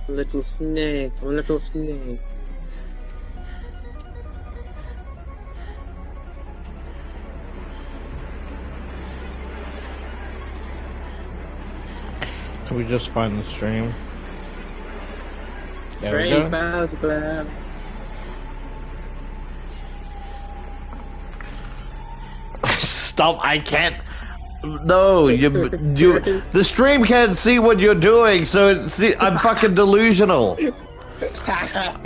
Little snake, little snake. Can we just find the stream? There we Great go. bells, blah. Stop! I can't. No, the stream can't see what you're doing, so see, I'm fucking delusional.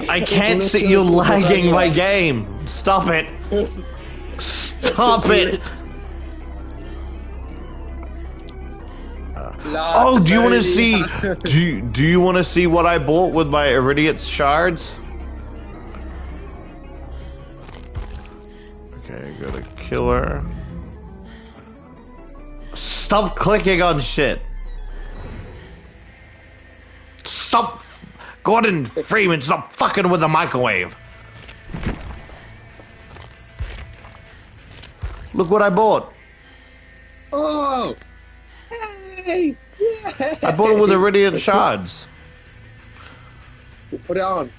I can't see. You're lagging my game. Stop it. Stop it. Oh, do you want to see? Do you want to see what I bought with my Iridium shards? Okay, go to killer. Stop clicking on shit. Stop, Gordon Freeman. Stop fucking with the microwave. Look what I bought. Oh. Hey! Yeah. I bought it with Iridium shards. Put it on.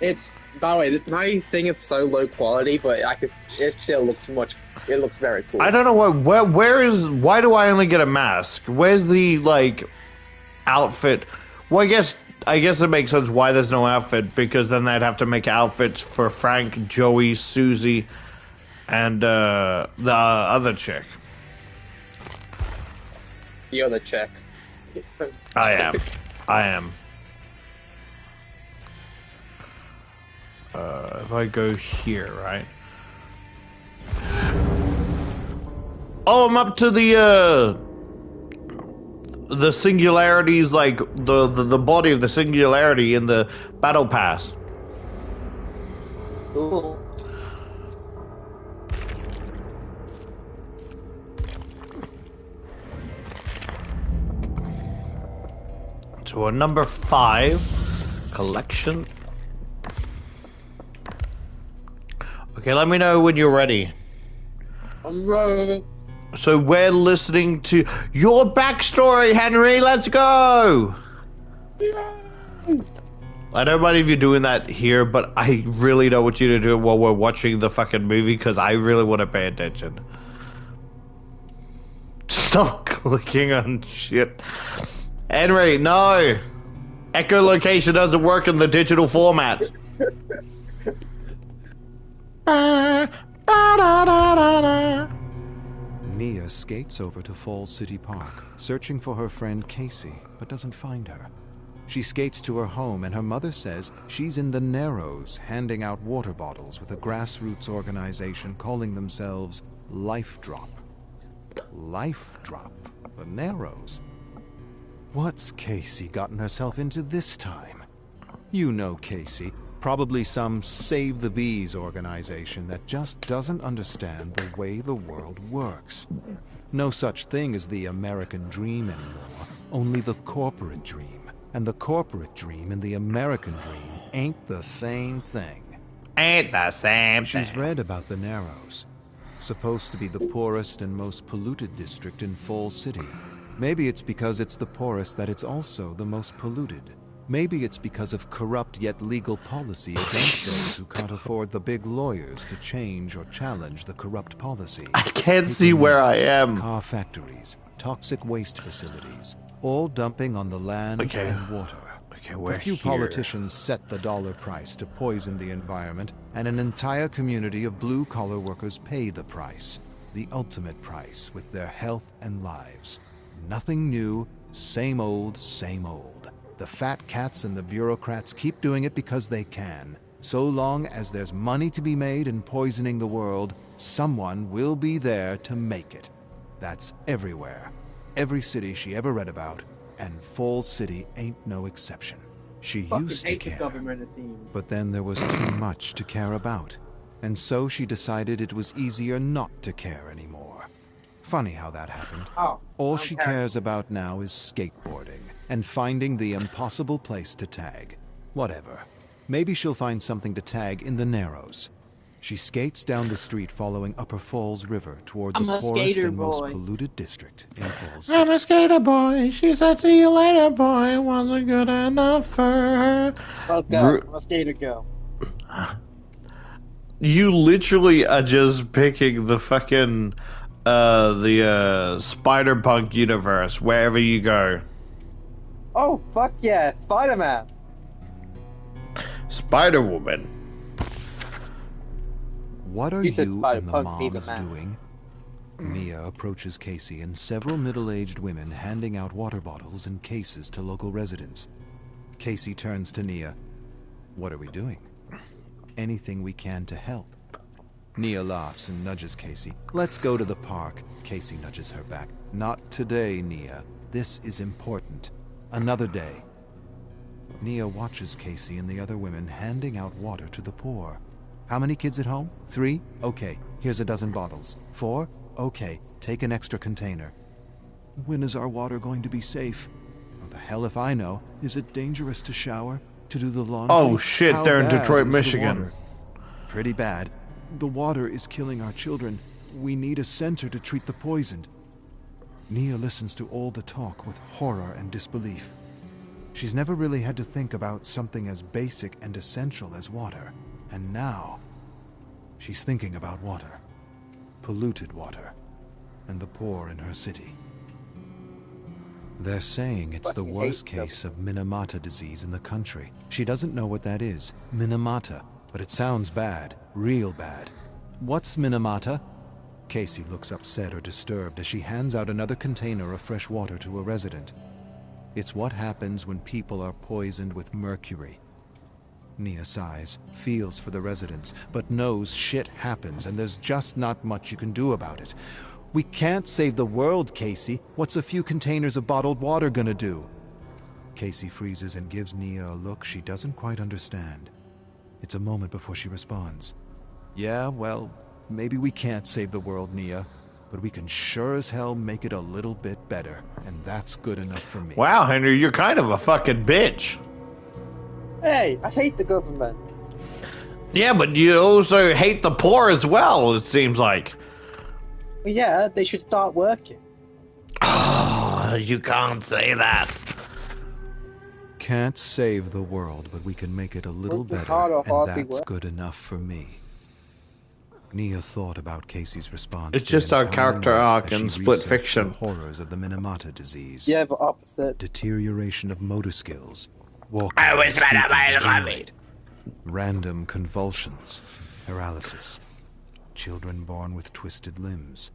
It's, by the way, my thing is so low quality, but it still looks it looks very cool. I don't know why do I only get a mask? Where's the, like, outfit? Well, I guess it makes sense why there's no outfit, because then they'd have to make outfits for Frank, Joey, Susie, and, the other chick. The other chick. I am. If I go here, right? Oh, I'm up to the singularities, like the body of the singularity in the battle pass. Cool. So a number 5 collection. Okay, let me know when you're ready. I'm ready. So we're listening to your backstory, Henry. Let's go. Yay. I don't mind if you're doing that here, but I really don't want you to do it while we're watching the fucking movie, because I really want to pay attention. Stop clicking on shit. Henry, no! Echolocation doesn't work in the digital format. Mia skates over to Falls City Park, searching for her friend Casey, but doesn't find her. She skates to her home, and her mother says she's in the Narrows, handing out water bottles with a grassroots organization calling themselves Life Drop. Life Drop? The Narrows? What's Casey gotten herself into this time? You know Casey. Probably some Save the Bees organization that just doesn't understand the way the world works. No such thing as the American dream anymore, only the corporate dream. And the corporate dream and the American dream ain't the same thing. Ain't the same thing. She's read about the Narrows. Supposed to be the poorest and most polluted district in Falls City. Maybe it's because it's the poorest that it's also the most polluted. Maybe it's because of corrupt yet legal policy against those who can't afford the big lawyers to change or challenge the corrupt policy. I can't see where I am. Car factories, toxic waste facilities, all dumping on the land and water. Okay, we're A few here. politicians set the dollar price to poison the environment, and an entire community of blue-collar workers pay the price, the ultimate price, with their health and lives. Nothing new, same old, same old. The fat cats and the bureaucrats keep doing it because they can. So long as there's money to be made in poisoning the world, someone will be there to make it. That's everywhere. Every city she ever read about, and Falls City ain't no exception. She used to care, but then there was too much to care about. And so she decided it was easier not to care anymore. Funny how that happened. All she cares about now is skateboarding and finding the impossible place to tag. Whatever. Maybe she'll find something to tag in the Narrows. She skates down the street following Upper Falls River toward I'm the a poorest skater and most boy. polluted district in Falls I'm City. a skater boy. She said, "See you later, boy." It wasn't good enough for her. Well, go. I'm a skater girl. You literally are just picking the fucking Spider-Punk universe wherever you go. Oh, fuck yeah. Spider-Man. Spider-Woman. What are You said you and the Spider-Punk, me the moms man. doing? Mia approaches Casey and several middle-aged women handing out water bottles and cases to local residents. Casey turns to Nia. What are we doing? Anything we can to help. Nia laughs and nudges Casey. Let's go to the park. Casey nudges her back. Not today, Nia. This is important. Another day. Nia watches Casey and the other women handing out water to the poor. How many kids at home? 3? Okay, here's a dozen bottles. 4? Okay, take an extra container. When is our water going to be safe? Well, the hell if I know. Is it dangerous to shower? To do the laundry? Oh shit, How they're in bad Detroit, is the Michigan. water? Pretty bad. The water is killing our children. We need a center to treat the poisoned. Nia listens to all the talk with horror and disbelief. She's never really had to think about something as basic and essential as water. And now, she's thinking about water. Polluted water. And the poor in her city. They're saying it's the worst case of Minamata disease in the country. She doesn't know what that is. Minamata. But it sounds bad. Real bad. What's Minamata? Casey looks upset or disturbed as she hands out another container of fresh water to a resident. It's what happens when people are poisoned with mercury. Nia sighs, feels for the residents, but knows shit happens and there's just not much you can do about it. We can't save the world, Casey. What's a few containers of bottled water gonna do? Casey freezes and gives Nia a look she doesn't quite understand. It's a moment before she responds. Yeah, well, maybe we can't save the world, Nia, but we can sure as hell make it a little bit better, and that's good enough for me. Wow, Henry, you're kind of a fucking bitch. Hey, I hate the government. Yeah, but you also hate the poor as well, it seems like. Well, yeah, they should start working. Oh, you can't say that. Can't save the world, but we can make it a little Working better, hard or and hardly that's work. good enough for me. Nia thought about Casey's response. It's the just our entire character night arc as in she Split researched Fiction. The horrors of the Minamata disease. Yeah, but opposite. Deterioration of motor skills. Walking I and was speaking right about it, degenerate. Random convulsions. Paralysis. Children born with twisted limbs.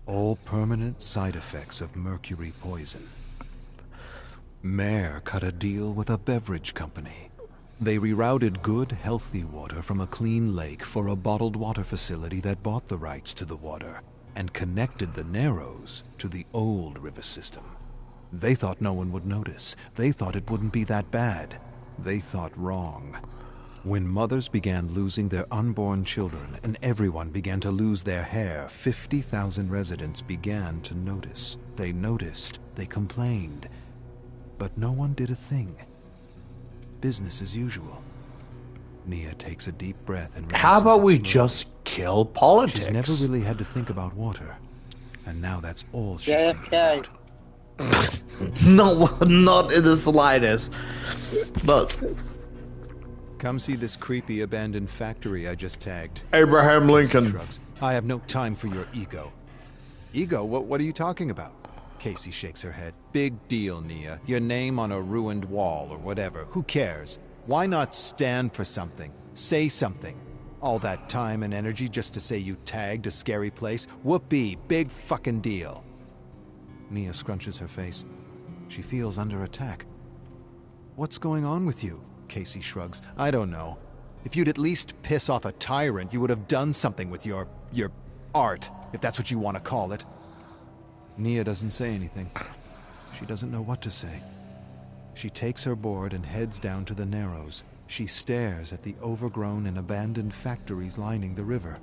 All permanent side effects of mercury poison. Mayor cut a deal with a beverage company. They rerouted good, healthy water from a clean lake for a bottled water facility that bought the rights to the water and connected the Narrows to the old river system. They thought no one would notice. They thought it wouldn't be that bad. They thought wrong. When mothers began losing their unborn children and everyone began to lose their hair, 50,000 residents began to notice. They noticed. They complained. But no one did a thing. Business as usual. Nia takes a deep breath and How releases about it we slowly. just kill politics? She's never really had to think about water. And now that's all she's thinking JFK. about. No, not in the slightest. But Come see this creepy abandoned factory I just tagged. Abraham Casey Lincoln. shrugs. I have no time for your ego. Ego? What are you talking about? Casey shakes her head. Big deal, Nia. Your name on a ruined wall or whatever. Who cares? Why not stand for something? Say something. All that time and energy just to say you tagged a scary place? Whoopee. Big fucking deal. Nia scrunches her face. She feels under attack. What's going on with you? Casey shrugs. I don't know. If you'd at least piss off a tyrant, you would have done something with your art, if that's what you want to call it. Nia doesn't say anything. She doesn't know what to say. She takes her board and heads down to the Narrows. She stares at the overgrown and abandoned factories lining the river.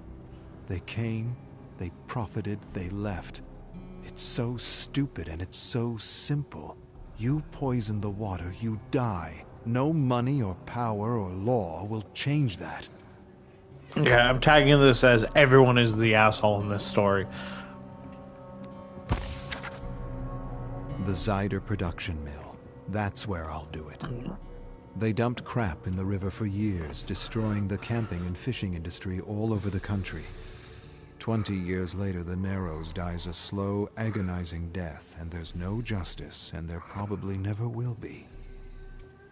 They came, they profited, they left. It's so stupid and it's so simple. You poison the water, you die. No money or power or law will change that. Okay, I'm tagging this as everyone is the asshole in this story. The Zyder production mill. That's where I'll do it. They dumped crap in the river for years, destroying the camping and fishing industry all over the country. 20 years later, the Narrows dies a slow, agonizing death, and there's no justice, and there probably never will be.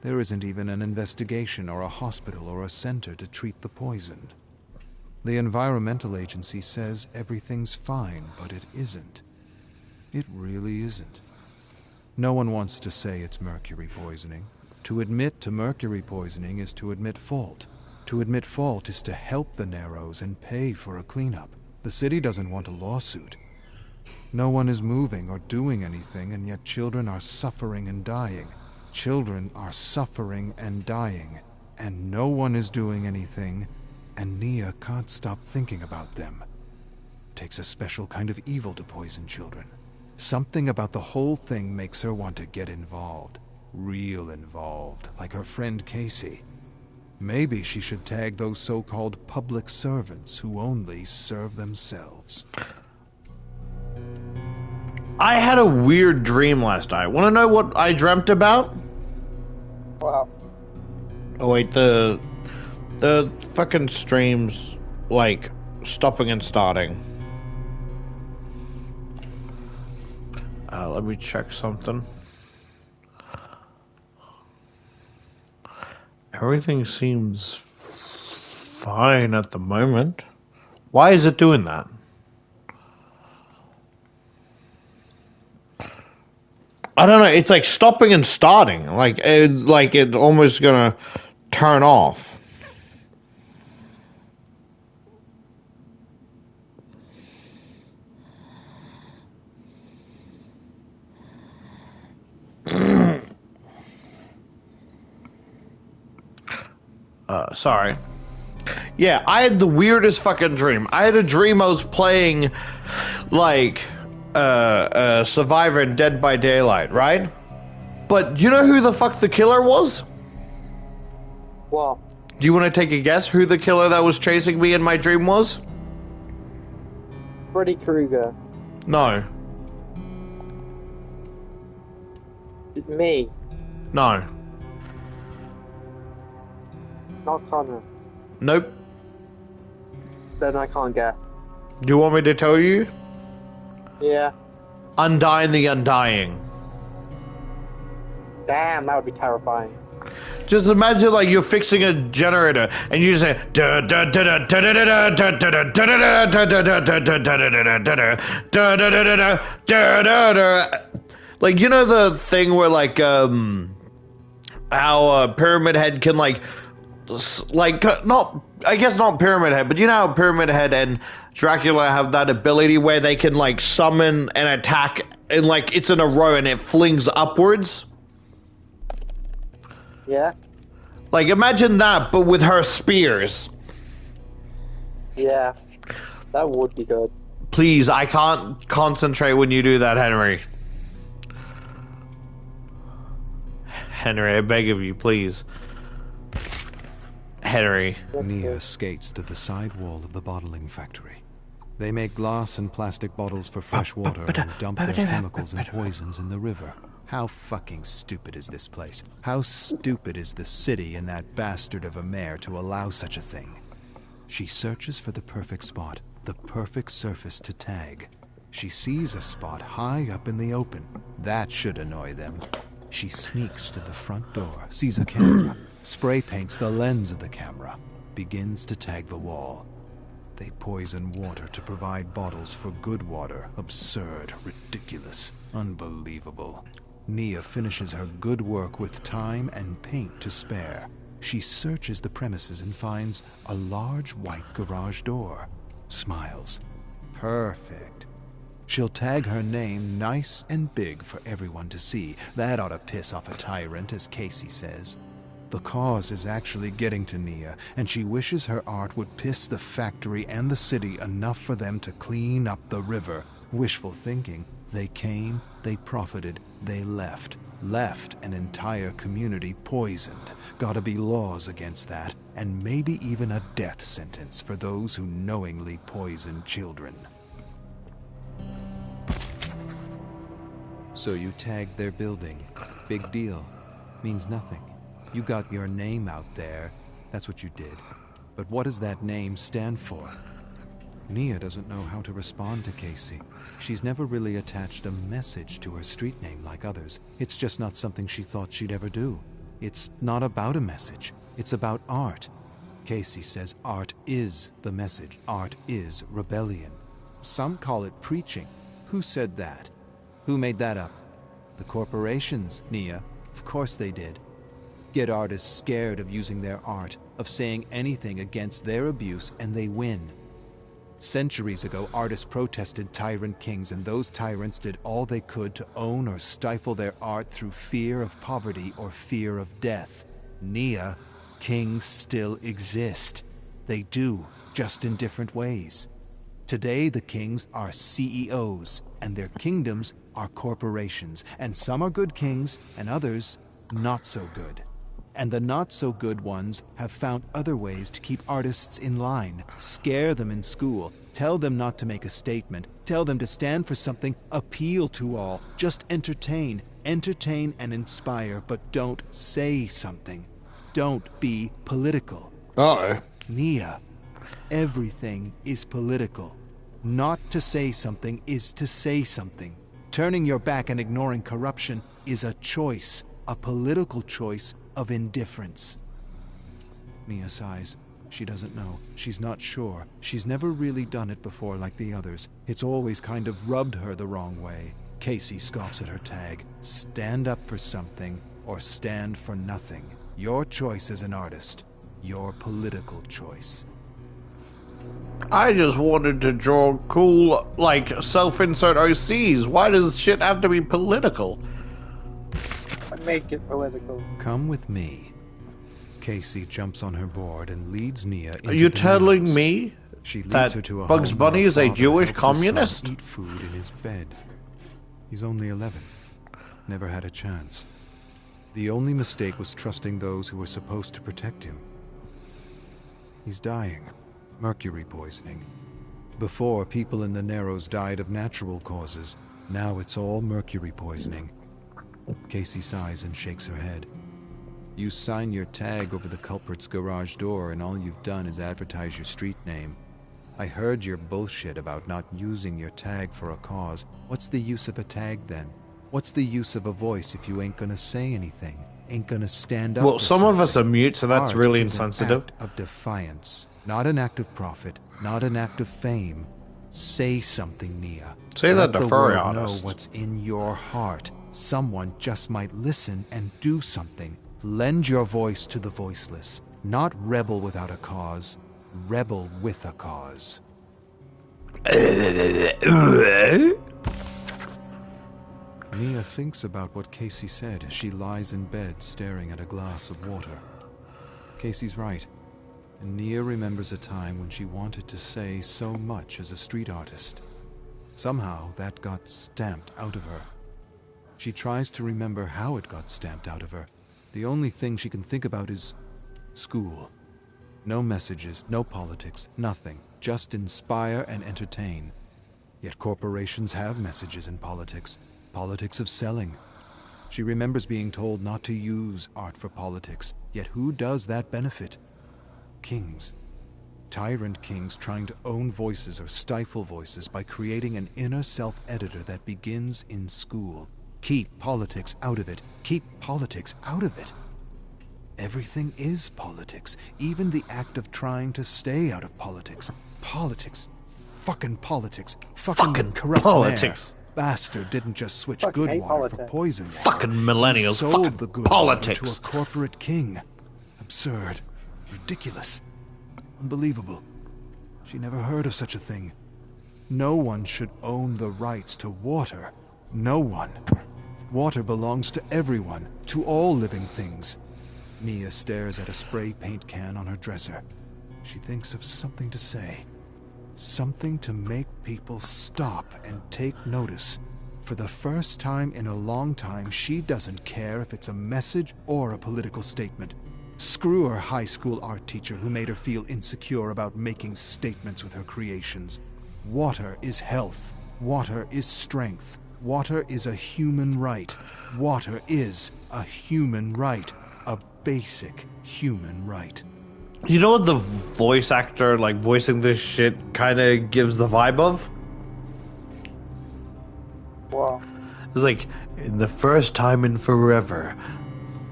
There isn't even an investigation or a hospital or a center to treat the poison. The environmental agency says everything's fine, but it isn't. It really isn't. No one wants to say it's mercury poisoning. To admit to mercury poisoning is to admit fault. To admit fault is to help the Narrows and pay for a cleanup. The city doesn't want a lawsuit. No one is moving or doing anything, and yet children are suffering and dying. Children are suffering and dying, and no one is doing anything, and Nia can't stop thinking about them. Takes a special kind of evil to poison children. Something about the whole thing makes her want to get involved. Real involved, like her friend Casey. Maybe she should tag those so-called public servants who only serve themselves. I had a weird dream last night. Want to know what I dreamt about? Wow. Oh wait, the fucking stream's like stopping and starting. Let me check something. Everything seems fine at the moment. Why is it doing that? I don't know. It's like stopping and starting. Like it's almost gonna turn off. Sorry. Yeah, I had the weirdest fucking dream. I had a dream I was playing, like, Survivor and Dead by Daylight, right? But you know who the fuck the killer was? Well, Do you want to take a guess who the killer that was chasing me in my dream was? Freddy Krueger. No. Me. No. Not Connor. Nope. Then I can't guess. Do you want me to tell you? Yeah. Undying the Undying. Damn, that would be terrifying. Just imagine like you're fixing a generator and you say like, you know the thing where like how Pyramid Head can like not, I guess not Pyramid Head, but you know how Pyramid Head and Dracula have that ability where they can like summon an attack and like it's in a row and it flings upwards. Yeah? Like, imagine that, but with her spears. Yeah. That would be good. Please, I can't concentrate when you do that, Henry. Henry, I beg of you, please. Henry. Nia skates to the side wall of the bottling factory. They make glass and plastic bottles for fresh water and dump their chemicals and poisons in the river. How fucking stupid is this place? How stupid is the city and that bastard of a mayor to allow such a thing? She searches for the perfect spot, the perfect surface to tag. She sees a spot high up in the open. That should annoy them. She sneaks to the front door, sees a camera, spray paints the lens of the camera, begins to tag the wall. They poison water to provide bottles for good water. Absurd, ridiculous, unbelievable. Nia finishes her good work with time and paint to spare. She searches the premises and finds a large white garage door. Smiles. Perfect. She'll tag her name nice and big for everyone to see. That ought to piss off a tyrant, as Casey says. The cause is actually getting to Nia, and she wishes her art would piss the factory and the city enough for them to clean up the river. Wishful thinking. They came, They profited, they left an entire community poisoned. Gotta be laws against that, and maybe even a death sentence for those who knowingly poison children. So you tagged their building. Big deal. Means nothing. You got your name out there. That's what you did. But what does that name stand for? Nia doesn't know how to respond to Casey. She's never really attached a message to her street name like others. It's just not something she thought she'd ever do. It's not about a message. It's about art. Casey says art is the message. Art is rebellion. Some call it preaching. Who said that? Who made that up? The corporations, Nia. Of course they did. Get artists scared of using their art, of saying anything against their abuse, and they win. Centuries ago, artists protested tyrant kings, and those tyrants did all they could to own or stifle their art through fear of poverty or fear of death. Nia, kings still exist. They do, just in different ways. Today, the kings are CEOs, and their kingdoms are corporations, and some are good kings, and others not so good. And the not-so-good ones have found other ways to keep artists in line, scare them in school, tell them not to make a statement, tell them to stand for something, appeal to all, just entertain and inspire, but don't say something. Don't be political. Uh-oh. Nia, everything is political. Not to say something is to say something. Turning your back and ignoring corruption is a choice, a political choice of indifference. Nia sighs. She doesn't know. She's not sure. She's never really done it before like the others. It's always kind of rubbed her the wrong way. Casey scoffs at her tag. Stand up for something or stand for nothing. Your choice as an artist. Your political choice. I just wanted to draw cool, like, self-insert OCs. Why does shit have to be political? Make it political. Come with me. Casey jumps on her board and leads Nia into Are you the telling meadows. me She leads that her to a Bugs home Bunny where is a father Jewish helps his son communist? eat food in his bed. He's only 11. Never had a chance. The only mistake was trusting those who were supposed to protect him. He's dying. Mercury poisoning. Before, people in the Narrows died of natural causes. Now it's all mercury poisoning. Casey sighs and shakes her head. You sign your tag over the culprit's garage door and all you've done is advertise your street name. I heard your bullshit about not using your tag for a cause. What's the use of a tag then? What's the use of a voice if you ain't gonna say anything? Ain't gonna stand up Well, for some of us are something? mute, so that's Art really is insensitive. An act of defiance, not an act of profit, not an act of fame. Say something, Nia. Say that Let to the furry world know artists. what's in your heart. Someone just might listen and do something. Lend your voice to the voiceless. Not rebel without a cause. Rebel with a cause. Nia thinks about what Casey said as she lies in bed staring at a glass of water. Casey's right. And Nia remembers a time when she wanted to say so much as a street artist. Somehow that got stamped out of her. She tries to remember how it got stamped out of her. The only thing she can think about is school. No messages, no politics, nothing. Just inspire and entertain. Yet corporations have messages in politics. Politics of selling. She remembers being told not to use art for politics. Yet who does that benefit? Kings. Tyrant kings trying to own voices or stifle voices by creating an inner self-editor that begins in school. Keep politics out of it. Keep politics out of it. Everything is politics. Even the act of trying to stay out of politics. Politics. Fucking politics. Fucking corrupt politics. mayor. Bastard didn't just switch Fucking good hate water for politics. poison water. Fucking millennials. He sold Fucking the good politics. water to a corporate king. Absurd. Ridiculous. Unbelievable. She never heard of such a thing. No one should own the rights to water. No one. Water belongs to everyone, to all living things. Nia stares at a spray paint can on her dresser. She thinks of something to say. Something to make people stop and take notice. For the first time in a long time, she doesn't care if it's a message or a political statement. Screw her high school art teacher who made her feel insecure about making statements with her creations. Water is health. Water is strength. Water is a human right. Water is a human right. A basic human right. You know what the voice actor, like, voicing this shit kind of gives the vibe of? Wow. It's like, in the first time in forever,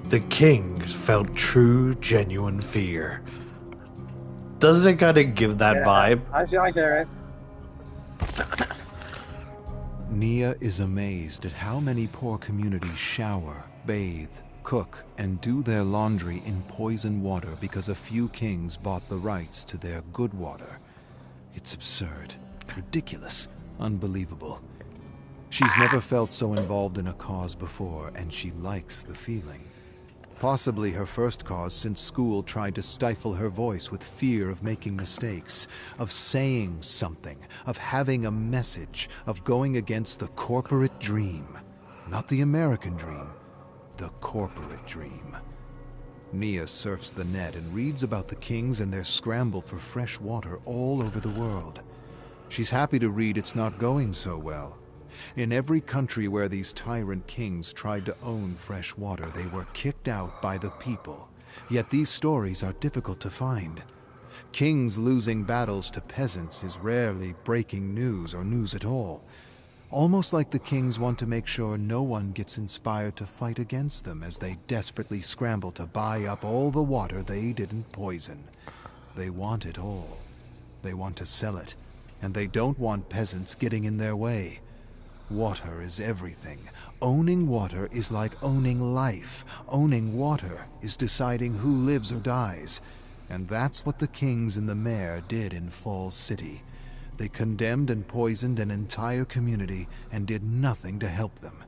the kings felt true, genuine fear. Doesn't it kind of give that vibe? I feel like they're it. Nia is amazed at how many poor communities shower, bathe, cook, and do their laundry in poison water because a few kings bought the rights to their good water. It's absurd, ridiculous, unbelievable. She's never felt so involved in a cause before, and she likes the feeling. Possibly her first cause since school tried to stifle her voice with fear of making mistakes, of saying something, of having a message, of going against the corporate dream. Not the American dream, the corporate dream. Nia surfs the net and reads about the kings and their scramble for fresh water all over the world. She's happy to read it's not going so well. In every country where these tyrant kings tried to own fresh water, they were kicked out by the people. Yet these stories are difficult to find. Kings losing battles to peasants is rarely breaking news or news at all. Almost like the kings want to make sure no one gets inspired to fight against them as they desperately scramble to buy up all the water they didn't poison. They want it all. They want to sell it, and they don't want peasants getting in their way. Water is everything. Owning water is like owning life. Owning water is deciding who lives or dies. And that's what the kings and the mayor did in Falls City. They condemned and poisoned an entire community and did nothing to help them.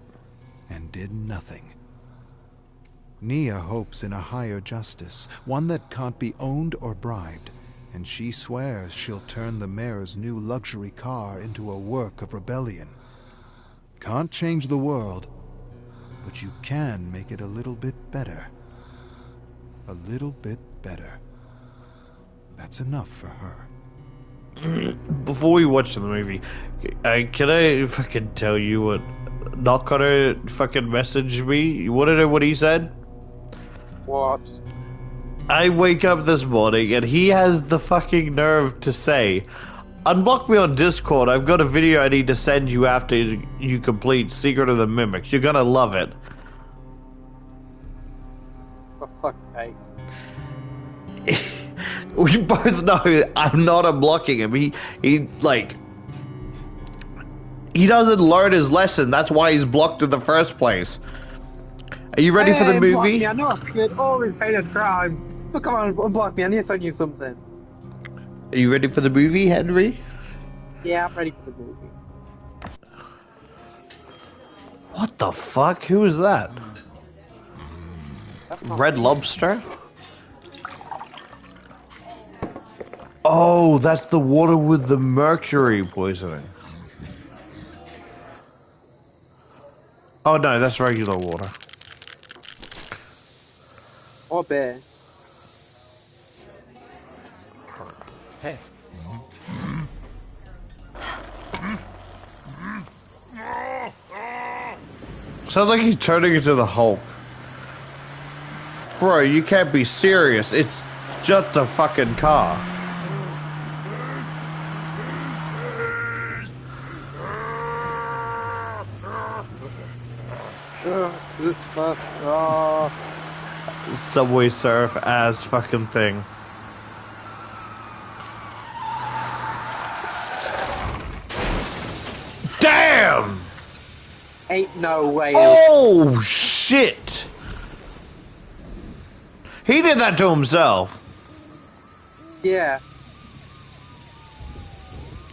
And did nothing. Nia hopes in a higher justice, one that can't be owned or bribed. And she swears she'll turn the mayor's new luxury car into a work of rebellion. Can't change the world, but you can make it a little bit better. A little bit better. That's enough for her. Before we watch the movie, can I fucking tell you what Knockotter fucking messaged me? You want to know what he said? What? I wake up this morning and he has the fucking nerve to say, "Unblock me on Discord. I've got a video I need to send you after you complete Secret of the Mimics. You're gonna love it." For fuck's sake. We both know I'm not unblocking him. He doesn't learn his lesson. That's why he's blocked in the first place. Are you ready for the Block movie? me, I know I commit all these heinous crimes. But come on, unblock me. I need to send you something. Are you ready for the movie, Henry? Yeah, I'm ready for the movie. What the fuck? Who is that? Red Lobster? Oh, that's the water with the mercury poisoning. Oh no, that's regular water. Or bear. Hey. Sounds like he's turning into the Hulk. Bro, you can't be serious. It's just a fucking car. Subway Surf ass fucking thing. Damn! Ain't no way. Oh shit! He did that to himself. Yeah.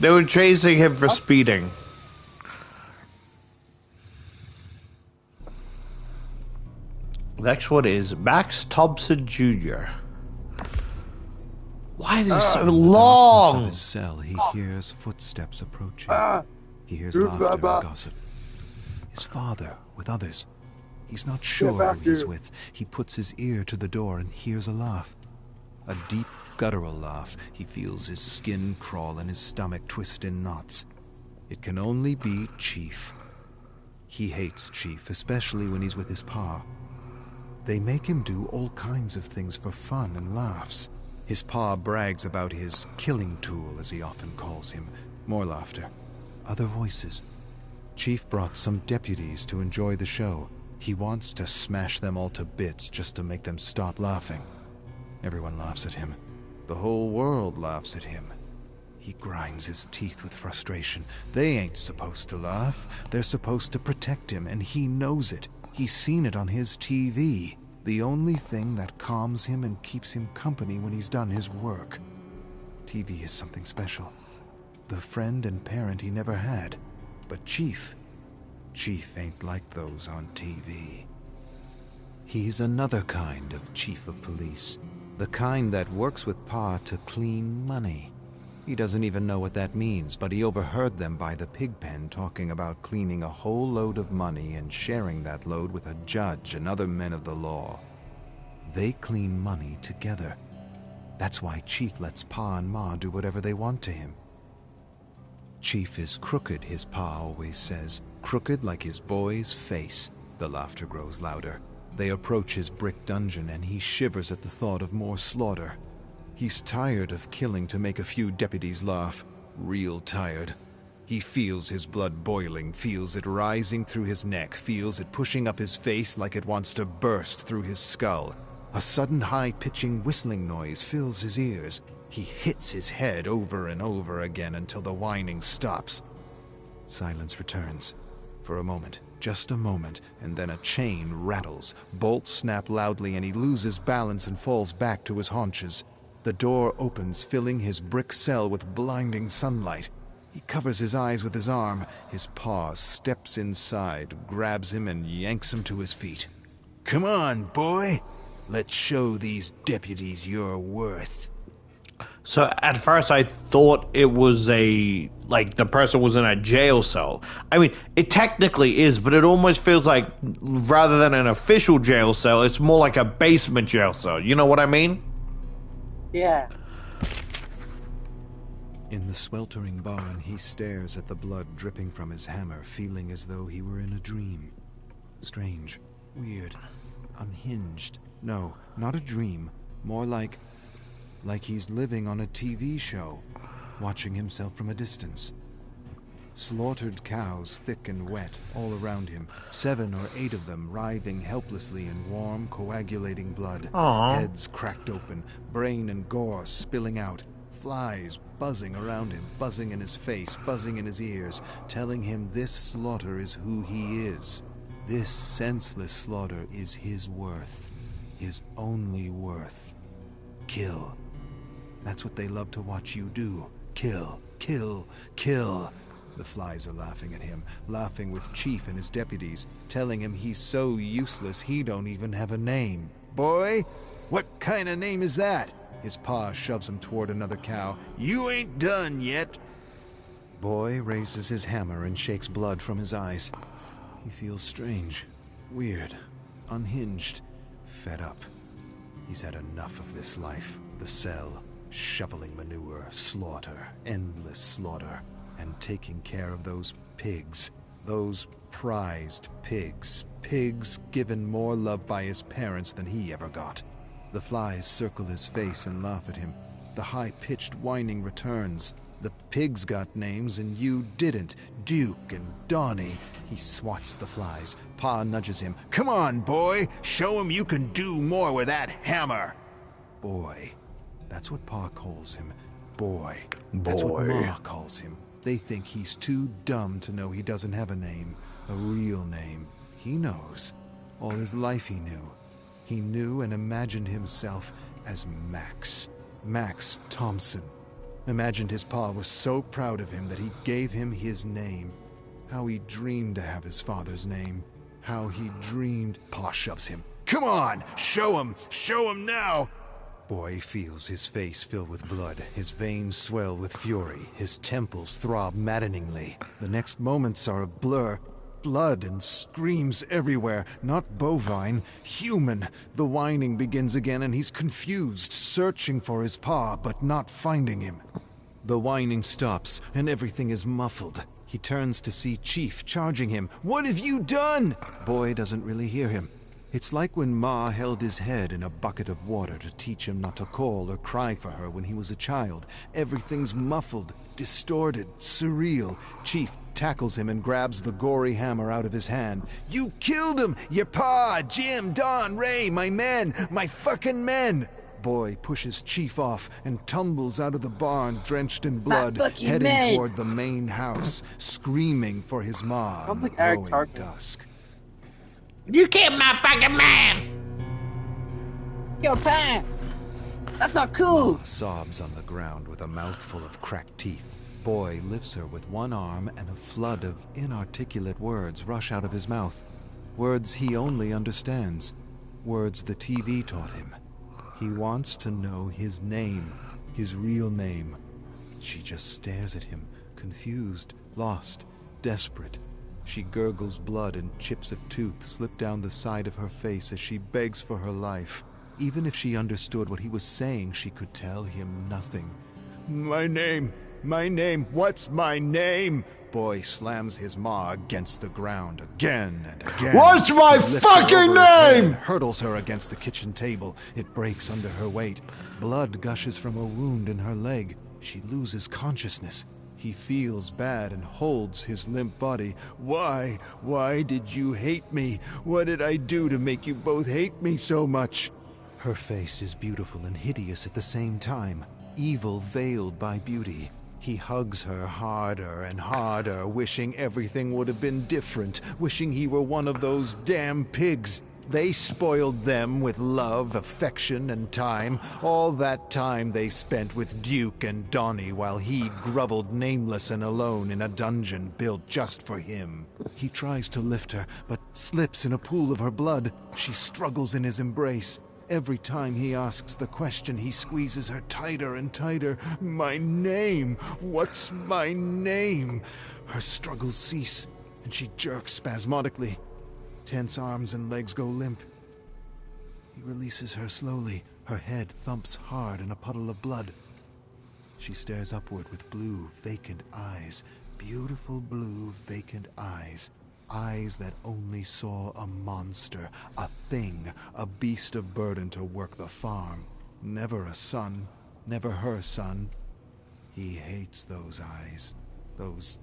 They were chasing him for speeding. Next one is Max Thompson Jr. Why is he so In the darkness of long? his cell, he hears footsteps approaching. He hears laughter and gossip. His father, with others. He's not sure who he's with. He puts his ear to the door and hears a laugh. A deep, guttural laugh. He feels his skin crawl and his stomach twist in knots. It can only be Chief. He hates Chief, especially when he's with his pa. They make him do all kinds of things for fun and laughs. His pa brags about his killing tool, as he often calls him. More laughter. Other voices. Chief brought some deputies to enjoy the show. He wants to smash them all to bits just to make them stop laughing. Everyone laughs at him. The whole world laughs at him. He grinds his teeth with frustration. They ain't supposed to laugh. They're supposed to protect him, and he knows it. He's seen it on his TV. The only thing that calms him and keeps him company when he's done his work. TV is something special. The friend and parent he never had. But Chief ain't like those on TV. He's another kind of chief of police. The kind that works with Pa to clean money. He doesn't even know what that means, but he overheard them by the pig pen talking about cleaning a whole load of money and sharing that load with a judge and other men of the law. They clean money together. That's why Chief lets Pa and Ma do whatever they want to him. Chief is crooked, his pa always says. Crooked like his boy's face. The laughter grows louder. They approach his brick dungeon and he shivers at the thought of more slaughter. He's tired of killing to make a few deputies laugh. Real tired. He feels his blood boiling, feels it rising through his neck, feels it pushing up his face like it wants to burst through his skull. A sudden high-pitching whistling noise fills his ears. He hits his head over and over again until the whining stops. Silence returns. For a moment, just a moment, and then a chain rattles. Bolts snap loudly and he loses balance and falls back to his haunches. The door opens, filling his brick cell with blinding sunlight. He covers his eyes with his arm. His paw steps inside, grabs him, and yanks him to his feet. "Come on, boy. Let's show these deputies your worth." So at first I thought it was the person was in a jail cell. I mean, it technically is, but it almost feels like rather than an official jail cell, it's more like a basement jail cell. You know what I mean? Yeah. In the sweltering barn, he stares at the blood dripping from his hammer, feeling as though he were in a dream. Strange, weird, unhinged. No, not a dream. More like he's living on a TV show, watching himself from a distance. Slaughtered cows, thick and wet, all around him. 7 or 8 of them writhing helplessly in warm, coagulating blood. Aww. Heads cracked open, brain and gore spilling out. Flies buzzing around him, buzzing in his face, buzzing in his ears, telling him this slaughter is who he is. This senseless slaughter is his worth. His only worth. Kill. That's what they love to watch you do. Kill, kill, kill. The flies are laughing at him, laughing with Chief and his deputies, telling him he's so useless he don't even have a name. "Boy, what kind of name is that?" His pa shoves him toward another cow. "You ain't done yet." Boy raises his hammer and shakes blood from his eyes. He feels strange, weird, unhinged, fed up. He's had enough of this life. The cell, shoveling manure, slaughter, endless slaughter, and taking care of those pigs, those prized pigs, pigs given more love by his parents than he ever got. The flies circle his face and laugh at him. The high-pitched whining returns. The pigs got names and you didn't. Duke and Donnie. He swats the flies. Pa nudges him. "Come on, boy. Show him you can do more with that hammer." Boy. That's what Pa calls him. Boy. That's what Ma calls him. They think he's too dumb to know he doesn't have a name. A real name. He knows. All his life he knew. He knew and imagined himself as Max. Max Thompson. Imagined his pa was so proud of him that he gave him his name. How he dreamed to have his father's name. How he dreamed... Pa shoves him. "Come on! Show him now!" Boy feels his face fill with blood, his veins swell with fury, his temples throb maddeningly. The next moments are a blur. blood and screams everywhere. Not bovine, human. The whining begins again and he's confused, searching for his paw, but not finding him. The whining stops and everything is muffled. He turns to see Chief charging him. What have you done? Boy doesn't really hear him. It's like when Ma held his head in a bucket of water to teach him not to call or cry for her when he was a child. Everything's muffled, distorted, surreal. Chief tackles him and grabs the gory hammer out of his hand. You killed him! Your pa, Jim, Don, Ray, my men! My fucking men! Boy pushes Chief off and tumbles out of the barn drenched in blood, heading toward the main house, screaming for his ma in the growing dusk. You killed my fucking man! Your pan! That's not cool! Ma sobs on the ground with a mouthful of cracked teeth. Boy lifts her with one arm and a flood of inarticulate words rush out of his mouth. Words he only understands. Words the TV taught him. He wants to know his name, his real name. She just stares at him, confused, lost, desperate. She gurgles blood and chips of tooth slip down the side of her face as she begs for her life. Even if she understood what he was saying, she could tell him nothing. My name, what's my name? Boy slams his maw against the ground again and again. What's my fucking name? Hurdles her against the kitchen table. It breaks under her weight. Blood gushes from a wound in her leg. She loses consciousness. He feels bad and holds his limp body. Why did you hate me? What did I do to make you both hate me so much? Her face is beautiful and hideous at the same time. Evil veiled by beauty. He hugs her harder and harder, wishing everything would have been different, wishing he were one of those damn pigs. They spoiled them with love, affection, and time. All that time they spent with Duke and Donnie while he groveled nameless and alone in a dungeon built just for him. He tries to lift her, but slips in a pool of her blood. She struggles in his embrace. Every time he asks the question, he squeezes her tighter and tighter. My name? What's my name? Her struggles cease, and she jerks spasmodically. Tense arms and legs go limp. He releases her slowly. Her head thumps hard in a puddle of blood. She stares upward with blue, vacant eyes. Beautiful blue, vacant eyes. Eyes that only saw a monster, a thing, a beast of burden to work the farm. Never a son, never her son. He hates those eyes. Those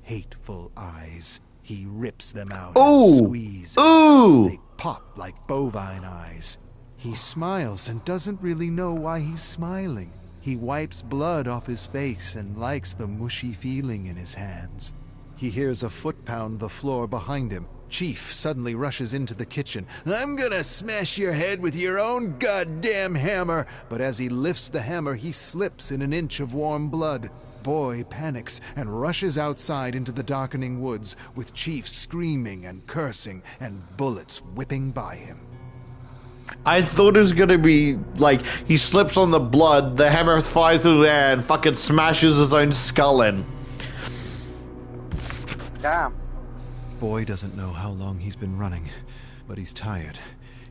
hateful eyes. He rips them out and squeezes. They pop like bovine eyes. He smiles and doesn't really know why he's smiling. He wipes blood off his face and likes the mushy feeling in his hands. He hears a foot pound the floor behind him. Chief suddenly rushes into the kitchen. I'm gonna smash your head with your own goddamn hammer. But as he lifts the hammer, he slips in an inch of warm blood. Boy panics and rushes outside into the darkening woods, with Chief screaming and cursing and bullets whipping by him. I thought it was gonna be like he slips on the blood, the hammer flies through the air, and fucking smashes his own skull in. Damn. Boy doesn't know how long he's been running, but he's tired.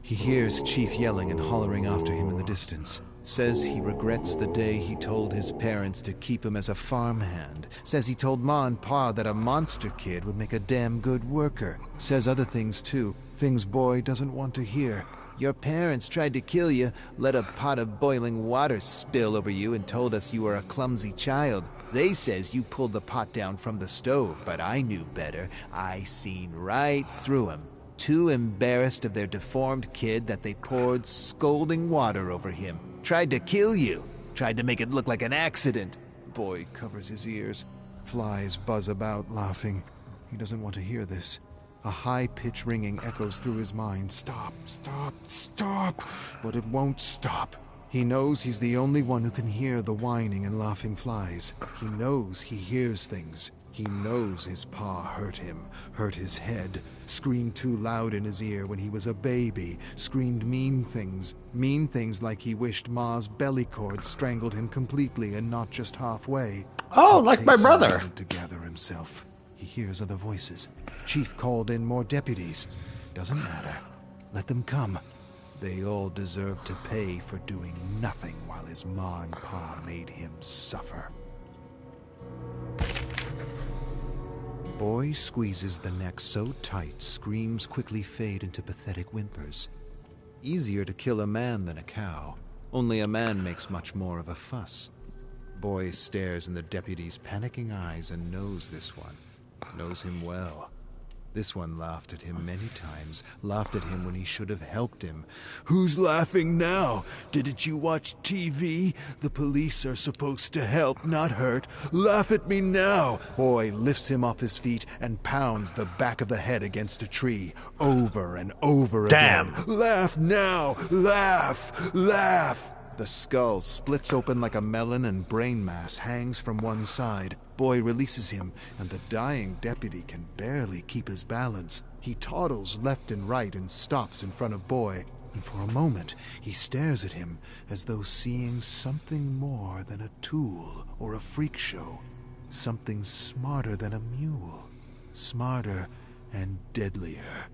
He hears Chief yelling and hollering after him in the distance. Says he regrets the day he told his parents to keep him as a farmhand. Says he told Ma and Pa that a monster kid would make a damn good worker. Says other things too, things Boy doesn't want to hear. Your parents tried to kill you, let a pot of boiling water spill over you and told us you were a clumsy child. They says you pulled the pot down from the stove, but I knew better. I seen right through 'em. Too embarrassed of their deformed kid that they poured scalding water over him. Tried to kill you. Tried to make it look like an accident. Boy covers his ears. Flies buzz about, laughing. He doesn't want to hear this. A high-pitched ringing echoes through his mind. Stop, stop, stop! But it won't stop. He knows he's the only one who can hear the whining and laughing flies. He knows he hears things. He knows his pa hurt him, hurt his head, screamed too loud in his ear when he was a baby, screamed mean things like he wished Ma's belly cord strangled him completely and not just halfway. Oh, He like my takes a brother. moment to gather himself. He hears other voices. Chief called in more deputies. Doesn't matter. Let them come. They all deserve to pay for doing nothing while his ma and pa made him suffer. Boy squeezes the neck so tight, screams quickly fade into pathetic whimpers. Easier to kill a man than a cow. Only a man makes much more of a fuss. Boy stares in the deputy's panicking eyes and knows this one. Knows him well. This one laughed at him many times, laughed at him when he should have helped him. Who's laughing now? Didn't you watch TV? The police are supposed to help, not hurt. Laugh at me now! Boy lifts him off his feet and pounds the back of the head against a tree, over and over Damn. again. Laugh now! Laugh! Laugh! The skull splits open like a melon and brain mass hangs from one side. Boy releases him, and the dying deputy can barely keep his balance. He toddles left and right and stops in front of Boy, and for a moment he stares at him as though seeing something more than a tool or a freak show. Something smarter than a mule. Smarter and deadlier.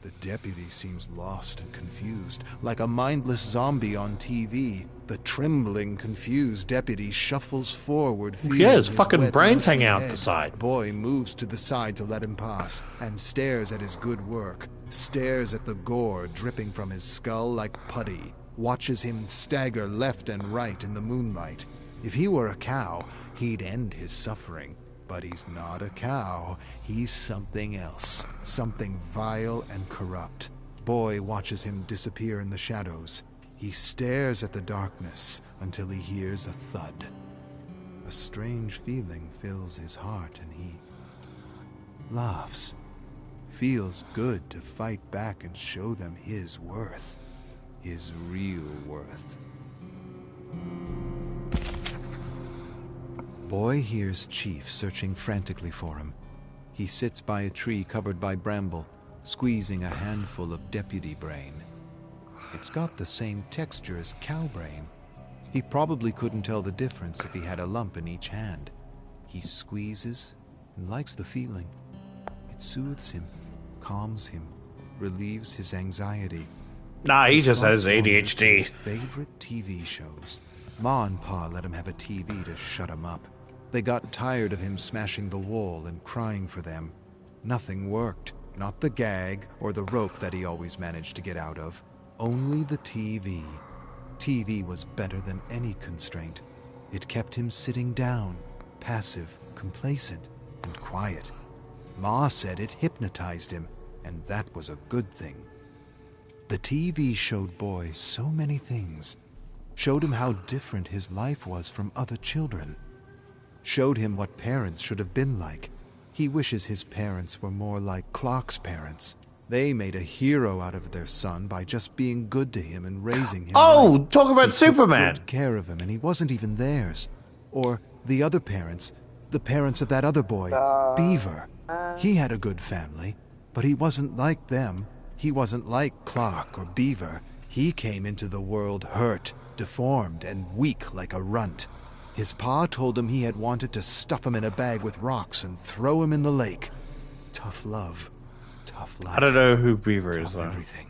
The deputy seems lost and confused, like a mindless zombie on TV. The trembling, confused deputy shuffles forward, feeling his fucking wet, brains mushy hanging out head. the side. Boy moves to the side to let him pass, and stares at his good work, stares at the gore dripping from his skull like putty, watches him stagger left and right in the moonlight. If he were a cow, he'd end his suffering. But he's not a cow. He's something else. Something vile and corrupt. Boy watches him disappear in the shadows. He stares at the darkness until he hears a thud. A strange feeling fills his heart and he laughs. Feels good to fight back and show them his worth. His real worth. Boy hears Chief searching frantically for him. He sits by a tree covered by bramble, squeezing a handful of deputy brain. It's got the same texture as cow brain. He probably couldn't tell the difference if he had a lump in each hand. He squeezes and likes the feeling. It soothes him, calms him, relieves his anxiety. Nah, he just has starts wandering to ADHD. his favorite TV shows. Ma and Pa let him have a TV to shut him up. They got tired of him smashing the wall and crying for them. Nothing worked. Not the gag or the rope that he always managed to get out of. Only the TV. TV was better than any constraint. It kept him sitting down, passive, complacent, and quiet. Ma said it hypnotized him, and that was a good thing. The TV showed Boy so many things. Showed him how different his life was from other children. Showed him what parents should have been like. He wishes his parents were more like Clark's parents. They made a hero out of their son by just being good to him and raising him. Oh, right. talk about They took Superman. good care of him, and he wasn't even theirs. Or the other parents, the parents of that other boy, Beaver. He had a good family, but he wasn't like them. He wasn't like Clark or Beaver. He came into the world hurt, deformed, and weak like a runt. His pa told him he had wanted to stuff him in a bag with rocks and throw him in the lake. Tough love. Tough life. I don't know who Beaver is, Tough though. everything.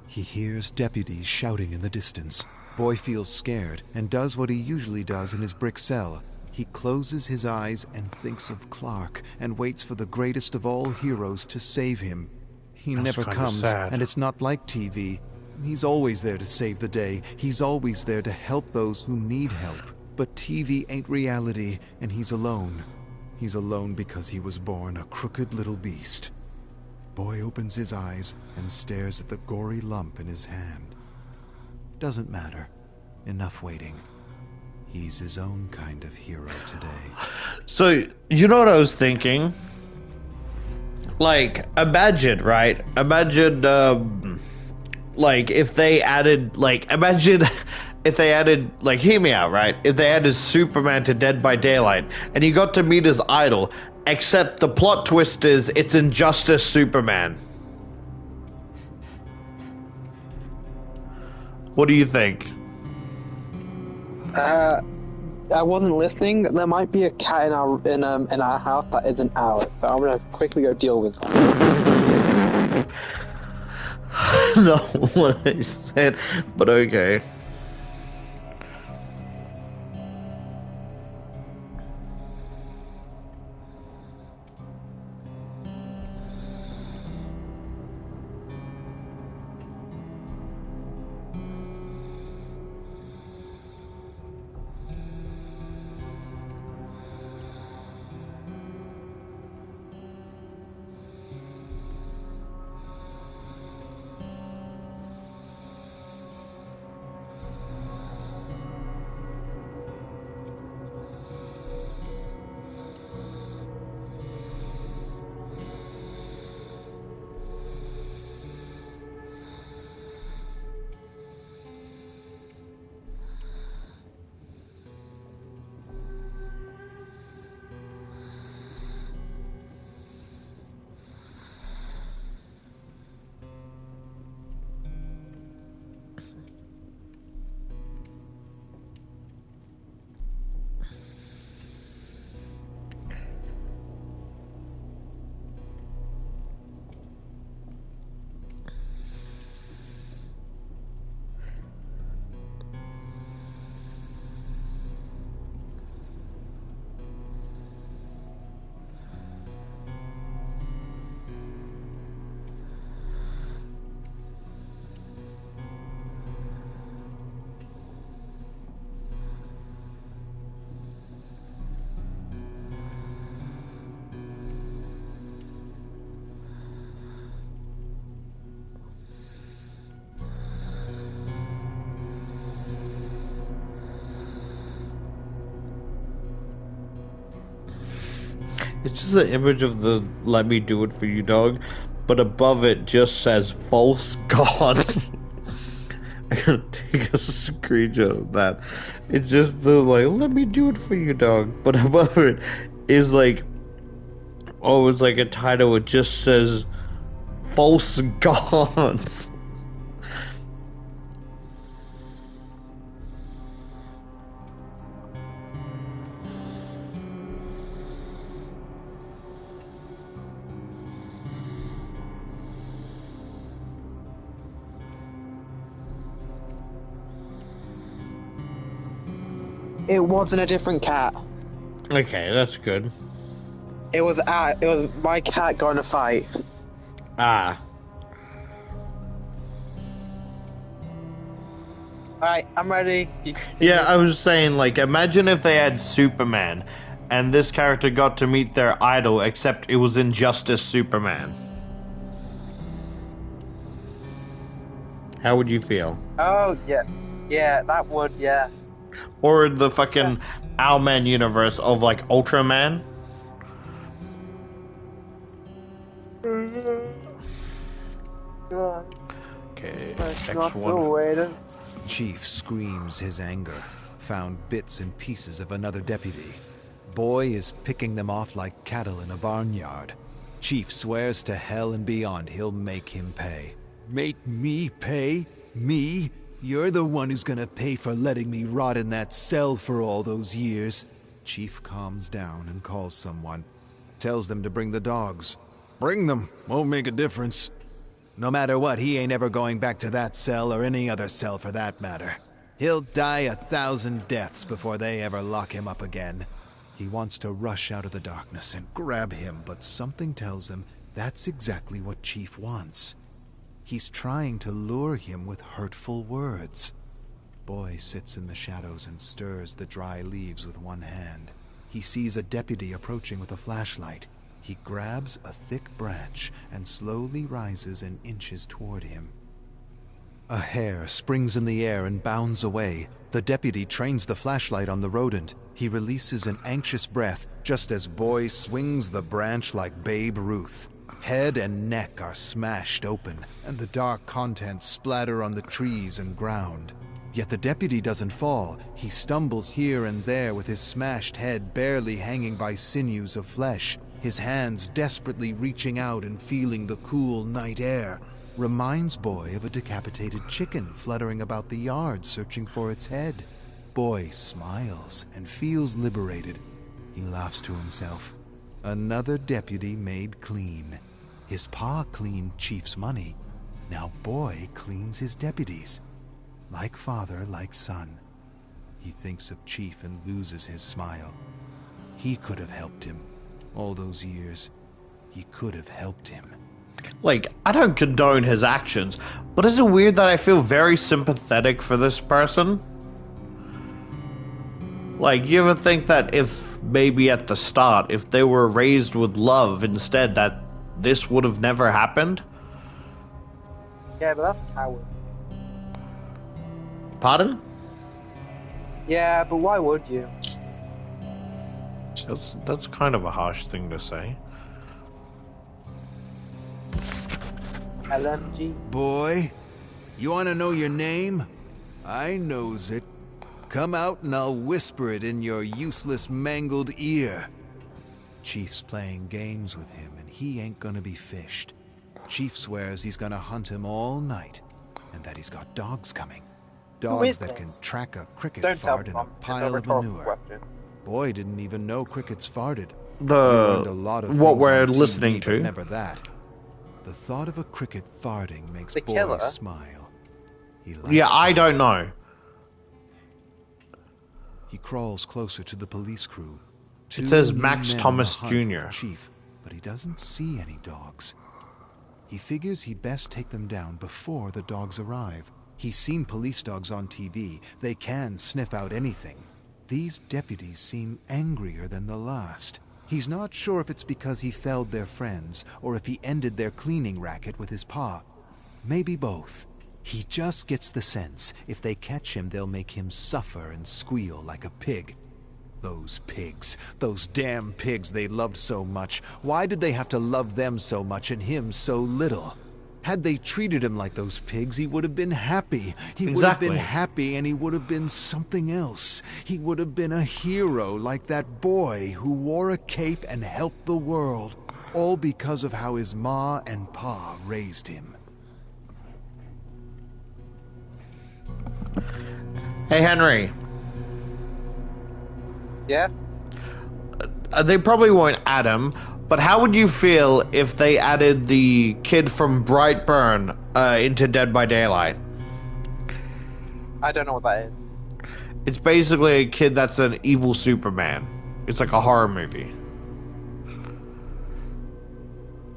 He hears deputies shouting in the distance. Boy feels scared and does what he usually does in his brick cell. He closes his eyes and thinks of Clark and waits for the greatest of all heroes to save him. He That's never kinda comes, sad. and it's not like TV. He's always there to save the day. He's always there to help those who need help. But TV ain't reality, and he's alone. He's alone because he was born a crooked little beast. Boy opens his eyes and stares at the gory lump in his hand. Doesn't matter. Enough waiting. He's his own kind of hero today. So, you know what I was thinking? Like, imagine, right? Imagine, like, if they added, like, imagine if they added, like, hear me out, right? If they added Superman to Dead by Daylight, and you got to meet his idol, except the plot twist is it's Injustice Superman. What do you think? I wasn't listening. There might be a cat in our house that isn't ours, so I'm gonna quickly go deal with that. No, what I said, but okay. It's just an image of the "Let me do it for you" dog, but above it just says "false god." I gotta take a screenshot of that. It's just the like "Let me do it for you" dog, but above it is like, oh, it's like a title. It just says "false gods." It wasn't a different cat. Okay, that's good. It was my cat got in a fight. Ah. Alright, I'm ready. Yeah, I was saying, like, imagine if they had Superman, and this character got to meet their idol, except it was Injustice Superman. How would you feel? Oh, yeah. Yeah, that would, yeah. Or the fucking Owlman universe of, like, Ultraman? Okay, X1. Chief screams his anger, found bits and pieces of another deputy. Boy is picking them off like cattle in a barnyard. Chief swears to hell and beyond he'll make him pay. Make me pay? Me? You're the one who's gonna pay for letting me rot in that cell for all those years. Chief calms down and calls someone. Tells them to bring the dogs. Bring them. Won't make a difference. No matter what, he ain't ever going back to that cell or any other cell for that matter. He'll die 1,000 deaths before they ever lock him up again. He wants to rush out of the darkness and grab him, but something tells him that's exactly what Chief wants. He's trying to lure him with hurtful words. Boy sits in the shadows and stirs the dry leaves with one hand. He sees a deputy approaching with a flashlight. He grabs a thick branch and slowly rises and inches toward him. A hare springs in the air and bounds away. The deputy trains the flashlight on the rodent. He releases an anxious breath just as Boy swings the branch like Babe Ruth. Head and neck are smashed open, and the dark contents splatter on the trees and ground. Yet the deputy doesn't fall. He stumbles here and there with his smashed head barely hanging by sinews of flesh. His hands desperately reaching out and feeling the cool night air. Reminds Boy of a decapitated chicken fluttering about the yard searching for its head. Boy smiles and feels liberated. He laughs to himself. Another deputy made clean. His pa cleaned Chief's money. Now Boy cleans his deputies. Like father, like son. He thinks of Chief and loses his smile. He could have helped him. All those years, he could have helped him. Like, I don't condone his actions, but is it weird that I feel very sympathetic for this person? Like, you ever think that if maybe at the start, if they were raised with love instead, that this would have never happened? Yeah, but that's coward. Pardon? Yeah, but why would you? That's kind of a harsh thing to say. LMG. Boy, you want to know your name? I knows it. Come out and I'll whisper it in your useless mangled ear. Chief's playing games with him and he ain't gonna be fished. Chief swears he's gonna hunt him all night and that he's got dogs coming. Dogs that can track a cricket fart in a pile of manure. Boy didn't even know crickets farted. What we're listening to. Never that. The thought of a cricket farting makes The Boy killer? smile. He likes Yeah, I don't smiling. know. He crawls closer to the police crew. It says Two new Max men on Thomas the hunt with Jr.. Chief, but he doesn't see any dogs. He figures he'd best take them down before the dogs arrive. He's seen police dogs on TV. They can sniff out anything. These deputies seem angrier than the last. He's not sure if it's because he felled their friends or if he ended their cleaning racket with his paw. Maybe both. He just gets the sense if they catch him, they'll make him suffer and squeal like a pig. Those pigs, those damn pigs they loved so much. Why did they have to love them so much and him so little? Had they treated him like those pigs, he would have been happy. He would have been happy and he would have been something else. He would have been a hero like that boy who wore a cape and helped the world. All because of how his ma and pa raised him. Hey, Henry. Yeah? They probably won't add him, but how would you feel if they added the kid from Brightburn into Dead by Daylight? I don't know what that is. It's basically a kid that's an evil Superman. It's like a horror movie.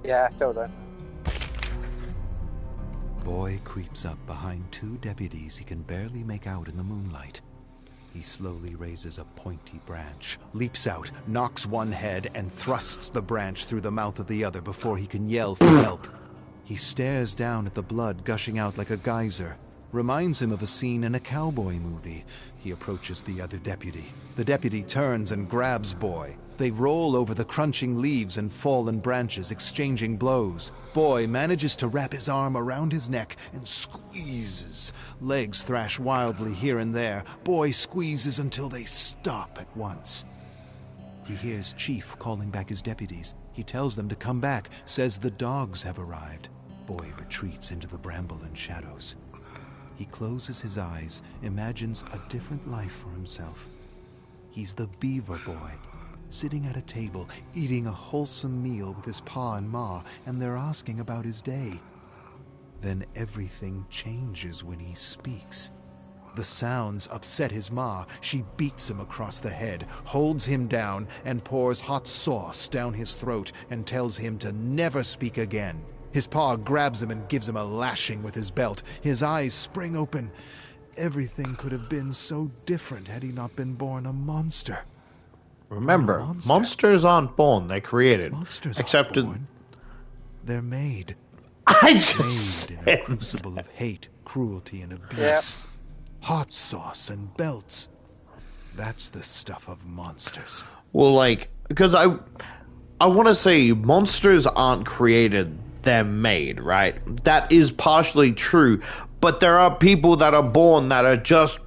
Yeah, I still don't. Boy creeps up behind two deputies he can barely make out in the moonlight. He slowly raises a pointy branch, leaps out, knocks one head, and thrusts the branch through the mouth of the other before he can yell for help. He stares down at the blood gushing out like a geyser. Reminds him of a scene in a cowboy movie. He approaches the other deputy. The deputy turns and grabs Boy. They roll over the crunching leaves and fallen branches, exchanging blows. Boy manages to wrap his arm around his neck and squeezes. Legs thrash wildly here and there. Boy squeezes until they stop at once. He hears Chief calling back his deputies. He tells them to come back, says the dogs have arrived. Boy retreats into the bramble and shadows. He closes his eyes, imagines a different life for himself. He's the Beaver Boy, sitting at a table, eating a wholesome meal with his pa and ma, and they're asking about his day. Then everything changes when he speaks. The sounds upset his ma. She beats him across the head, holds him down, and pours hot sauce down his throat and tells him to never speak again. His pa grabs him and gives him a lashing with his belt. His eyes spring open. Everything could have been so different had he not been born a monster. Remember, monsters aren't born, they're created. Monsters Except aren't born. They're made. I just Made in a crucible of hate, cruelty, and abuse. Hot sauce and belts. That's the stuff of monsters. Well, like, because I want to say monsters aren't created, they're made, right? That is partially true, but there are people that are born that are just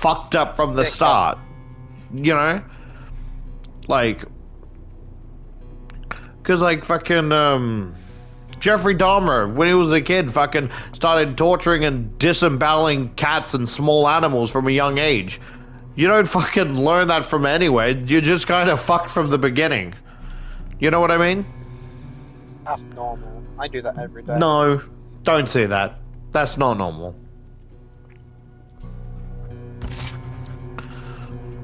fucked up from the start. You know? Like, because, like, fucking, Jeffrey Dahmer, when he was a kid, fucking started torturing and disemboweling cats and small animals from a young age. You don't fucking learn that from anywhere. You're just kind of fucked from the beginning. You know what I mean? That's normal. I do that every day. No, don't say that. That's not normal.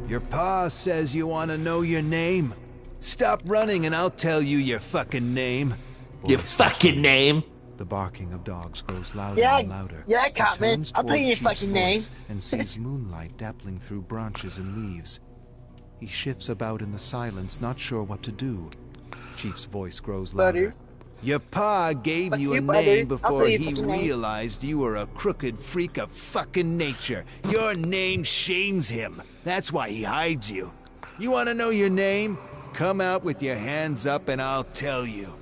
Your pa says you want to know your name? Stop running and I'll tell you your fucking name. Your fucking name. The barking of dogs grows louder Yeah, and louder. yeah, He Cartman. turns I'll tell you toward your Chief's fucking name. voice and sees moonlight dappling through branches and leaves. He shifts about in the silence, not sure what to do. Chief's voice grows louder. Your pa gave Fuck you you, a buddy. name I'll before tell you he fucking name. realized you were a crooked freak of fucking nature. Your name shames him. That's why he hides you. You want to know your name? Come out with your hands up and I'll tell you.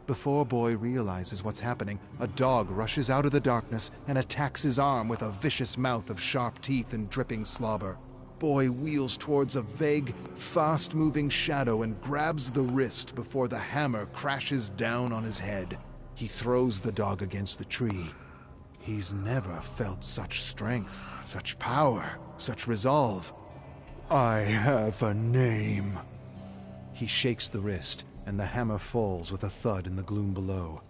Before Boy realizes what's happening, a dog rushes out of the darkness and attacks his arm with a vicious mouth of sharp teeth and dripping slobber. Boy wheels towards a vague, fast-moving shadow and grabs the wrist before the hammer crashes down on his head. He throws the dog against the tree. He's never felt such strength, such power, such resolve. I have a name. He shakes the wrist, and the hammer falls with a thud in the gloom below.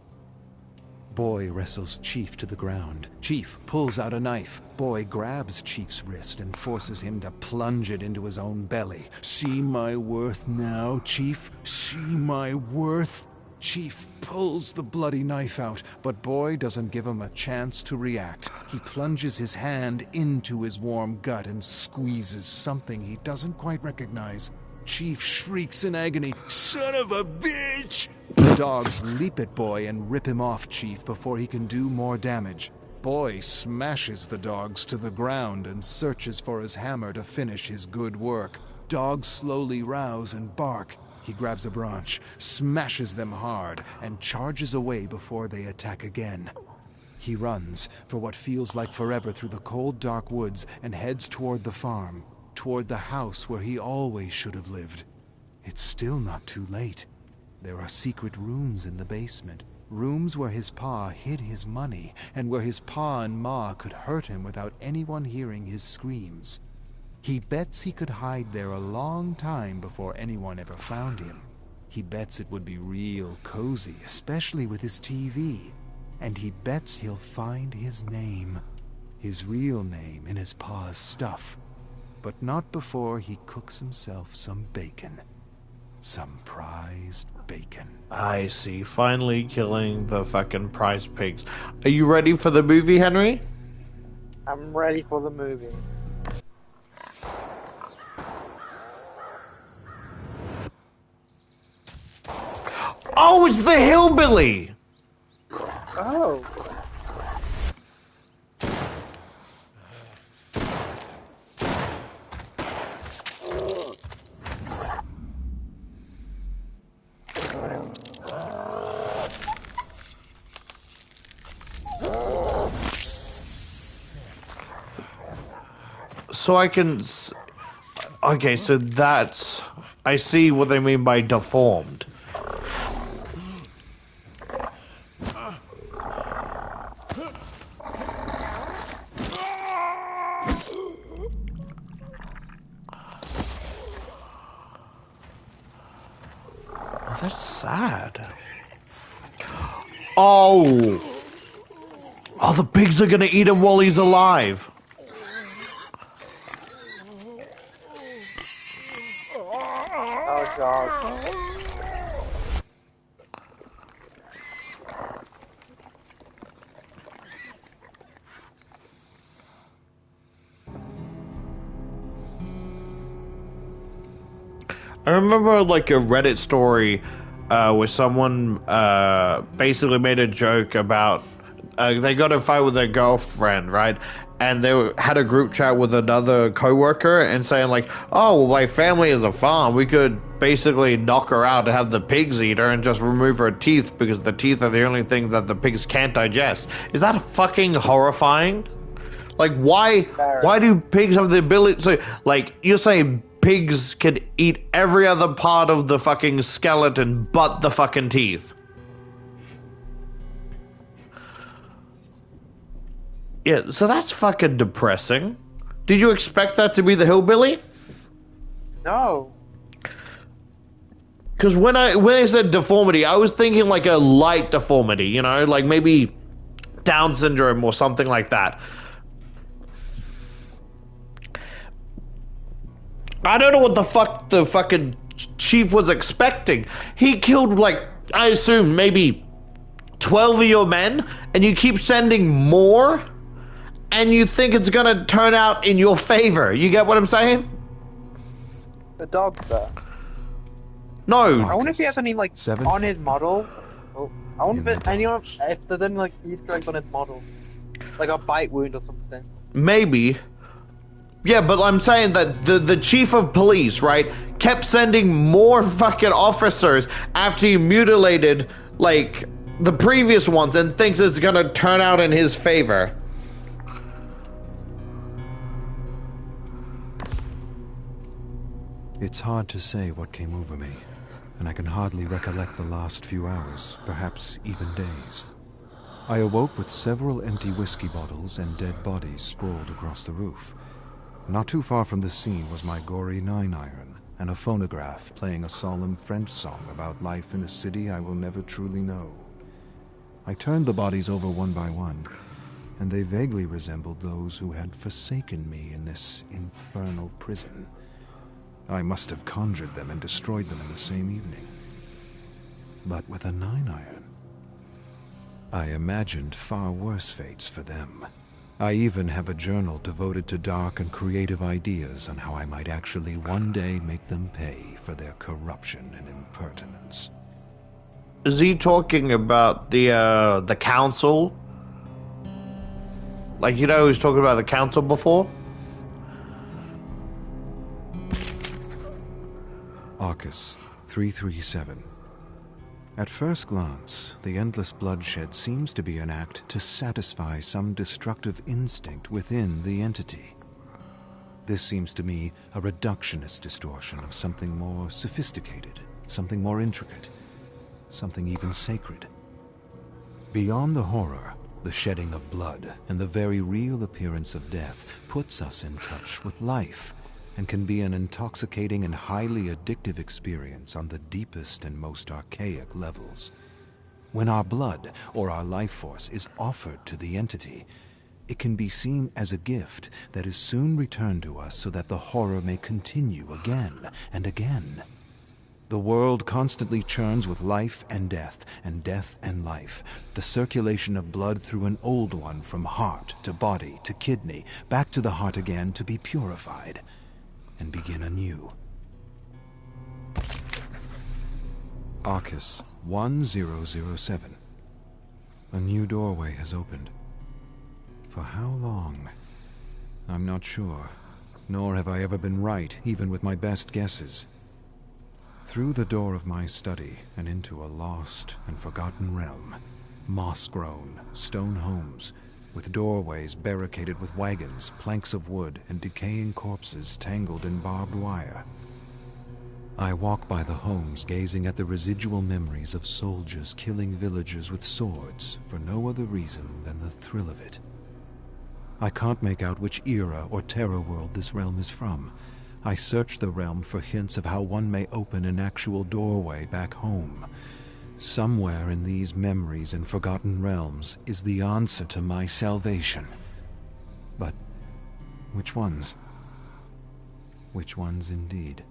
Boy wrestles Chief to the ground. Chief pulls out a knife. Boy grabs Chief's wrist and forces him to plunge it into his own belly. See my worth now, Chief? See my worth? Chief pulls the bloody knife out, but Boy doesn't give him a chance to react. He plunges his hand into his warm gut and squeezes something he doesn't quite recognize. Chief shrieks in agony, "Son of a bitch!" The dogs leap at Boy and rip him off Chief before he can do more damage. Boy smashes the dogs to the ground and searches for his hammer to finish his good work. Dogs slowly rouse and bark. He grabs a branch, smashes them hard, and charges away before they attack again. He runs for what feels like forever through the cold, dark woods and heads toward the farm. Toward the house where he always should have lived. It's still not too late. There are secret rooms in the basement. Rooms where his pa hid his money, and where his pa and ma could hurt him without anyone hearing his screams. He bets he could hide there a long time before anyone ever found him. He bets it would be real cozy, especially with his TV. And he bets he'll find his name. His real name in his pa's stuff. But not before he cooks himself some bacon. Some prized bacon. I see. Finally killing the fucking prize pigs. Are you ready for the movie, Henry? I'm ready for the movie. Oh, it's the hillbilly! Oh. So I can... Okay, so that's... I see what they mean by deformed. That's sad. Oh! Oh, the pigs are gonna eat him while he's alive. Oh god. I remember like a Reddit story where someone basically made a joke about they got in a fight with their girlfriend, right? And they had a group chat with another coworker and saying like, "Oh, well, my family is a farm. We could basically knock her out and have the pigs eat her and just remove her teeth because the teeth are the only thing that the pigs can't digest." Is that fucking horrifying? Like, why do pigs have the ability? So, like, you're saying pigs can eat every other part of the fucking skeleton but the fucking teeth? Yeah, so that's fucking depressing. Did you expect that to be the hillbilly? No. Because when I said deformity, I was thinking like a light deformity, you know, like maybe Down syndrome or something like that. I don't know what the fuck the fucking chief was expecting. He killed like, I assume, maybe 12 of your men, and you keep sending more, and you think it's gonna turn out in your favor. You get what I'm saying? The dog's there. No. I wonder if he has any, like, on his model. Oh, I wonder if there's any, like, Easter eggs on his model. Like a bite wound or something. Maybe. Yeah, but I'm saying that the chief of police, right, kept sending more fucking officers after he mutilated, like, the previous ones and thinks it's gonna turn out in his favor. It's hard to say what came over me, and I can hardly recollect the last few hours, perhaps even days. I awoke with several empty whiskey bottles and dead bodies sprawled across the roof. Not too far from the scene was my gory 9-iron and a phonograph playing a solemn French song about life in a city I will never truly know. I turned the bodies over one by one, and they vaguely resembled those who had forsaken me in this infernal prison. I must have conjured them and destroyed them in the same evening. But with a 9-iron, I imagined far worse fates for them. I even have a journal devoted to dark and creative ideas on how I might actually one day make them pay for their corruption and impertinence. Is he talking about the council? Like, you know, he was talking about the council before? Arcus 337. At first glance, the endless bloodshed seems to be an act to satisfy some destructive instinct within the entity. This seems to me a reductionist distortion of something more sophisticated, something more intricate, something even sacred. Beyond the horror, the shedding of blood, and the very real appearance of death puts us in touch with life, and can be an intoxicating and highly addictive experience on the deepest and most archaic levels. When our blood or our life force is offered to the entity, it can be seen as a gift that is soon returned to us so that the horror may continue again and again. The world constantly churns with life and death and life, the circulation of blood through an old one from heart to body to kidney, back to the heart again to be purified and begin anew. Arcus 1007. A new doorway has opened. For how long? I'm not sure, nor have I ever been right, even with my best guesses. Through the door of my study and into a lost and forgotten realm, moss-grown, stone homes, with doorways barricaded with wagons, planks of wood, and decaying corpses tangled in barbed wire. I walk by the homes, gazing at the residual memories of soldiers killing villagers with swords for no other reason than the thrill of it. I can't make out which era or terror world this realm is from. I search the realm for hints of how one may open an actual doorway back home. Somewhere in these memories and forgotten realms is the answer to my salvation. But which ones? Which ones indeed?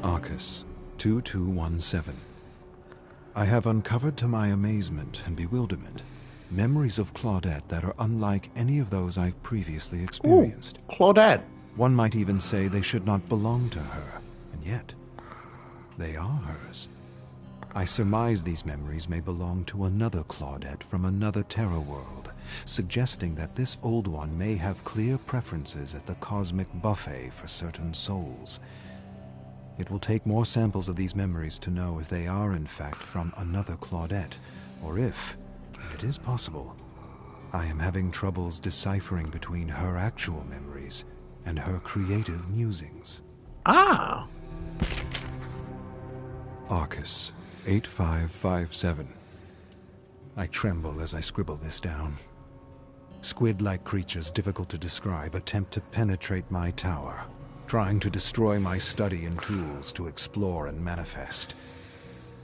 Arcus 2217. I have uncovered to my amazement and bewilderment memories of Claudette that are unlike any of those I've previously experienced. Ooh, Claudette. One might even say they should not belong to her. Yet, they are hers. I surmise these memories may belong to another Claudette from another terror world, suggesting that this old one may have clear preferences at the cosmic buffet for certain souls. It will take more samples of these memories to know if they are in fact from another Claudette, or if, and it is possible, I am having troubles deciphering between her actual memories and her creative musings. Ah! Arcus 8557. I tremble as I scribble this down. Squid-like creatures difficult to describe attempt to penetrate my tower, trying to destroy my study and tools to explore and manifest.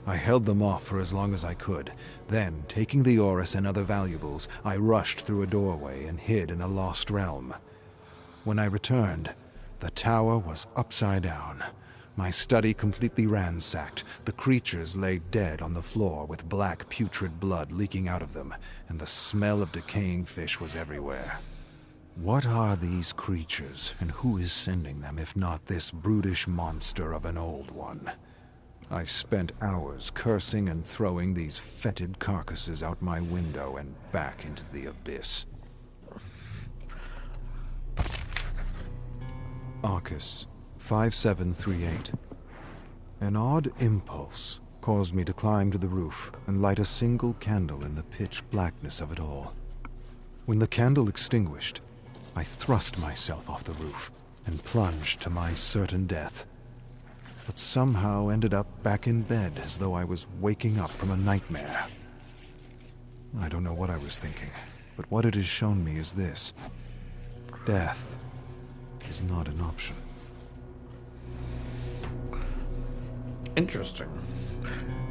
I held them off for as long as I could. Then, taking the Orus and other valuables, I rushed through a doorway and hid in a lost realm. When I returned, the tower was upside down. My study completely ransacked. The creatures lay dead on the floor with black, putrid blood leaking out of them, and the smell of decaying fish was everywhere. What are these creatures, and who is sending them, if not this brutish monster of an old one? I spent hours cursing and throwing these fetid carcasses out my window and back into the abyss. Arcus, 5738. An odd impulse caused me to climb to the roof and light a single candle in the pitch blackness of it all. When the candle extinguished, I thrust myself off the roof and plunged to my certain death, but somehow ended up back in bed as though I was waking up from a nightmare. I don't know what I was thinking, but what it has shown me is this: death is not an option. Interesting.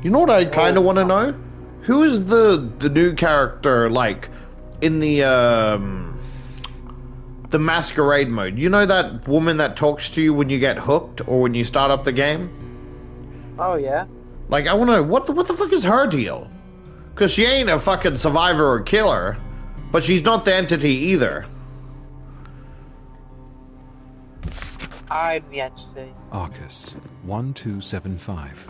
You know what I kind of want to know? Who is the new character, like, in the masquerade mode? You know that woman that talks to you when you get hooked or when you start up the game? Oh, yeah? Like, I want to know, what the fuck is her deal? Because she ain't a fucking survivor or killer, but she's not the entity either. I'm the entity. Arcus, 1275.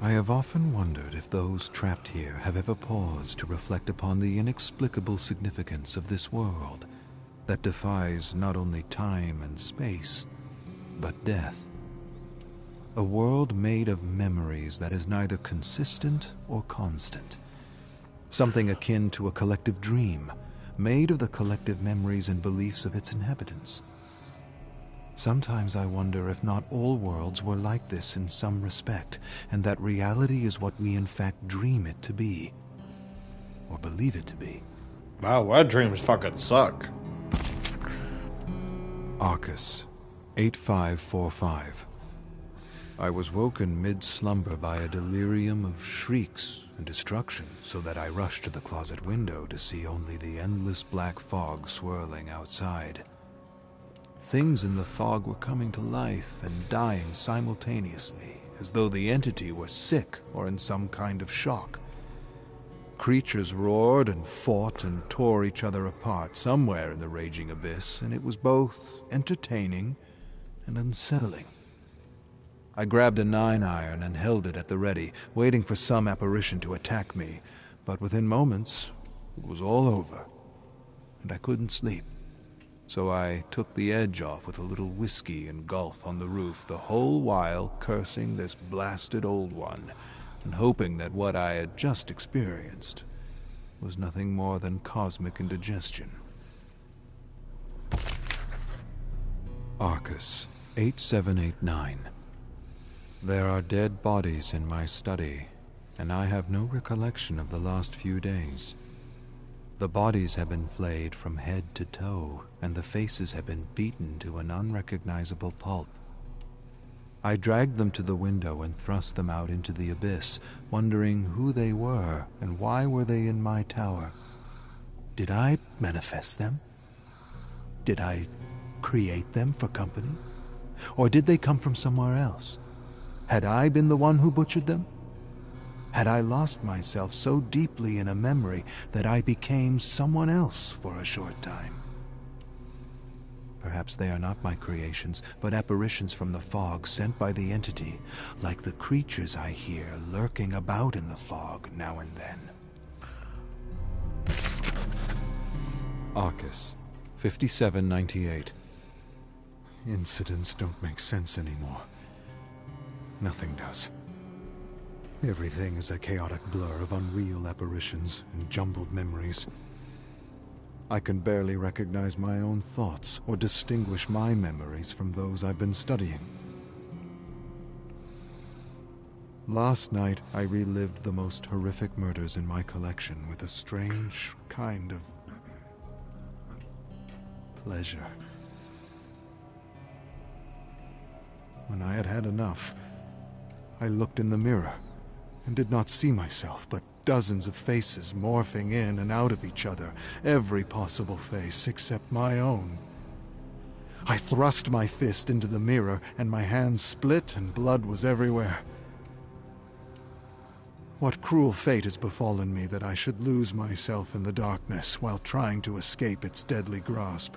I have often wondered if those trapped here have ever paused to reflect upon the inexplicable significance of this world that defies not only time and space, but death. A world made of memories that is neither consistent or constant. Something akin to a collective dream, made of the collective memories and beliefs of its inhabitants. Sometimes I wonder if not all worlds were like this in some respect, and that reality is what we in fact dream it to be, or believe it to be. Wow, our dreams fucking suck. Arcus, 8545. I was woken mid-slumber by a delirium of shrieks and destruction, so that I rushed to the closet window to see only the endless black fog swirling outside. Things in the fog were coming to life and dying simultaneously, as though the entity were sick or in some kind of shock. Creatures roared and fought and tore each other apart somewhere in the raging abyss, and it was both entertaining and unsettling. I grabbed a 9-iron and held it at the ready, waiting for some apparition to attack me, but within moments it was all over, and I couldn't sleep. So I took the edge off with a little whiskey and gulp on the roof, the whole while cursing this blasted old one, and hoping that what I had just experienced was nothing more than cosmic indigestion. Arcus, 8789. There are dead bodies in my study, and I have no recollection of the last few days. The bodies have been flayed from head to toe, and the faces have been beaten to an unrecognizable pulp. I dragged them to the window and thrust them out into the abyss, wondering who they were and why were they in my tower. Did I manifest them? Did I create them for company? Or did they come from somewhere else? Had I been the one who butchered them? Had I lost myself so deeply in a memory that I became someone else for a short time? Perhaps they are not my creations, but apparitions from the fog sent by the entity, like the creatures I hear lurking about in the fog now and then. Arcus, 5798. Incidents don't make sense anymore. Nothing does. Everything is a chaotic blur of unreal apparitions and jumbled memories. I can barely recognize my own thoughts or distinguish my memories from those I've been studying. Last night, I relived the most horrific murders in my collection with a strange kind of pleasure. When I had had enough, I looked in the mirror and did not see myself, but dozens of faces morphing in and out of each other, every possible face except my own. I thrust my fist into the mirror, and my hand split and blood was everywhere. What cruel fate has befallen me that I should lose myself in the darkness while trying to escape its deadly grasp?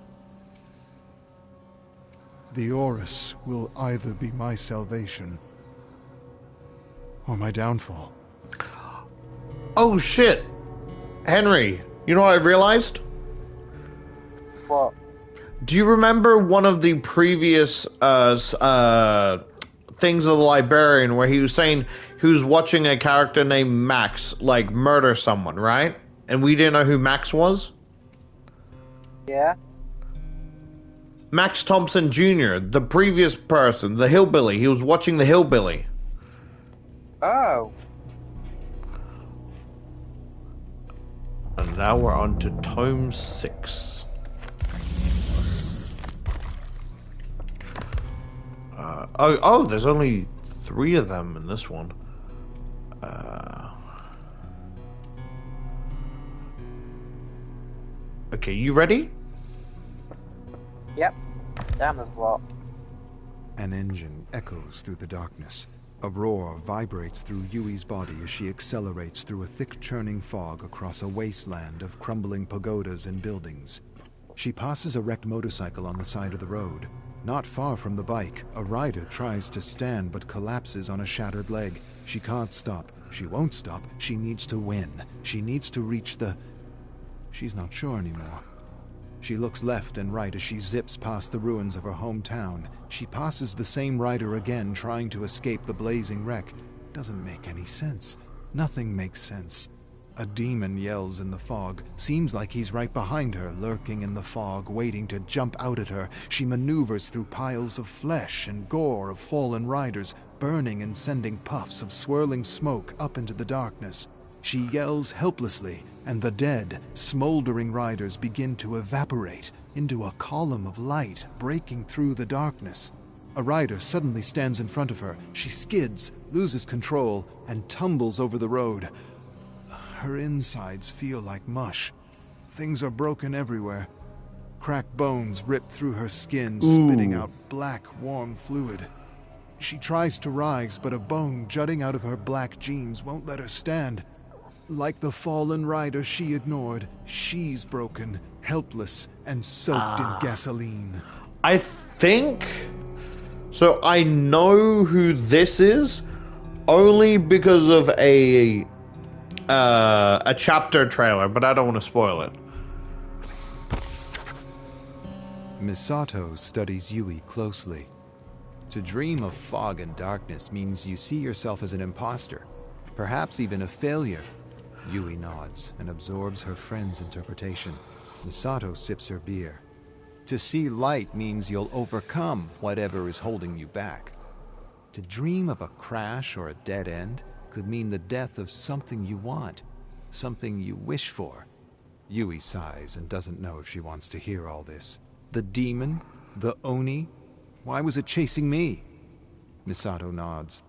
The Orus will either be my salvation or my downfall. Oh shit! Henry, you know what I realized? What? Do you remember one of the previous things of the librarian where he was saying he was watching a character named Max like murder someone, right? And we didn't know who Max was? Yeah? Max Thompson Jr., the previous person, the hillbilly. He was watching the hillbilly. Oh. And now we're on to Tome 6. Oh, there's only 3 of them in this one. Okay, you ready? Yep. Damn, there's a lot. An engine echoes through the darkness. A roar vibrates through Yui's body as she accelerates through a thick churning fog across a wasteland of crumbling pagodas and buildings. She passes a wrecked motorcycle on the side of the road. Not far from the bike, a rider tries to stand but collapses on a shattered leg. She can't stop. She won't stop. She needs to win. She needs to reach the... She's not sure anymore. She looks left and right as she zips past the ruins of her hometown. She passes the same rider again, trying to escape the blazing wreck. Doesn't make any sense. Nothing makes sense. A demon yells in the fog. Seems like he's right behind her, lurking in the fog, waiting to jump out at her. She maneuvers through piles of flesh and gore of fallen riders, burning and sending puffs of swirling smoke up into the darkness. She yells helplessly, and the dead, smoldering riders begin to evaporate into a column of light breaking through the darkness. A rider suddenly stands in front of her. She skids, loses control, and tumbles over the road. Her insides feel like mush. Things are broken everywhere. Cracked bones rip through her skin, spitting out black, warm fluid. She tries to rise, but a bone jutting out of her black jeans won't let her stand. Like the fallen rider she ignored, she's broken, helpless, and soaked in gasoline. I think... So I know who this is only because of a chapter trailer, but I don't want to spoil it. Misato studies Yui closely. To dream of fog and darkness means you see yourself as an imposter, perhaps even a failure. Yui nods and absorbs her friend's interpretation. Misato sips her beer. To see light means you'll overcome whatever is holding you back. To dream of a crash or a dead end could mean the death of something you want, something you wish for. Yui sighs and doesn't know if she wants to hear all this. The demon? The Oni? Why was it chasing me? Misato nods.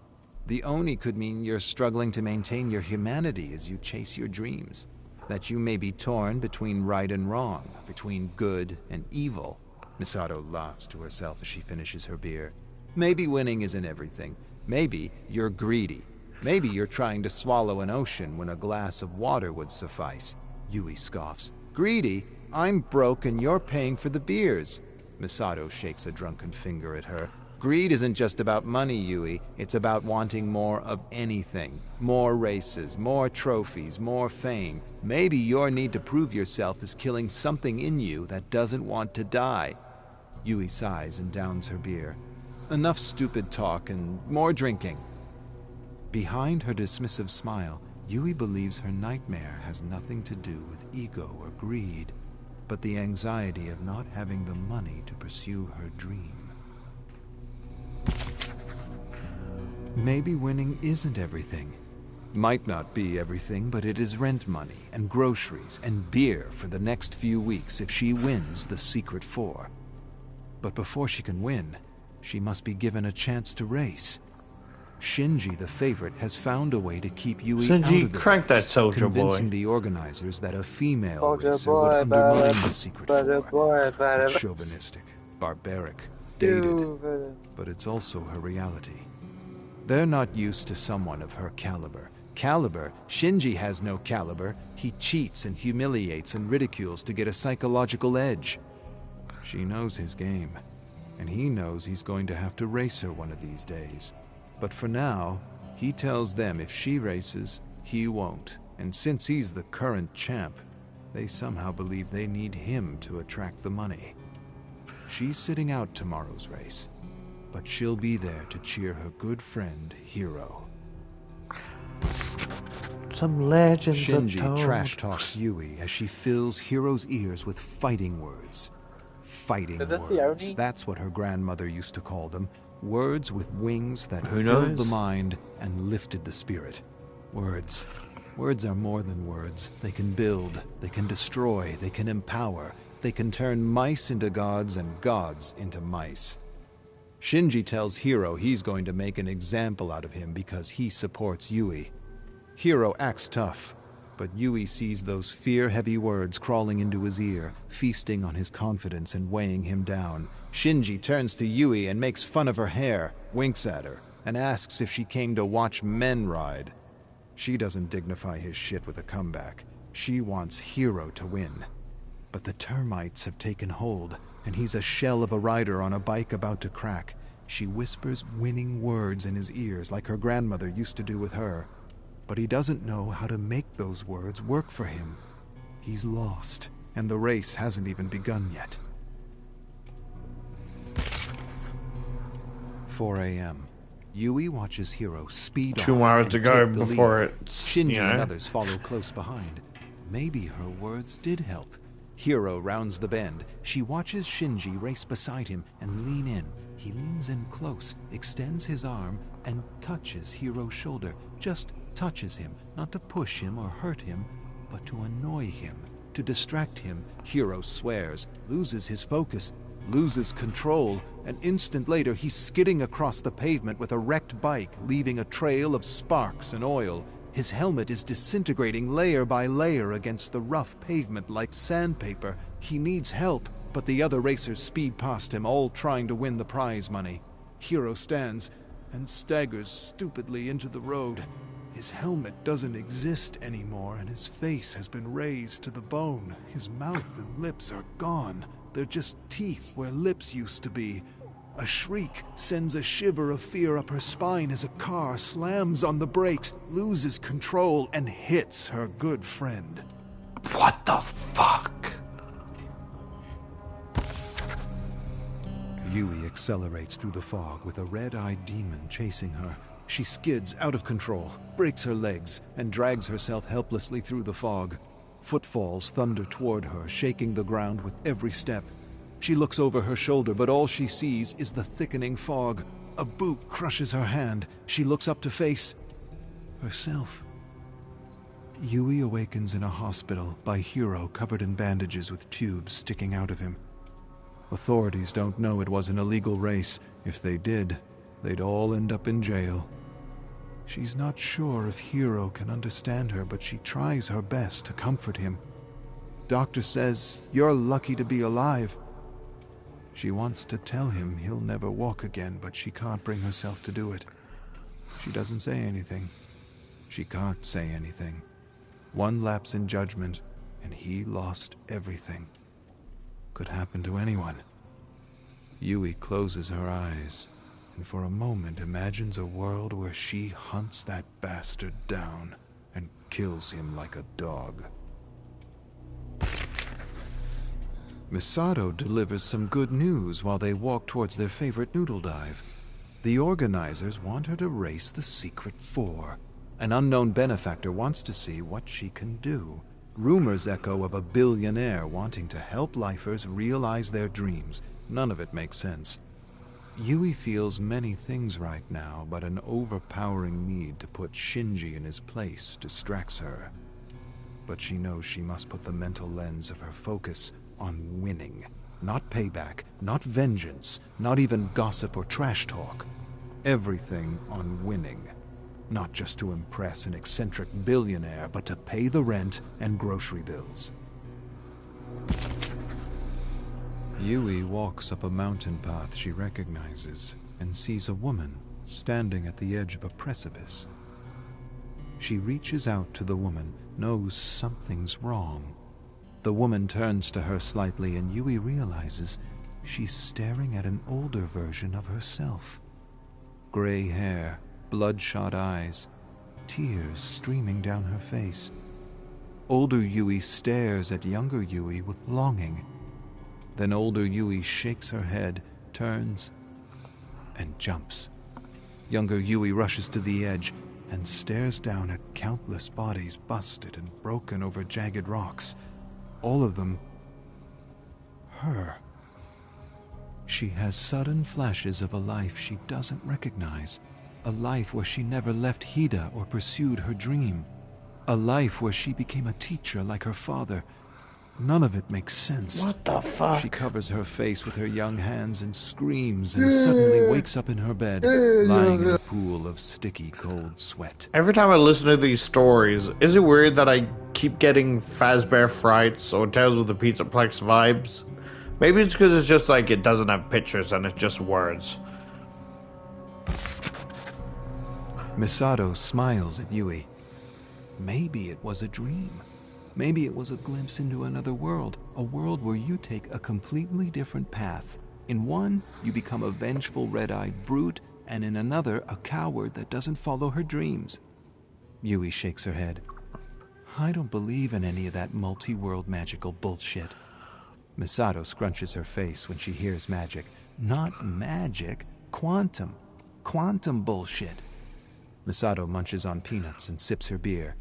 The Oni could mean you're struggling to maintain your humanity as you chase your dreams. That you may be torn between right and wrong, between good and evil. Misato laughs to herself as she finishes her beer. Maybe winning isn't everything. Maybe you're greedy. Maybe you're trying to swallow an ocean when a glass of water would suffice. Yui scoffs. Greedy? I'm broke and you're paying for the beers. Misato shakes a drunken finger at her. Greed isn't just about money, Yui. It's about wanting more of anything. More races, more trophies, more fame. Maybe your need to prove yourself is killing something in you that doesn't want to die. Yui sighs and downs her beer. Enough stupid talk and more drinking. Behind her dismissive smile, Yui believes her nightmare has nothing to do with ego or greed, but the anxiety of not having the money to pursue her dream. Maybe winning isn't everything. Might not be everything, but it is rent money and groceries and beer for the next few weeks if she wins the Secret Four. But before she can win, she must be given a chance to race. Shinji, the favorite, has found a way to keep Yui out Shinji, of the crank race, that soldier convincing boy. the organizers that a female Soldier racer boy, would undermine bada, the Secret Four. It's chauvinistic, barbaric, dated, but it's also her reality. They're not used to someone of her caliber. Shinji has no caliber. He cheats and humiliates and ridicules to get a psychological edge. She knows his game, and he knows he's going to have to race her one of these days. But for now, he tells them if she races, he won't. And since he's the current champ, they somehow believe they need him to attract the money. She's sitting out tomorrow's race, but she'll be there to cheer her good friend, Hiro. Some legends Shinji are told. trash talks Yui as she fills Hiro's ears with fighting words. Fighting words. That's what her grandmother used to call them. Words with wings that filled the mind and lifted the spirit. Words. Words are more than words. They can build, they can destroy, they can empower. They can turn mice into gods and gods into mice. Shinji tells Hiro he's going to make an example out of him because he supports Yui. Hiro acts tough, but Yui sees those fear-heavy words crawling into his ear, feasting on his confidence and weighing him down. Shinji turns to Yui and makes fun of her hair, winks at her, and asks if she came to watch men ride. She doesn't dignify his shit with a comeback. She wants Hiro to win. But the termites have taken hold, and he's a shell of a rider on a bike about to crack. She whispers winning words in his ears like her grandmother used to do with her. But he doesn't know how to make those words work for him. He's lost, and the race hasn't even begun yet. 4 a.m. Yui watches Hiro speed off 2 hours to go take the before lead. it's, Shinji and others follow close behind. Maybe her words did help. Hiro rounds the bend. She watches Shinji race beside him and lean in. He leans in close, extends his arm, and touches Hiro's shoulder. Just touches him, not to push him or hurt him, but to annoy him, to distract him. Hiro swears, loses his focus, loses control. An instant later, he's skidding across the pavement with a wrecked bike, leaving a trail of sparks and oil. His helmet is disintegrating layer by layer against the rough pavement like sandpaper. He needs help, but the other racers speed past him, all trying to win the prize money. Hiro stands and staggers stupidly into the road. His helmet doesn't exist anymore, and his face has been razed to the bone. His mouth and lips are gone. They're just teeth where lips used to be. A shriek sends a shiver of fear up her spine as a car slams on the brakes, loses control, and hits her good friend. What the fuck? Yui accelerates through the fog with a red-eyed demon chasing her. She skids out of control, breaks her legs, and drags herself helplessly through the fog. Footfalls thunder toward her, shaking the ground with every step. She looks over her shoulder, but all she sees is the thickening fog. A boot crushes her hand. She looks up to face herself. Yui awakens in a hospital by Hiro covered in bandages with tubes sticking out of him. Authorities don't know it was an illegal race. If they did, they'd all end up in jail. She's not sure if Hiro can understand her, but she tries her best to comfort him. Doctor says, "You're lucky to be alive." She wants to tell him he'll never walk again, but she can't bring herself to do it. She doesn't say anything. She can't say anything. One lapse in judgment, and he lost everything. Could happen to anyone. Yui closes her eyes, and for a moment imagines a world where she hunts that bastard down and kills him like a dog. Misato delivers some good news while they walk towards their favorite noodle dive. The organizers want her to race the Secret Four. An unknown benefactor wants to see what she can do. Rumors echo of a billionaire wanting to help lifers realize their dreams. None of it makes sense. Yui feels many things right now, but an overpowering need to put Shinji in his place distracts her. But she knows she must put the mental lens of her focus on winning. Not payback, not vengeance, not even gossip or trash talk. Everything on winning. Not just to impress an eccentric billionaire, but to pay the rent and grocery bills. Yui walks up a mountain path she recognizes and sees a woman standing at the edge of a precipice. She reaches out to the woman, knows something's wrong. The woman turns to her slightly and Yui realizes she's staring at an older version of herself. Gray hair, bloodshot eyes, tears streaming down her face. Older Yui stares at younger Yui with longing. Then older Yui shakes her head, turns, and jumps. Younger Yui rushes to the edge and stares down at countless bodies busted and broken over jagged rocks. All of them her. She has sudden flashes of a life she doesn't recognize. A life where she never left Hida or pursued her dream. A life where she became a teacher like her father. None of it makes sense. What the fuck? She covers her face with her young hands and screams and suddenly wakes up in her bed, lying in a pool of sticky, cold sweat. Every time I listen to these stories, is it weird that I keep getting Fazbear Frights or Tales of the Pizzaplex vibes? Maybe it's because it's just like it doesn't have pictures and it's just words. Misato smiles at Yui. Maybe it was a dream. Maybe it was a glimpse into another world, a world where you take a completely different path. In one, you become a vengeful red-eyed brute, and in another, a coward that doesn't follow her dreams. Yui shakes her head. I don't believe in any of that multi-world magical bullshit. Misato scrunches her face when she hears magic. Not magic, quantum. Quantum bullshit. Misato munches on peanuts and sips her beer.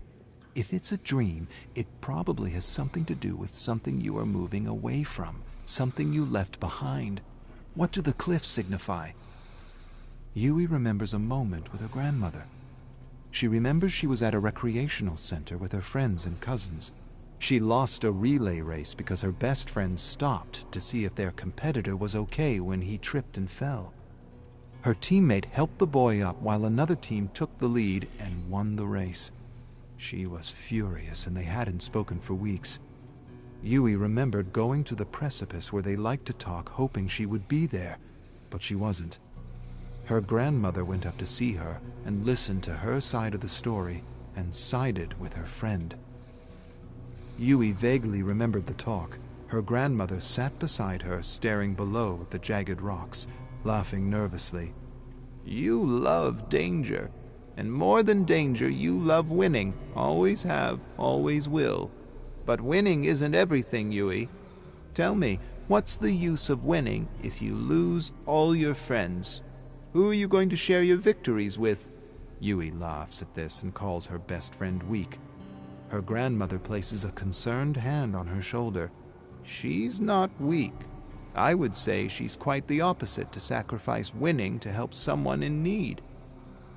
If it's a dream, it probably has something to do with something you are moving away from, something you left behind. What do the cliffs signify? Yui remembers a moment with her grandmother. She remembers she was at a recreational center with her friends and cousins. She lost a relay race because her best friend stopped to see if their competitor was okay when he tripped and fell. Her teammate helped the boy up while another team took the lead and won the race. She was furious and they hadn't spoken for weeks. Yui remembered going to the precipice where they liked to talk, hoping she would be there, but she wasn't. Her grandmother went up to see her and listened to her side of the story and sided with her friend. Yui vaguely remembered the talk. Her grandmother sat beside her, staring below at the jagged rocks, laughing nervously. You love danger. And more than danger, you love winning. Always have, always will. But winning isn't everything, Yui. Tell me, what's the use of winning if you lose all your friends? Who are you going to share your victories with? Yui laughs at this and calls her best friend weak. Her grandmother places a concerned hand on her shoulder. She's not weak. I would say she's quite the opposite, to sacrifice winning to help someone in need.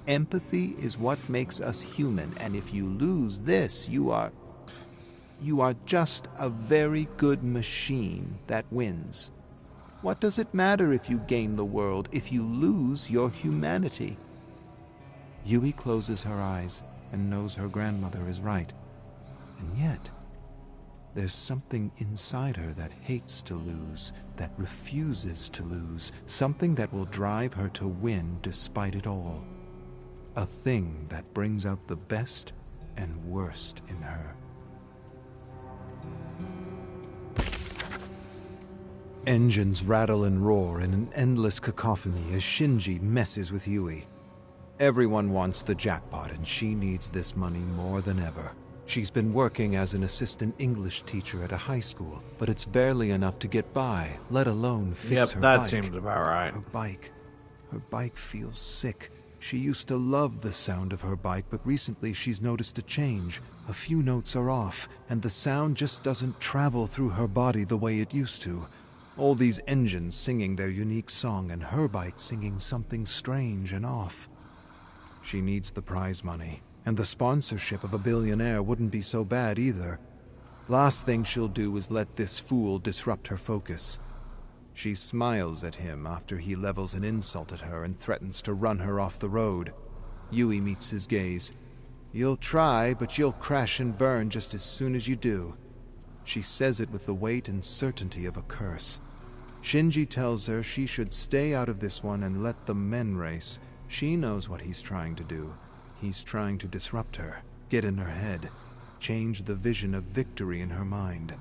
Empathy is what makes us human, and if you lose this, you are just a very good machine that wins. What does it matter if you gain the world if you lose your humanity? Yui closes her eyes and knows her grandmother is right. And yet, there's something inside her that hates to lose, that refuses to lose, something that will drive her to win despite it all. A thing that brings out the best and worst in her. Engines rattle and roar in an endless cacophony as Shinji messes with Yui. Everyone wants the jackpot and she needs this money more than ever. She's been working as an assistant English teacher at a high school, but it's barely enough to get by, let alone fix her bike. Yep, that seems about right. Her bike feels sick. She used to love the sound of her bike, but recently she's noticed a change. A few notes are off, and the sound just doesn't travel through her body the way it used to. All these engines singing their unique song and her bike singing something strange and off. She needs the prize money, and the sponsorship of a billionaire wouldn't be so bad either. Last thing she'll do is let this fool disrupt her focus. She smiles at him after he levels an insult at her and threatens to run her off the road. Yui meets his gaze. You'll try, but you'll crash and burn just as soon as you do. She says it with the weight and certainty of a curse. Shinji tells her she should stay out of this one and let the men race. She knows what he's trying to do. He's trying to disrupt her, get in her head, change the vision of victory in her mind.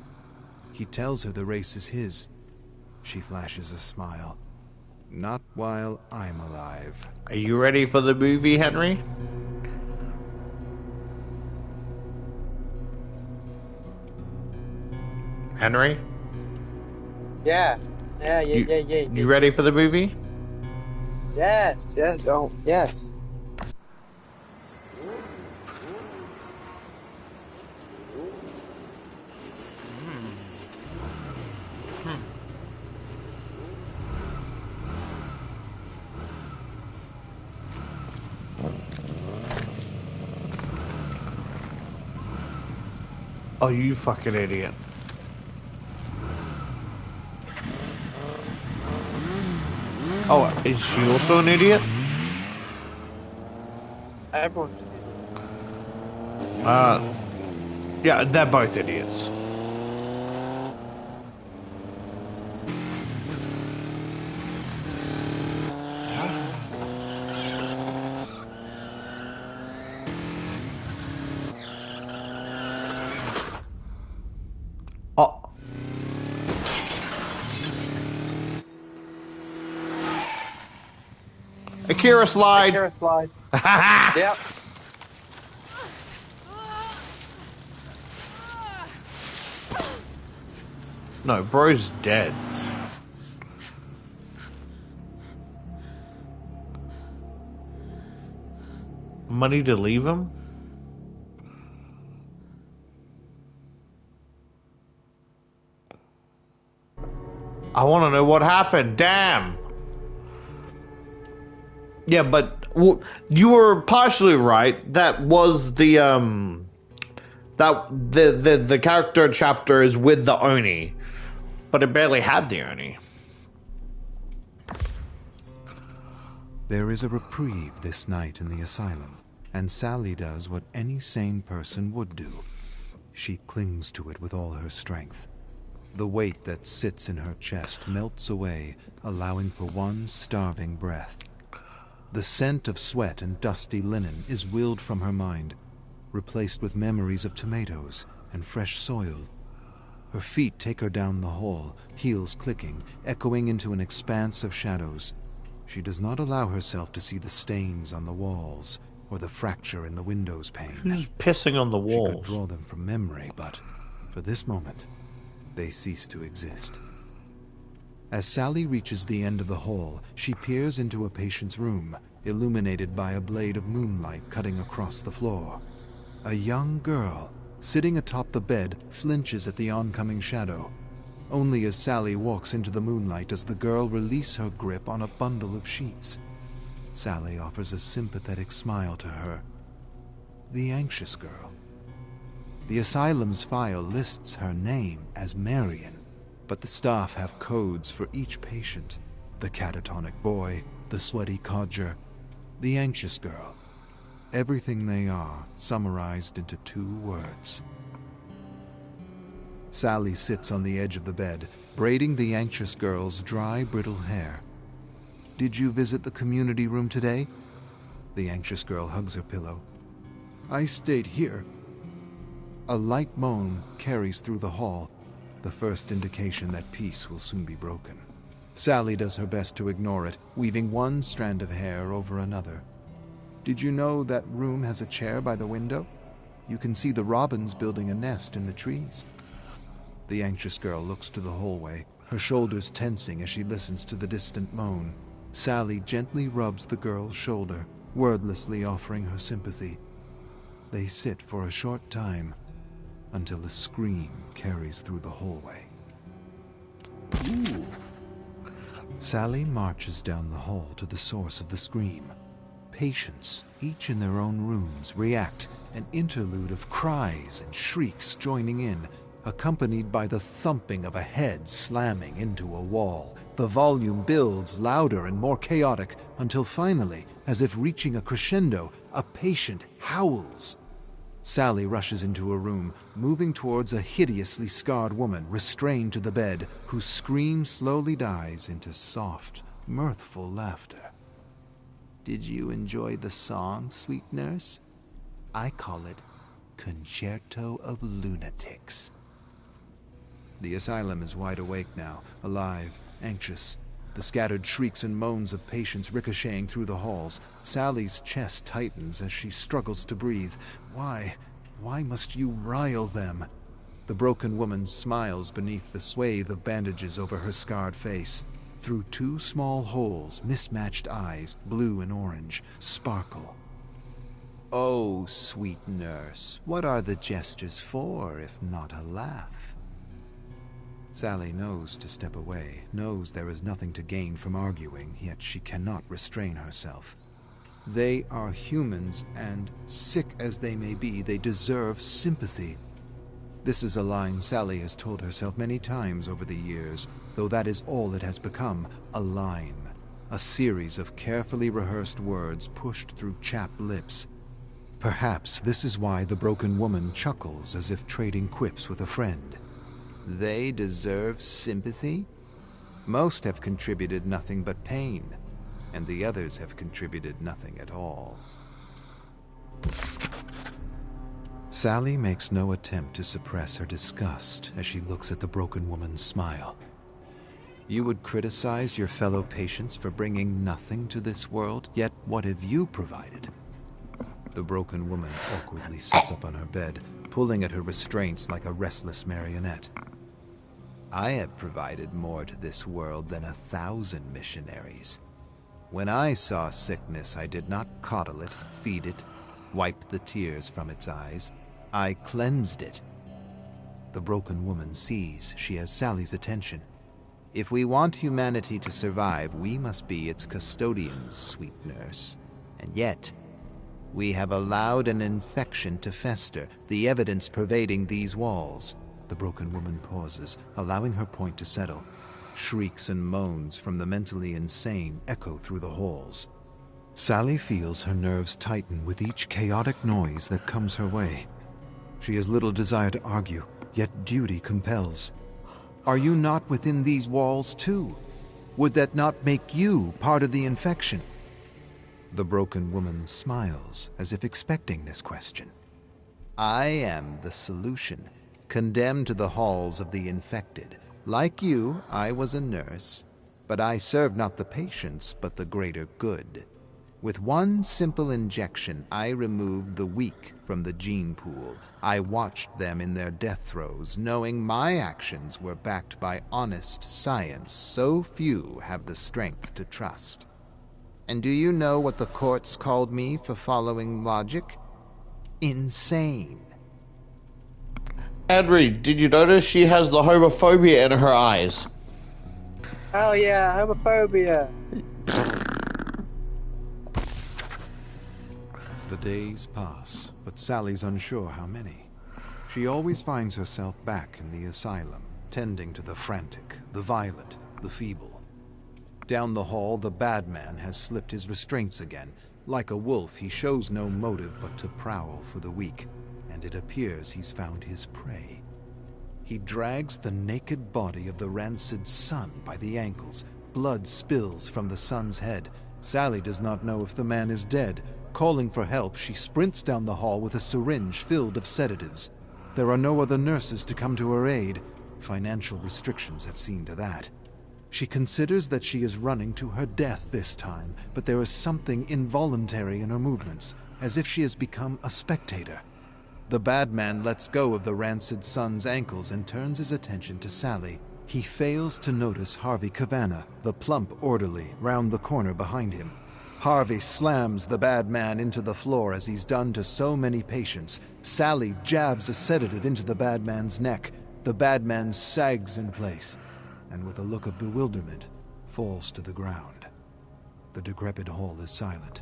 He tells her the race is his. She flashes a smile. Not while I'm alive. Are you ready for the movie, Henry? Henry? Yeah. Yeah. You ready for the movie? Yes. Yes. Oh, yes. Oh, you fucking idiot. Oh, is she also an idiot? Everyone's Yeah, they're both idiots. Oh. Akira slide. Akira slide. Yep. No, bro's dead. Money to leave him? I want to know what happened. Damn. Yeah, but you were partially right. That was the the character chapter is with the Oni, but it barely had the Oni. There is a reprieve this night in the asylum, and Sally does what any sane person would do. She clings to it with all her strength. The weight that sits in her chest melts away, allowing for one starving breath. The scent of sweat and dusty linen is willed from her mind, replaced with memories of tomatoes and fresh soil. Her feet take her down the hall, heels clicking, echoing into an expanse of shadows. She does not allow herself to see the stains on the walls or the fracture in the window's pane. Who's pissing on the She walls? could draw them from memory, but for this moment, they cease to exist. As Sally reaches the end of the hall, she peers into a patient's room, illuminated by a blade of moonlight cutting across the floor. A young girl, sitting atop the bed, flinches at the oncoming shadow. Only as Sally walks into the moonlight does the girl release her grip on a bundle of sheets. Sally offers a sympathetic smile to her. The anxious girl. The asylum's file lists her name as Marion, but the staff have codes for each patient. The catatonic boy, the sweaty codger, the anxious girl. Everything they are summarized into 2 words. Sally sits on the edge of the bed, braiding the anxious girl's dry, brittle hair. Did you visit the community room today? The anxious girl hugs her pillow. I stayed here. A light moan carries through the hall, the first indication that peace will soon be broken. Sally does her best to ignore it, weaving one strand of hair over another. Did you know that room has a chair by the window? You can see the robins building a nest in the trees. The anxious girl looks to the hallway, her shoulders tensing as she listens to the distant moan. Sally gently rubs the girl's shoulder, wordlessly offering her sympathy. They sit for a short time, until a scream carries through the hallway. Sally marches down the hall to the source of the scream. Patients, each in their own rooms, react, an interlude of cries and shrieks joining in, accompanied by the thumping of a head slamming into a wall. The volume builds louder and more chaotic until finally, as if reaching a crescendo, a patient howls. Sally rushes into a room, moving towards a hideously scarred woman restrained to the bed, whose scream slowly dies into soft, mirthful laughter. Did you enjoy the song, sweet nurse? I call it Concerto of Lunatics. The asylum is wide awake now, alive, anxious. The scattered shrieks and moans of patients ricocheting through the halls. Sally's chest tightens as she struggles to breathe. Why must you rile them? The broken woman smiles beneath the swathe of bandages over her scarred face. Through two small holes, mismatched eyes, blue and orange, sparkle. Oh, sweet nurse, what are the gestures for, if not a laugh? Sally knows to step away, knows there is nothing to gain from arguing, yet she cannot restrain herself. They are humans, and, sick as they may be, they deserve sympathy. This is a line Sally has told herself many times over the years, though that is all it has become, a line. A series of carefully rehearsed words pushed through chapped lips. Perhaps this is why the broken woman chuckles as if trading quips with a friend. They deserve sympathy? Most have contributed nothing but pain, and the others have contributed nothing at all. Sally makes no attempt to suppress her disgust as she looks at the broken woman's smile. You would criticize your fellow patients for bringing nothing to this world, yet what have you provided? The broken woman awkwardly sits up on her bed, pulling at her restraints like a restless marionette. I have provided more to this world than 1,000 missionaries. When I saw sickness, I did not coddle it, feed it, wipe the tears from its eyes. I cleansed it. The broken woman sees she has Sally's attention. If we want humanity to survive, we must be its custodians, sweet nurse. And yet, we have allowed an infection to fester, the evidence pervading these walls. The broken woman pauses, allowing her point to settle. Shrieks and moans from the mentally insane echo through the halls. Sally feels her nerves tighten with each chaotic noise that comes her way. She has little desire to argue, yet duty compels. Are you not within these walls too? Would that not make you part of the infection? The broken woman smiles, as if expecting this question. I am the solution, condemned to the halls of the infected. Like you, I was a nurse, but I served not the patients, but the greater good. With one simple injection, I removed the weak from the gene pool. I watched them in their death throes, knowing my actions were backed by honest science so few have the strength to trust. And do you know what the courts called me for following logic? Insane. Henry, did you notice she has the homophobia in her eyes? Hell yeah, homophobia! The days pass, but Sally's unsure how many. She always finds herself back in the asylum, tending to the frantic, the violent, the feeble. Down the hall, the bad man has slipped his restraints again. Like a wolf, he shows no motive but to prowl for the weak, and it appears he's found his prey. He drags the naked body of the rancid son by the ankles. Blood spills from the son's head. Sally does not know if the man is dead. Calling for help, she sprints down the hall with a syringe filled of sedatives. There are no other nurses to come to her aid. Financial restrictions have seen to that. She considers that she is running to her death this time, but there is something involuntary in her movements, as if she has become a spectator. The bad man lets go of the rancid son's ankles and turns his attention to Sally. He fails to notice Harvey Cavanagh, the plump orderly, round the corner behind him. Harvey slams the bad man into the floor as he's done to so many patients. Sally jabs a sedative into the bad man's neck. The bad man sags in place. and with a look of bewilderment, falls to the ground. The decrepit hall is silent.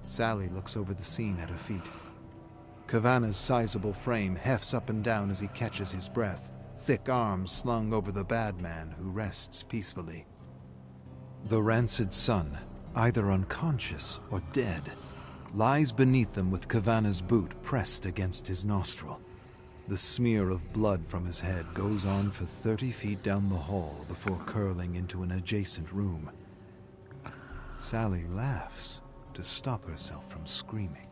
Sally looks over the scene at her feet. Kavana's sizable frame hefts up and down as he catches his breath, thick arms slung over the bad man who rests peacefully. The rancid son, either unconscious or dead, lies beneath them with Kavana's boot pressed against his nostril. The smear of blood from his head goes on for 30 feet down the hall before curling into an adjacent room. Sally laughs to stop herself from screaming.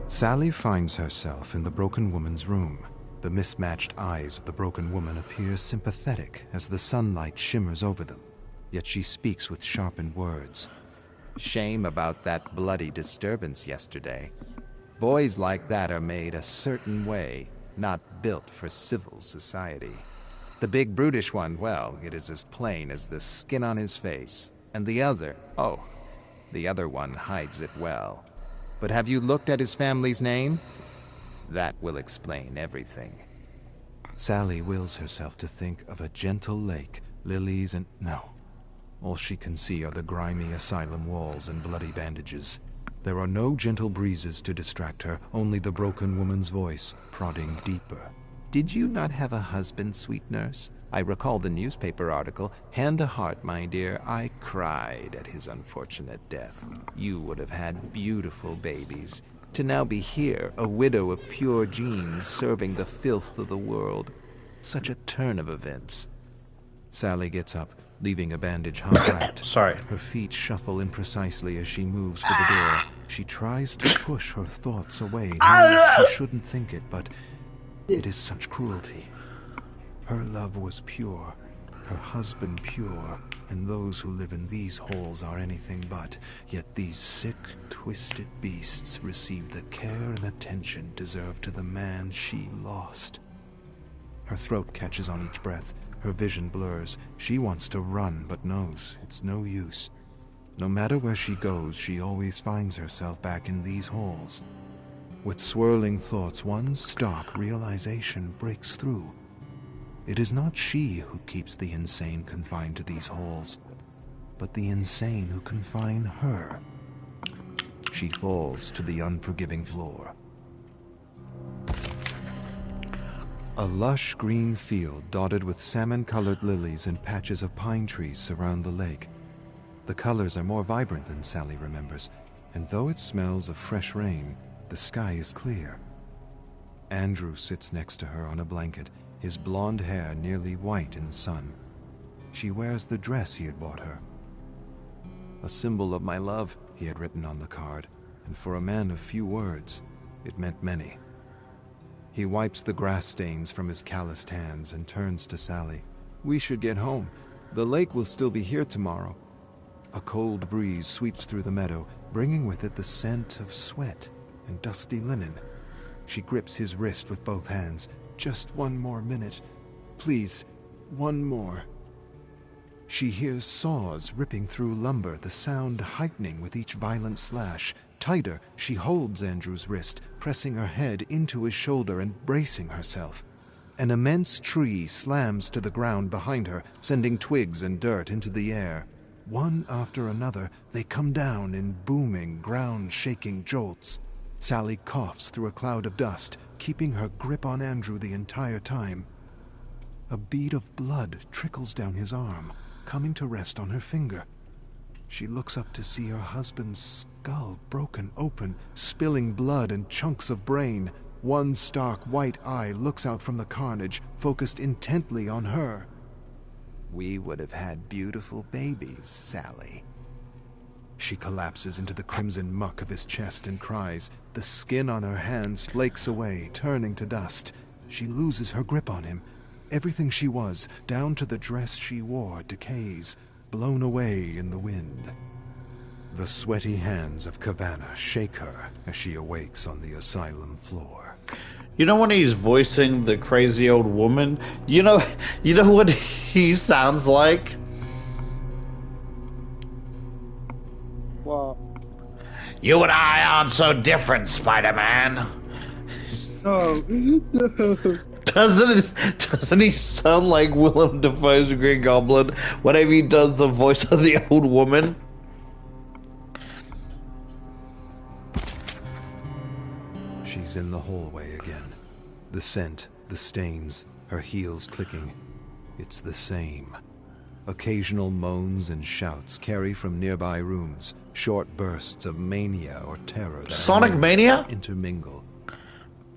Sally finds herself in the broken woman's room. The mismatched eyes of the broken woman appear sympathetic as the sunlight shimmers over them, yet she speaks with sharpened words. Shame about that bloody disturbance yesterday. Boys like that are made a certain way, not built for civil society. The big brutish one, well, it is as plain as the skin on his face. And the other, oh, the other one hides it well. But have you looked at his family's name? That will explain everything. Sally wills herself to think of a gentle lake, lilies and... no. All she can see are the grimy asylum walls and bloody bandages. There are no gentle breezes to distract her, only the broken woman's voice, prodding deeper. Did you not have a husband, sweet nurse? I recall the newspaper article. Hand to heart, my dear, I cried at his unfortunate death. You would have had beautiful babies. To now be here, a widow of pure genes, serving the filth of the world. Such a turn of events. Sally gets up, leaving a bandage half-wrapped. Sorry. Her feet shuffle imprecisely as she moves for the door. She tries to push her thoughts away, knowing she shouldn't think it, but it is such cruelty. Her love was pure, her husband pure, and those who live in these holes are anything but. Yet these sick, twisted beasts receive the care and attention deserved to the man she lost. Her throat catches on each breath. Her vision blurs. She wants to run, but knows it's no use. No matter where she goes, she always finds herself back in these halls. With swirling thoughts, one stark realization breaks through. It is not she who keeps the insane confined to these halls, but the insane who confine her. She falls to the unforgiving floor. A lush green field dotted with salmon-colored lilies and patches of pine trees surround the lake. The colors are more vibrant than Sally remembers, and though it smells of fresh rain, the sky is clear. Andrew sits next to her on a blanket, his blonde hair nearly white in the sun. She wears the dress he had bought her. A symbol of my love, he had written on the card, and for a man of few words, it meant many. He wipes the grass stains from his calloused hands and turns to Sally. We should get home. The lake will still be here tomorrow. A cold breeze sweeps through the meadow, bringing with it the scent of sweat and dusty linen. She grips his wrist with both hands. Just one more minute. Please, one more. She hears saws ripping through lumber, the sound heightening with each violent slash. Tighter, she holds Andrew's wrist, pressing her head into his shoulder and bracing herself. An immense tree slams to the ground behind her, sending twigs and dirt into the air. One after another, they come down in booming, ground-shaking jolts. Sally coughs through a cloud of dust, keeping her grip on Andrew the entire time. A bead of blood trickles down his arm, coming to rest on her finger. She looks up to see her husband's skull broken open, spilling blood and chunks of brain. One stark white eye looks out from the carnage, focused intently on her. We would have had beautiful babies, Sally. She collapses into the crimson muck of his chest and cries. The skin on her hands flakes away, turning to dust. She loses her grip on him. Everything she was, down to the dress she wore, decays, blown away in the wind. The sweaty hands of Kavana shake her as she awakes on the asylum floor. You know when he's voicing the crazy old woman? You know what he sounds like? What? You and I aren't so different, Spider-Man. Oh, no. Doesn't he sound like Willem Dafoe's Green Goblin whenever he does the voice of the old woman? She's in the hallway again. The scent, the stains, her heels clicking. It's the same. Occasional moans and shouts carry from nearby rooms, short bursts of mania or terror that Sonic Mania? intermingle.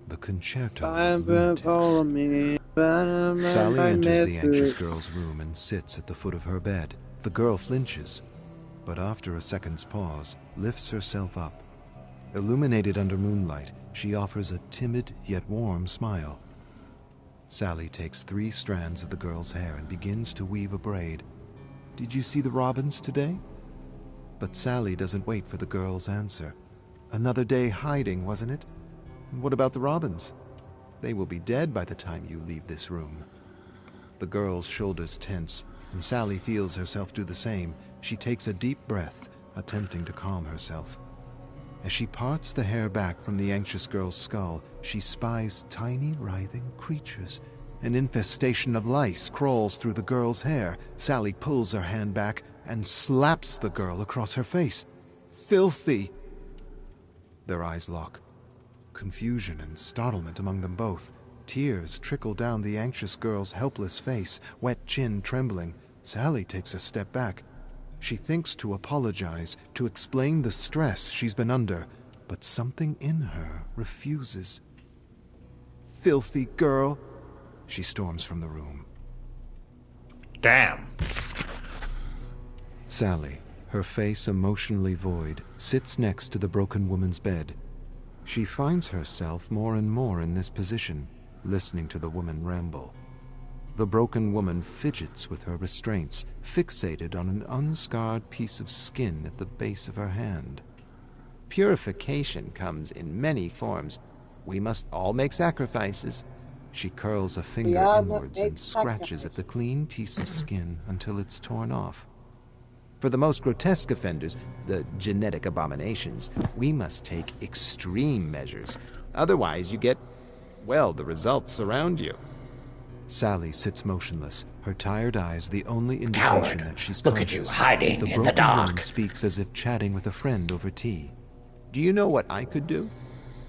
The concerto I'm of lunatics. me. Sally enters the anxious girl's room and sits at the foot of her bed. The girl flinches, but after a second's pause, lifts herself up. Illuminated under moonlight, she offers a timid yet warm smile. Sally takes 3 strands of the girl's hair and begins to weave a braid. "Did you see the robins today?" But Sally doesn't wait for the girl's answer. "Another day hiding, wasn't it? And what about the robins? They will be dead by the time you leave this room." The girl's shoulders tense, and Sally feels herself do the same. She takes a deep breath, attempting to calm herself. As she parts the hair back from the anxious girl's skull, she spies tiny writhing creatures. An infestation of lice crawls through the girl's hair. Sally pulls her hand back and slaps the girl across her face. "Filthy!" Their eyes lock. Confusion and startlement among them both. Tears trickle down the anxious girl's helpless face, wet chin trembling. Sally takes a step back. She thinks to apologize, to explain the stress she's been under, but something in her refuses. "Filthy girl!" She storms from the room. Damn. Sally, her face emotionally void, sits next to the broken woman's bed. She finds herself more and more in this position, listening to the woman ramble. The broken woman fidgets with her restraints, fixated on an unscarred piece of skin at the base of her hand. "Purification comes in many forms. We must all make sacrifices." She curls a finger inwards and scratches at the clean piece of skin until it's torn off. "For the most grotesque offenders, the genetic abominations, we must take extreme measures. Otherwise you get, well, the results surround you." Sally sits motionless, her tired eyes the only indication Coward. that she's Look conscious. at you hiding the in broken the dark. woman speaks as if chatting with a friend over tea. "Do you know what I could do?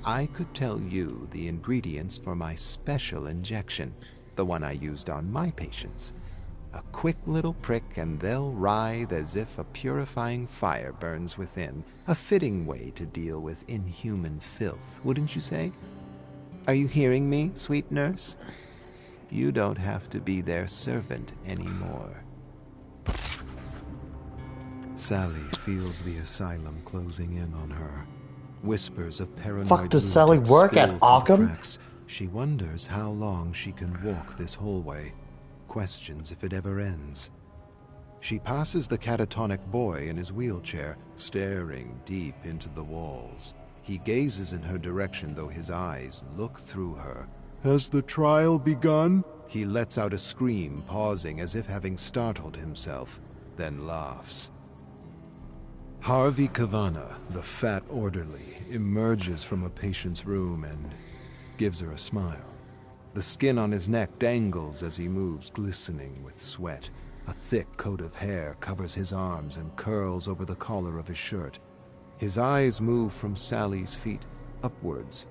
I could tell you the ingredients for my special injection, the one I used on my patients. A quick little prick and they'll writhe as if a purifying fire burns within. A fitting way to deal with inhuman filth, wouldn't you say? Are you hearing me, sweet nurse? You don't have to be their servant anymore." Sally feels the asylum closing in on her. Whispers of paranoid Fuck, does Sally lunatics work spill at through the Arkham? cracks. She wonders how long she can walk this hallway. Questions if it ever ends. She passes the catatonic boy in his wheelchair, staring deep into the walls. He gazes in her direction, though his eyes look through her. "Has the trial begun?" He lets out a scream, pausing as if having startled himself, then laughs. Harvey Kavana, the fat orderly, emerges from a patient's room and gives her a smile. The skin on his neck dangles as he moves, glistening with sweat. A thick coat of hair covers his arms and curls over the collar of his shirt. His eyes move from Sally's feet upwards,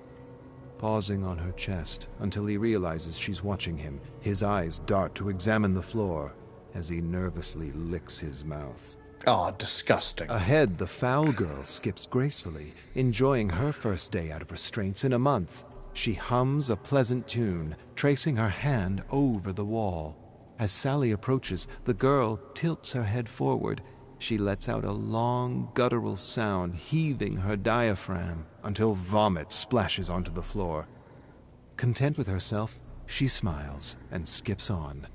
pausing on her chest until he realizes she's watching him. His eyes dart to examine the floor as he nervously licks his mouth. Oh, disgusting. Ahead, the foul girl skips gracefully, enjoying her first day out of restraints in a month. She hums a pleasant tune, tracing her hand over the wall. As Sally approaches, the girl tilts her head forward. She lets out a long, guttural sound, heaving her diaphragm until vomit splashes onto the floor. Content with herself, she smiles and skips on.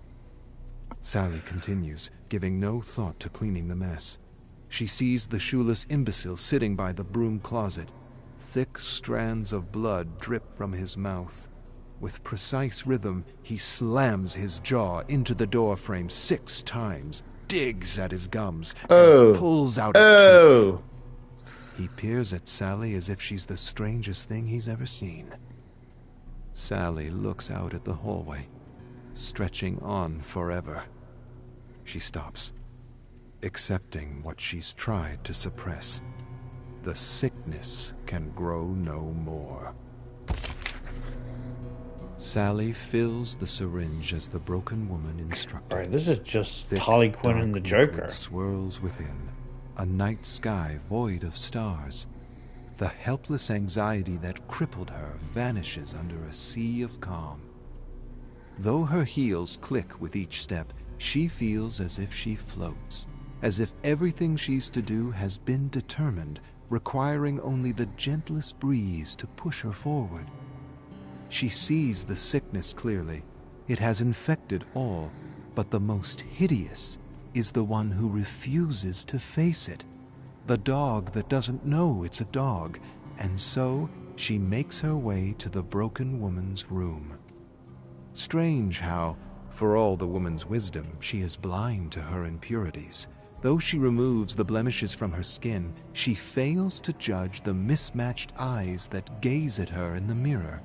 Sally continues, giving no thought to cleaning the mess. She sees the shoeless imbecile sitting by the broom closet. Thick strands of blood drip from his mouth. With precise rhythm, he slams his jaw into the door frame 6 times, digs at his gums, and pulls out a tooth. He peers at Sally as if she's the strangest thing he's ever seen. Sally looks out at the hallway, stretching on forever. She stops, accepting what she's tried to suppress. The sickness can grow no more. Sally fills the syringe as the broken woman instructed. Alright, this is just Thick, Harley Quinn and the dark Joker. liquid swirls within, a night sky void of stars. The helpless anxiety that crippled her vanishes under a sea of calm. Though her heels click with each step, she feels as if she floats, as if everything she's to do has been determined, requiring only the gentlest breeze to push her forward. She sees the sickness clearly. It has infected all, but the most hideous is the one who refuses to face it. The dog that doesn't know it's a dog, and so she makes her way to the broken woman's room. Strange how, for all the woman's wisdom, she is blind to her impurities. Though she removes the blemishes from her skin, she fails to judge the mismatched eyes that gaze at her in the mirror.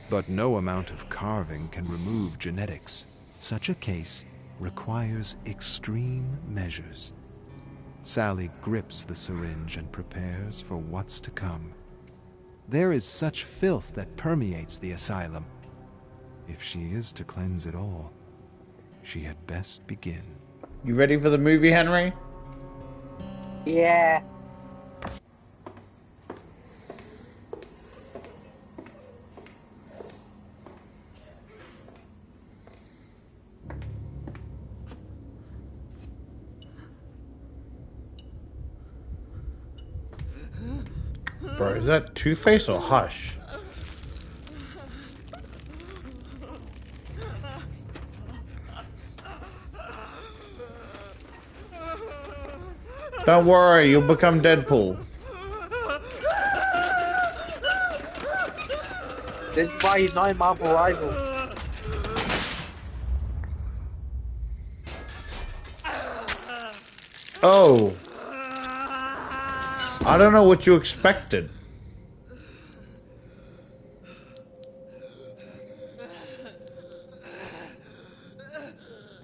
But no amount of carving can remove genetics. Such a case requires extreme measures. Sally grips the syringe and prepares for what's to come. There is such filth that permeates the asylum. If she is to cleanse it all, she had best begin. You ready for the movie, Henry? Yeah. Bro, is that Two-Face or Hush? Don't worry, you'll become Deadpool. This is why he's not in Marvel Rivals. Oh. I don't know what you expected.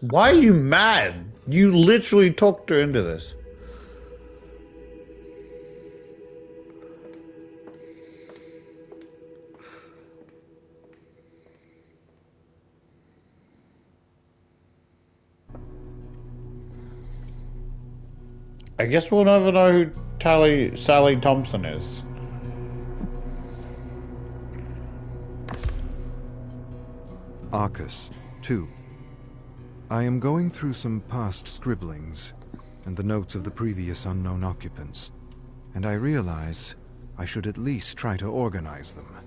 Why are you mad? You literally talked her into this. I guess we'll never know who Sally Thompson is. Arcus, 2. I am going through some past scribblings and the notes of the previous unknown occupants, and I realize I should at least try to organize them.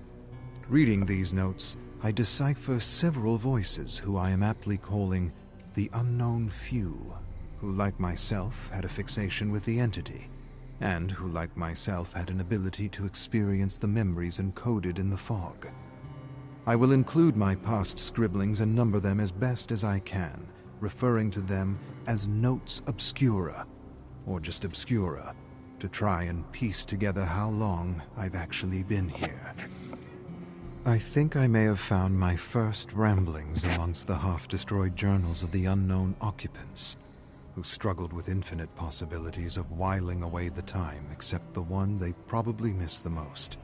Reading these notes, I decipher several voices who I am aptly calling the unknown few, who, like myself, had a fixation with the entity, and who, like myself, had an ability to experience the memories encoded in the fog. I will include my past scribblings and number them as best as I can, referring to them as notes obscura, or just obscura, to try and piece together how long I've actually been here. I think I may have found my first ramblings amongst the half-destroyed journals of the unknown occupants, who struggled with infinite possibilities of whiling away the time, except the one they probably miss the most.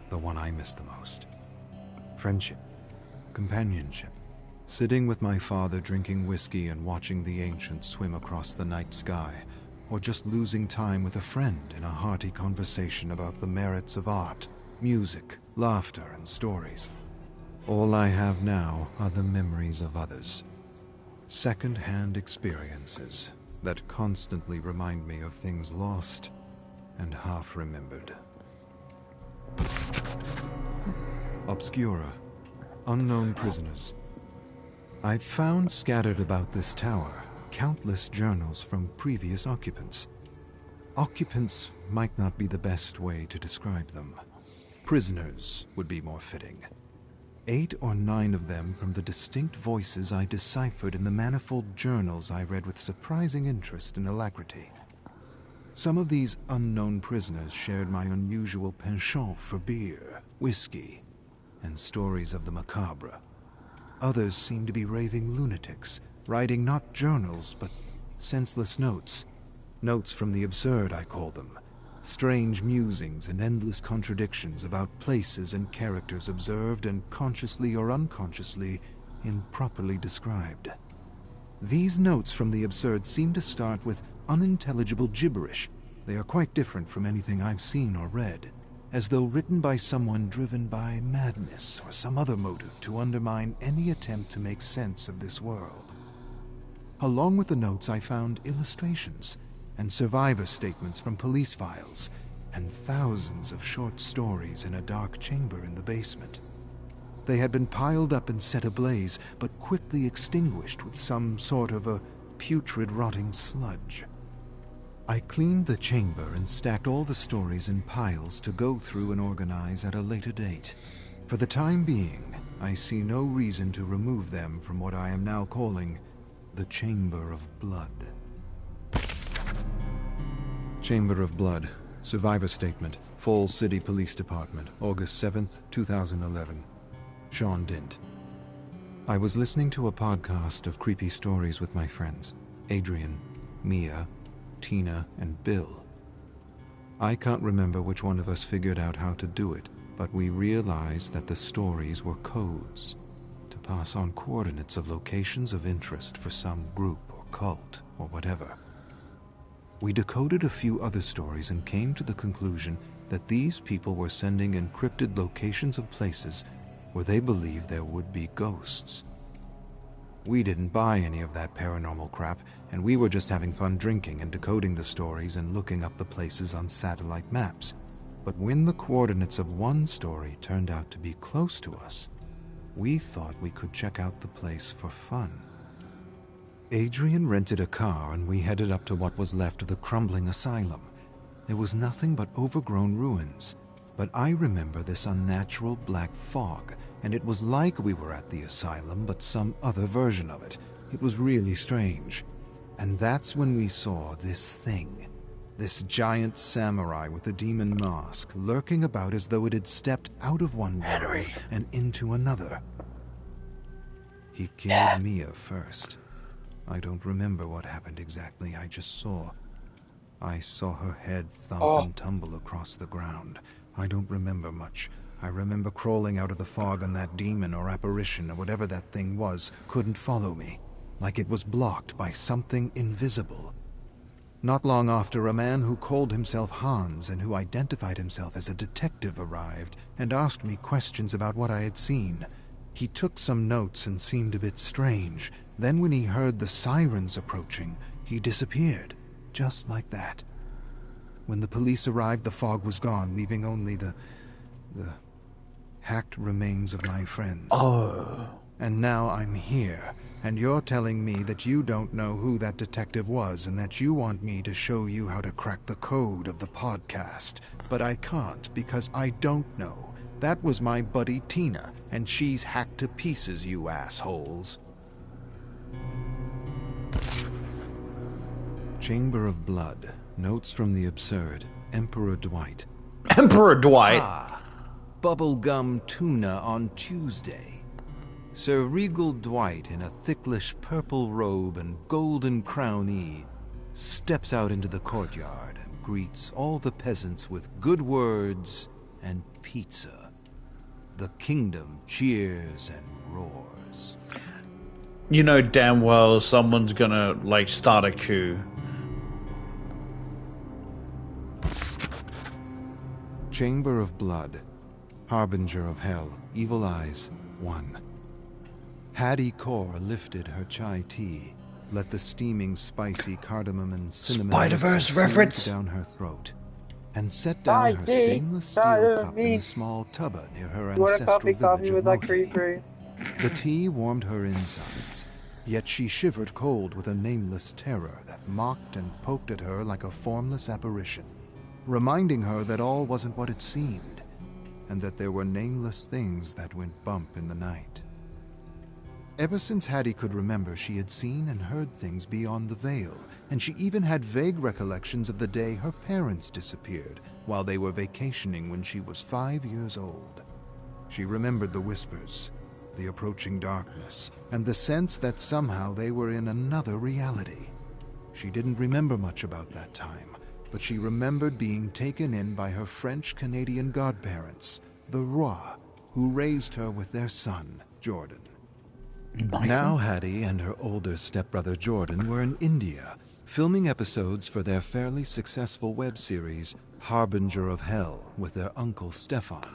The one I miss the most. Friendship. Companionship. Sitting with my father drinking whiskey and watching the ancients swim across the night sky, or just losing time with a friend in a hearty conversation about the merits of art, music, laughter, and stories. All I have now are the memories of others. Second-hand experiences that constantly remind me of things lost and half-remembered. Obscura. Unknown prisoners. I've found scattered about this tower countless journals from previous occupants. Occupants might not be the best way to describe them. Prisoners would be more fitting. 8 or 9 of them from the distinct voices I deciphered in the manifold journals I read with surprising interest and alacrity. Some of these unknown prisoners shared my unusual penchant for beer, whiskey, and stories of the macabre. Others seemed to be raving lunatics, writing not journals, but senseless notes. Notes from the absurd, I call them. Strange musings and endless contradictions about places and characters observed and consciously or unconsciously improperly described. These notes from the absurd seem to start with unintelligible gibberish. They are quite different from anything I've seen or read, as though written by someone driven by madness or some other motive to undermine any attempt to make sense of this world. Along with the notes, I found illustrations and survivor statements from police files, and thousands of short stories in a dark chamber in the basement. They had been piled up and set ablaze, but quickly extinguished with some sort of a putrid rotting sludge. I cleaned the chamber and stacked all the stories in piles to go through and organize at a later date. For the time being, I see no reason to remove them from what I am now calling the Chamber of Blood. Chamber of Blood. Survivor Statement. Falls City Police Department. August 7th, 2011. Sean Dint. I was listening to a podcast of creepy stories with my friends, Adrian, Mia, Tina, and Bill. I can't remember which one of us figured out how to do it, but we realized that the stories were codes to pass on coordinates of locations of interest for some group or cult or whatever. We decoded a few other stories and came to the conclusion that these people were sending encrypted locations of places where they believed there would be ghosts. We didn't buy any of that paranormal crap, and we were just having fun drinking and decoding the stories and looking up the places on satellite maps. But when the coordinates of one story turned out to be close to us, we thought we could check out the place for fun. Adrian rented a car and we headed up to what was left of the crumbling asylum. There was nothing but overgrown ruins, but I remember this unnatural black fog, and it was like we were at the asylum, but some other version of it. It was really strange. And that's when we saw this thing. This giant samurai with a demon mask, lurking about as though it had stepped out of one world and into another. He killed Mia first. I don't remember what happened exactly, I just saw. I saw her head thump and tumble across the ground. I don't remember much. I remember crawling out of the fog, and that demon or apparition or whatever that thing was couldn't follow me, like it was blocked by something invisible. Not long after, a man who called himself Hans and who identified himself as a detective arrived and asked me questions about what I had seen. He took some notes and seemed a bit strange. Then when he heard the sirens approaching, he disappeared, just like that. When the police arrived, the fog was gone, leaving only the hacked remains of my friends. Oh. And now I'm here, and you're telling me that you don't know who that detective was and that you want me to show you how to crack the code of the podcast. But I can't because I don't know. That was my buddy Tina, and she's hacked to pieces, you assholes. Chamber of Blood. Notes from the Absurd. Emperor Dwight. Emperor Dwight? Bubblegum tuna on Tuesday. Sir Regal Dwight, in a thicklish purple robe and golden crownee, steps out into the courtyard and greets all the peasants with good words and pizza. The kingdom cheers and roars. You know damn well someone's gonna, start a coup. Chamber of Blood. Harbinger of Hell. Evil Eyes. 1. Hattie Kaur lifted her chai tea, let the steaming, spicy cardamom and cinnamon Spider-Verse reference down her throat, and set down her stainless steel cup in a small tubba near her ancestral village of Mohi. The tea warmed her insides, yet she shivered cold with a nameless terror that mocked and poked at her like a formless apparition, reminding her that all wasn't what it seemed, and that there were nameless things that went bump in the night. Ever since Hattie could remember, she had seen and heard things beyond the veil, and she even had vague recollections of the day her parents disappeared while they were vacationing when she was 5 years old. She remembered the whispers, the approaching darkness, and the sense that somehow they were in another reality. She didn't remember much about that time, but she remembered being taken in by her French-Canadian godparents, the Roy, who raised her with their son, Jordan. Now Hattie and her older stepbrother Jordan were in India, filming episodes for their fairly successful web series, Harbinger of Hell, with their uncle Stefan.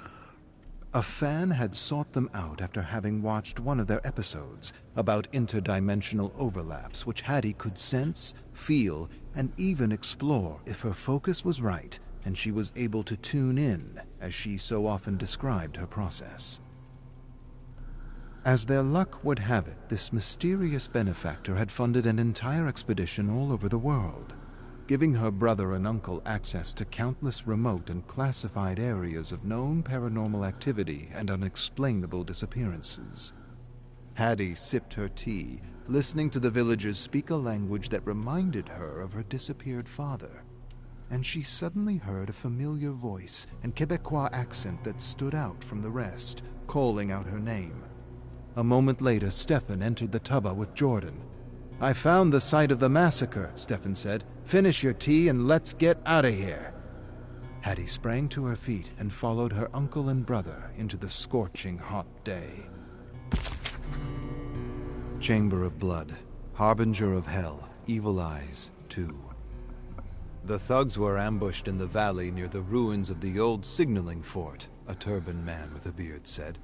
A fan had sought them out after having watched one of their episodes about interdimensional overlaps which Hattie could sense, feel, and even explore if her focus was right and she was able to tune in, as she so often described her process. As their luck would have it, this mysterious benefactor had funded an entire expedition all over the world, giving her brother and uncle access to countless remote and classified areas of known paranormal activity and unexplainable disappearances. Hattie sipped her tea, listening to the villagers speak a language that reminded her of her disappeared father. And she suddenly heard a familiar voice and Quebecois accent that stood out from the rest, calling out her name. A moment later, Stefan entered the tubba with Jordan. "I found the site of the massacre," Stefan said. "Finish your tea and let's get out of here." Hattie sprang to her feet and followed her uncle and brother into the scorching hot day. Chamber of Blood, Harbinger of Hell, Evil Eyes 2. The thugs were ambushed in the valley near the ruins of the old signaling fort, a turbaned man with a beard said.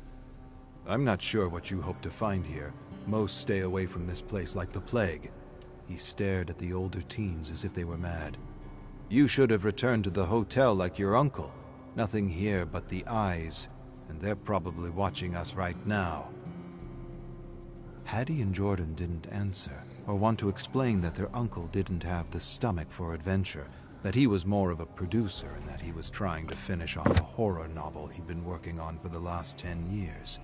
"I'm not sure what you hope to find here. Most stay away from this place like the plague." He stared at the older teens as if they were mad. "You should have returned to the hotel like your uncle. Nothing here but the eyes, and they're probably watching us right now." Hattie and Jordan didn't answer, or want to explain that their uncle didn't have the stomach for adventure, that he was more of a producer and that he was trying to finish off a horror novel he'd been working on for the last 10 years.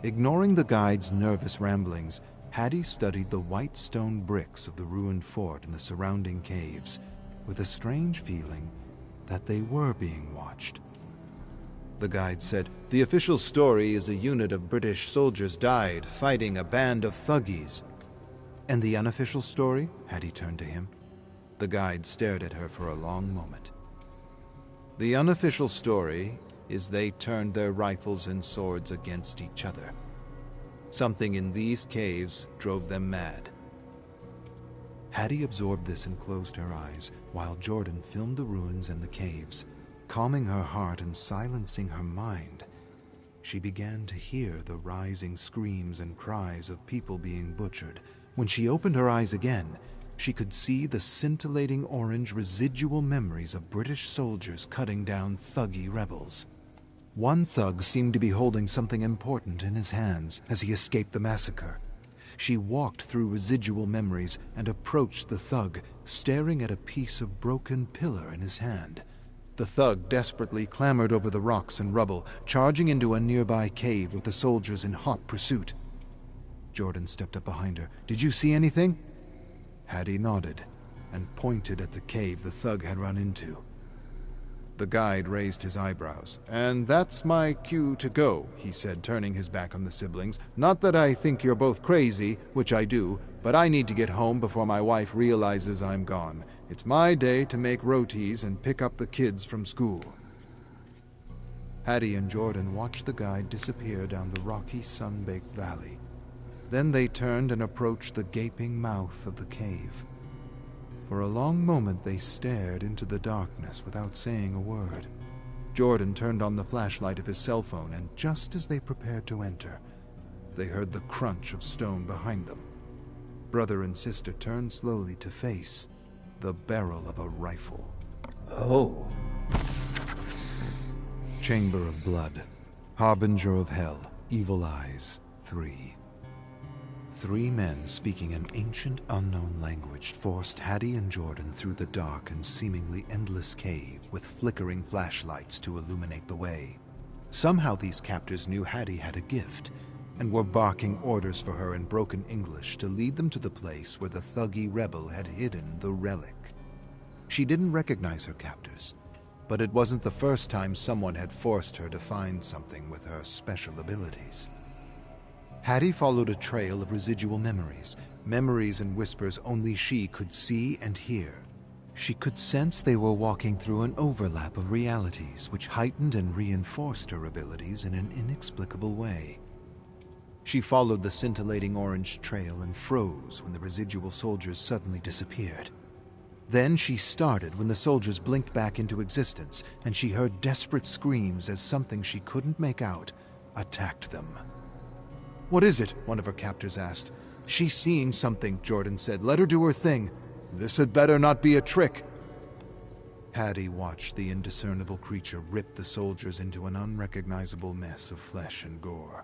Ignoring the guide's nervous ramblings, Hattie studied the white stone bricks of the ruined fort and the surrounding caves, with a strange feeling that they were being watched. The guide said, "The official story is a unit of British soldiers died fighting a band of thuggies." "And the unofficial story?" Hattie turned to him. The guide stared at her for a long moment. "The unofficial story is they turned their rifles and swords against each other. Something in these caves drove them mad." Hattie absorbed this and closed her eyes, while Jordan filmed the ruins and the caves, calming her heart and silencing her mind. She began to hear the rising screams and cries of people being butchered. When she opened her eyes again, she could see the scintillating orange residual memories of British soldiers cutting down thuggy rebels. One thug seemed to be holding something important in his hands as he escaped the massacre. She walked through residual memories and approached the thug, staring at a piece of broken pillar in his hand. The thug desperately clambered over the rocks and rubble, charging into a nearby cave with the soldiers in hot pursuit. Jordan stepped up behind her. "Did you see anything?" Hattie nodded and pointed at the cave the thug had run into. The guide raised his eyebrows. "And that's my cue to go," he said, turning his back on the siblings. "Not that I think you're both crazy, which I do, but I need to get home before my wife realizes I'm gone. It's my day to make rotis and pick up the kids from school." Hattie and Jordan watched the guide disappear down the rocky, sun-baked valley. Then they turned and approached the gaping mouth of the cave. For a long moment they stared into the darkness without saying a word. Jordan turned on the flashlight of his cell phone, and just as they prepared to enter, they heard the crunch of stone behind them. Brother and sister turned slowly to face the barrel of a rifle. Oh. Chamber of Blood, Harbinger of Hell, Evil Eyes 3. 3 men speaking an ancient unknown language forced Hattie and Jordan through the dark and seemingly endless cave with flickering flashlights to illuminate the way. Somehow these captors knew Hattie had a gift and were barking orders for her in broken English to lead them to the place where the thuggy rebel had hidden the relic. She didn't recognize her captors, but it wasn't the first time someone had forced her to find something with her special abilities. Hattie followed a trail of residual memories, memories and whispers only she could see and hear. She could sense they were walking through an overlap of realities which heightened and reinforced her abilities in an inexplicable way. She followed the scintillating orange trail and froze when the residual soldiers suddenly disappeared. Then she started when the soldiers blinked back into existence, and she heard desperate screams as something she couldn't make out attacked them. "What is it?" one of her captors asked. "She's seeing something," Jordan said. "Let her do her thing. This had better not be a trick." Hattie watched the indiscernible creature rip the soldiers into an unrecognizable mess of flesh and gore.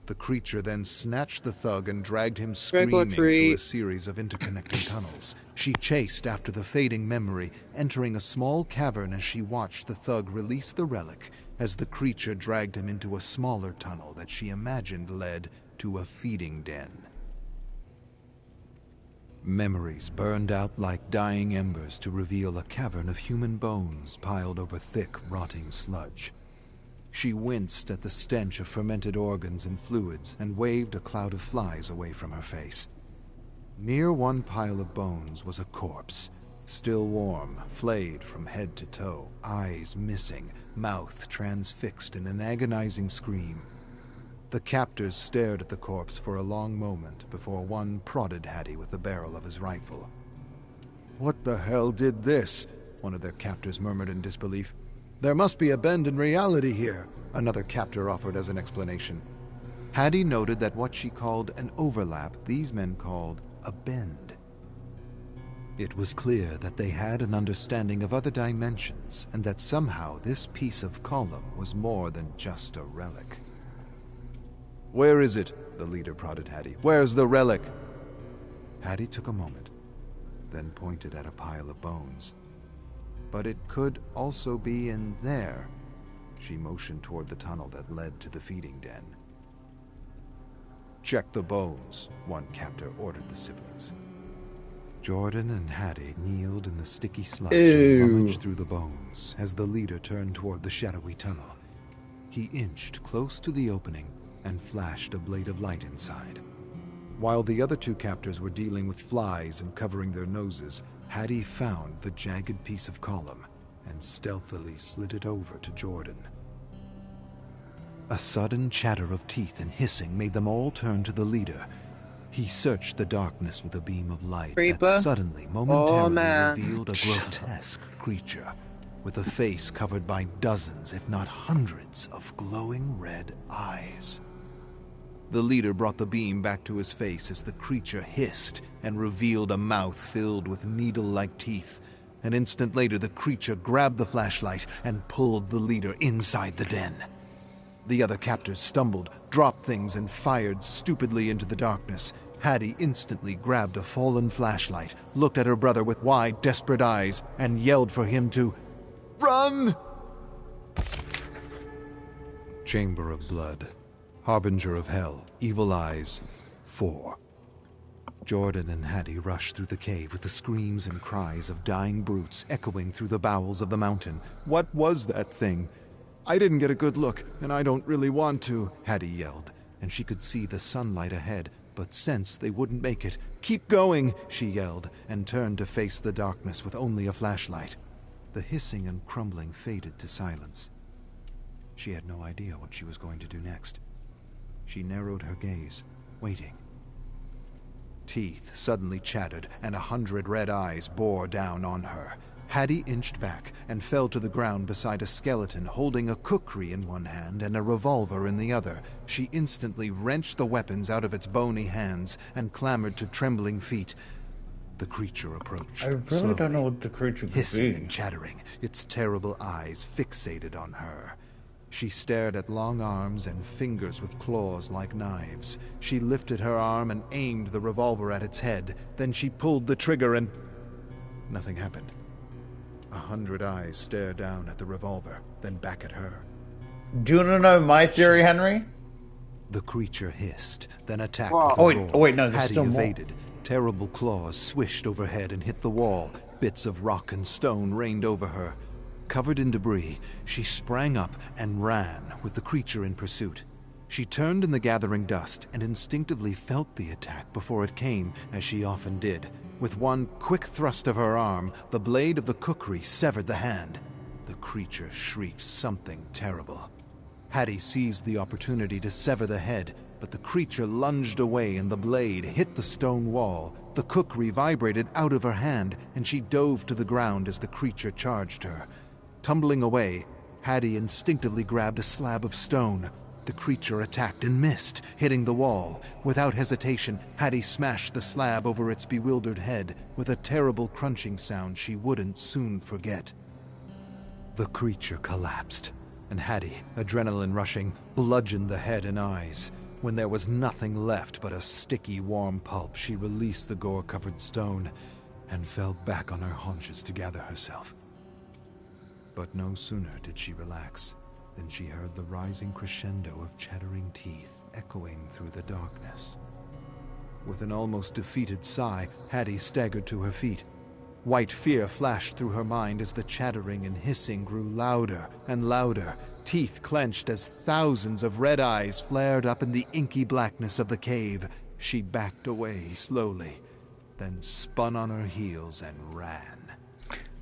The creature then snatched the thug and dragged him screaming through a series of interconnecting tunnels. She chased after the fading memory, entering a small cavern as she watched the thug release the relic as the creature dragged him into a smaller tunnel that she imagined led to a feeding den. Memories burned out like dying embers to reveal a cavern of human bones piled over thick, rotting sludge. She winced at the stench of fermented organs and fluids and waved a cloud of flies away from her face. Near one pile of bones was a corpse, still warm, flayed from head to toe, eyes missing, mouth transfixed in an agonizing scream. The captors stared at the corpse for a long moment before one prodded Hattie with the barrel of his rifle. "What the hell did this?" one of their captors murmured in disbelief. "There must be a bend in reality here," another captor offered as an explanation. Hattie noted that what she called an overlap, these men called a bend. It was clear that they had an understanding of other dimensions, and that somehow this piece of column was more than just a relic. "Where is it?" the leader prodded Hattie. "Where's the relic?" Hattie took a moment, then pointed at a pile of bones. "But it could also be in there." She motioned toward the tunnel that led to the feeding den. "Check the bones," one captor ordered the siblings. Jordan and Hattie kneeled in the sticky sludge and rummaged through the bones as the leader turned toward the shadowy tunnel. He inched close to the opening and flashed a blade of light inside. While the other two captors were dealing with flies and covering their noses, Hattie found the jagged piece of column and stealthily slid it over to Jordan. A sudden chatter of teeth and hissing made them all turn to the leader. He searched the darkness with a beam of light that suddenly, momentarily revealed a grotesque creature with a face covered by dozens, if not hundreds, of glowing red eyes. The leader brought the beam back to his face as the creature hissed and revealed a mouth filled with needle-like teeth. An instant later, the creature grabbed the flashlight and pulled the leader inside the den. The other captors stumbled, dropped things, and fired stupidly into the darkness. Hattie instantly grabbed a fallen flashlight, looked at her brother with wide, desperate eyes, and yelled for him to run! Chamber of Blood. Harbinger of Hell, Evil Eyes, 4. Jordan and Hattie rushed through the cave with the screams and cries of dying brutes echoing through the bowels of the mountain. What was that thing? "I didn't get a good look, and I don't really want to," Hattie yelled, and she could see the sunlight ahead, but sensed they wouldn't make it. "Keep going," she yelled, and turned to face the darkness with only a flashlight. The hissing and crumbling faded to silence. She had no idea what she was going to do next. She narrowed her gaze, waiting. Teeth suddenly chattered, and 100 red eyes bore down on her. Hattie inched back and fell to the ground beside a skeleton holding a kukri in one hand and a revolver in the other. She instantly wrenched the weapons out of its bony hands and clambered to trembling feet. The creature approached. I really slowly, don't know what the creature could hissing be. and chattering, its terrible eyes fixated on her. She stared at long arms and fingers with claws like knives. She lifted her arm and aimed the revolver at its head. Then she pulled the trigger and nothing happened. 100 eyes stared down at the revolver, then back at her. Do you want to know my theory, Henry? The creature hissed, then attacked Wow. with a roar. Wait, no, there's Hattie still more. evaded. Terrible claws swished overhead and hit the wall. Bits of rock and stone rained over her. covered in debris, she sprang up and ran, with the creature in pursuit. She turned in the gathering dust and instinctively felt the attack before it came, as she often did. With one quick thrust of her arm, the blade of the kukri severed the hand. The creature shrieked something terrible. Hattie seized the opportunity to sever the head, but the creature lunged away and the blade hit the stone wall. The kukri vibrated out of her hand, and she dove to the ground as the creature charged her. Tumbling away, Hattie instinctively grabbed a slab of stone. The creature attacked and missed, hitting the wall. Without hesitation, Hattie smashed the slab over its bewildered head with a terrible crunching sound she wouldn't soon forget. The creature collapsed, and Hattie, adrenaline rushing, bludgeoned the head and eyes. When there was nothing left but a sticky, warm pulp, she released the gore-covered stone and fell back on her haunches to gather herself. But no sooner did she relax than she heard the rising crescendo of chattering teeth echoing through the darkness. With an almost defeated sigh, Hattie staggered to her feet. White fear flashed through her mind as the chattering and hissing grew louder and louder. Teeth clenched as thousands of red eyes flared up in the inky blackness of the cave. She backed away slowly, then spun on her heels and ran.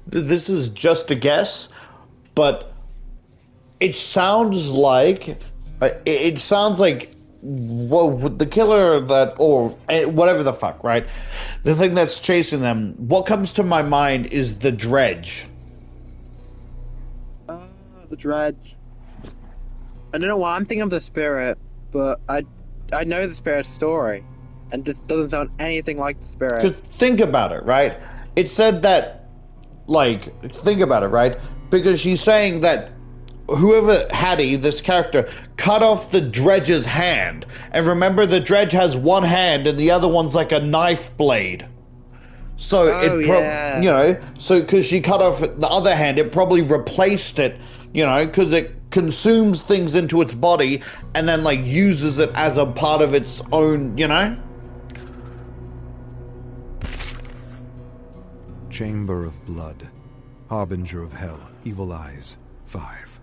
This is just a guess, but it sounds like well, the killer that, or whatever the fuck, right? The thing that's chasing them. What comes to my mind is the dredge. The dredge. I don't know why I'm thinking of the spirit, but I know the spirit's story, and this doesn't sound anything like the spirit. Just think about it, right? It said that, like, think about it, right? Because she's saying that whoever Hattie, this character, cut off the dredge's hand. And remember, the dredge has one hand and the other one's like a knife blade. So so because she cut off the other hand, it probably replaced it, because it consumes things into its body and then like uses it as a part of its own, Chamber of Blood, Harbinger of Hell, Evil Eyes, 5.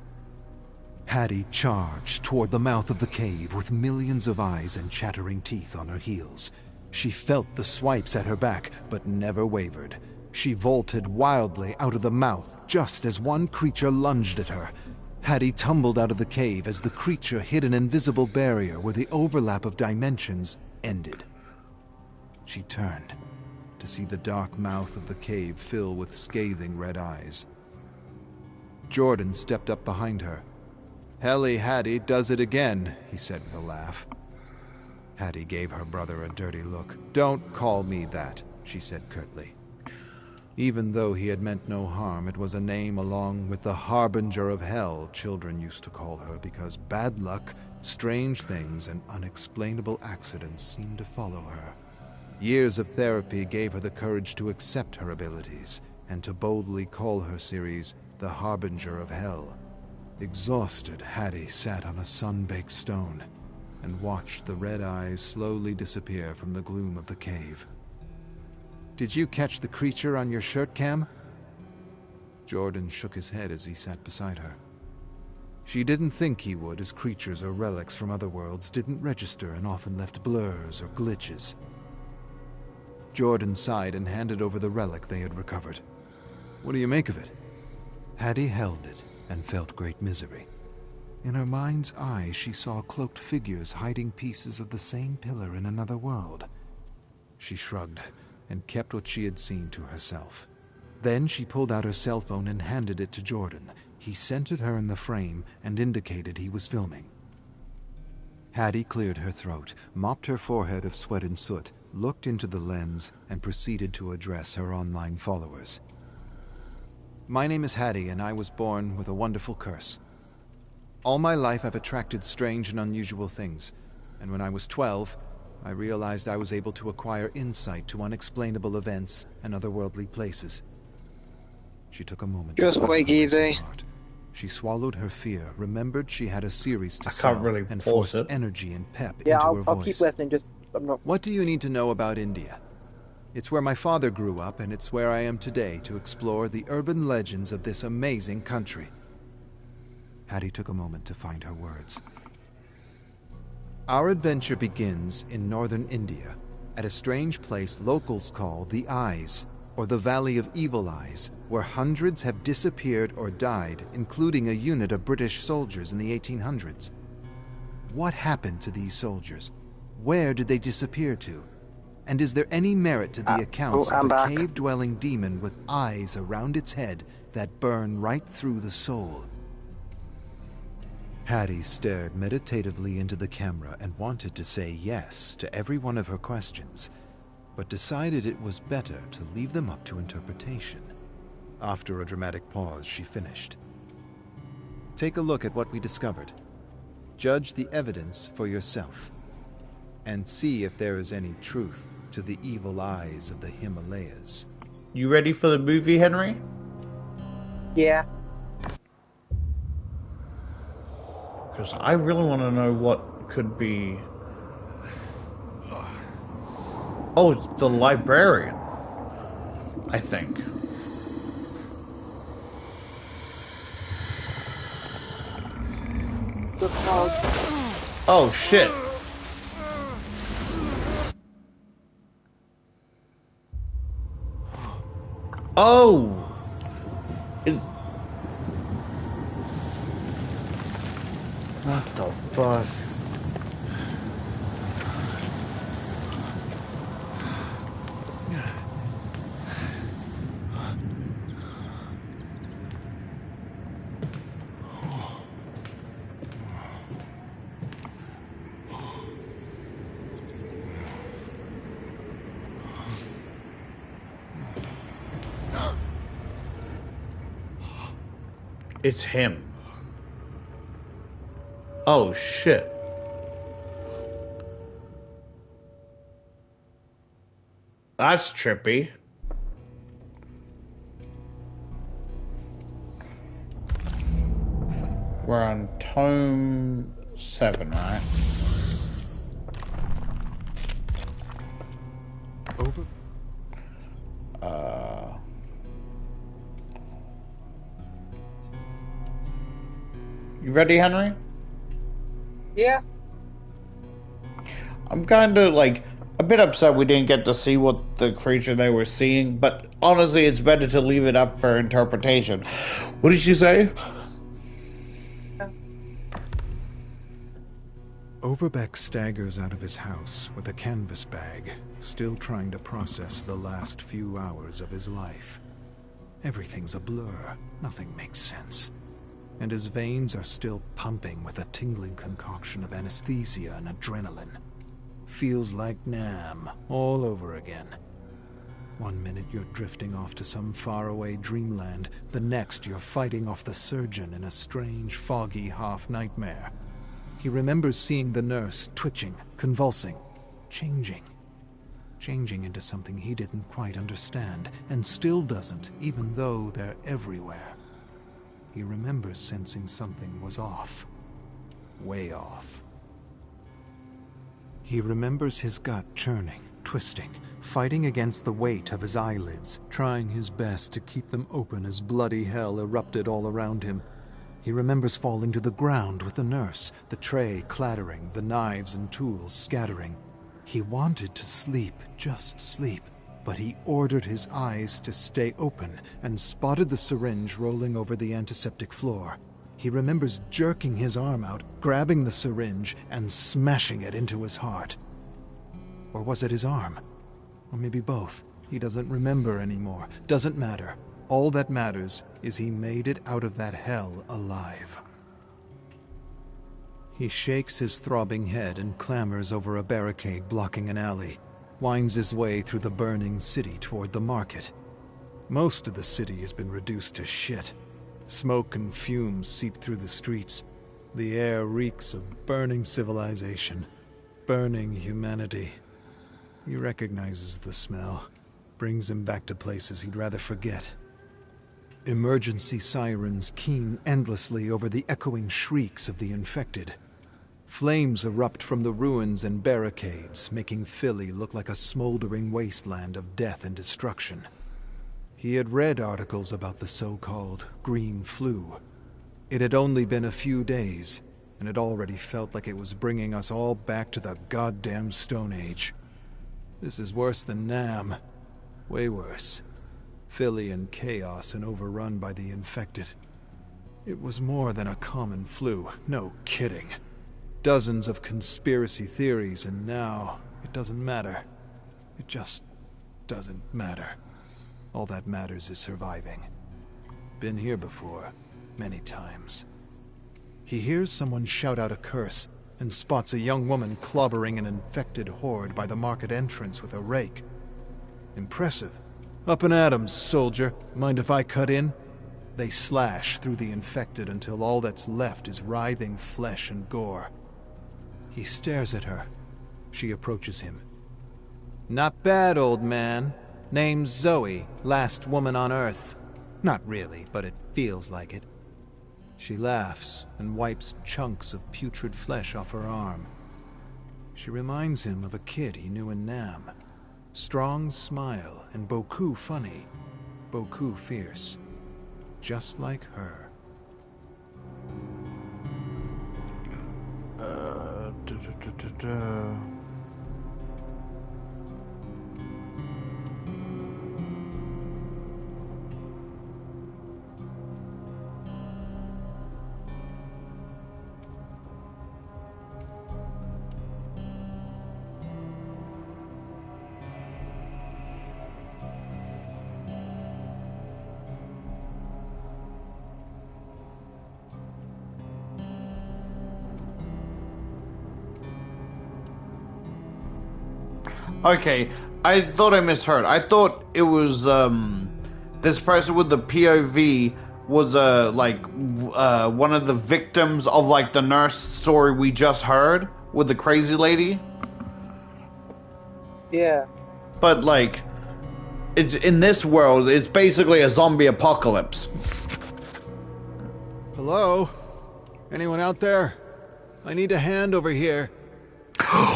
Hattie charged toward the mouth of the cave with millions of eyes and chattering teeth on her heels. She felt the swipes at her back, but never wavered. She vaulted wildly out of the mouth just as one creature lunged at her. Hattie tumbled out of the cave as the creature hit an invisible barrier where the overlap of dimensions ended. She turned to see the dark mouth of the cave fill with scathing red eyes. Jordan stepped up behind her. "Helly Hattie does it again," he said with a laugh. Hattie gave her brother a dirty look. "Don't call me that," she said curtly. Even though he had meant no harm, it was a name along with the Harbinger of Hell children used to call her because bad luck, strange things, and unexplainable accidents seemed to follow her. Years of therapy gave her the courage to accept her abilities and to boldly call her series the Harbinger of Hell. Exhausted, Hattie sat on a sun-baked stone and watched the red eyes slowly disappear from the gloom of the cave. "Did you catch the creature on your shirt cam?" Jordan shook his head as he sat beside her. She didn't think he would, as creatures or relics from other worlds didn't register and often left blurs or glitches. Jordan sighed and handed over the relic they had recovered. "What do you make of it?" Hattie held it and felt great misery. In her mind's eye, she saw cloaked figures hiding pieces of the same pillar in another world. She shrugged and kept what she had seen to herself. Then she pulled out her cell phone and handed it to Jordan. He centered her in the frame and indicated he was filming. Hattie cleared her throat, mopped her forehead of sweat and soot, looked into the lens, and proceeded to address her online followers. "My name is Hattie, and I was born with a wonderful curse. All my life I've attracted strange and unusual things, and when I was 12, I realized I was able to acquire insight to unexplainable events and otherworldly places." She took a moment. Just quick, easy. She swallowed her fear, remembered she had a series to I sell, can't really and force forced it. energy and pep Yeah, into her I'll voice. keep listening. I'm not. "What do you need to know about India?" It's where my father grew up, and it's where I am today to explore the urban legends of this amazing country. Hattie took a moment to find her words. Our adventure begins in northern India, at a strange place locals call the Eyes, or the Valley of Evil Eyes, where hundreds have disappeared or died, including a unit of British soldiers in the 1800s. What happened to these soldiers? Where did they disappear to? And is there any merit to the accounts of a cave-dwelling demon with eyes around its head that burn right through the soul? Hattie stared meditatively into the camera and wanted to say yes to every one of her questions, but decided it was better to leave them up to interpretation. After a dramatic pause, she finished. Take a look at what we discovered. Judge the evidence for yourself, and see if there is any truth to the evil eyes of the Himalayas. You ready for the movie, Henry? Yeah. Because I really want to know what could be... Oh, it's the librarian, I think. Oh, shit. Oh! What the fuck? It's him. Oh shit. That's trippy. We're on tome 7, right? Over. You ready, Henry? Yeah. I'm kind of like a bit upset we didn't get to see what the creature they were seeing, but honestly, it's better to leave it up for interpretation. What did you say? Overbeck staggers out of his house with a canvas bag, still trying to process the last few hours of his life. Everything's a blur. Nothing makes sense. And his veins are still pumping with a tingling concoction of anesthesia and adrenaline. Feels like Nam all over again. One minute you're drifting off to some faraway dreamland, the next you're fighting off the surgeon in a strange, foggy half-nightmare. He remembers seeing the nurse twitching, convulsing, changing into something he didn't quite understand, and still doesn't, even though they're everywhere. He remembers sensing something was off. Way off. He remembers his gut churning, twisting, fighting against the weight of his eyelids, trying his best to keep them open as bloody hell erupted all around him. He remembers falling to the ground with the nurse, the tray clattering, the knives and tools scattering. He wanted to sleep, just sleep, but he ordered his eyes to stay open and spotted the syringe rolling over the antiseptic floor. He remembers jerking his arm out, grabbing the syringe, and smashing it into his heart. Or was it his arm? Or maybe both. He doesn't remember anymore. Doesn't matter. All that matters is he made it out of that hell alive. He shakes his throbbing head and clambers over a barricade blocking an alley, winds his way through the burning city toward the market. Most of the city has been reduced to shit. Smoke and fumes seep through the streets. The air reeks of burning civilization, burning humanity. He recognizes the smell, brings him back to places he'd rather forget. Emergency sirens keen endlessly over the echoing shrieks of the infected. Flames erupt from the ruins and barricades, making Philly look like a smoldering wasteland of death and destruction. He had read articles about the so-called green flu. It had only been a few days, and it already felt like it was bringing us all back to the goddamn Stone Age. This is worse than Nam. Way worse. Philly in chaos and overrun by the infected. It was more than a common flu, no kidding. Dozens of conspiracy theories, and now it doesn't matter. It just doesn't matter. All that matters is surviving. Been here before, many times. He hears someone shout out a curse and spots a young woman clobbering an infected horde by the market entrance with a rake. Impressive. Up and Adams, soldier. Mind if I cut in? They slash through the infected until all that's left is writhing flesh and gore. He stares at her. She approaches him. Not bad, old man. Name's Zoe, last woman on Earth. Not really, but it feels like it. She laughs and wipes chunks of putrid flesh off her arm. She reminds him of a kid he knew in Nam. Strong smile and beaucoup funny. Beaucoup fierce. Just like her. Okay, I thought I misheard. I thought it was this person with the POV was one of the victims of like the nurse story we just heard with the crazy lady. Yeah. But like, it's in this world, it's basically a zombie apocalypse. Hello? Anyone out there? I need a hand over here.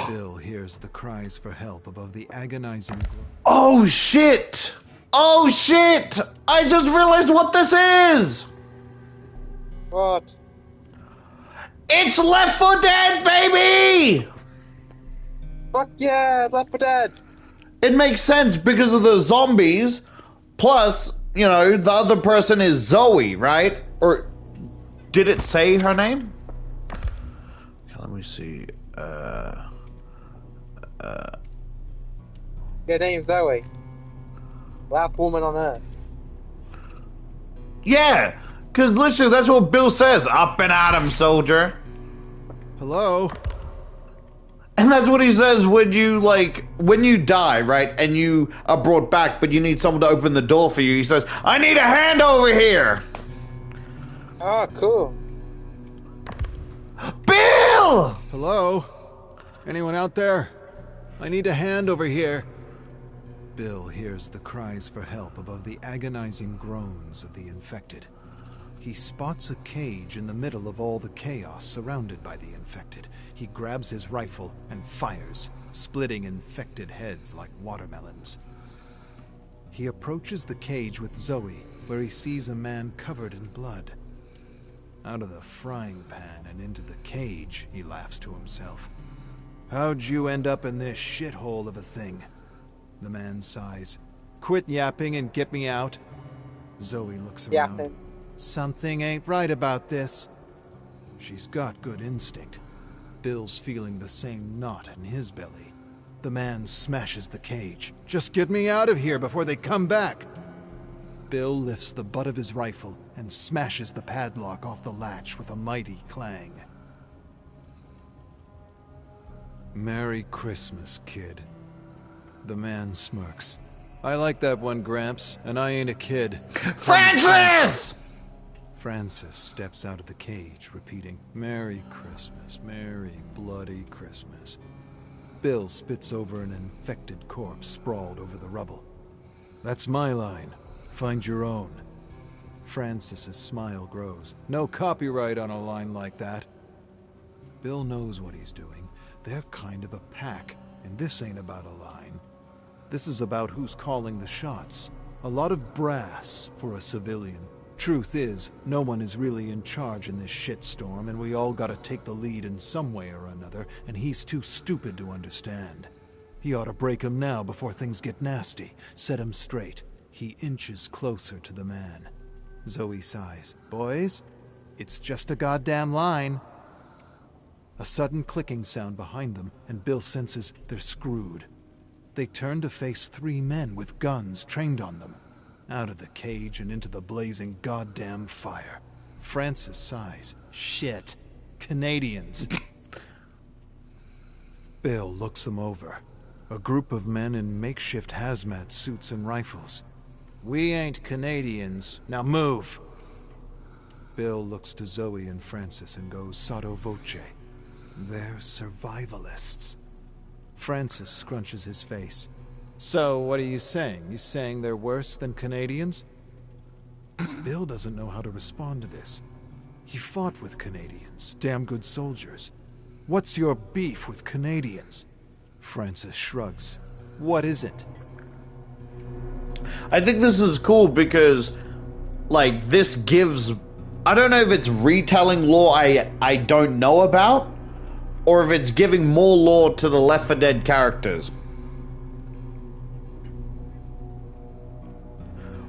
Bill hears the cries for help above the agonizing... Oh shit! Oh shit! I just realized what this is! What? It's Left 4 Dead, baby! Fuck yeah, Left 4 Dead! It makes sense because of the zombies, plus, you know, the other person is Zoe, right? Or did it say her name? Okay, let me see. Her name's Zoe. Last woman on Earth. Yeah, because literally that's what Bill says. Up and at 'em, soldier. Hello? And that's what he says when you die, right? And you are brought back, but you need someone to open the door for you. He says, I need a hand over here. Oh, cool. Bill! Hello? Anyone out there? I need a hand over here. Bill hears the cries for help above the agonizing groans of the infected. He spots a cage in the middle of all the chaos surrounded by the infected. He grabs his rifle and fires, splitting infected heads like watermelons. He approaches the cage with Zoe, where he sees a man covered in blood. Out of the frying pan and into the cage, he laughs to himself. How'd you end up in this shithole of a thing? The man sighs. Quit yapping and get me out. Zoe looks around. Yapping. Something ain't right about this. She's got good instinct. Bill's feeling the same knot in his belly. The man smashes the cage. Just get me out of here before they come back. Bill lifts the butt of his rifle and smashes the padlock off the latch with a mighty clang. Merry Christmas, kid. The man smirks. I like that one, Gramps, and I ain't a kid. Francis! Francis steps out of the cage, repeating, Merry Christmas, Merry bloody Christmas. Bill spits over an infected corpse sprawled over the rubble. That's my line. Find your own. Francis's smile grows. No copyright on a line like that. Bill knows what he's doing. They're kind of a pack, and this ain't about a line. This is about who's calling the shots. A lot of brass for a civilian. Truth is, no one is really in charge in this shitstorm, and we all gotta take the lead in some way or another, and he's too stupid to understand. He ought to break him now before things get nasty. Set him straight. He inches closer to the man. Zoe sighs. Boys, it's just a goddamn line. A sudden clicking sound behind them, and Bill senses they're screwed. They turn to face 3 men with guns trained on them. Out of the cage and into the blazing goddamn fire. Francis sighs. Shit. Canadians. Bill looks them over. A group of men in makeshift hazmat suits and rifles. We ain't Canadians. Now move. Bill looks to Zoe and Francis and goes sotto voce. They're survivalists. Francis scrunches his face. So, what are you saying? You saying they're worse than Canadians? Bill doesn't know how to respond to this. He fought with Canadians, damn good soldiers. What's your beef with Canadians? Francis shrugs. What is it? I think this is cool because, like, this gives... I don't know if it's retelling lore I don't know about, or if it's giving more lore to the Left 4 Dead characters.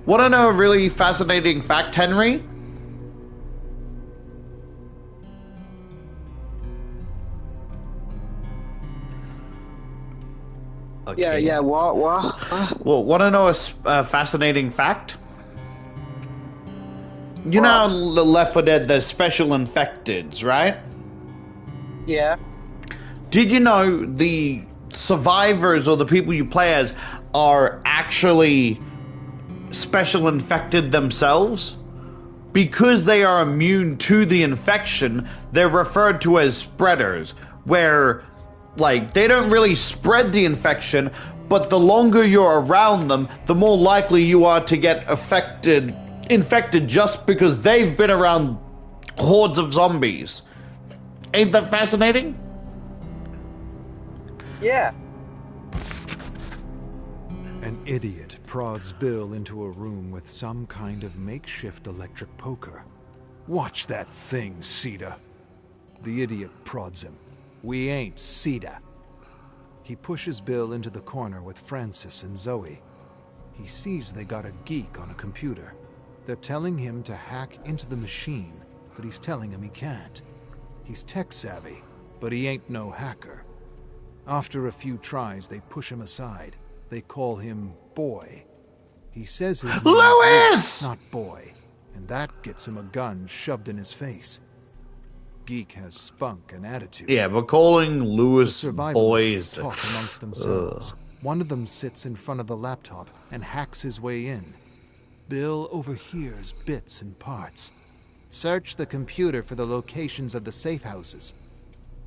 Want to know a really fascinating fact, Henry? Okay. Yeah, what? Well, want to know a fascinating fact? You know how the Left 4 Dead, there's special infecteds, right? Yeah. Did you know the survivors or the people you play as are actually special infected themselves? Because they are immune to the infection, they're referred to as spreaders, where, like, they don't really spread the infection, but the longer you're around them, the more likely you are to get infected just because they've been around hordes of zombies. Ain't that fascinating? Yeah. An idiot prods Bill into a room with some kind of makeshift electric poker. Watch that thing, Sita. The idiot prods him. We ain't Sita. He pushes Bill into the corner with Francis and Zoe. He sees they got a geek on a computer. They're telling him to hack into the machine, but he's telling him he can't. He's tech-savvy, but he ain't no hacker. After a few tries, they push him aside. They call him Boy. He says his name is Lewis, not Boy, and that gets him a gun shoved in his face. Geek has spunk and attitude. Yeah, but calling Lewis the boys talk amongst themselves. One of them sits in front of the laptop and hacks his way in. Bill overhears bits and parts. Search the computer for the locations of the safe houses.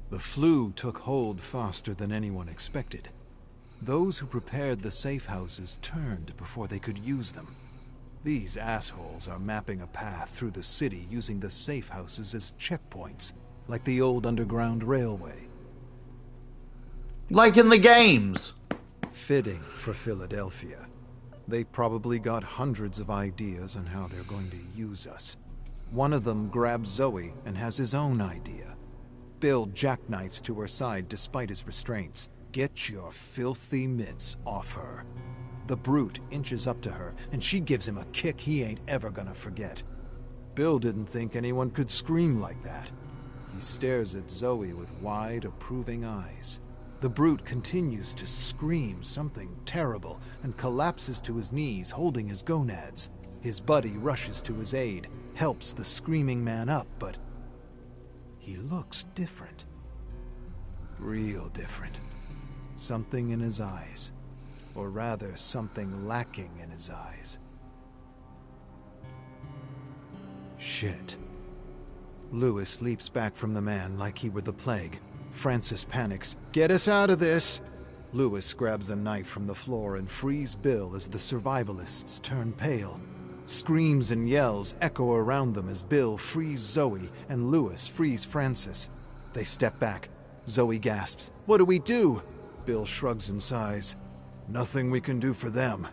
The flu took hold faster than anyone expected. Those who prepared the safe houses turned before they could use them. These assholes are mapping a path through the city using the safe houses as checkpoints, like the old underground railway. Like in the games. Fitting for Philadelphia. They probably got hundreds of ideas on how they're going to use us. One of them grabs Zoe and has his own idea. Bill jackknifes to her side despite his restraints. Get your filthy mitts off her. The brute inches up to her, and she gives him a kick he ain't ever gonna forget. Bill didn't think anyone could scream like that. He stares at Zoe with wide, approving eyes. The brute continues to scream something terrible and collapses to his knees, holding his gonads. His buddy rushes to his aid, helps the screaming man up, but he looks different. Real different. Something in his eyes. Or rather, something lacking in his eyes. Shit. Lewis leaps back from the man like he were the plague. Francis panics. Get us out of this! Lewis grabs a knife from the floor and frees Bill as the survivalists turn pale. Screams and yells echo around them as Bill frees Zoe and Lewis frees Francis. They step back. Zoe gasps, "What do we do?" Bill shrugs and sighs. "Nothing we can do for them."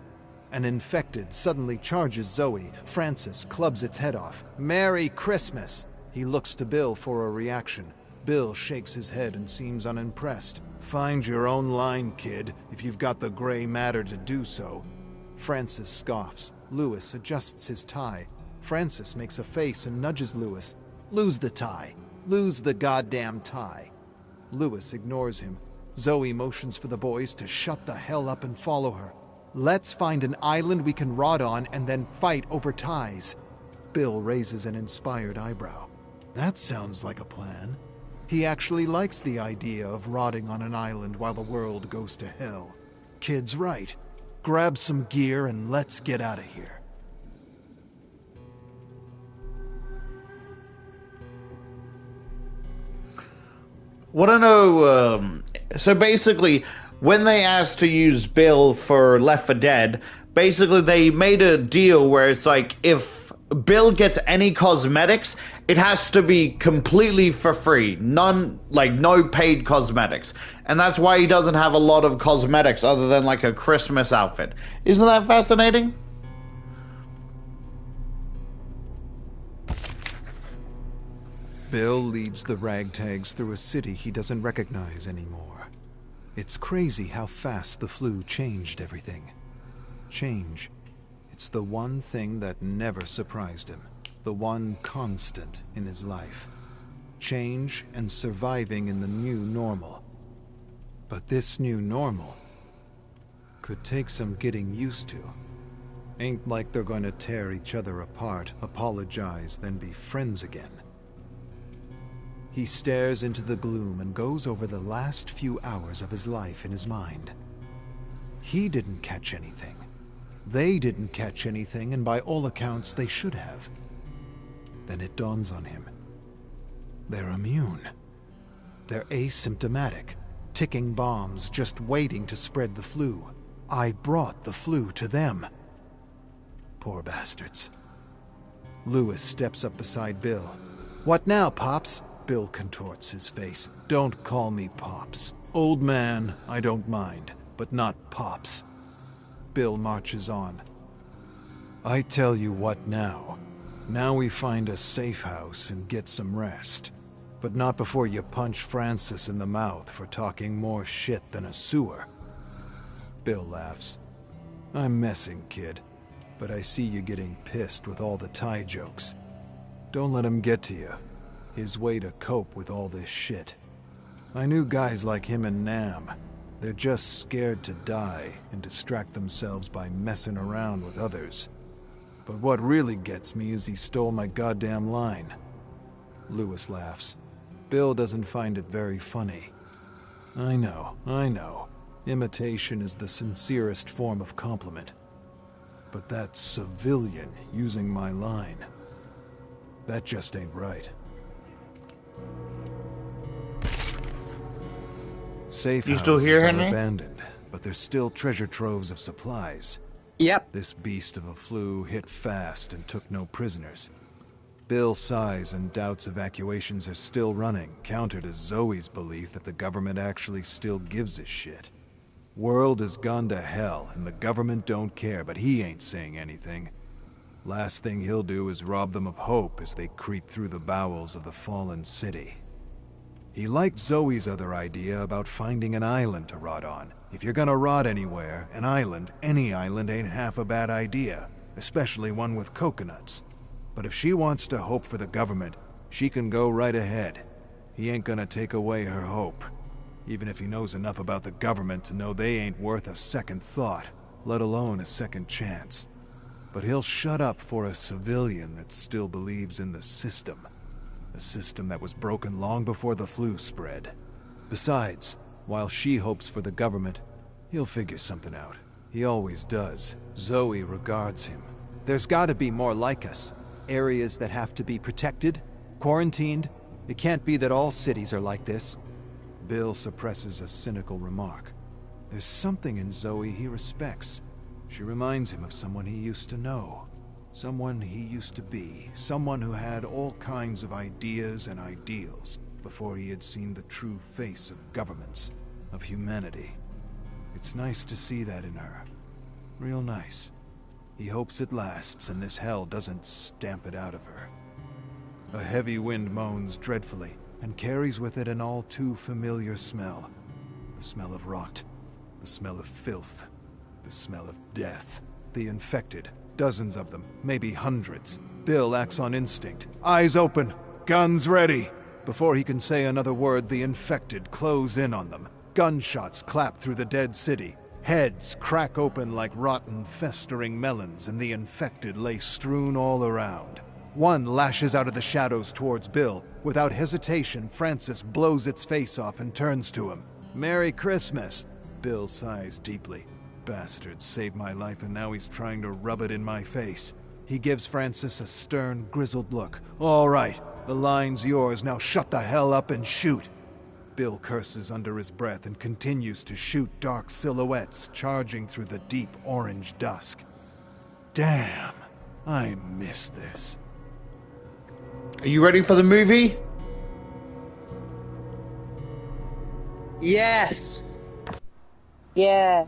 An infected suddenly charges Zoe. Francis clubs its head off. "Merry Christmas!" He looks to Bill for a reaction. Bill shakes his head and seems unimpressed. "Find your own line, kid, if you've got the gray matter to do so." Francis scoffs. Lewis adjusts his tie. Francis makes a face and nudges Lewis. "Lose the tie. Lose the goddamn tie." Lewis ignores him. Zoe motions for the boys to shut the hell up and follow her. "Let's find an island we can rot on and then fight over ties." Bill raises an inspired eyebrow. That sounds like a plan. He actually likes the idea of rotting on an island while the world goes to hell. Kid's right. Grab some gear and let's get out of here. Want to know, so basically, when they asked to use Bill for Left 4 Dead, basically they made a deal where it's like, if Bill gets any cosmetics, it has to be completely for free. None, like, no paid cosmetics. And that's why he doesn't have a lot of cosmetics other than, like, a Christmas outfit. Isn't that fascinating? Bill leads the ragtags through a city he doesn't recognize anymore. It's crazy how fast the flu changed everything. Change. It's the one thing that never surprised him. The one constant in his life. Change and surviving in the new normal. But this new normal could take some getting used to. Ain't like they're going to tear each other apart, apologize, then be friends again. He stares into the gloom and goes over the last few hours of his life in his mind. He didn't catch anything. They didn't catch anything, and by all accounts, they should have. Then it dawns on him. They're immune. They're asymptomatic, ticking bombs just waiting to spread the flu. I brought the flu to them. Poor bastards. Lewis steps up beside Bill. "What now, Pops?" Bill contorts his face. "Don't call me Pops. Old man, I don't mind, but not Pops." Bill marches on. "I tell you what now. Now we find a safe house and get some rest. But not before you punch Francis in the mouth for talking more shit than a sewer." Bill laughs. "I'm messing, kid, but I see you getting pissed with all the tie jokes. Don't let him get to you. His way to cope with all this shit. I knew guys like him and Nam. They're just scared to die and distract themselves by messing around with others. But what really gets me is he stole my goddamn line." Lewis laughs. Bill doesn't find it very funny. I know. Imitation is the sincerest form of compliment. But that civilian using my line, that just ain't right. Safe You still here, houses are Henry? abandoned, but there's still treasure troves of supplies. Yep. This beast of a flu hit fast and took no prisoners. Bill sighs and doubts evacuations are still running, counter to Zoe's belief that the government actually still gives a shit. World has gone to hell, and the government don't care, but he ain't saying anything. Last thing he'll do is rob them of hope as they creep through the bowels of the fallen city. He liked Zoe's other idea about finding an island to rot on. If you're gonna rot anywhere, an island, any island, ain't half a bad idea, especially one with coconuts. But if she wants to hope for the government, she can go right ahead. He ain't gonna take away her hope, even if he knows enough about the government to know they ain't worth a second thought, let alone a second chance. But he'll shut up for a civilian that still believes in the system. A system that was broken long before the flu spread. Besides, while she hopes for the government, he'll figure something out. He always does. Zoe regards him. There's gotta be more like us. Areas that have to be protected, quarantined. It can't be that all cities are like this. Bill suppresses a cynical remark. There's something in Zoe he respects. She reminds him of someone he used to know. Someone he used to be. Someone who had all kinds of ideas and ideals. before he had seen the true face of governments, of humanity. It's nice to see that in her. Real nice. He hopes it lasts and this hell doesn't stamp it out of her. A heavy wind moans dreadfully and carries with it an all too familiar smell. The smell of rot, the smell of filth, the smell of death. The infected, dozens of them, maybe hundreds. Bill acts on instinct, eyes open, guns ready. Before he can say another word, the infected close in on them. Gunshots clap through the dead city. Heads crack open like rotten, festering melons, and the infected lay strewn all around. One lashes out of the shadows towards Bill. Without hesitation, Francis blows its face off and turns to him. "Merry Christmas!" Bill sighs deeply. Bastard saved my life and now he's trying to rub it in my face. He gives Francis a stern, grizzled look. "All right, the line's yours, now shut the hell up and shoot." Bill curses under his breath and continues to shoot dark silhouettes charging through the deep orange dusk. Damn, I miss this. Are you ready for the movie? Yes. Yeah.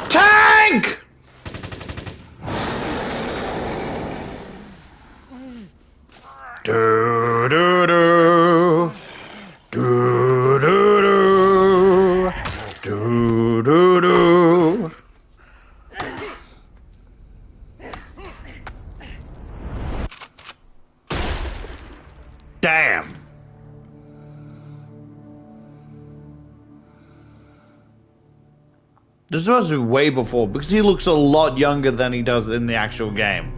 Tank! Do do do do do do do do. Damn. This must be way before, because he looks a lot younger than he does in the actual game.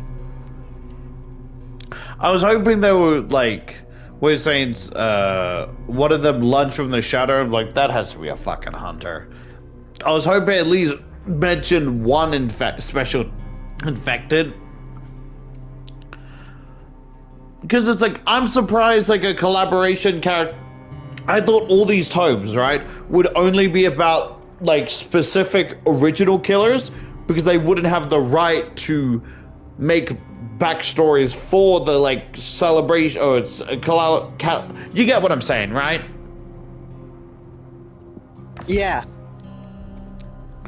I was hoping they were like, we're saying, one of them lunge from the shadow. I'm like, that has to be a fucking hunter. I was hoping at least mention one special infected. Because it's like, I'm surprised like a collaboration character. I thought all these tomes, right, would only be about like specific original killers, because they wouldn't have the right to make backstories for the like celebration, or it's a you get what I'm saying, right? Yeah.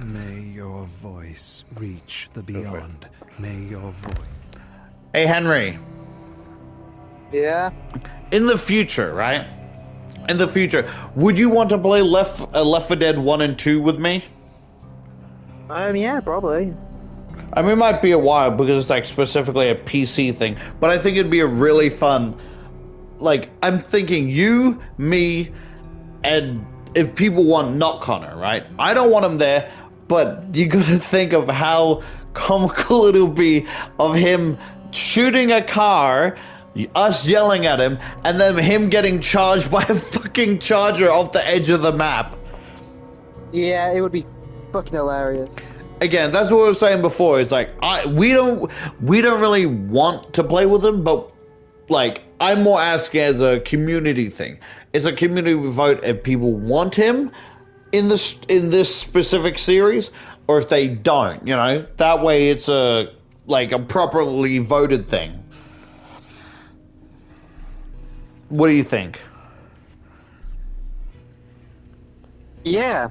May your voice reach the beyond. May your voice. Hey Henry, Yeah. in the future, right? In the future, would you want to play Left 4 Dead 1 and 2 with me? Yeah, probably. I mean, it might be a while because it's like specifically a PC thing, but I think it'd be a really fun. Like, I'm thinking you, me, and if people want not Connor, right? I don't want him there, but you gotta think of how comical it'll be of him shooting a car, us yelling at him, and then him getting charged by a fucking charger off the edge of the map. Yeah, it would be fucking hilarious. Again, that's what I was saying before. It's like we don't really want to play with him, but like I'm more asking as a community thing. It's a community vote if people want him in this specific series, or if they don't. You know, that way it's a properly voted thing. What do you think? Yeah.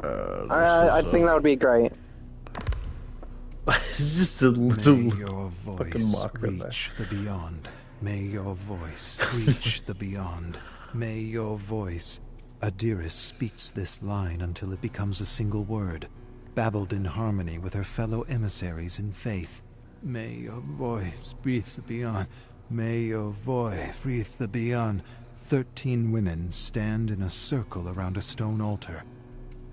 I think that would be great. It's just a little May your fucking voice marker there. reach the beyond. May your voice reach the beyond. May your voice. Adiris speaks this line until it becomes a single word, babbled in harmony with her fellow emissaries in faith. May your voice breathe the beyond. May your voice breathe the beyond. 13 women stand in a circle around a stone altar.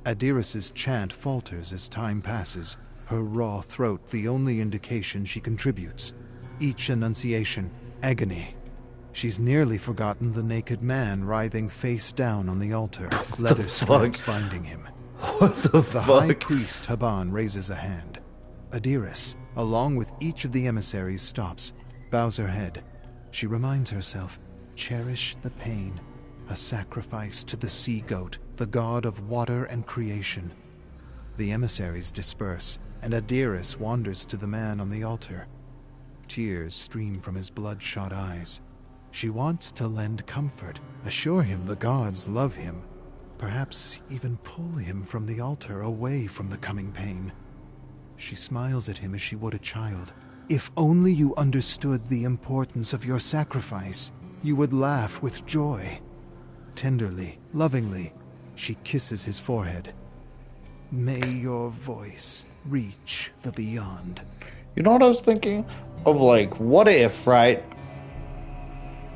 Adiris's chant falters as time passes, her raw throat the only indication she contributes. Each enunciation, agony. She's nearly forgotten the naked man writhing face down on the altar, leather straps binding him. What the fuck? The high priest Haban raises a hand. Adiris, along with each of the emissaries, stops, bows her head. She reminds herself, cherish the pain, a sacrifice to the sea-goat, the god of water and creation. The emissaries disperse, and Adiris wanders to the man on the altar. Tears stream from his bloodshot eyes. She wants to lend comfort, assure him the gods love him, perhaps even pull him from the altar away from the coming pain. She smiles at him as she would a child. If only you understood the importance of your sacrifice, you would laugh with joy. Tenderly, lovingly, she kisses his forehead. May your voice reach the beyond. You know what I was thinking? Of like, what if, right?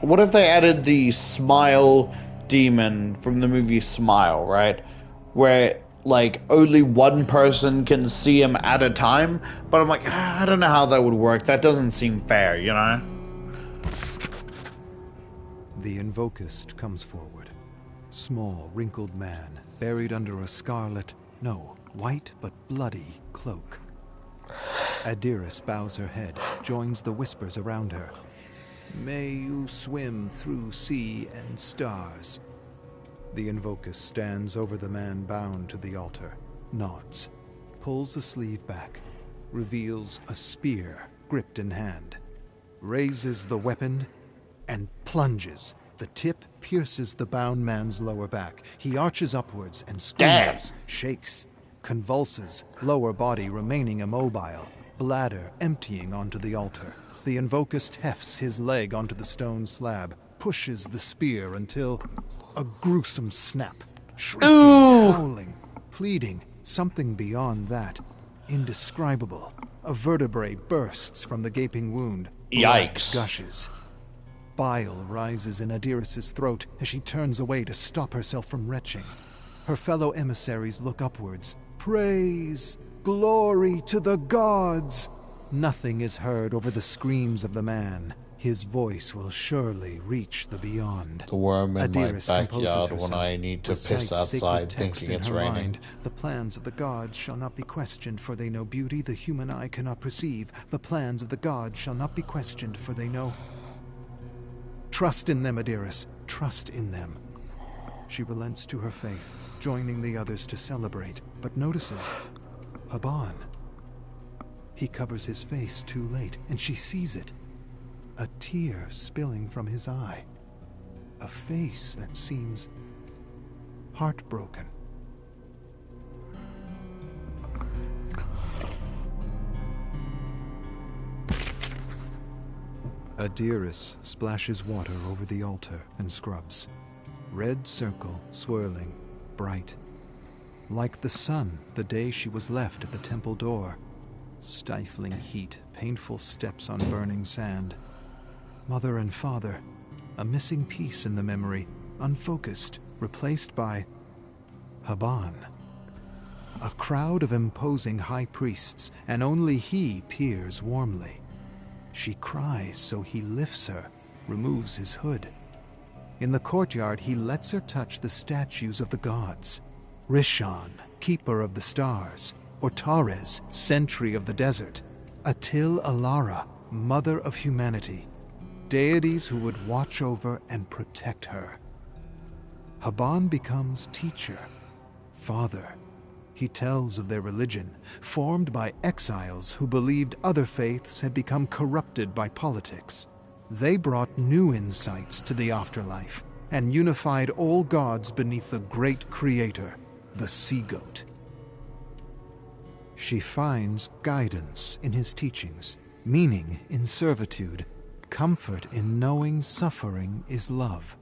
What if they added the smile demon from the movie Smile, right? Where, like, only one person can see him at a time? But I'm like, I don't know how that would work. That doesn't seem fair, you know? The Invocist comes forward. Small, wrinkled man, buried under a scarlet, no, white but bloody cloak. Adiris bows her head, joins the whispers around her. May you swim through sea and stars. The Invocus stands over the man bound to the altar, nods, pulls the sleeve back, reveals a spear gripped in hand, raises the weapon, and plunges. The tip pierces the bound man's lower back. He arches upwards and screams, shakes, convulses, lower body remaining immobile, bladder emptying onto the altar. The Invocist hefts his leg onto the stone slab, pushes the spear until a gruesome snap. Shrieking, howling, pleading, something beyond that. Indescribable. A vertebrae bursts from the gaping wound. Blood Yikes. gushes. Bile rises in Adiris's throat as she turns away to stop herself from retching. Her fellow emissaries look upwards. Praise, glory to the gods! Nothing is heard over the screams of the man. His voice will surely reach the beyond. The worm in Adiris my composes backyard herself, when I need to piss recites sacred outside text thinking in it's her raining. mind. The plans of the gods shall not be questioned, for they know beauty the human eye cannot perceive. The plans of the gods shall not be questioned, for they know. Trust in them, Adiris. Trust in them. She relents to her faith, joining the others to celebrate, but notices Haban. He covers his face too late, and she sees it. A tear spilling from his eye. A face that seems heartbroken. Adiris splashes water over the altar and scrubs. Red circle swirling, bright. Like the sun the day she was left at the temple door. Stifling heat, painful steps on burning sand. Mother and father, a missing piece in the memory, unfocused, replaced by Haban. A crowd of imposing high priests, and only he peers warmly. She cries, so he lifts her, removes his hood. In the courtyard, he lets her touch the statues of the gods. Rishon, keeper of the stars. Ortares, sentry of the desert. Atil Alara, mother of humanity. Deities who would watch over and protect her. Haban becomes teacher, father. He tells of their religion, formed by exiles who believed other faiths had become corrupted by politics. They brought new insights to the afterlife and unified all gods beneath the great creator, the sea-goat. She finds guidance in his teachings, meaning in servitude, comfort in knowing suffering is love.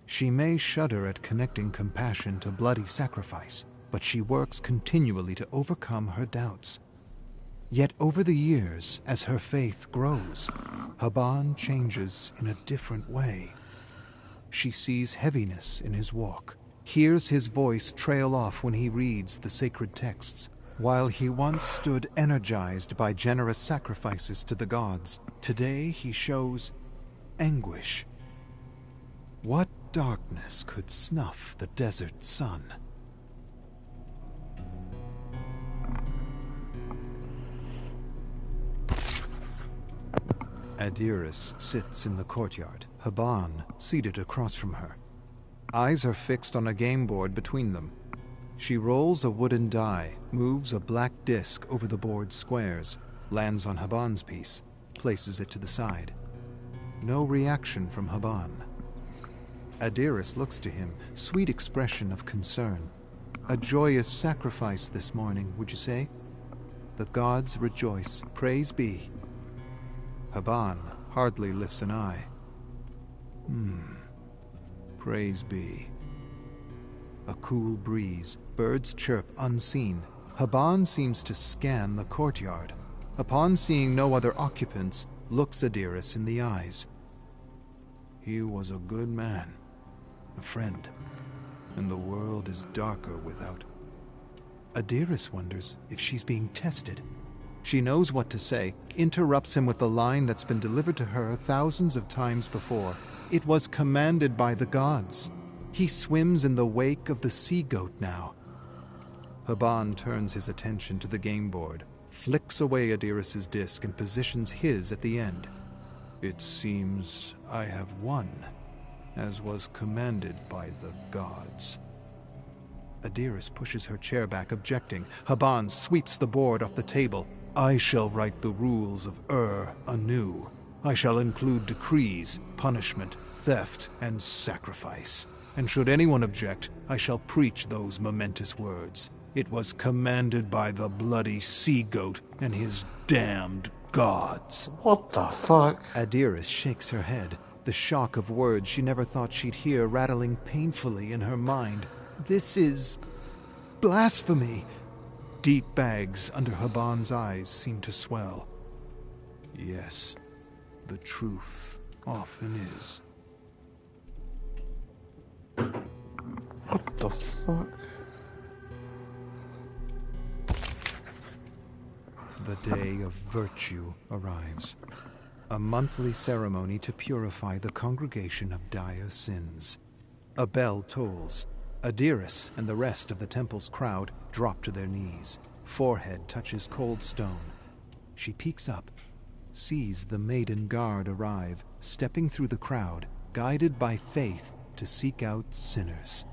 She may shudder at connecting compassion to bloody sacrifice, but she works continually to overcome her doubts. Yet over the years, as her faith grows, Haban changes in a different way. She sees heaviness in his walk, hears his voice trail off when he reads the sacred texts. While he once stood energized by generous sacrifices to the gods, today he shows anguish. What darkness could snuff the desert sun? Adiris sits in the courtyard, Haban seated across from her. Eyes are fixed on a game board between them. She rolls a wooden die, moves a black disc over the board's squares, lands on Haban's piece, places it to the side. No reaction from Haban. Adiris looks to him, sweet expression of concern. A joyous sacrifice this morning, would you say? The gods rejoice, praise be. Haban hardly lifts an eye. Praise be. A cool breeze, birds chirp unseen. Haban seems to scan the courtyard. Upon seeing no other occupants, looks Adiris in the eyes. He was a good man, a friend, and the world is darker without. Adiris wonders if she's being tested. She knows what to say, interrupts him with a line that's been delivered to her thousands of times before. It was commanded by the gods. He swims in the wake of the sea-goat now. Haban turns his attention to the game board, flicks away Adiris's disc and positions his at the end. It seems I have won, as was commanded by the gods. Adiris pushes her chair back, objecting. Haban sweeps the board off the table. I shall write the rules of anew. I shall include decrees, punishment, theft, and sacrifice. And should anyone object, I shall preach those momentous words. It was commanded by the bloody sea-goat and his damned gods. What the fuck? Adiris shakes her head, the shock of words she never thought she'd hear rattling painfully in her mind. This is blasphemy. Deep bags under Haban's eyes seem to swell. Yes, the truth often is. What the fuck? The day of virtue arrives. A monthly ceremony to purify the congregation of dire sins. A bell tolls. Adiris and the rest of the temple's crowd drop to their knees. Forehead touches cold stone. She peeks up, sees the maiden guard arrive, stepping through the crowd, guided by faith to seek out sinners.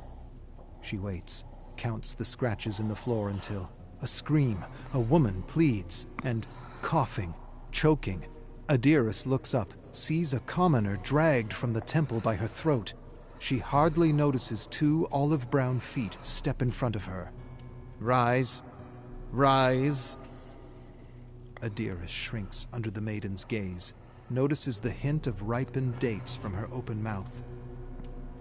She waits, counts the scratches in the floor until a scream, a woman pleads, and coughing, choking. Adiris looks up, sees a commoner dragged from the temple by her throat. She hardly notices two olive-brown feet step in front of her. Rise, rise. Adiris shrinks under the maiden's gaze, notices the hint of ripened dates from her open mouth.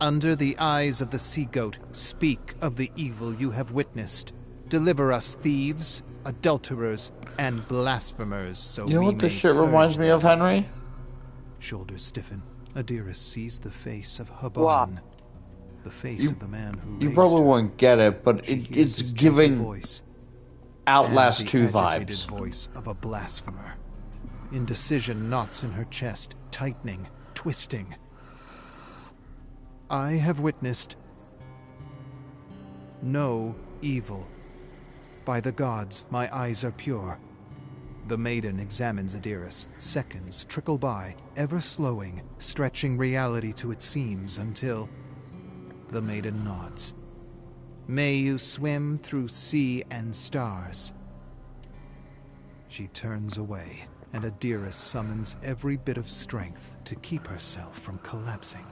Under the eyes of the sea-goat, speak of the evil you have witnessed. Deliver us thieves, adulterers, and blasphemers, so You know we what this may shit reminds purge me of, them. Henry? Shoulders stiffen. Adiris sees the face of Haban. What? The face of the man who You raised probably her. won't get it, but She hears it's his gentle giving voice Outlast and 2 the agitated vibes. voice of a blasphemer. Indecision knots in her chest, tightening, twisting. I have witnessed no evil. By the gods, my eyes are pure. The maiden examines Adiris. Seconds trickle by, ever slowing, stretching reality to its seams until the maiden nods. May you swim through sea and stars. She turns away, and Adiris summons every bit of strength to keep herself from collapsing.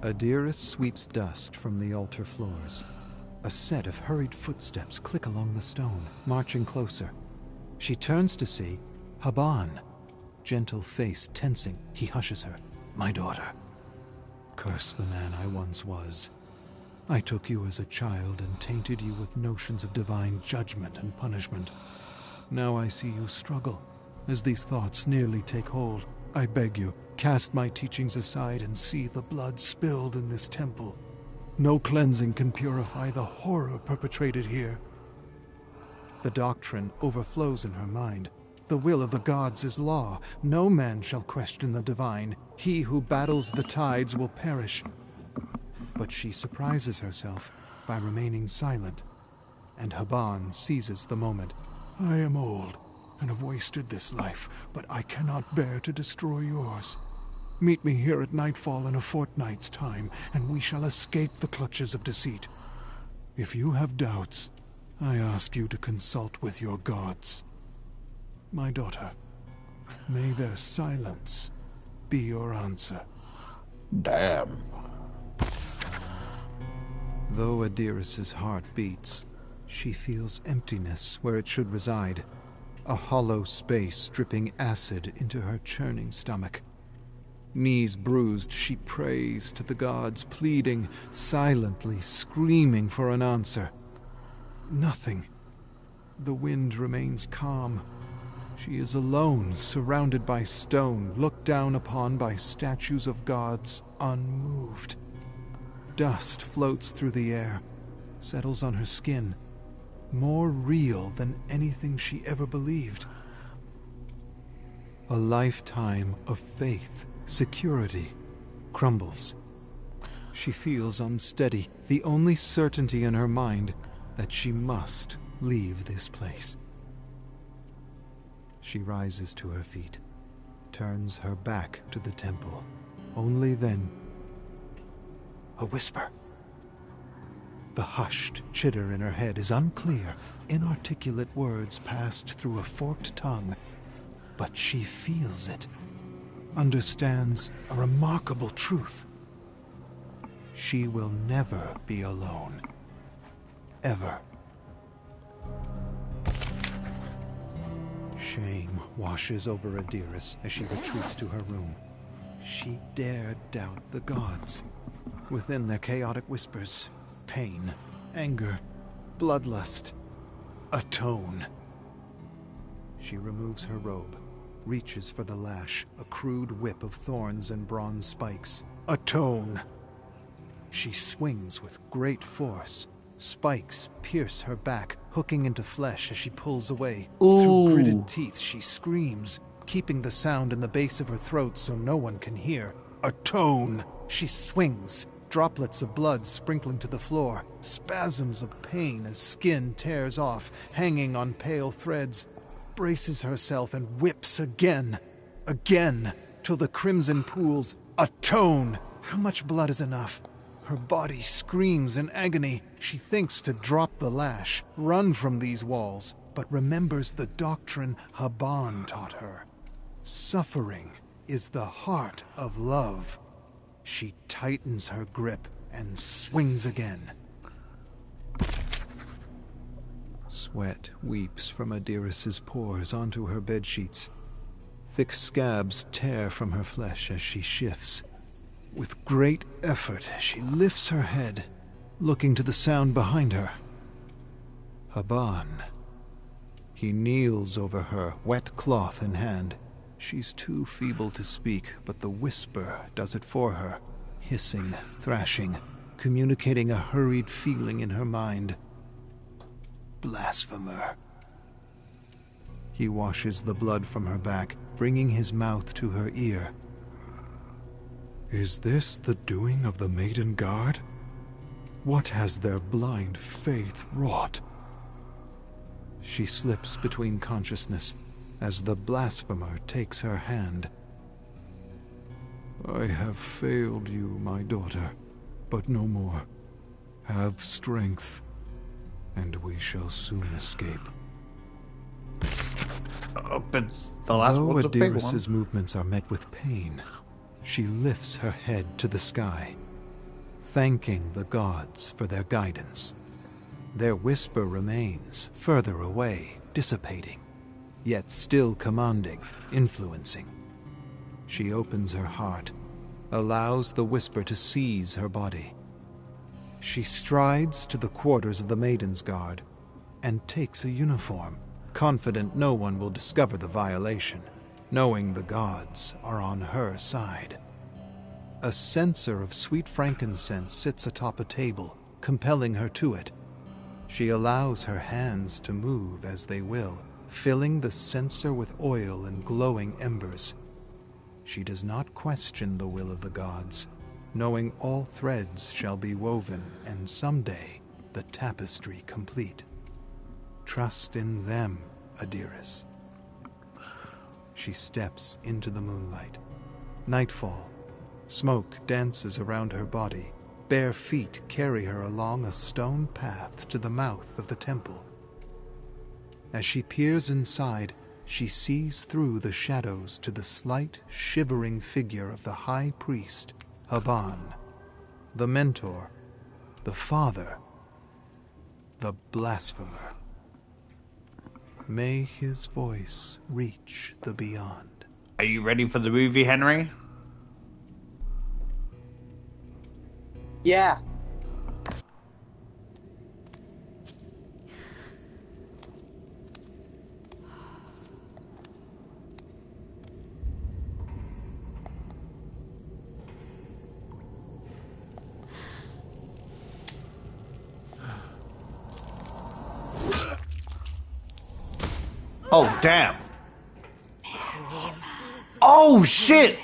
Adiris sweeps dust from the altar floors. A set of hurried footsteps click along the stone, marching closer. She turns to see Haban. Gentle face tensing, he hushes her. My daughter. Curse the man I once was. I took you as a child and tainted you with notions of divine judgment and punishment. Now I see you struggle, as these thoughts nearly take hold. I beg you, cast my teachings aside and see the blood spilled in this temple. No cleansing can purify the horror perpetrated here. The doctrine overflows in her mind. The will of the gods is law. No man shall question the divine. He who battles the tides will perish. But she surprises herself by remaining silent, and Haban seizes the moment. I am old and have wasted this life, but I cannot bear to destroy yours. Meet me here at nightfall in a fortnight's time, and we shall escape the clutches of deceit. If you have doubts, I ask you to consult with your gods. My daughter, may their silence be your answer. Damn. Though Adiris's heart beats, she feels emptiness where it should reside. A hollow space dripping acid into her churning stomach. Knees bruised, she prays to the gods, pleading, silently screaming for an answer. Nothing. The wind remains calm. She is alone, surrounded by stone, looked down upon by statues of gods, unmoved. Dust floats through the air, settles on her skin, more real than anything she ever believed. A lifetime of faith, security, crumbles. She feels unsteady, the only certainty in her mind that she must leave this place. She rises to her feet, turns her back to the temple. Only then, a whisper. The hushed chitter in her head is unclear, inarticulate words passed through a forked tongue, but she feels it, understands a remarkable truth. She will never be alone. Ever. Shame washes over Adiris as she retreats to her room. She dared doubt the gods. Within their chaotic whispers, pain, anger, bloodlust, atone. She removes her robe, reaches for the lash, a crude whip of thorns and bronze spikes. Atone! She swings with great force. Spikes pierce her back, hooking into flesh as she pulls away. Ooh. Through gritted teeth, she screams, keeping the sound in the base of her throat so no one can hear. Atone! She swings, droplets of blood sprinkling to the floor, spasms of pain as skin tears off, hanging on pale threads. Braces herself and whips again, till the crimson pools. Atone! How much blood is enough? Her body screams in agony. She thinks to drop the lash, run from these walls, but remembers the doctrine Haban taught her. Suffering is the heart of love. She tightens her grip and swings again. Sweat weeps from Adiris's pores onto her bedsheets. Thick scabs tear from her flesh as she shifts. With great effort, she lifts her head, looking to the sound behind her. Haban. He kneels over her, wet cloth in hand. She's too feeble to speak, but the whisper does it for her, hissing, thrashing, communicating a hurried feeling in her mind. Blasphemer. He washes the blood from her back, bringing his mouth to her ear. Is this the doing of the Maiden Guard? What has their blind faith wrought? She slips between consciousness as the blasphemer takes her hand. I have failed you, my daughter, but no more. Have strength, and we shall soon escape. But the last Though one's a big one. Adiris's movements are met with pain, she lifts her head to the sky, thanking the gods for their guidance. Their whisper remains further away, dissipating, yet still commanding, influencing. She opens her heart, allows the whisper to seize her body. She strides to the quarters of the Maiden's Guard and takes a uniform, confident no one will discover the violation, knowing the gods are on her side. A censer of sweet frankincense sits atop a table, compelling her to it. She allows her hands to move as they will, filling the censer with oil and glowing embers. She does not question the will of the gods, knowing all threads shall be woven and someday the tapestry complete. Trust in them, Adiris. She steps into the moonlight. Nightfall. Smoke dances around her body. Bare feet carry her along a stone path to the mouth of the temple. As she peers inside, she sees through the shadows to the slight, shivering figure of the high priest, Haban, the mentor, the father, the blasphemer. May his voice reach the beyond. Are you ready for the movie, Henry? Yeah. Oh, damn. Oh, shit!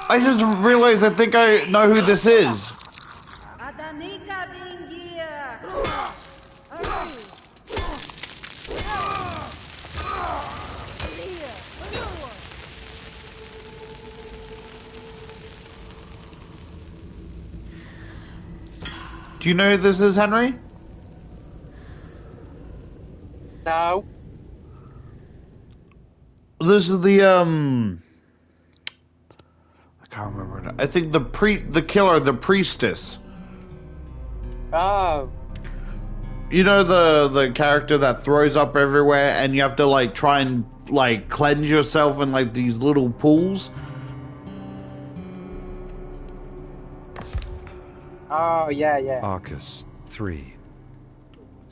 I just realized I think I know who this is. Do you know who this is, Henry? No. This is the I can't remember. I think the killer, the priestess. Oh. You know the character that throws up everywhere, and you have to like try and like cleanse yourself in like these little pools. Oh, yeah. Arcus 3.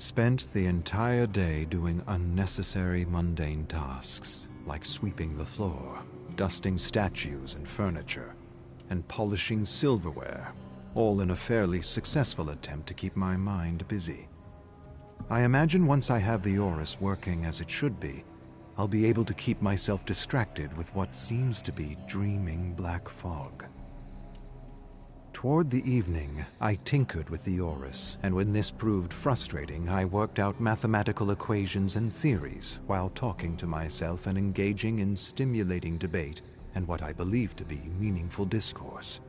Spent the entire day doing unnecessary mundane tasks, like sweeping the floor, dusting statues and furniture, and polishing silverware, all in a fairly successful attempt to keep my mind busy. I imagine once I have the Orus working as it should be, I'll be able to keep myself distracted with what seems to be dreaming black fog. Toward the evening, I tinkered with the Orus, and when this proved frustrating, I worked out mathematical equations and theories while talking to myself and engaging in stimulating debate and what I believe to be meaningful discourse.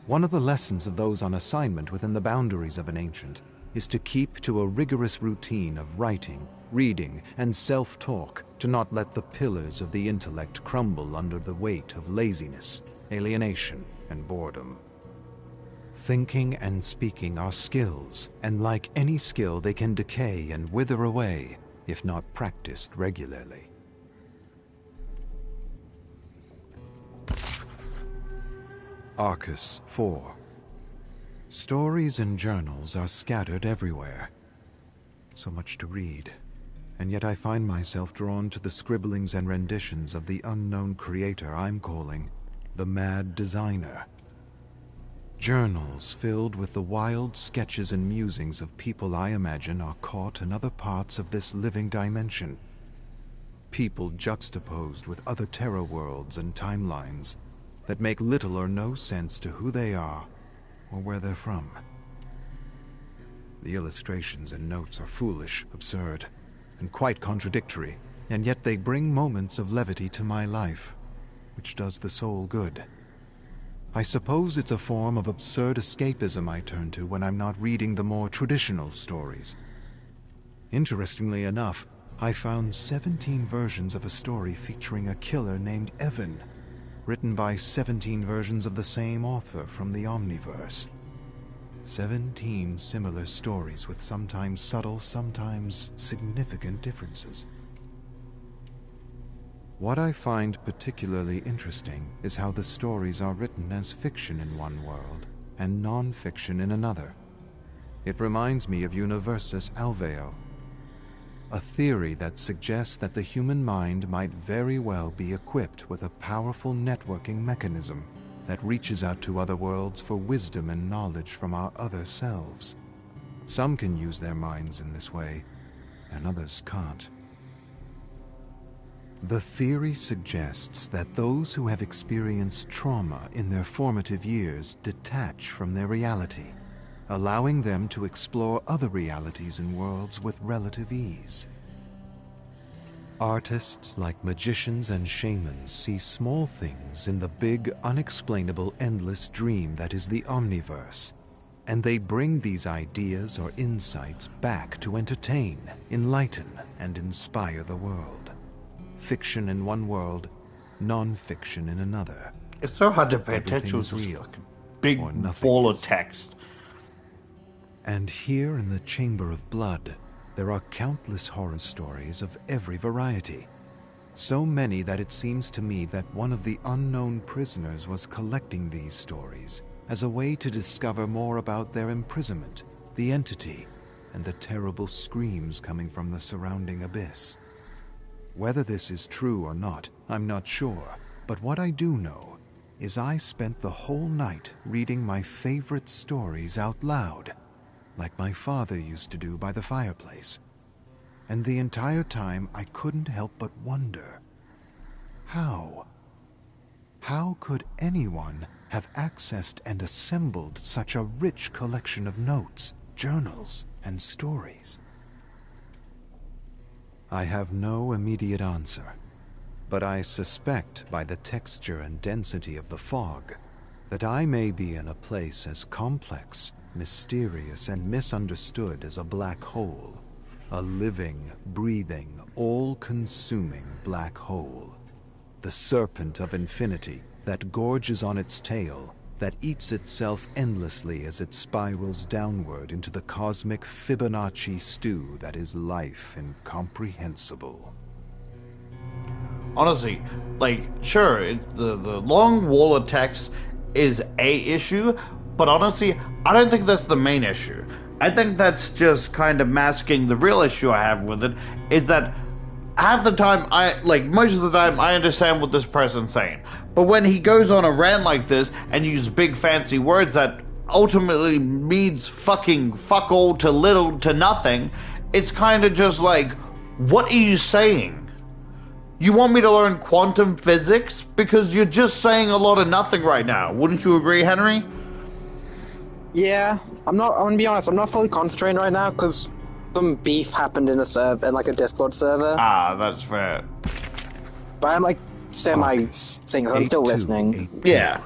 One of the lessons of those on assignment within the boundaries of an ancient is to keep to a rigorous routine of writing, reading, and self-talk to not let the pillars of the intellect crumble under the weight of laziness, alienation, and boredom. Thinking and speaking are skills, and like any skill, they can decay and wither away if not practiced regularly. Arcus 4. Stories and journals are scattered everywhere. So much to read, and yet I find myself drawn to the scribblings and renditions of the unknown creator I'm calling the Mad Designer. Journals filled with the wild sketches and musings of people I imagine are caught in other parts of this living dimension. People juxtaposed with other terror worlds and timelines that make little or no sense to who they are or where they're from. The illustrations and notes are foolish, absurd, and quite contradictory, and yet they bring moments of levity to my life, which does the soul good. I suppose it's a form of absurd escapism I turn to when I'm not reading the more traditional stories. Interestingly enough, I found 17 versions of a story featuring a killer named Evan, written by 17 versions of the same author from the Omniverse. 17 similar stories with sometimes subtle, sometimes significant differences. What I find particularly interesting is how the stories are written as fiction in one world and non-fiction in another. It reminds me of Universis Alveo, a theory that suggests that the human mind might very well be equipped with a powerful networking mechanism that reaches out to other worlds for wisdom and knowledge from our other selves. Some can use their minds in this way, and others can't. The theory suggests that those who have experienced trauma in their formative years detach from their reality, allowing them to explore other realities and worlds with relative ease. Artists like magicians and shamans see small things in the big, unexplainable, endless dream that is the omniverse, and they bring these ideas or insights back to entertain, enlighten, and inspire the world. Fiction in one world, non-fiction in another. It's so hard to pay Everything attention is to this real, fucking big or nothing ball of is. text. And here in the Chamber of Blood, there are countless horror stories of every variety. So many that it seems to me that one of the unknown prisoners was collecting these stories as a way to discover more about their imprisonment, the entity, and the terrible screams coming from the surrounding abyss. Whether this is true or not, I'm not sure, but what I do know is I spent the whole night reading my favorite stories out loud, like my father used to do by the fireplace. And the entire time I couldn't help but wonder, how could anyone have accessed and assembled such a rich collection of notes, journals, and stories? I have no immediate answer, but I suspect by the texture and density of the fog that I may be in a place as complex, mysterious, and misunderstood as a black hole. A living, breathing, all-consuming black hole. The serpent of infinity that gorges on its tail, that eats itself endlessly as it spirals downward into the cosmic Fibonacci stew that is life incomprehensible. Honestly, like, sure, the long wall of text is a issue, but honestly, I don't think that's the main issue. I think that's just kind of masking the real issue I have with it, is that half the time, most of the time, I understand what this person's saying. But when he goes on a rant like this and uses big fancy words that ultimately means fucking fuck all to little to nothing, it's kind of just like, what are you saying? You want me to learn quantum physics? Because you're just saying a lot of nothing right now. Wouldn't you agree, Henry? Yeah, I'm gonna be honest, I'm not fully concentrating right now because some beef happened in a Discord server. Ah, that's fair. But I'm like semi saying I'm still listening. Yeah.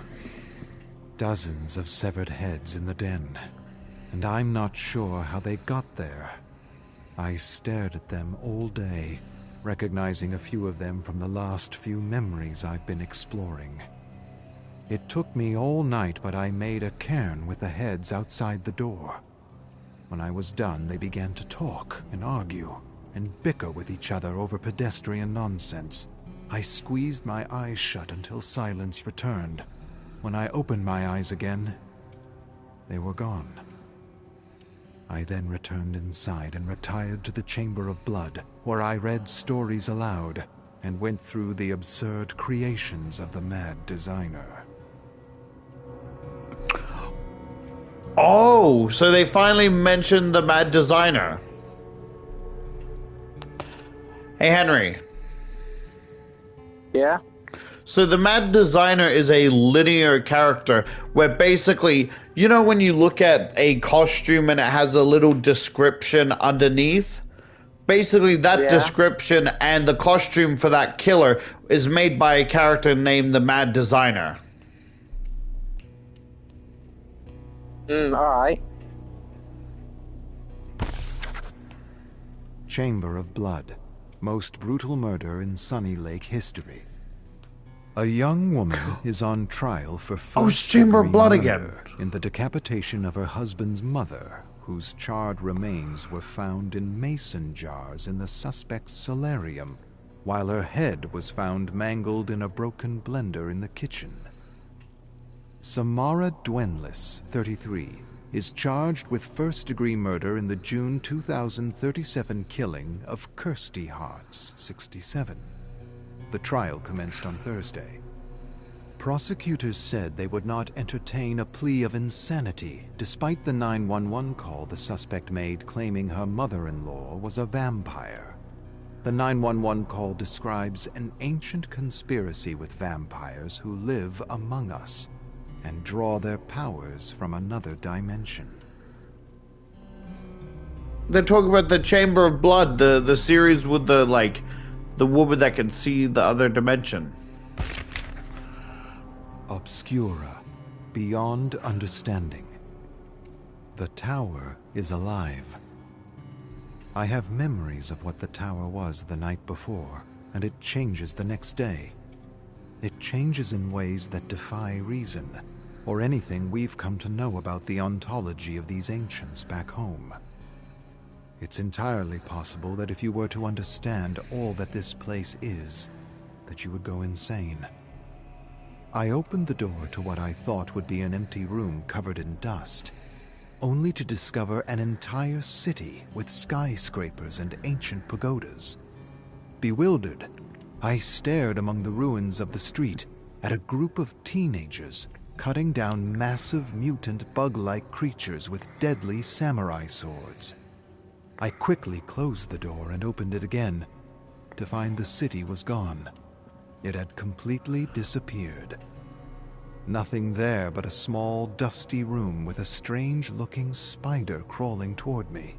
Dozens of severed heads in the den, and I'm not sure how they got there. I stared at them all day, recognizing a few of them from the last few memories I've been exploring. It took me all night, but I made a cairn with the heads outside the door. When I was done, they began to talk and argue and bicker with each other over pedestrian nonsense. I squeezed my eyes shut until silence returned. When I opened my eyes again, they were gone. I then returned inside and retired to the Chamber of Blood, where I read stories aloud and went through the absurd creations of the mad designer. Oh, so they finally mentioned the mad designer. Hey, Henry. Yeah? So the mad designer is a linear character where basically, you know when you look at a costume and it has a little description underneath? Basically that description and the costume for that killer is made by a character named the mad designer. Alright. Chamber of Blood. Most brutal murder in Sunny Lake history. A young woman is on trial for Chamber of Blood murder again. in the decapitation of her husband's mother, whose charred remains were found in mason jars in the suspect's solarium, while her head was found mangled in a broken blender in the kitchen. Samara Dwenlis, 33, is charged with first-degree murder in the June 2037 killing of Kirsty Hartz, 67. The trial commenced on Thursday. Prosecutors said they would not entertain a plea of insanity, despite the 911 call the suspect made claiming her mother-in-law was a vampire. The 911 call describes an ancient conspiracy with vampires who live among us and draw their powers from another dimension. They're talking about the Chamber of Blood, the series with the woman that can see the other dimension. Obscura, beyond understanding. The tower is alive. I have memories of what the tower was the night before, and it changes the next day. It changes in ways that defy reason, or anything we've come to know about the ontology of these ancients back home. It's entirely possible that if you were to understand all that this place is, that you would go insane. I opened the door to what I thought would be an empty room covered in dust, only to discover an entire city with skyscrapers and ancient pagodas. Bewildered, I stared among the ruins of the street at a group of teenagers cutting down massive mutant bug-like creatures with deadly samurai swords. I quickly closed the door and opened it again, to find the city was gone. It had completely disappeared. Nothing there but a small, dusty room with a strange-looking spider crawling toward me.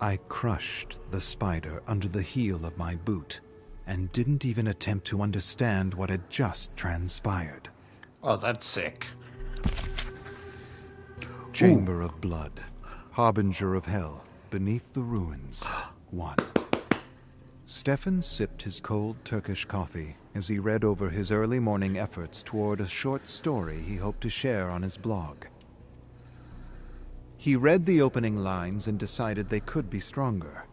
I crushed the spider under the heel of my boot and didn't even attempt to understand what had just transpired. Oh, that's sick. Chamber of Blood, Harbinger of Hell, beneath the ruins. 1. Stefan sipped his cold Turkish coffee as he read over his early morning efforts toward a short story he hoped to share on his blog. He read the opening lines and decided they could be stronger.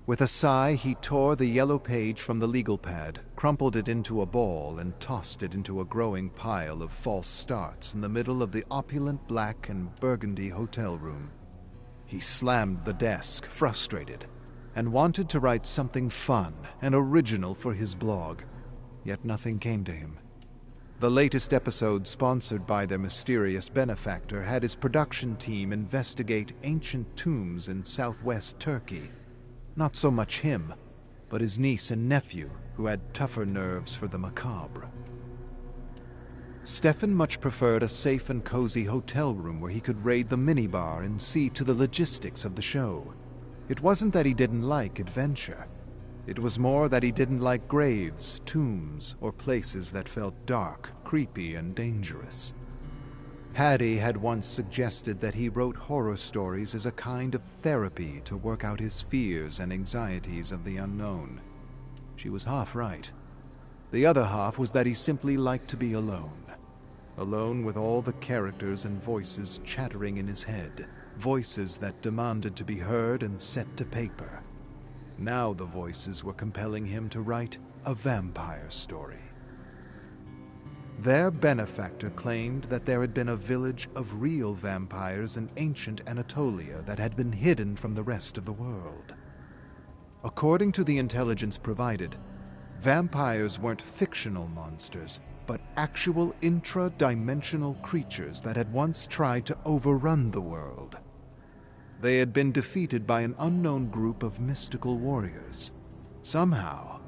With a sigh, he tore the yellow page from the legal pad, crumpled it into a ball, and tossed it into a growing pile of false starts in the middle of the opulent black and burgundy hotel room. He slammed the desk, frustrated, and wanted to write something fun and original for his blog, yet nothing came to him. The latest episode, sponsored by their mysterious benefactor, had his production team investigate ancient tombs in southwest Turkey. Not so much him, but his niece and nephew, who had tougher nerves for the macabre. Stefan much preferred a safe and cozy hotel room where he could raid the minibar and see to the logistics of the show. It wasn't that he didn't like adventure. It was more that he didn't like graves, tombs, or places that felt dark, creepy, and dangerous. Hattie had once suggested that he wrote horror stories as a kind of therapy to work out his fears and anxieties of the unknown. She was half right. The other half was that he simply liked to be alone. Alone with all the characters and voices chattering in his head. Voices that demanded to be heard and set to paper. Now the voices were compelling him to write a vampire story. Their benefactor claimed that there had been a village of real vampires in ancient Anatolia that had been hidden from the rest of the world. According to the intelligence provided, vampires weren't fictional monsters, but actual intra-dimensional creatures that had once tried to overrun the world. They had been defeated by an unknown group of mystical warriors. Somehow,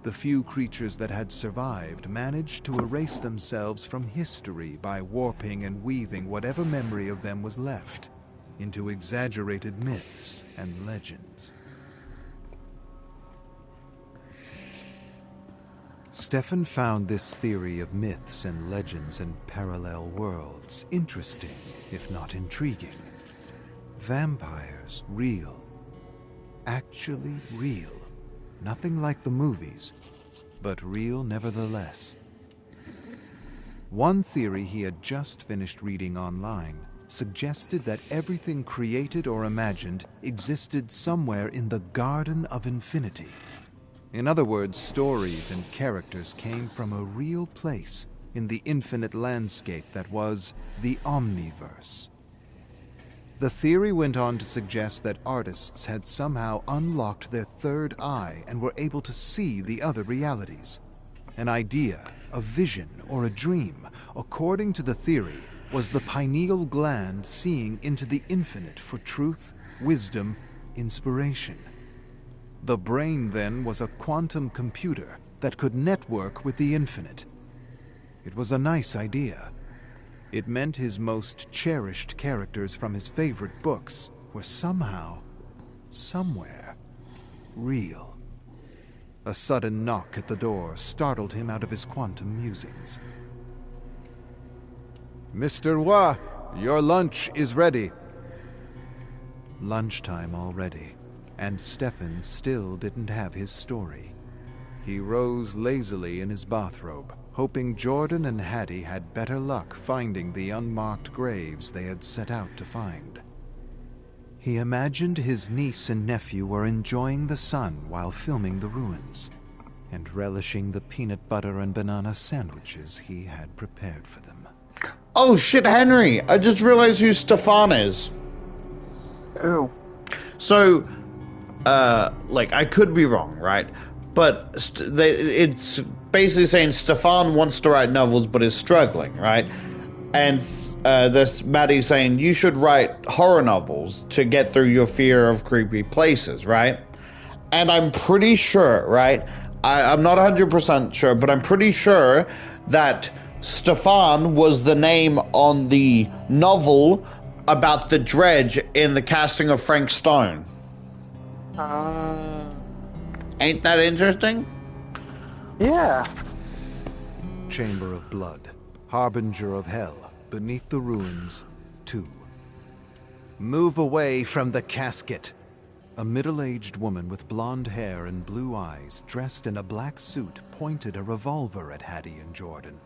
the few creatures that had survived managed to erase themselves from history by warping and weaving whatever memory of them was left into exaggerated myths and legends. Stefan found this theory of myths and legends and parallel worlds interesting, if not intriguing. Vampires, real. Actually real. Nothing like the movies, but real nevertheless. One theory he had just finished reading online suggested that everything created or imagined existed somewhere in the Garden of Infinity. In other words, stories and characters came from a real place in the infinite landscape that was the Omniverse. The theory went on to suggest that artists had somehow unlocked their third eye and were able to see the other realities. An idea, a vision, or a dream, according to the theory, was the pineal gland seeing into the infinite for truth, wisdom, inspiration. The brain, then, was a quantum computer that could network with the infinite. It was a nice idea. It meant his most cherished characters from his favorite books were somehow, somewhere, real. A sudden knock at the door startled him out of his quantum musings. Mr. Wa, your lunch is ready. Lunchtime already, and Stefan still didn't have his story. He rose lazily in his bathrobe, hoping Jordan and Hattie had better luck finding the unmarked graves they had set out to find. He imagined his niece and nephew were enjoying the sun while filming the ruins, and relishing the peanut butter and banana sandwiches he had prepared for them. Oh shit, Henry! I just realized who Stefan is. Oh. So, I could be wrong, right? But it's basically saying Stefan wants to write novels but is struggling, right? And this Maddie saying you should write horror novels to get through your fear of creepy places, right? And I'm pretty sure, right? I'm not 100% sure, but I'm pretty sure that Stefan was the name on the novel about the dredge in the casting of Frank Stone. Ain't that interesting? Yeah. Chamber of Blood, Harbinger of Hell, Beneath the Ruins, 2. Move away from the casket. A middle-aged woman with blonde hair and blue eyes, dressed in a black suit, pointed a revolver at Hattie and Jordan.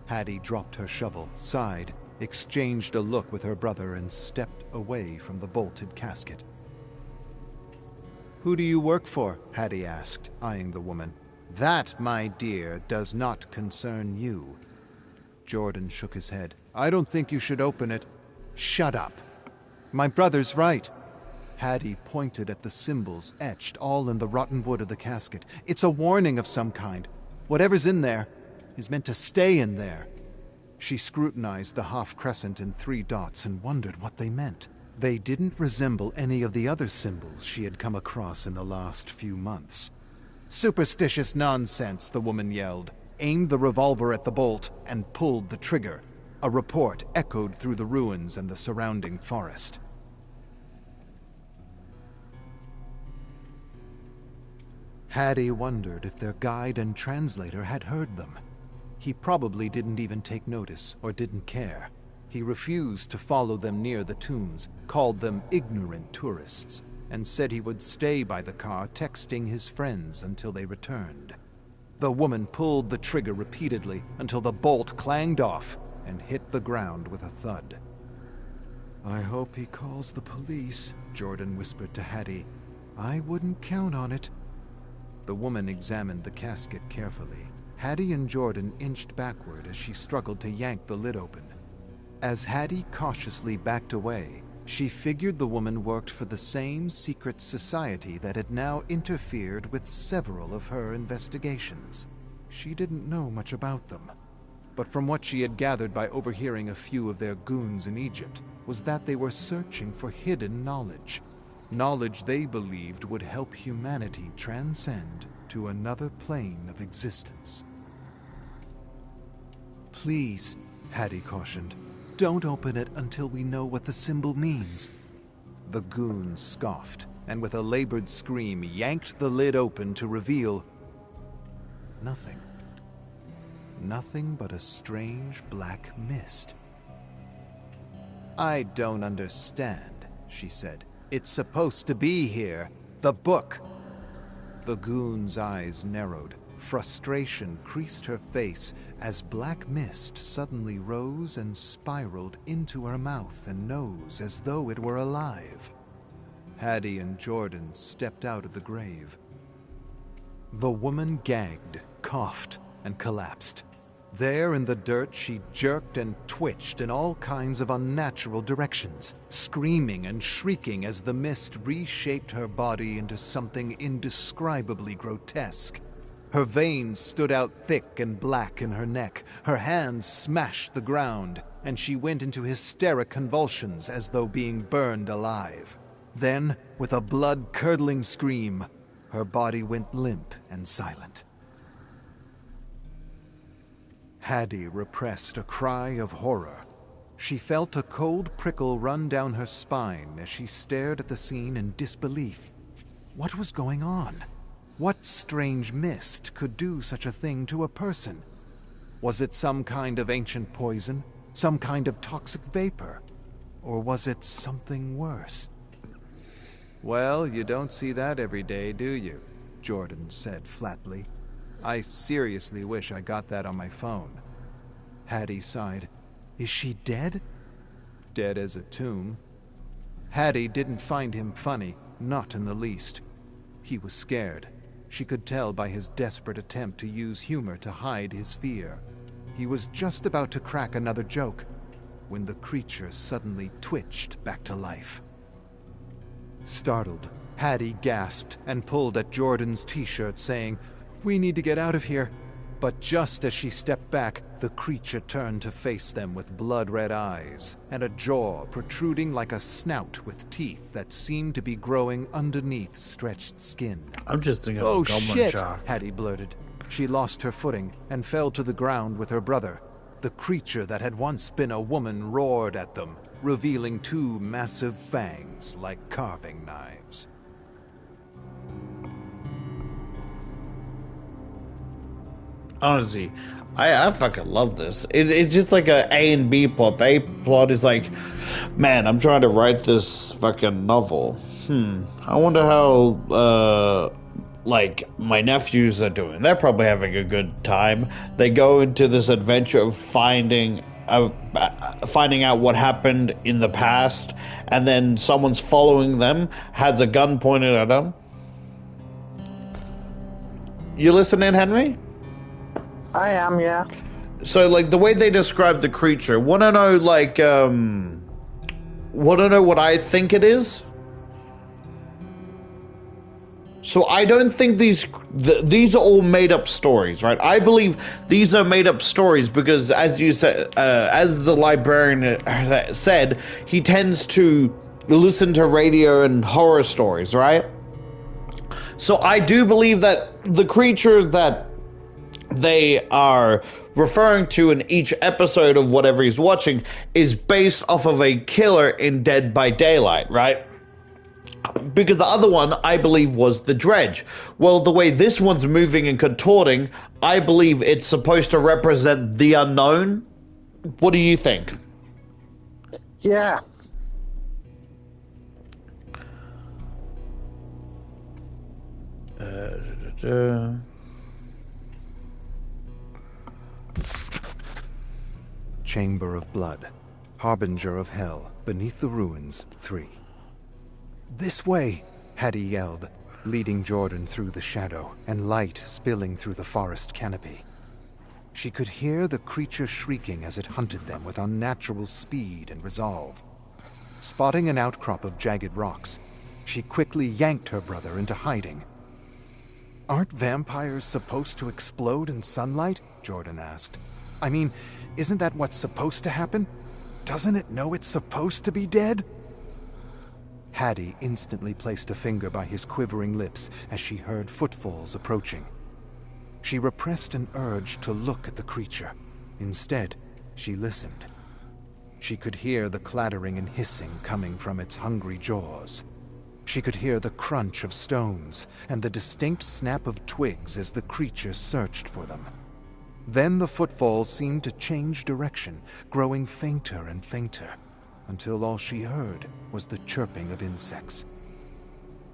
Hattie dropped her shovel, sighed, exchanged a look with her brother, and stepped away from the bolted casket. Who do you work for? Hattie asked, eyeing the woman. That, my dear, does not concern you. Jordan shook his head. I don't think you should open it. Shut up. My brother's right. Hattie pointed at the symbols etched all in the rotten wood of the casket. It's a warning of some kind. Whatever's in there is meant to stay in there. She scrutinized the half-crescent and 3 dots and wondered what they meant. They didn't resemble any of the other symbols she had come across in the last few months. Superstitious nonsense, the woman yelled, aimed the revolver at the bolt, and pulled the trigger. A report echoed through the ruins and the surrounding forest. Hattie wondered if their guide and translator had heard them. He probably didn't even take notice or didn't care. He refused to follow them near the tombs, called them ignorant tourists, and said he would stay by the car texting his friends until they returned. The woman pulled the trigger repeatedly until the bolt clanged off and hit the ground with a thud. I hope he calls the police, Jordan whispered to Hattie. I wouldn't count on it. The woman examined the casket carefully. Hattie and Jordan inched backward as she struggled to yank the lid open. As Hattie cautiously backed away, she figured the woman worked for the same secret society that had now interfered with several of her investigations. She didn't know much about them, but from what she had gathered by overhearing a few of their goons in Egypt, was that they were searching for hidden knowledge. Knowledge they believed would help humanity transcend to another plane of existence. Please, Hattie cautioned, don't open it until we know what the symbol means. The goon scoffed, and with a labored scream yanked the lid open to reveal nothing. Nothing but a strange black mist. I don't understand, she said. It's supposed to be here. The book. The goon's eyes narrowed. Frustration creased her face as black mist suddenly rose and spiraled into her mouth and nose as though it were alive. Hattie and Jordan stepped out of the grave. The woman gagged, coughed, and collapsed. There in the dirt, she jerked and twitched in all kinds of unnatural directions, screaming and shrieking as the mist reshaped her body into something indescribably grotesque. Her veins stood out thick and black in her neck, her hands smashed the ground, and she went into hysteric convulsions as though being burned alive. Then, with a blood-curdling scream, her body went limp and silent. Hattie repressed a cry of horror. She felt a cold prickle run down her spine as she stared at the scene in disbelief. What was going on? What strange mist could do such a thing to a person? Was it some kind of ancient poison? Some kind of toxic vapor? Or was it something worse? Well, you don't see that every day, do you? Jordan said flatly. I seriously wish I got that on my phone. Hattie sighed. Is she dead? Dead as a tomb. Hattie didn't find him funny, not in the least. He was scared. She could tell by his desperate attempt to use humor to hide his fear. He was just about to crack another joke when the creature suddenly twitched back to life. Startled, Hattie gasped and pulled at Jordan's t-shirt, saying, "We need to get out of here." But just as she stepped back, the creature turned to face them with blood-red eyes and a jaw protruding like a snout with teeth that seemed to be growing underneath stretched skin. I'm just thinking "Oh of Goblin shit!" Shark. Hattie blurted. She lost her footing and fell to the ground with her brother. The creature that had once been a woman roared at them, revealing two massive fangs like carving knives. Honestly, I fucking love this. It's just like a and B plot. The A plot is like, man, I'm trying to write this fucking novel. I wonder how, like, my nephews are doing. They're probably having a good time. They go into this adventure of finding out what happened in the past, and then someone's following them, has a gun pointed at them. You listening, Henry? I am, yeah. So, like, the way they describe the creature, wanna know what I think it is? So I don't think these are all made up stories, right? I believe these are made up stories because, as you said, as the librarian said, he tends to listen to radio and horror stories, right? So I do believe that the creature that they are referring to in each episode of whatever he's watching is based off of a killer in Dead by Daylight, right? Because the other one, I believe, was the Dredge. Well, the way this one's moving and contorting, I believe it's supposed to represent the unknown. What do you think? Yeah. Chamber of Blood, Harbinger of Hell, Beneath the Ruins, 3. "This way!" Hattie yelled, leading Jordan through the shadow and light spilling through the forest canopy. She could hear the creature shrieking as it hunted them with unnatural speed and resolve. Spotting an outcrop of jagged rocks, she quickly yanked her brother into hiding. "Aren't vampires supposed to explode in sunlight?" Jordan asked. "I mean, isn't that what's supposed to happen? Doesn't it know it's supposed to be dead?" Hattie instantly placed a finger by his quivering lips as she heard footfalls approaching. She repressed an urge to look at the creature. Instead, she listened. She could hear the clattering and hissing coming from its hungry jaws. She could hear the crunch of stones and the distinct snap of twigs as the creature searched for them. Then the footfalls seemed to change direction, growing fainter and fainter, until all she heard was the chirping of insects.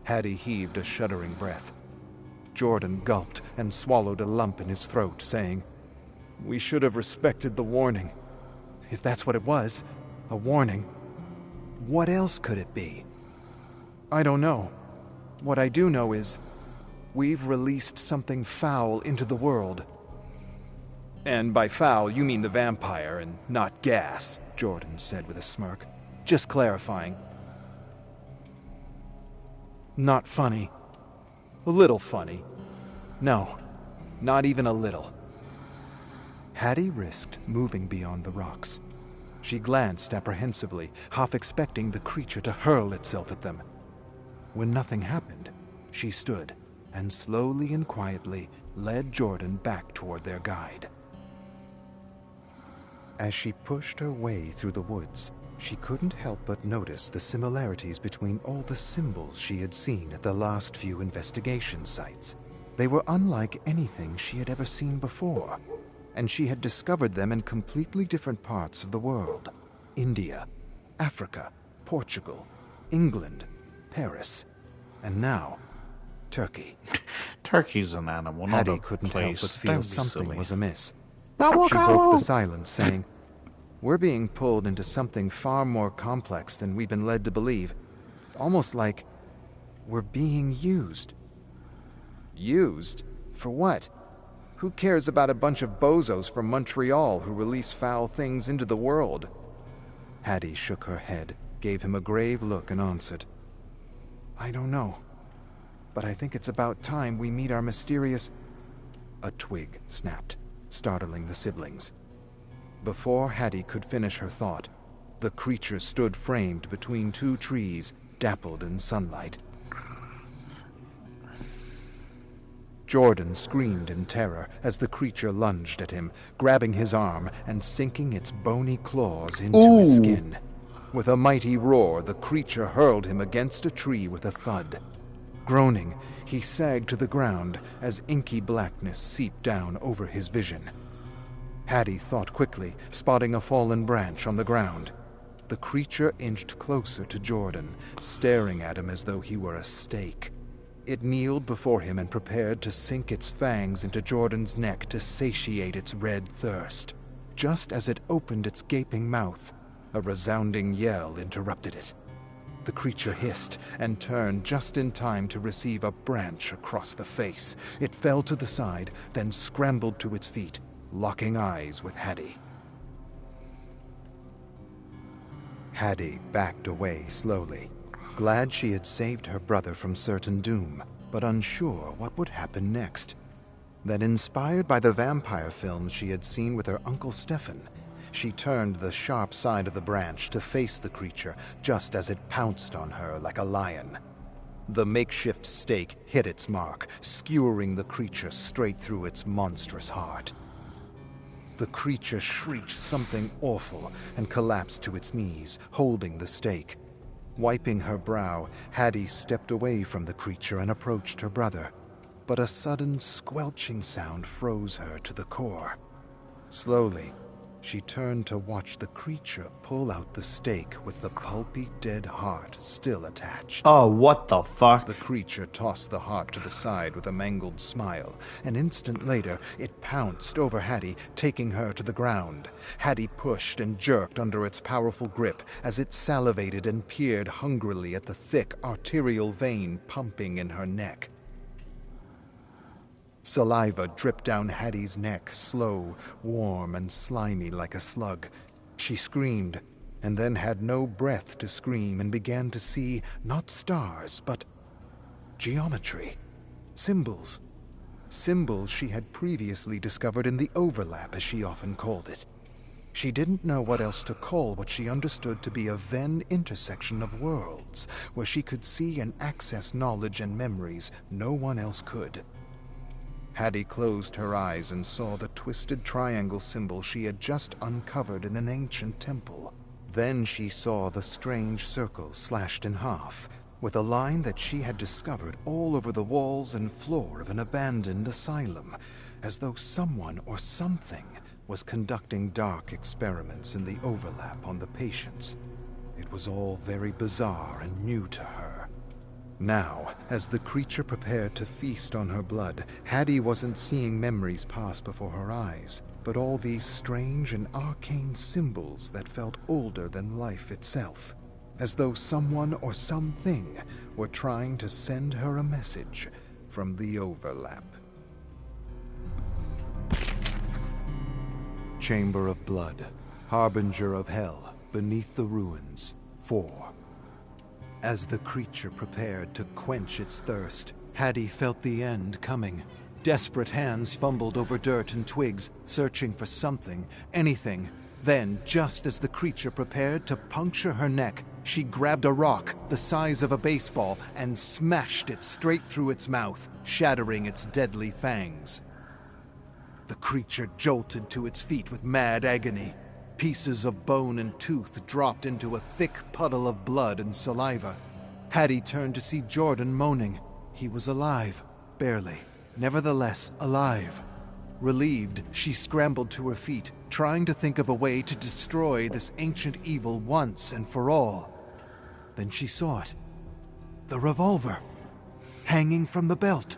Hattie heaved a shuddering breath. Jordan gulped and swallowed a lump in his throat, saying, "We should have respected the warning. If that's what it was, a warning. What else could it be? I don't know. What I do know is, we've released something foul into the world. And by foul, you mean the vampire and not gas, Jordan said with a smirk. Just clarifying. Not funny. A little funny. No, not even a little. Hattie risked moving beyond the rocks. She glanced apprehensively, half expecting the creature to hurl itself at them. When nothing happened, she stood and slowly and quietly led Jordan back toward their guide. As she pushed her way through the woods, she couldn't help but notice the similarities between all the symbols she had seen at the last few investigation sites. They were unlike anything she had ever seen before, and she had discovered them in completely different parts of the world. India, Africa, Portugal, England, Paris, and now, Turkey. Turkey's an animal, not Hattie a couldn't place. help but feel Don't be something silly. was amiss. Gobble, She broke the gobble. silence, saying, "We're being pulled into something far more complex than we've been led to believe. It's almost like we're being used." Used? For what? Who cares about a bunch of bozos from Montreal who release foul things into the world? Hattie shook her head, gave him a grave look, and answered, "I don't know. But I think it's about time we meet our mysterious—" A twig snapped, startling the siblings. Before Hattie could finish her thought, the creature stood framed between two trees, dappled in sunlight. Jordan screamed in terror as the creature lunged at him, grabbing his arm and sinking its bony claws into his skin. With a mighty roar, the creature hurled him against a tree with a thud. Groaning, he sagged to the ground as inky blackness seeped down over his vision. Hattie thought quickly, spotting a fallen branch on the ground. The creature inched closer to Jordan, staring at him as though he were a steak. It kneeled before him and prepared to sink its fangs into Jordan's neck to satiate its red thirst. Just as it opened its gaping mouth, a resounding yell interrupted it. The creature hissed and turned just in time to receive a branch across the face. It fell to the side, then scrambled to its feet, locking eyes with Hattie. Hattie backed away slowly, glad she had saved her brother from certain doom, but unsure what would happen next. Then, inspired by the vampire films she had seen with her Uncle Stefan, she turned the sharp side of the branch to face the creature just as it pounced on her like a lion. The makeshift stake hit its mark, skewering the creature straight through its monstrous heart. The creature shrieked something awful and collapsed to its knees, holding the stake. Wiping her brow, Hattie stepped away from the creature and approached her brother. But a sudden squelching sound froze her to the core. Slowly, she turned to watch the creature pull out the stake with the pulpy dead heart still attached. Oh, what the fuck? The creature tossed the heart to the side with a mangled smile. An instant later, it pounced over Hattie, taking her to the ground. Hattie pushed and jerked under its powerful grip as it salivated and peered hungrily at the thick arterial vein pumping in her neck. Saliva dripped down Hattie's neck, slow, warm, and slimy like a slug. She screamed, and then had no breath to scream and began to see not stars, but geometry. Symbols. Symbols she had previously discovered in the overlap, as she often called it. She didn't know what else to call what she understood to be a Venn intersection of worlds, where she could see and access knowledge and memories no one else could. Hattie closed her eyes and saw the twisted triangle symbol she had just uncovered in an ancient temple. Then she saw the strange circle slashed in half, with a line that she had discovered all over the walls and floor of an abandoned asylum, as though someone or something was conducting dark experiments in the overlap on the patients. It was all very bizarre and new to her. Now, as the creature prepared to feast on her blood, Hattie wasn't seeing memories pass before her eyes, but all these strange and arcane symbols that felt older than life itself, as though someone or something were trying to send her a message from the overlap. Chamber of Blood, harbinger of hell, beneath the ruins. 4. As the creature prepared to quench its thirst, Hattie felt the end coming. Desperate hands fumbled over dirt and twigs, searching for something, anything. Then, just as the creature prepared to puncture her neck, she grabbed a rock the size of a baseball and smashed it straight through its mouth, shattering its deadly fangs. The creature jolted to its feet with mad agony. Pieces of bone and tooth dropped into a thick puddle of blood and saliva. Hattie turned to see Jordan moaning. He was alive, barely, nevertheless alive. Relieved, she scrambled to her feet, trying to think of a way to destroy this ancient evil once and for all. Then she saw it. The revolver, hanging from the belt.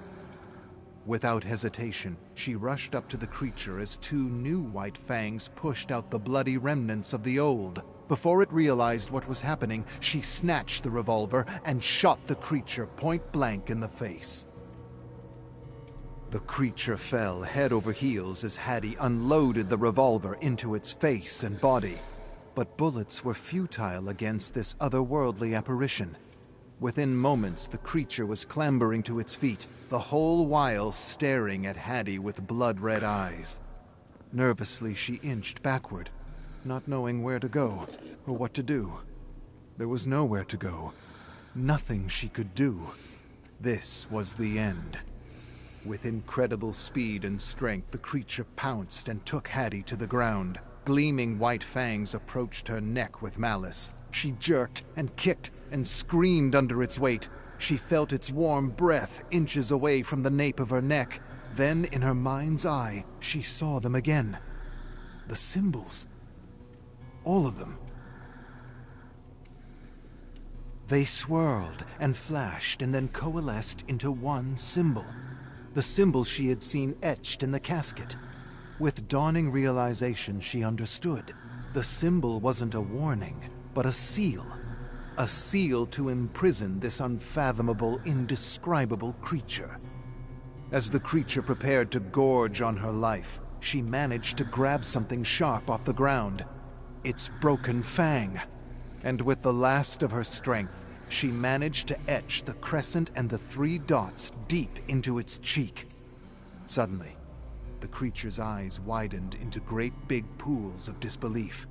Without hesitation, she rushed up to the creature as 2 new white fangs pushed out the bloody remnants of the old. Before it realized what was happening, she snatched the revolver and shot the creature point blank in the face. The creature fell head over heels as Hattie unloaded the revolver into its face and body. But bullets were futile against this otherworldly apparition. Within moments, the creature was clambering to its feet, the whole while staring at Hattie with blood-red eyes. Nervously, she inched backward, not knowing where to go or what to do. There was nowhere to go, nothing she could do. This was the end. With incredible speed and strength, the creature pounced and took Hattie to the ground. Gleaming white fangs approached her neck with malice. She jerked and kicked and screamed under its weight. She felt its warm breath inches away from the nape of her neck. Then, in her mind's eye, she saw them again. The symbols. All of them. They swirled and flashed and then coalesced into one symbol. The symbol she had seen etched in the casket. With dawning realization, she understood. The symbol wasn't a warning, but a seal. A seal to imprison this unfathomable, indescribable creature. As the creature prepared to gorge on her life, she managed to grab something sharp off the ground. Its broken fang. And with the last of her strength, she managed to etch the crescent and the 3 dots deep into its cheek. Suddenly, the creature's eyes widened into great big pools of disbelief.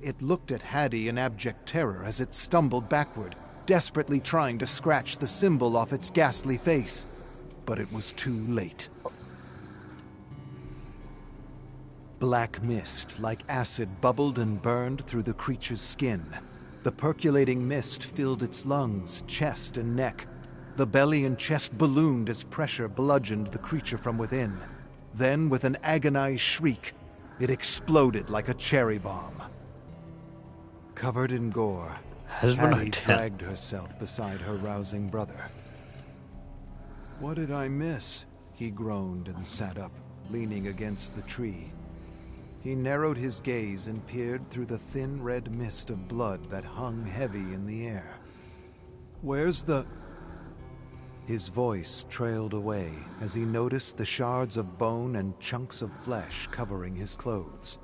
It looked at Hattie in abject terror as it stumbled backward, desperately trying to scratch the symbol off its ghastly face. But it was too late. Black mist, like acid, bubbled and burned through the creature's skin. The percolating mist filled its lungs, chest, and neck. The belly and chest ballooned as pressure bludgeoned the creature from within. Then, with an agonized shriek, it exploded like a cherry bomb. Covered in gore, Hattie dragged herself beside her rousing brother. "What did I miss?" he groaned and sat up, leaning against the tree. He narrowed his gaze and peered through the thin red mist of blood that hung heavy in the air. "Where's the—" His voice trailed away as he noticed the shards of bone and chunks of flesh covering his clothes.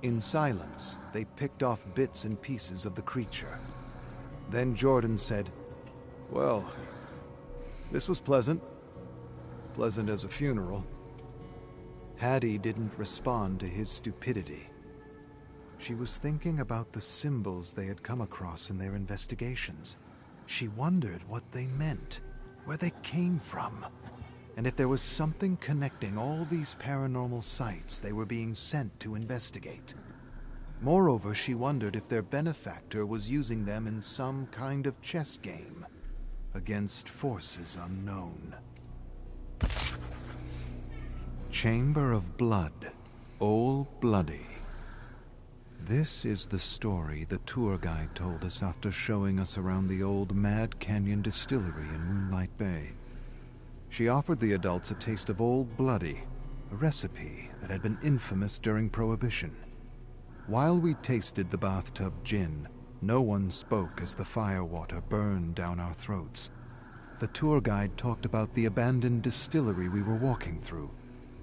In silence, they picked off bits and pieces of the creature. Then Jordan said, "Well, this was pleasant. Pleasant as a funeral." Hattie didn't respond to his stupidity. She was thinking about the symbols they had come across in their investigations. She wondered what they meant, where they came from, and if there was something connecting all these paranormal sites they were being sent to investigate. Moreover, she wondered if their benefactor was using them in some kind of chess game against forces unknown. Chamber of Blood, Old Bloody. This is the story the tour guide told us after showing us around the old Mad Canyon Distillery in Moonlight Bay. She offered the adults a taste of Old Bloody, a recipe that had been infamous during Prohibition. While we tasted the bathtub gin, no one spoke as the firewater burned down our throats. The tour guide talked about the abandoned distillery we were walking through.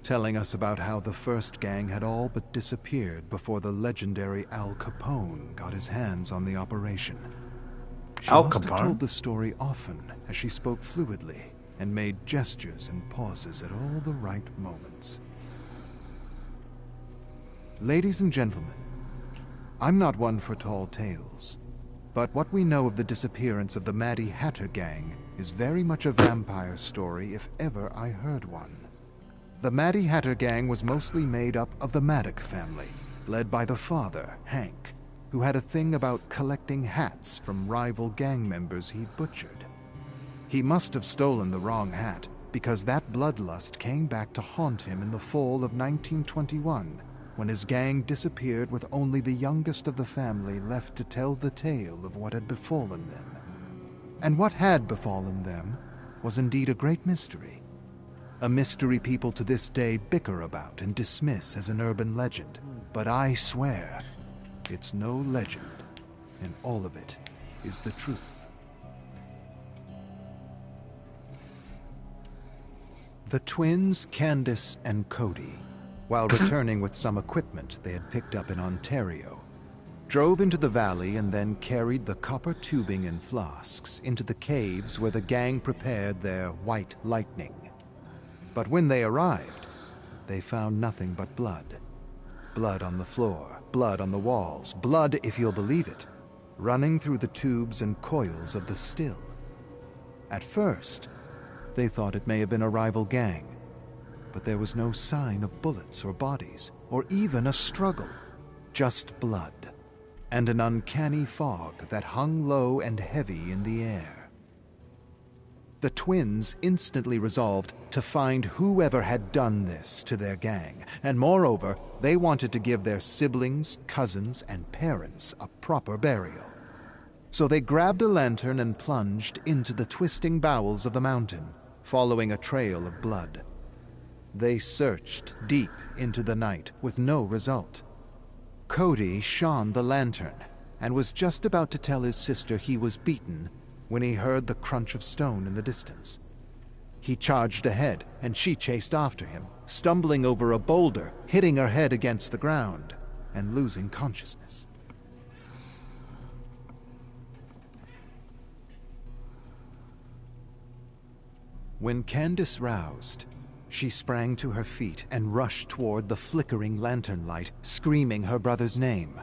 telling us about how the first gang had all but disappeared before the legendary Al Capone got his hands on the operation. She Al must have Capone? told the story often, as she spoke fluidly and made gestures and pauses at all the right moments. Ladies and gentlemen, I'm not one for tall tales, but what we know of the disappearance of the Maddie Hatter gang is very much a vampire story if ever I heard one. The Maddie Hatter gang was mostly made up of the Maddock family, led by the father, Hank, who had a thing about collecting hats from rival gang members he'd butchered. He must have stolen the wrong hat, because that bloodlust came back to haunt him in the fall of 1921, when his gang disappeared with only the youngest of the family left to tell the tale of what had befallen them. And what had befallen them was indeed a great mystery. A mystery people to this day bicker about and dismiss as an urban legend, but I swear, it's no legend, and all of it is the truth. The twins, Candace and Cody, while returning with some equipment they had picked up in Ontario, drove into the valley and then carried the copper tubing and flasks into the caves where the gang prepared their white lightning. But when they arrived, they found nothing but blood. Blood on the floor, blood on the walls, blood, if you'll believe it, running through the tubes and coils of the still. At first, they thought it may have been a rival gang, but there was no sign of bullets or bodies, or even a struggle, just blood, and an uncanny fog that hung low and heavy in the air. The twins instantly resolved to find whoever had done this to their gang, and moreover, they wanted to give their siblings, cousins, and parents a proper burial. So they grabbed a lantern and plunged into the twisting bowels of the mountain, following a trail of blood. They searched deep into the night with no result. Cody shone the lantern and was just about to tell his sister he was beaten when he heard the crunch of stone in the distance. He charged ahead, and she chased after him, stumbling over a boulder, hitting her head against the ground, and losing consciousness. When Candace roused, she sprang to her feet and rushed toward the flickering lantern light, screaming her brother's name.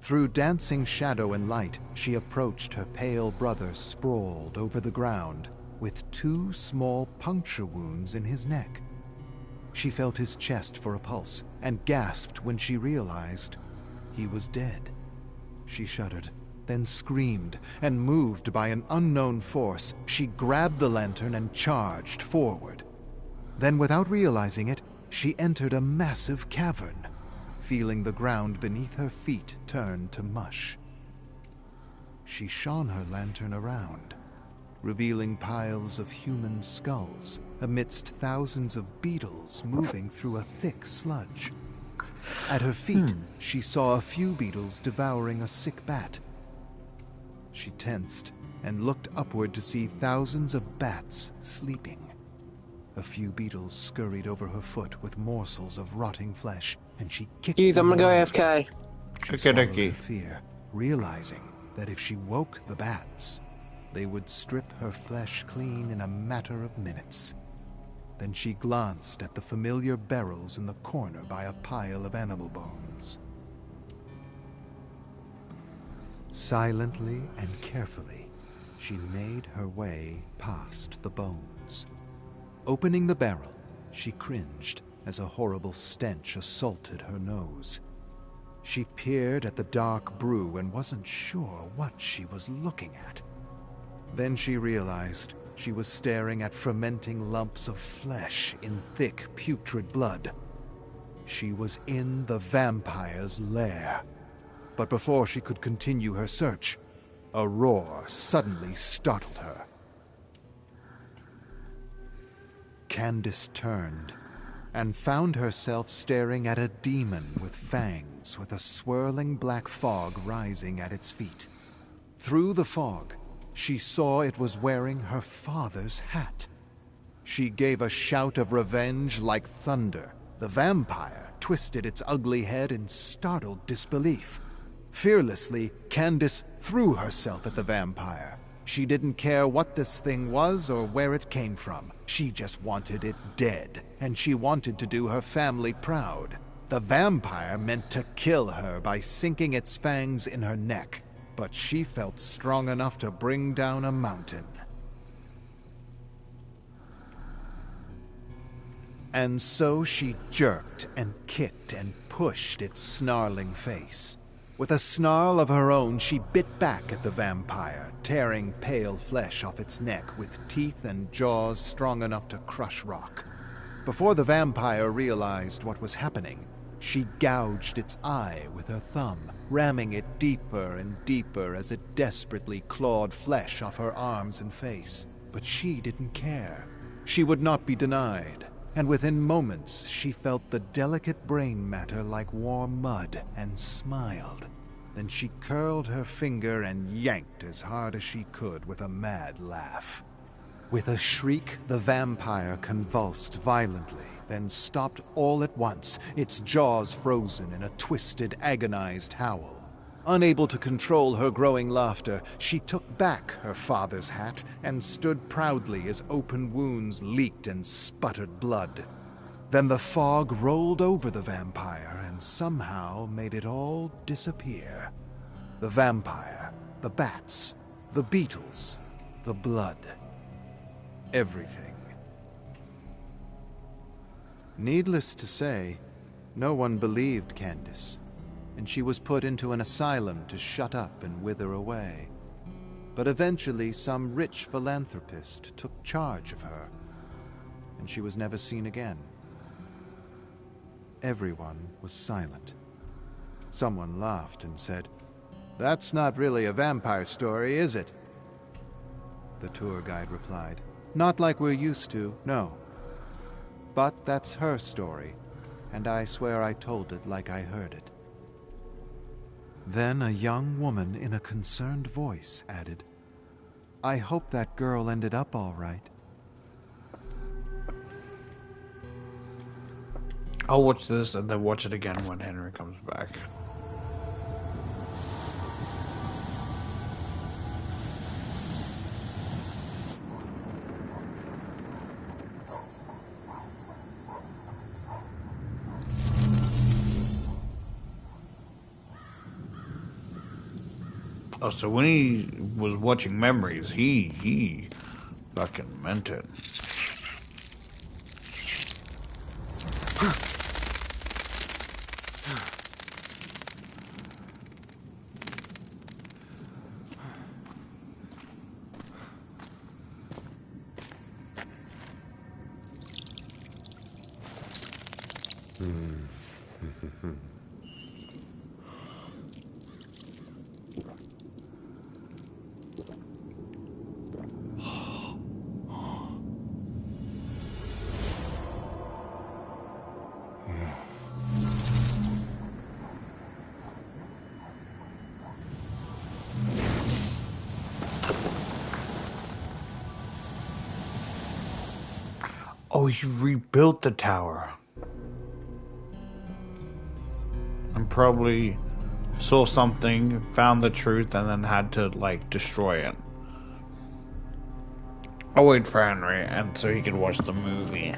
Through dancing shadow and light, she approached her pale brother sprawled over the ground, with 2 small puncture wounds in his neck. She felt his chest for a pulse and gasped when she realized he was dead. She shuddered, then screamed, and moved by an unknown force, she grabbed the lantern and charged forward. Then, without realizing it, she entered a massive cavern, feeling the ground beneath her feet turn to mush. She shone her lantern around, revealing piles of human skulls amidst thousands of beetles moving through a thick sludge. At her feet, she saw a few beetles devouring a sick bat. She tensed and looked upward to see thousands of bats sleeping. A few beetles scurried over her foot with morsels of rotting flesh, and she kicked Jeez, I'm them gonna go away. AFK. She swallowed her fear, realizing that if she woke the bats, they would strip her flesh clean in a matter of minutes. Then she glanced at the familiar barrels in the corner by a pile of animal bones. Silently and carefully, she made her way past the bones. Opening the barrel, she cringed as a horrible stench assaulted her nose. She peered at the dark brew and wasn't sure what she was looking at. Then she realized she was staring at fermenting lumps of flesh in thick, putrid blood. She was in the vampire's lair. But before she could continue her search, a roar suddenly startled her. Candace turned and found herself staring at a demon with fangs, with a swirling black fog rising at its feet. Through the fog, she saw it was wearing her father's hat. She gave a shout of revenge like thunder. The vampire twisted its ugly head in startled disbelief. Fearlessly, Candace threw herself at the vampire. She didn't care what this thing was or where it came from. She just wanted it dead, and she wanted to do her family proud. The vampire meant to kill her by sinking its fangs in her neck, but she felt strong enough to bring down a mountain. And so she jerked and kicked and pushed its snarling face. With a snarl of her own, she bit back at the vampire, tearing pale flesh off its neck with teeth and jaws strong enough to crush rock. Before the vampire realized what was happening, she gouged its eye with her thumb, ramming it deeper and deeper as it desperately clawed flesh off her arms and face. But she didn't care. She would not be denied. And within moments she felt the delicate brain matter like warm mud and smiled. Then she curled her finger and yanked as hard as she could with a mad laugh. With a shriek, the vampire convulsed violently, then stopped all at once, its jaws frozen in a twisted, agonized howl. Unable to control her growing laughter, she took back her father's hat and stood proudly as open wounds leaked and sputtered blood. Then the fog rolled over the vampire and somehow made it all disappear. The vampire, the bats, the beetles, the blood. Everything. Needless to say, no one believed Candace, and she was put into an asylum to shut up and wither away. But eventually some rich philanthropist took charge of her, and she was never seen again. Everyone was silent. Someone laughed and said, "That's not really a vampire story, is it?" The tour guide replied, "Not like we're used to, no. But that's her story, and I swear I told it like I heard it." Then a young woman in a concerned voice added, "I hope that girl ended up all right." I'll watch this and then watch it again when Henry comes back. Oh, so when he was watching Memories, he fucking meant it. Oh, he rebuilt the tower. And probably saw something, found the truth, and then had to, like, destroy it. I'll wait for Henry, and so he can watch the movie.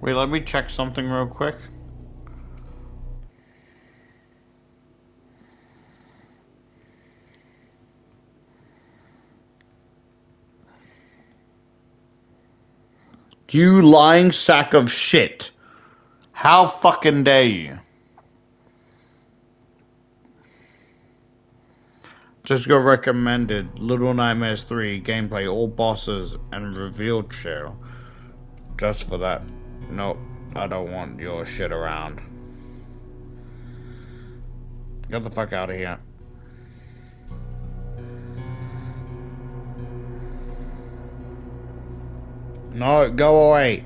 Wait, let me check something real quick. You lying sack of shit. How fucking dare you? Just go recommended Little Nightmares 3 gameplay, all bosses, and reveal trail. Just for that. Nope, I don't want your shit around. Get the fuck out of here. No, go away.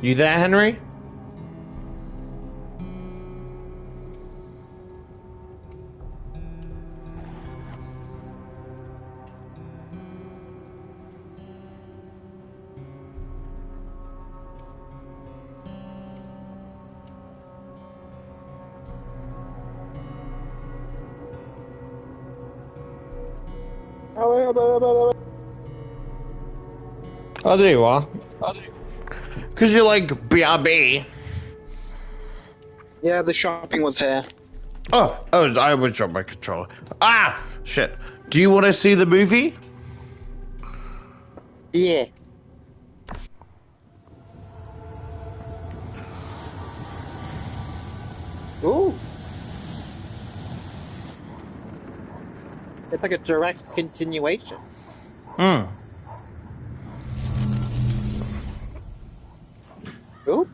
You there, Henry? Oh, there you are. Because you're like, BRB. Yeah, the shopping was here. Oh, I was dropping my controller. Ah, shit. Do you want to see the movie? Yeah. Ooh. It's like a direct continuation. Hmm. Ooh.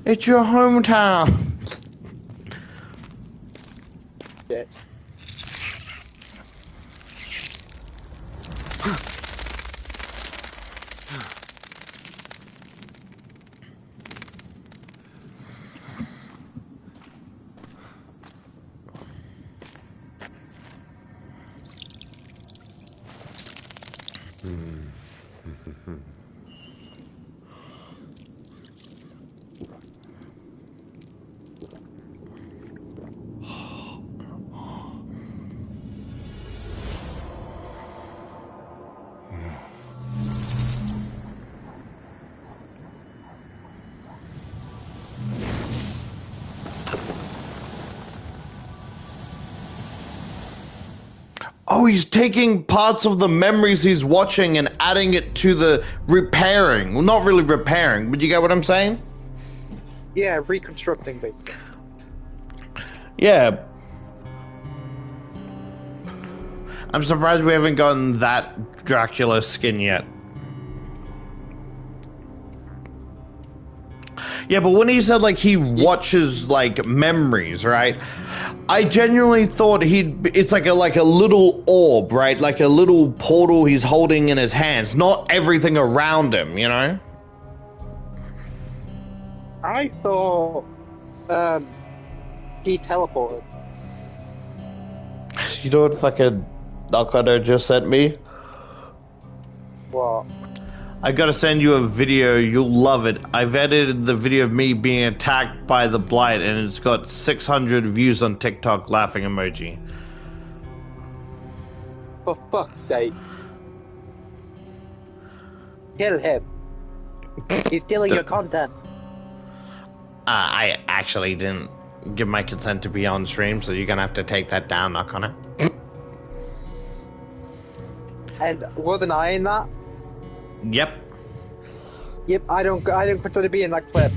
It's your hometown. Shit. Oh, he's taking parts of the memories he's watching and adding it to the repairing. Well, not really repairing, but you get what I'm saying? Yeah, reconstructing basically. Yeah. I'm surprised we haven't gotten that Dracula skin yet. Yeah, but when he said, like, he watches, like, memories, right? I genuinely thought it's like a little orb, right? Like a little portal he's holding in his hands, not everything around him, you know? I thought, he teleported. You know what fucking Knockout just sent me? What? I gotta send you a video, you'll love it. I've edited the video of me being attacked by the blight and it's got 600 views on TikTok, laughing emoji. For fuck's sake. Kill him. He's stealing your content. I actually didn't give my consent to be on stream, so you're gonna have to take that down, Knockout. And wasn't I in that? Yep. Yep, I don't consider to be in that clip.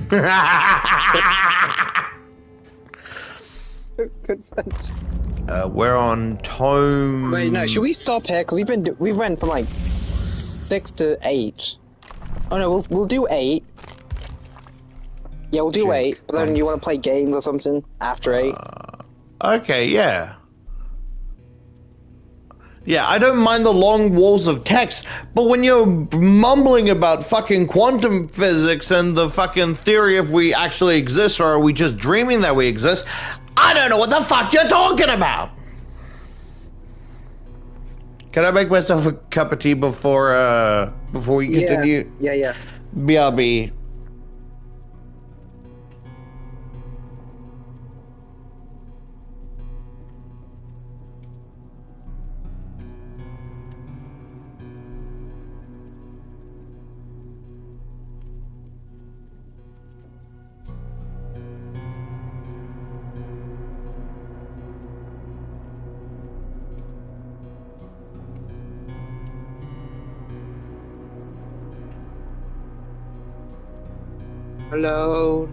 We're on tome. Wait, no. Should we stop here? Cause we went from like 6 to 8. Oh no, we'll do 8. Yeah, we'll do 8. But then you want to play games or something after 8? Okay, yeah. Yeah, I don't mind the long walls of text, but when you're mumbling about fucking quantum physics and the fucking theory if we actually exist or are we just dreaming that we exist, I don't know what the fuck you're talking about. Can I make myself a cup of tea before we continue? Yeah. BRB. Hello.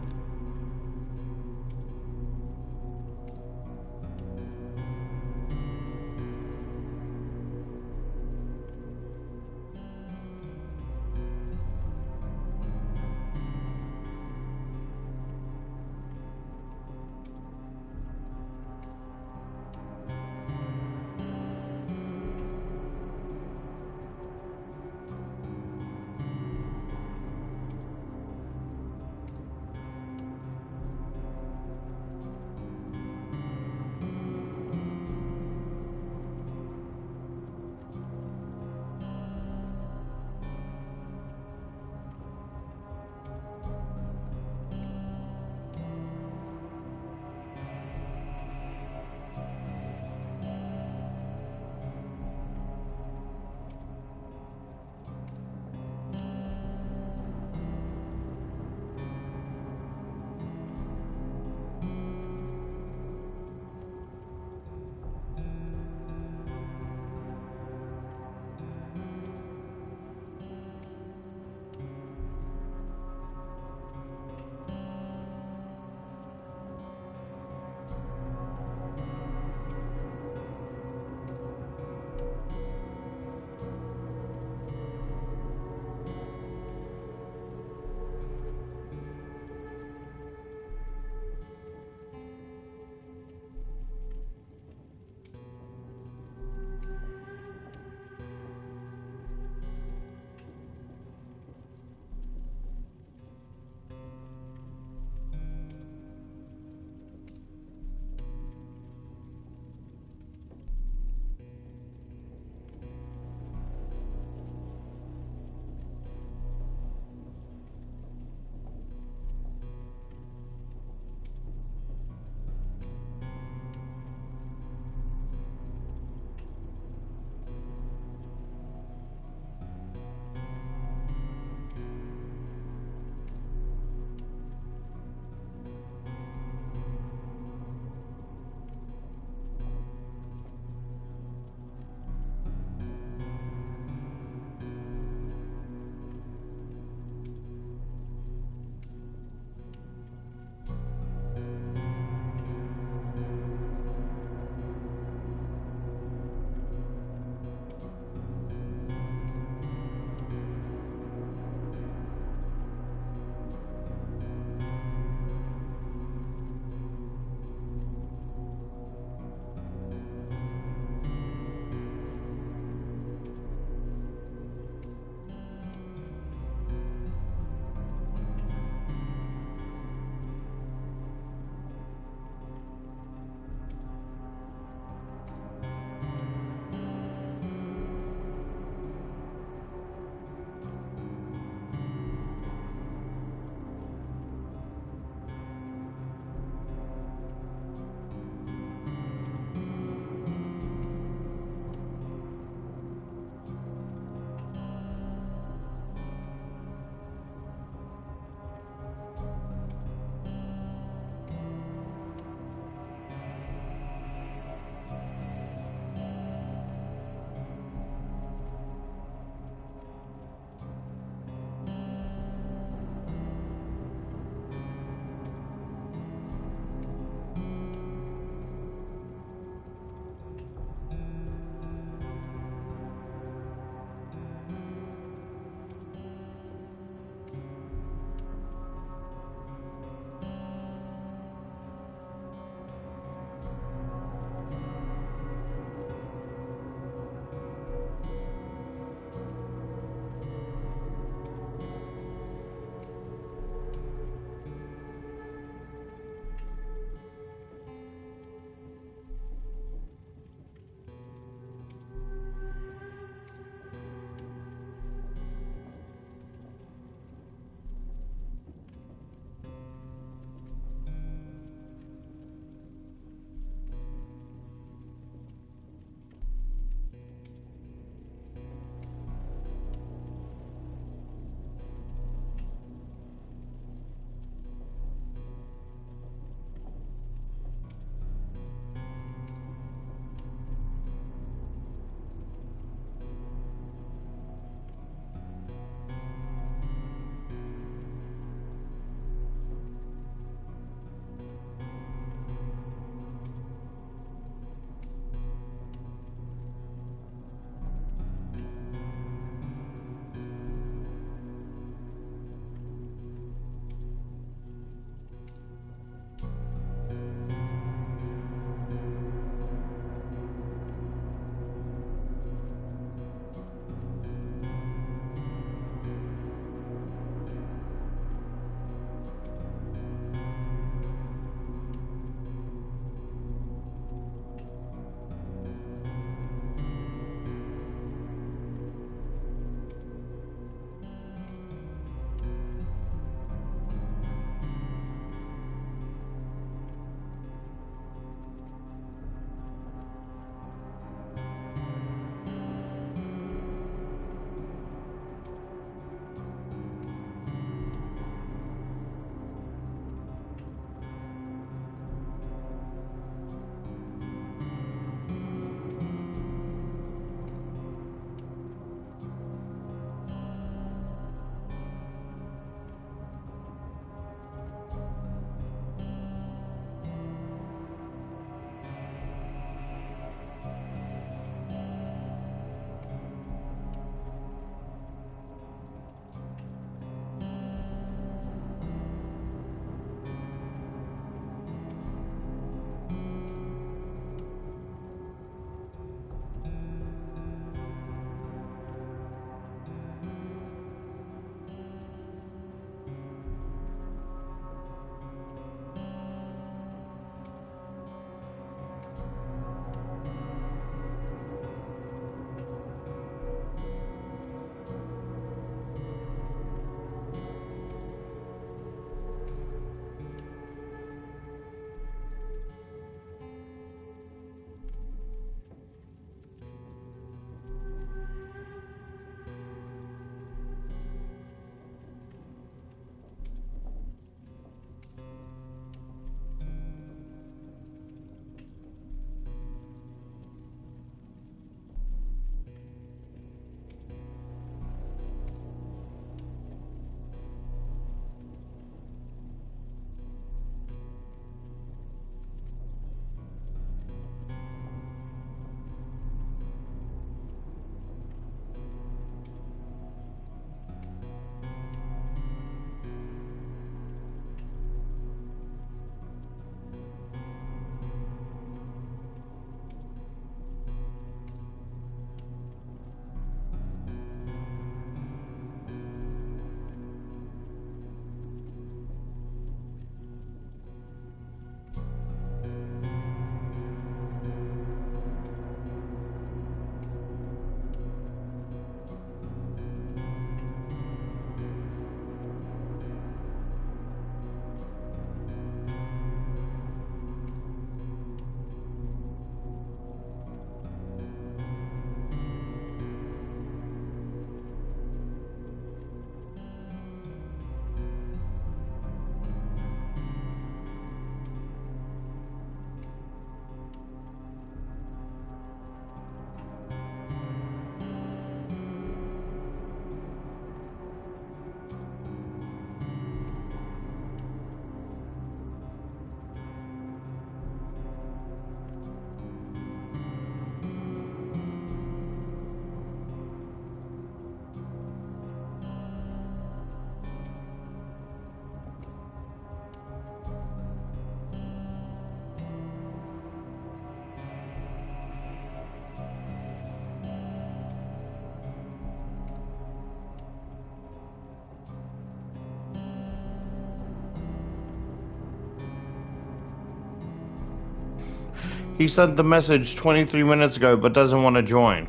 He sent the message 23 minutes ago, but doesn't want to join.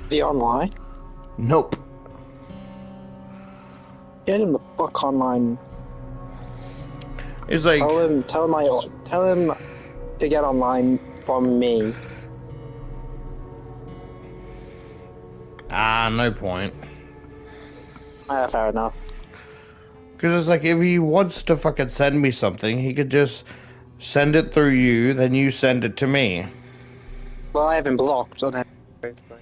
The online? Nope. Get him the fuck online. It's like, Tell him to get online from me. no point. Fair enough. Because it's like, if he wants to fucking send me something, he could just send it through you, then you send it to me. Well, I haven't blocked on everything.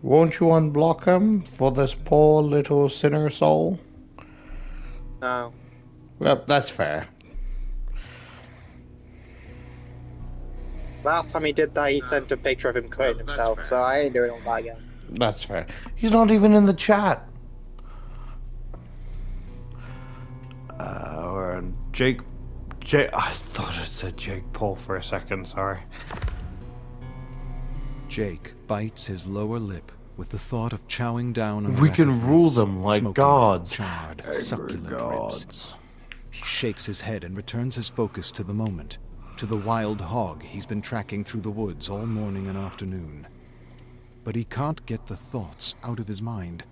Won't you unblock him for this poor little sinner soul? No. Well, that's fair. Last time he did that, he sent a picture of him cutting himself, so I ain't doing all that again. That's fair. He's not even in the chat. Or Jake. I thought it said Jake Paul for a second, sorry. Jake bites his lower lip with the thought of chowing down on We a rack can of rule ribs, them like smoking gods. charred, Angry succulent gods. ribs. He shakes his head and returns his focus to the moment, to the wild hog he's been tracking through the woods all morning and afternoon. But he can't get the thoughts out of his mind.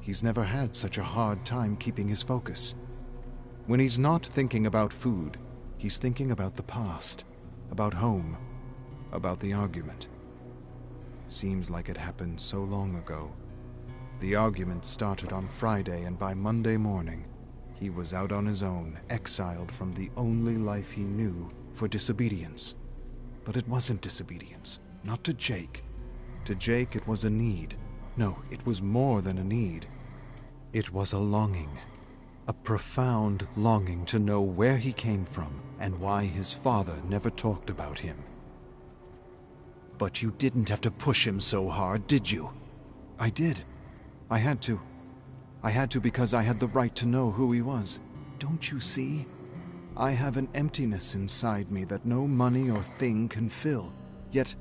He's never had such a hard time keeping his focus. When he's not thinking about food, he's thinking about the past, about home, about the argument. Seems like it happened so long ago. The argument started on Friday, and by Monday morning, he was out on his own, exiled from the only life he knew, for disobedience. But it wasn't disobedience, not to Jake. To Jake, it was a need. No, it was more than a need. It was a longing. A profound longing to know where he came from and why his father never talked about him. But you didn't have to push him so hard, did you? I did. I had to. I had to because I had the right to know who he was. Don't you see? I have an emptiness inside me that no money or thing can fill. Yet,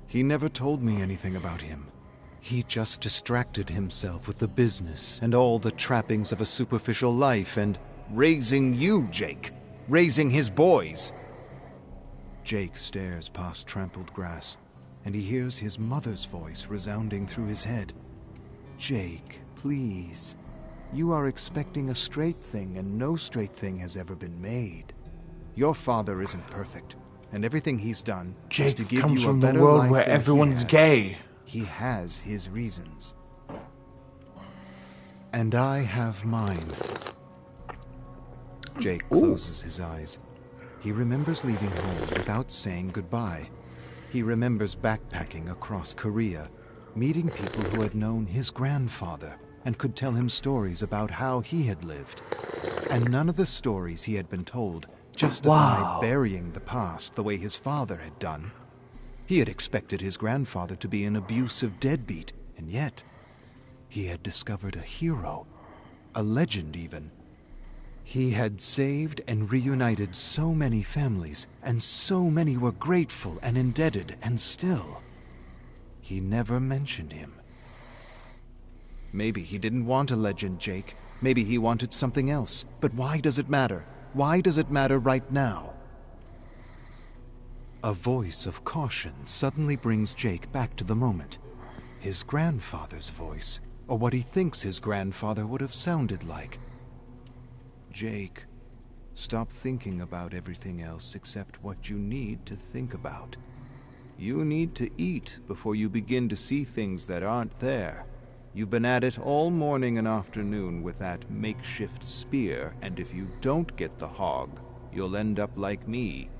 he never told me anything about him. He just distracted himself with the business and all the trappings of a superficial life and raising you, Jake. Raising his boys. Jake stares past trampled grass, and he hears his mother's voice resounding through his head. Jake, please. You are expecting a straight thing, and no straight thing has ever been made. Your father isn't perfect, and everything he's done is to give you a better world life where than everyone's he had. gay. He has his reasons. And I have mine. Jake closes his eyes. He remembers leaving home without saying goodbye. He remembers backpacking across Korea, meeting people who had known his grandfather and could tell him stories about how he had lived. And none of the stories he had been told justified burying the past the way his father had done. He had expected his grandfather to be an abusive deadbeat, and yet he had discovered a hero, a legend even. He had saved and reunited so many families, and so many were grateful and indebted, and still, he never mentioned him. Maybe he didn't want a legend, Jake. Maybe he wanted something else. But why does it matter? Why does it matter right now? A voice of caution suddenly brings Jake back to the moment. His grandfather's voice, or what he thinks his grandfather would have sounded like. Jake, stop thinking about everything else except what you need to think about. You need to eat before you begin to see things that aren't there. You've been at it all morning and afternoon with that makeshift spear, and if you don't get the hog, you'll end up like me.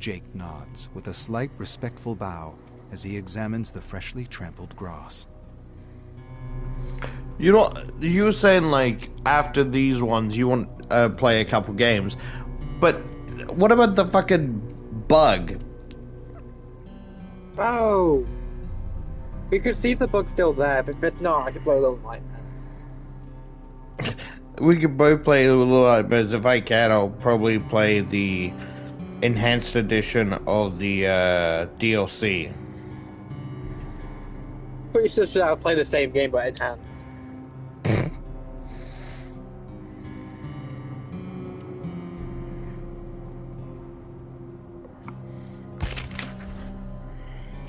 Jake nods with a slight respectful bow as he examines the freshly trampled grass. You know, you were saying like after these ones you want to play a couple games, but what about the fucking bug? Oh! We could see if the bug's still there, but if it's not, I could play a little nightmare. We could both play a little nightmares. If I can, I'll probably play the enhanced edition of the DLC. Pretty sure I'll play the same game but enhanced.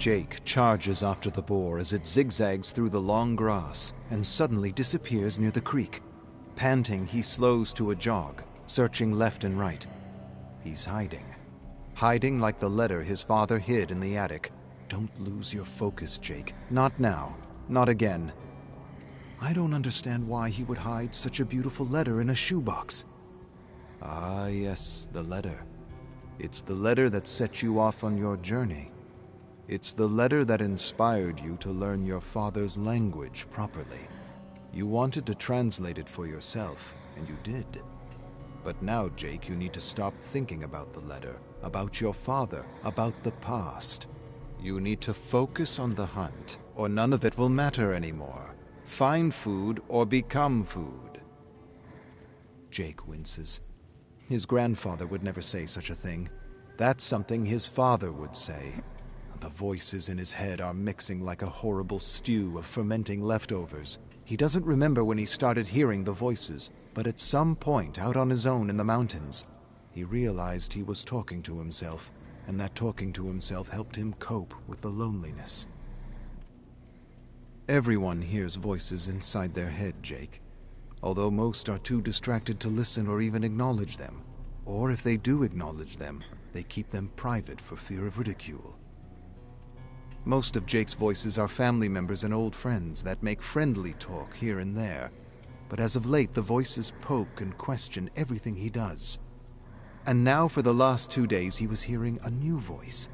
Jake charges after the boar as it zigzags through the long grass and suddenly disappears near the creek. Panting, he slows to a jog, searching left and right. He's hiding. Hiding like the letter his father hid in the attic. Don't lose your focus, Jake. Not now. Not again. I don't understand why he would hide such a beautiful letter in a shoebox. Ah, yes, the letter. It's the letter that set you off on your journey. It's the letter that inspired you to learn your father's language properly. You wanted to translate it for yourself, and you did. But now, Jake, you need to stop thinking about the letter, about your father, about the past. You need to focus on the hunt, or none of it will matter anymore. Find food or become food. Jake winces. His grandfather would never say such a thing. That's something his father would say. The voices in his head are mixing like a horrible stew of fermenting leftovers. He doesn't remember when he started hearing the voices, but at some point out on his own in the mountains, he realized he was talking to himself, and that talking to himself helped him cope with the loneliness. Everyone hears voices inside their head, Jake, although most are too distracted to listen or even acknowledge them. Or if they do acknowledge them, they keep them private for fear of ridicule. Most of Jake's voices are family members and old friends that make friendly talk here and there, but as of late the voices poke and question everything he does. And now for the last 2 days he was hearing a new voice,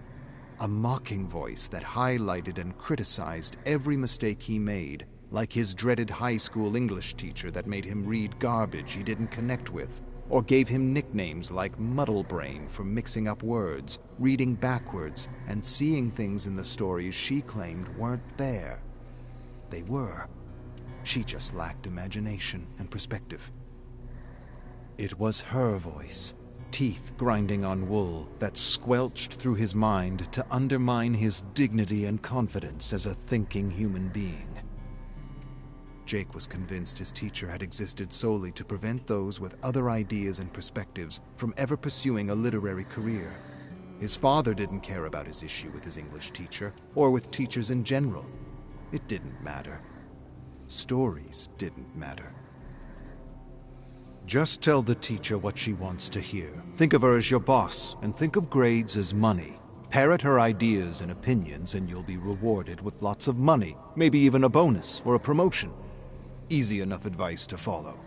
a mocking voice that highlighted and criticized every mistake he made, like his dreaded high school English teacher that made him read garbage he didn't connect with, or gave him nicknames like Muddle Brain for mixing up words, reading backwards, and seeing things in the stories she claimed weren't there. They were. She just lacked imagination and perspective. It was her voice, teeth grinding on wool, that squelched through his mind to undermine his dignity and confidence as a thinking human being. Jake was convinced his teacher had existed solely to prevent those with other ideas and perspectives from ever pursuing a literary career. His father didn't care about his issue with his English teacher, or with teachers in general. It didn't matter. Stories didn't matter. Just tell the teacher what she wants to hear. Think of her as your boss, and think of grades as money. Parrot her ideas and opinions, and you'll be rewarded with lots of money, maybe even a bonus or a promotion. Easy enough advice to follow.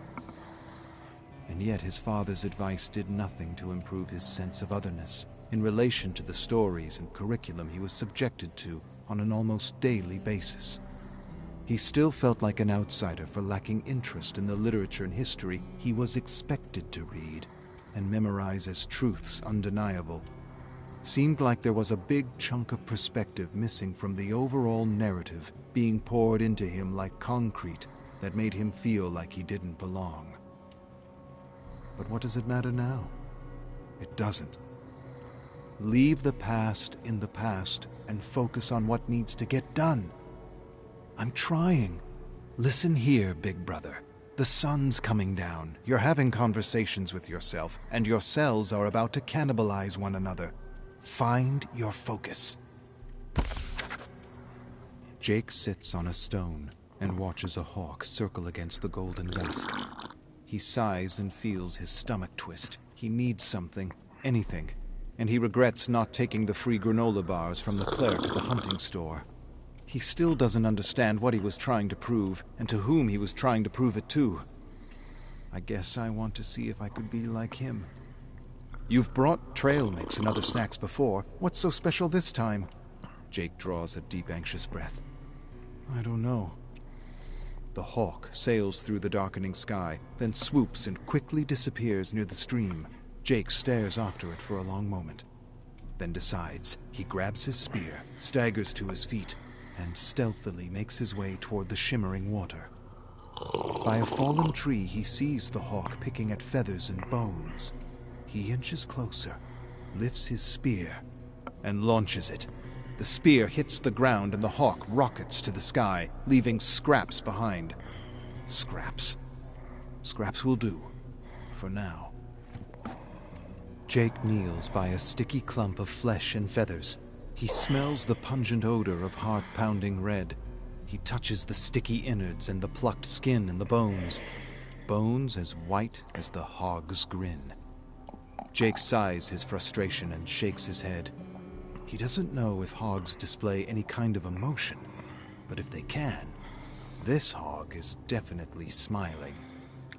And yet his father's advice did nothing to improve his sense of otherness in relation to the stories and curriculum he was subjected to on an almost daily basis. He still felt like an outsider for lacking interest in the literature and history he was expected to read and memorize as truths undeniable. Seemed like there was a big chunk of perspective missing from the overall narrative being poured into him like concrete that made him feel like he didn't belong. But what does it matter now? It doesn't. Leave the past in the past and focus on what needs to get done. I'm trying. Listen here, big brother. The sun's coming down. You're having conversations with yourself, and your cells are about to cannibalize one another. Find your focus. Jake sits on a stone and watches a hawk circle against the golden dusk. He sighs and feels his stomach twist. He needs something, anything, and he regrets not taking the free granola bars from the clerk at the hunting store. He still doesn't understand what he was trying to prove, and to whom he was trying to prove it to. I guess I want to see if I could be like him. You've brought trail mix and other snacks before. What's so special this time? Jake draws a deep, anxious breath. I don't know. The hawk sails through the darkening sky, then swoops and quickly disappears near the stream. Jake stares after it for a long moment, then decides. He grabs his spear, staggers to his feet, and stealthily makes his way toward the shimmering water. By a fallen tree, he sees the hawk picking at feathers and bones. He inches closer, lifts his spear, and launches it. The spear hits the ground and the hawk rockets to the sky, leaving scraps behind. Scraps. Scraps will do. For now. Jake kneels by a sticky clump of flesh and feathers. He smells the pungent odor of heart-pounding red. He touches the sticky innards and the plucked skin and the bones. Bones as white as the hog's grin. Jake sighs his frustration and shakes his head. He doesn't know if hogs display any kind of emotion, but if they can, this hog is definitely smiling.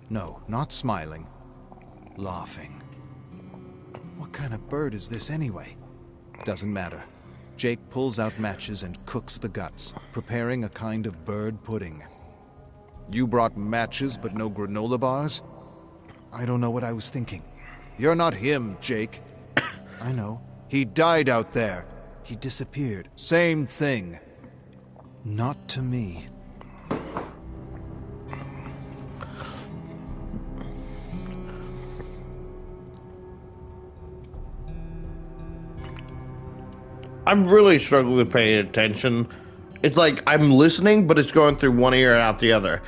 No, not smiling. Laughing. What kind of bird is this anyway? Doesn't matter. Jake pulls out matches and cooks the guts, preparing a kind of bird pudding. You brought matches but no granola bars? I don't know what I was thinking. You're not him, Jake. I know. He died out there. He disappeared. Same thing. Not to me. I'm really struggling to pay attention. It's like I'm listening, but it's going through one ear and out the other.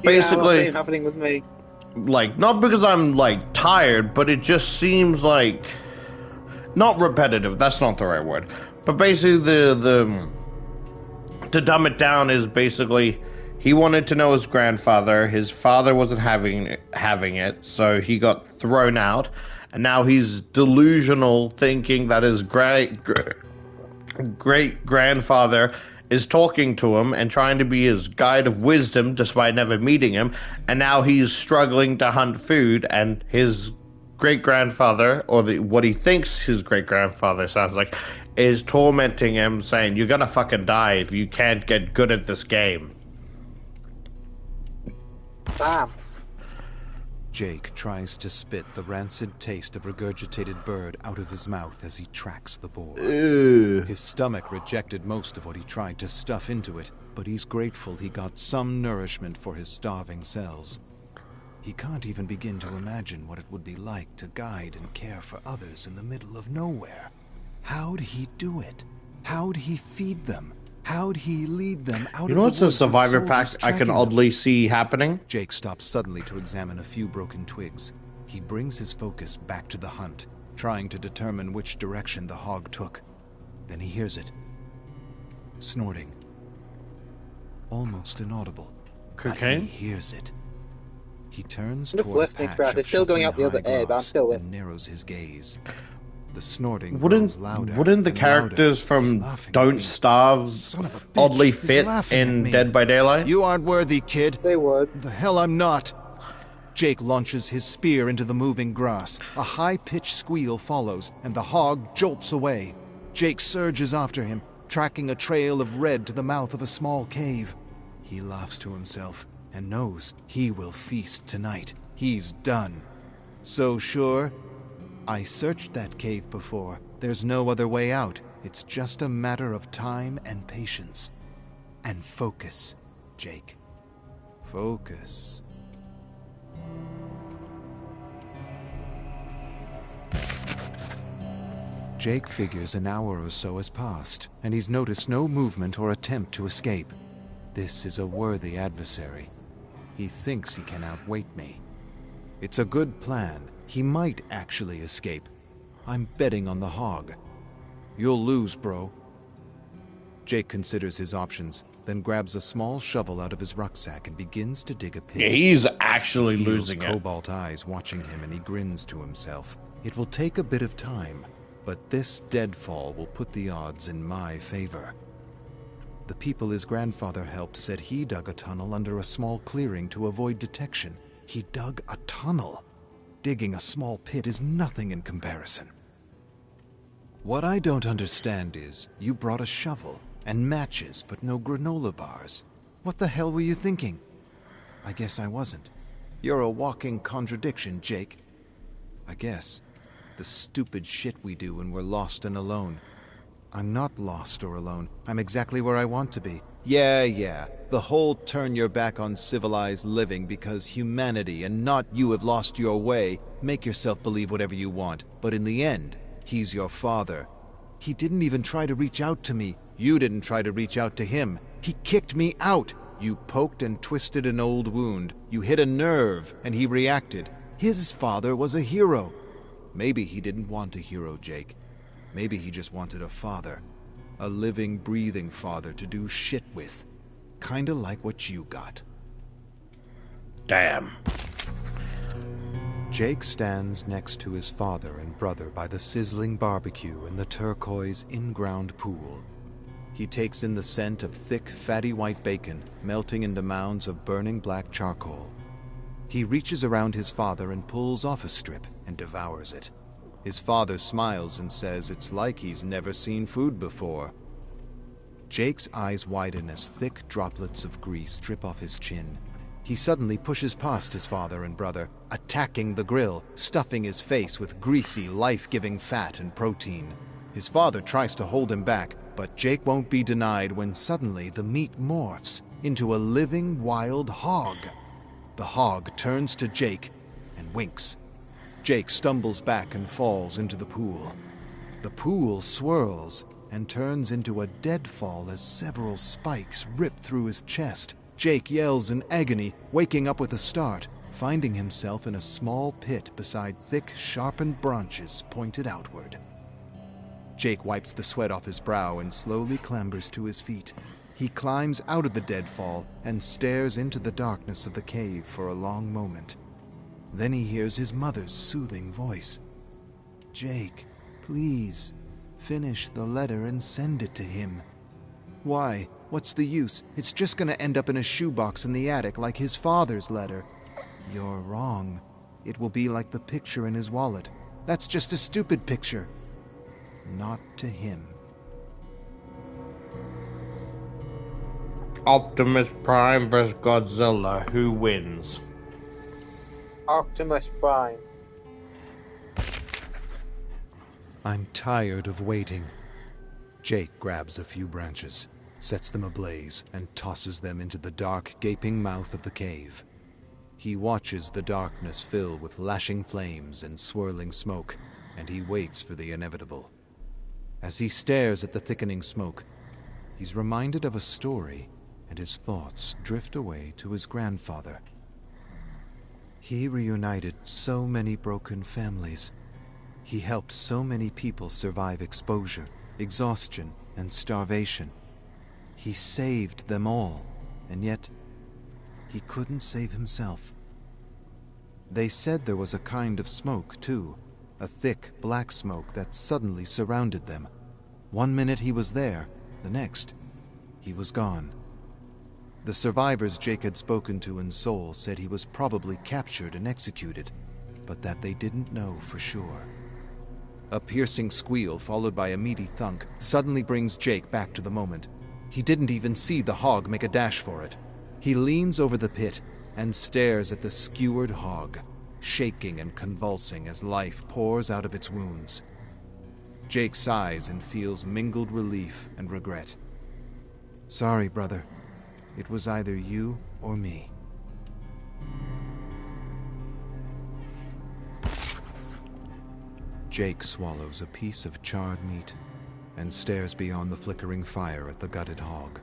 Basically, yeah, happening with me. Like, not because I'm like tired, but it just seems like not repetitive. That's not the right word. But basically, the to dumb it down is basically he wanted to know his grandfather. His father wasn't having it, so he got thrown out. And now he's delusional, thinking that his great-grandfather is talking to him and trying to be his guide of wisdom despite never meeting him. And now he's struggling to hunt food, and his great-grandfather, or what he thinks his great-grandfather sounds like, is tormenting him, saying, "You're gonna fucking die if you can't get good at this game." Damn. Jake tries to spit the rancid taste of regurgitated bird out of his mouth as he tracks the boar. Ew. His stomach rejected most of what he tried to stuff into it, but he's grateful he got some nourishment for his starving cells. He can't even begin to imagine what it would be like to guide and care for others in the middle of nowhere. How'd he do it? How'd he feed them? How'd he lead them out of the woods? You know what's a survivor pack I can oddly see happening? Jake stops suddenly to examine a few broken twigs. He brings his focus back to the hunt, trying to determine which direction the hog took. Then he hears it. Snorting. Almost inaudible. Cocaine? But he hears it. He turns I'm just toward a listening patch for it. of It's still going out the shuffling other ear, but I'm high still grass listening. and narrows his gaze. The snorting Wouldn't grows louder the and characters louder. from He's laughing at Don't me. Starve Son of a bitch, oddly he's fit laughing at in me. Dead by Daylight? You aren't worthy, kid. They would. The hell I'm not. Jake launches his spear into the moving grass. A high-pitched squeal follows, and the hog jolts away. Jake surges after him, tracking a trail of red to the mouth of a small cave. He laughs to himself and knows he will feast tonight. He's done. So sure? I searched that cave before. There's no other way out. It's just a matter of time and patience. And focus, Jake. Focus. Jake figures an hour or so has passed, and he's noticed no movement or attempt to escape. This is a worthy adversary. He thinks he can outweight me. It's a good plan. He might actually escape. I'm betting on the hog. You'll lose, bro. Jake considers his options, then grabs a small shovel out of his rucksack and begins to dig a pit. Yeah, he's actually He feels losing it. cobalt eyes watching him, and he grins to himself. It will take a bit of time, but this deadfall will put the odds in my favor. The people his grandfather helped said he dug a tunnel under a small clearing to avoid detection. He dug a tunnel. Digging a small pit is nothing in comparison. What I don't understand is, you brought a shovel and matches, but no granola bars. What the hell were you thinking? I guess I wasn't. You're a walking contradiction, Jake. I guess. The stupid shit we do when we're lost and alone. I'm not lost or alone. I'm exactly where I want to be. Yeah. The whole turn your back on civilized living because humanity and not you have lost your way. Make yourself believe whatever you want. But in the end, he's your father. He didn't even try to reach out to me. You didn't try to reach out to him. He kicked me out. You poked and twisted an old wound. You hit a nerve, and he reacted. His father was a hero. Maybe he didn't want a hero, Jake. Maybe he just wanted a father. A living, breathing father to do shit with. Kinda like what you got. Damn. Jake stands next to his father and brother by the sizzling barbecue in the turquoise in-ground pool. He takes in the scent of thick, fatty white bacon melting into mounds of burning black charcoal. He reaches around his father and pulls off a strip and devours it. His father smiles and says it's like he's never seen food before. Jake's eyes widen as thick droplets of grease drip off his chin. He suddenly pushes past his father and brother, attacking the grill, stuffing his face with greasy, life-giving fat and protein. His father tries to hold him back, but Jake won't be denied when suddenly the meat morphs into a living, wild hog. The hog turns to Jake and winks. Jake stumbles back and falls into the pool. The pool swirls and turns into a deadfall as several spikes rip through his chest. Jake yells in agony, waking up with a start, finding himself in a small pit beside thick, sharpened branches pointed outward. Jake wipes the sweat off his brow and slowly clambers to his feet. He climbs out of the deadfall and stares into the darkness of the cave for a long moment. Then he hears his mother's soothing voice. "Jake, please, finish the letter and send it to him." "Why? What's the use? It's just gonna end up in a shoebox in the attic like his father's letter." "You're wrong. It will be like the picture in his wallet. That's just a stupid picture." "Not to him." Optimus Prime vs. Godzilla. Who wins? Optimus Prime. I'm tired of waiting. Jake grabs a few branches, sets them ablaze, and tosses them into the dark, gaping mouth of the cave. He watches the darkness fill with lashing flames and swirling smoke, and he waits for the inevitable. As he stares at the thickening smoke, he's reminded of a story, and his thoughts drift away to his grandfather. He reunited so many broken families. He helped so many people survive exposure, exhaustion, and starvation. He saved them all, and yet he couldn't save himself. They said there was a kind of smoke, too, a thick, black smoke that suddenly surrounded them. One minute he was there, the next, he was gone. The survivors Jake had spoken to in Seoul said he was probably captured and executed, but that they didn't know for sure. A piercing squeal followed by a meaty thunk suddenly brings Jake back to the moment. He didn't even see the hog make a dash for it. He leans over the pit and stares at the skewered hog, shaking and convulsing as life pours out of its wounds. Jake sighs and feels mingled relief and regret. "Sorry, brother. It was either you or me." Jake swallows a piece of charred meat and stares beyond the flickering fire at the gutted hog.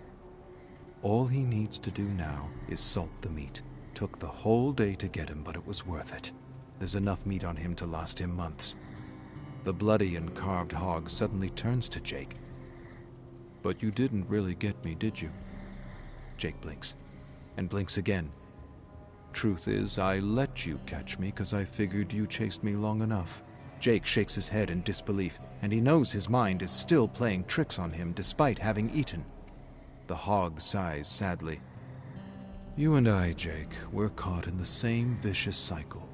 All he needs to do now is salt the meat. Took the whole day to get him, but it was worth it. There's enough meat on him to last him months. The bloody and carved hog suddenly turns to Jake. "But you didn't really get me, did you?" Jake blinks, and blinks again. "Truth is, I let you catch me because I figured you chased me long enough." Jake shakes his head in disbelief, and he knows his mind is still playing tricks on him despite having eaten. The hog sighs sadly. "You and I, Jake, we're caught in the same vicious cycle.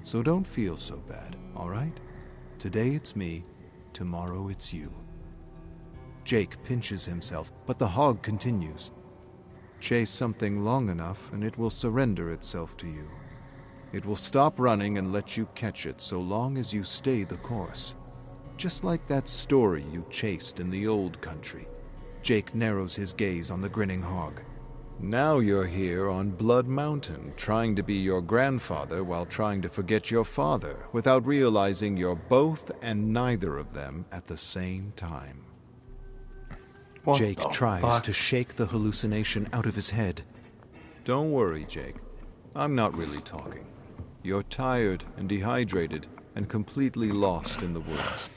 So don't feel so bad, all right? Today it's me, tomorrow it's you." Jake pinches himself, but the hog continues. "Chase something long enough and it will surrender itself to you. It will stop running and let you catch it so long as you stay the course. Just like that story you chased in the old country." Jake narrows his gaze on the grinning hog. "Now you're here on Blood Mountain, trying to be your grandfather while trying to forget your father, without realizing you're both and neither of them at the same time." Jake tries to shake the hallucination out of his head. "Don't worry, Jake. I'm not really talking. You're tired and dehydrated and completely lost in the woods.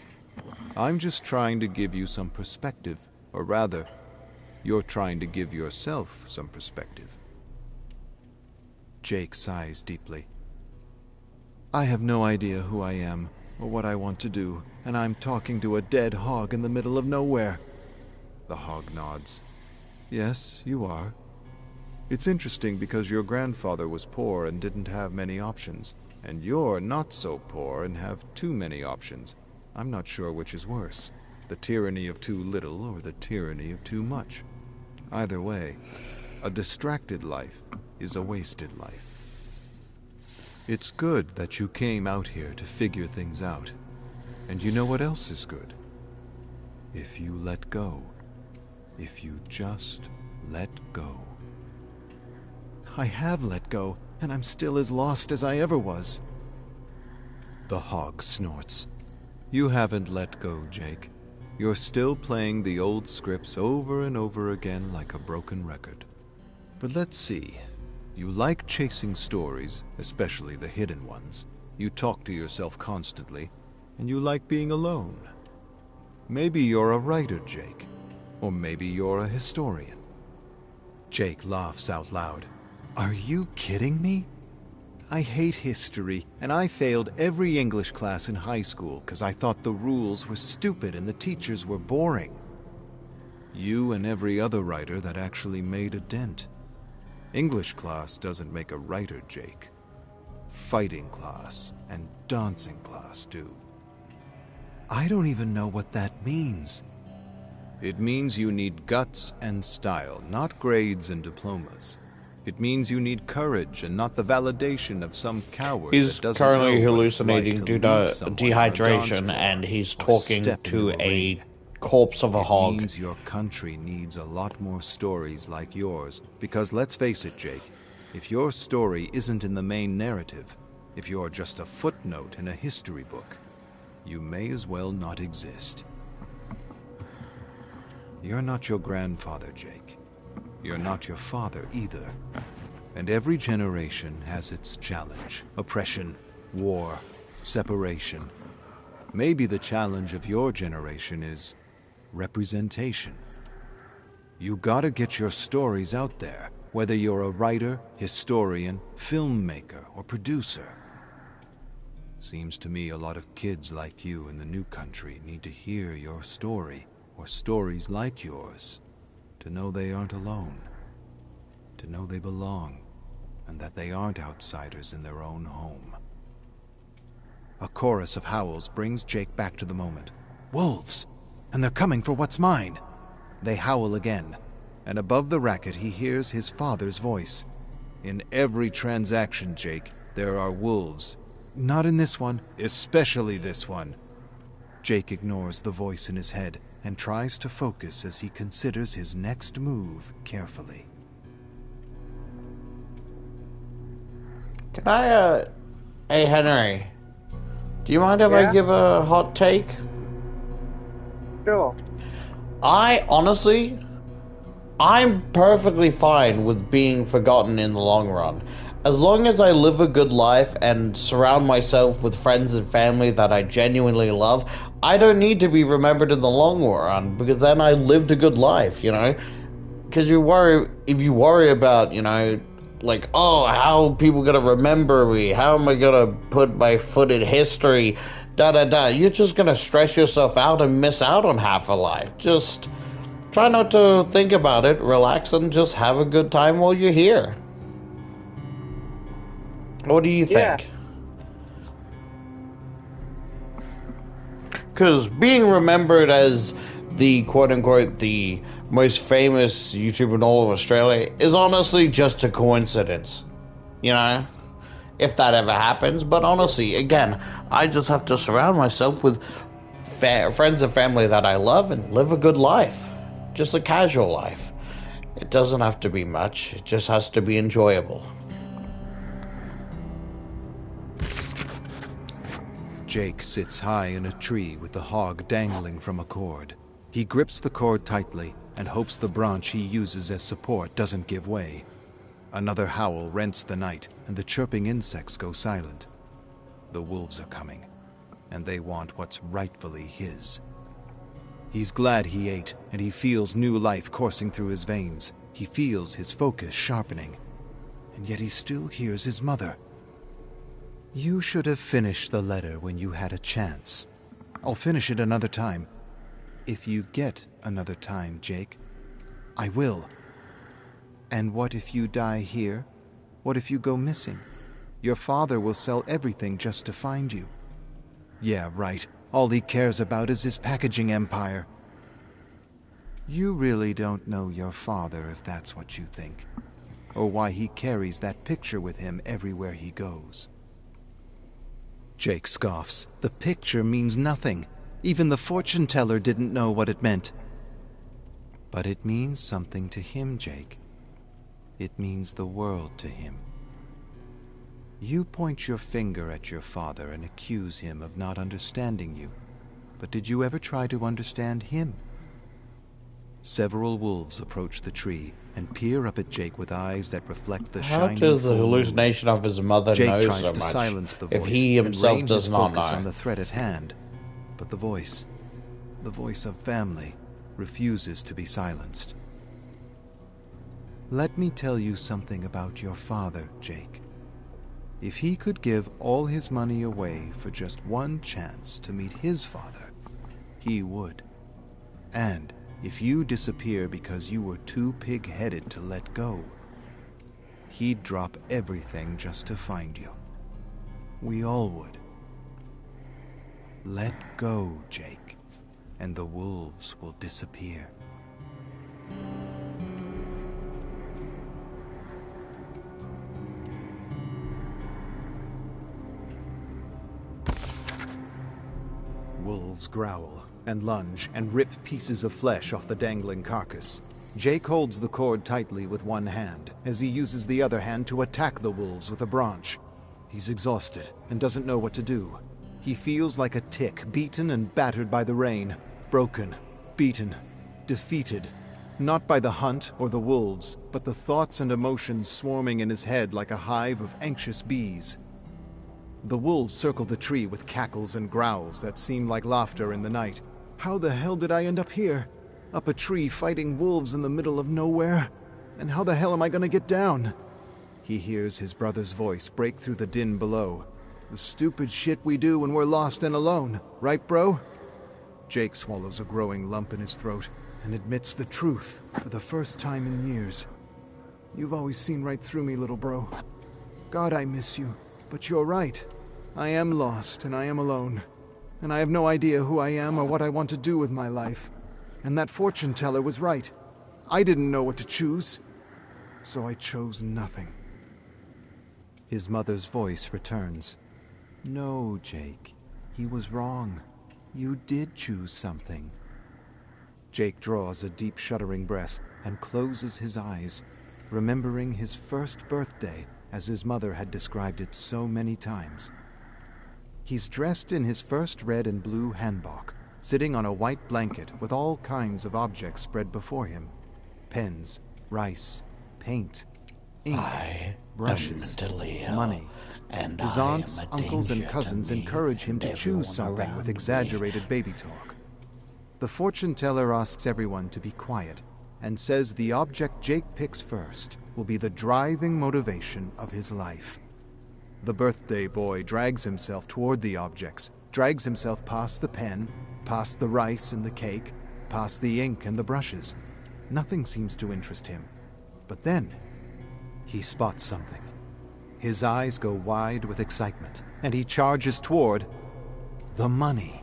I'm just trying to give you some perspective, or rather, you're trying to give yourself some perspective. Jake sighs deeply. I have no idea who I am or what I want to do, and I'm talking to a dead hog in the middle of nowhere. The hog nods. Yes, you are. It's interesting because your grandfather was poor and didn't have many options, and you're not so poor and have too many options. I'm not sure which is worse, the tyranny of too little or the tyranny of too much. Either way, a distracted life is a wasted life. It's good that you came out here to figure things out. And you know what else is good? If you let go. If you just let go. I have let go, and I'm still as lost as I ever was. The hog snorts. You haven't let go, Jake. You're still playing the old scripts over and over again like a broken record. But let's see. You like chasing stories, especially the hidden ones. You talk to yourself constantly, and you like being alone. Maybe you're a writer, Jake. Or maybe you're a historian. Jake laughs out loud. Are you kidding me? I hate history, and I failed every English class in high school because I thought the rules were stupid and the teachers were boring. You and every other writer that actually made a dent. English class doesn't make a writer, Jake. Fighting class and dancing class do. I don't even know what that means. It means you need guts and style, not grades and diplomas. It means you need courage and not the validation of some coward He's that doesn't currently know hallucinating what it's like due to lead to someone on a dehydration, dance floor and he's or talking step to into a ring. corpse of a It hog. means your country needs a lot more stories like yours, because let's face it, Jake, if your story isn't in the main narrative, if you're just a footnote in a history book, you may as well not exist. You're not your grandfather, Jake. You're not your father either. And every generation has its challenge. Oppression, war, separation. Maybe the challenge of your generation is representation. You gotta get your stories out there, whether you're a writer, historian, filmmaker, or producer. Seems to me a lot of kids like you in the new country need to hear your story, or stories like yours, to know they aren't alone, to know they belong, and that they aren't outsiders in their own home. A chorus of howls brings Jake back to the moment. Wolves! And they're coming for what's mine! They howl again, and above the racket he hears his father's voice. In every transaction, Jake, there are wolves. Not in this one, especially this one. Jake ignores the voice in his head and tries to focus as he considers his next move carefully. Can I, Hey Henry, do you mind if I give a hot take? Sure. I'm perfectly fine with being forgotten in the long run. As long as I live a good life and surround myself with friends and family that I genuinely love, I don't need to be remembered in the long run, because then I lived a good life, you know? Because if you worry about, you know, like, oh, how people gonna remember me? How am I gonna put my foot in history? You're just gonna stress yourself out and miss out on half a life. Just try not to think about it, relax, and just have a good time while you're here. What do you think? Because being remembered as the quote-unquote the most famous YouTuber in all of Australia is honestly just a coincidence, you know, if that ever happens. But honestly, again, I just have to surround myself with friends and family that I love and live a good life, just a casual life. It doesn't have to be much, it just has to be enjoyable. Jake sits high in a tree with the hog dangling from a cord. He grips the cord tightly and hopes the branch he uses as support doesn't give way. Another howl rents the night, and the chirping insects go silent. The wolves are coming, and they want what's rightfully his. He's glad he ate, and he feels new life coursing through his veins. He feels his focus sharpening. And yet he still hears his mother. You should have finished the letter when you had a chance. I'll finish it another time. If you get another time, Jake, I will. And what if you die here? What if you go missing? Your father will sell everything just to find you. Yeah, right. All he cares about is his packaging empire. You really don't know your father if that's what you think, or why he carries that picture with him everywhere he goes. Jake scoffs. The picture means nothing. Even the fortune teller didn't know what it meant. But it means something to him, Jake. It means the world to him. You point your finger at your father and accuse him of not understanding you. But did you ever try to understand him? Several wolves approach the tree and peer up at Jake with eyes that reflect the shining How does the full moon. hallucination of his mother Jake know tries so to much silence the if voice he and himself rein does his not focus know? on the threat at hand. But the voice of family, refuses to be silenced. Let me tell you something about your father, Jake. If he could give all his money away for just one chance to meet his father, he would. And if you disappear because you were too pig-headed to let go, he'd drop everything just to find you. We all would. Let go, Jake, and the wolves will disappear. Wolves growl and lunge and rip pieces of flesh off the dangling carcass. Jake holds the cord tightly with one hand as he uses the other hand to attack the wolves with a branch. He's exhausted and doesn't know what to do. He feels like a tick, beaten and battered by the rain, broken, beaten, defeated, not by the hunt or the wolves, but the thoughts and emotions swarming in his head like a hive of anxious bees. The wolves circle the tree with cackles and growls that seem like laughter in the night. How the hell did I end up here? Up a tree fighting wolves in the middle of nowhere? And how the hell am I gonna get down? He hears his brother's voice break through the din below. The stupid shit we do when we're lost and alone, right, bro? Jake swallows a growing lump in his throat and admits the truth for the first time in years. You've always seen right through me, little bro. God, I miss you, but you're right. I am lost and I am alone, and I have no idea who I am or what I want to do with my life. And that fortune teller was right. I didn't know what to choose, so I chose nothing. His mother's voice returns. No, Jake, he was wrong. You did choose something. Jake draws a deep, shuddering breath and closes his eyes, remembering his first birthday as his mother had described it so many times. He's dressed in his first red and blue hanbok, sitting on a white blanket with all kinds of objects spread before him. Pens, rice, paint, ink, brushes, money. And his aunts, uncles, and cousins encourage him to choose something with exaggerated baby talk. The fortune teller asks everyone to be quiet and says the object Jake picks first will be the driving motivation of his life. The birthday boy drags himself toward the objects, drags himself past the pen, past the rice and the cake, past the ink and the brushes. Nothing seems to interest him. But then, he spots something. His eyes go wide with excitement, and he charges toward the money.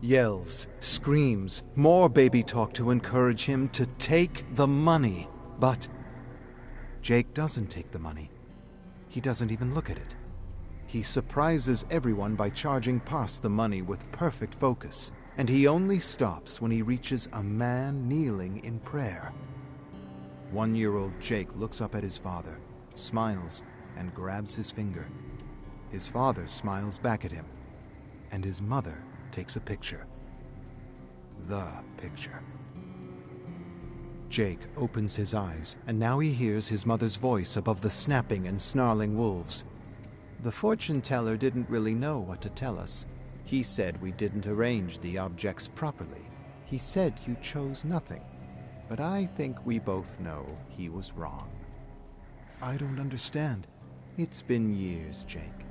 Yells, screams, more baby talk to encourage him to take the money. But Jake doesn't take the money. He doesn't even look at it. He surprises everyone by charging past the money with perfect focus, and he only stops when he reaches a man kneeling in prayer. 1-year-old Jake looks up at his father, smiles, and grabs his finger. His father smiles back at him, and his mother takes a picture. The picture. Jake opens his eyes, and now he hears his mother's voice above the snapping and snarling wolves. The fortune teller didn't really know what to tell us. He said we didn't arrange the objects properly. He said you chose nothing, but I think we both know he was wrong. I don't understand. It's been years, Jake.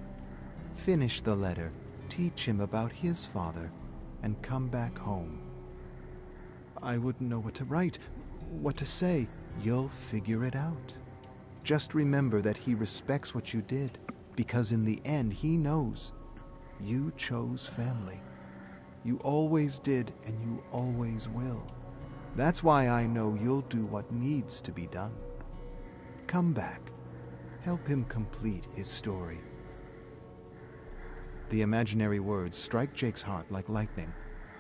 Finish the letter, teach him about his father, and come back home. I wouldn't know what to write, what to say. You'll figure it out. Just remember that he respects what you did, because in the end he knows you chose family. You always did, and you always will. That's why I know you'll do what needs to be done. Come back. Help him complete his story. The imaginary words strike Jake's heart like lightning.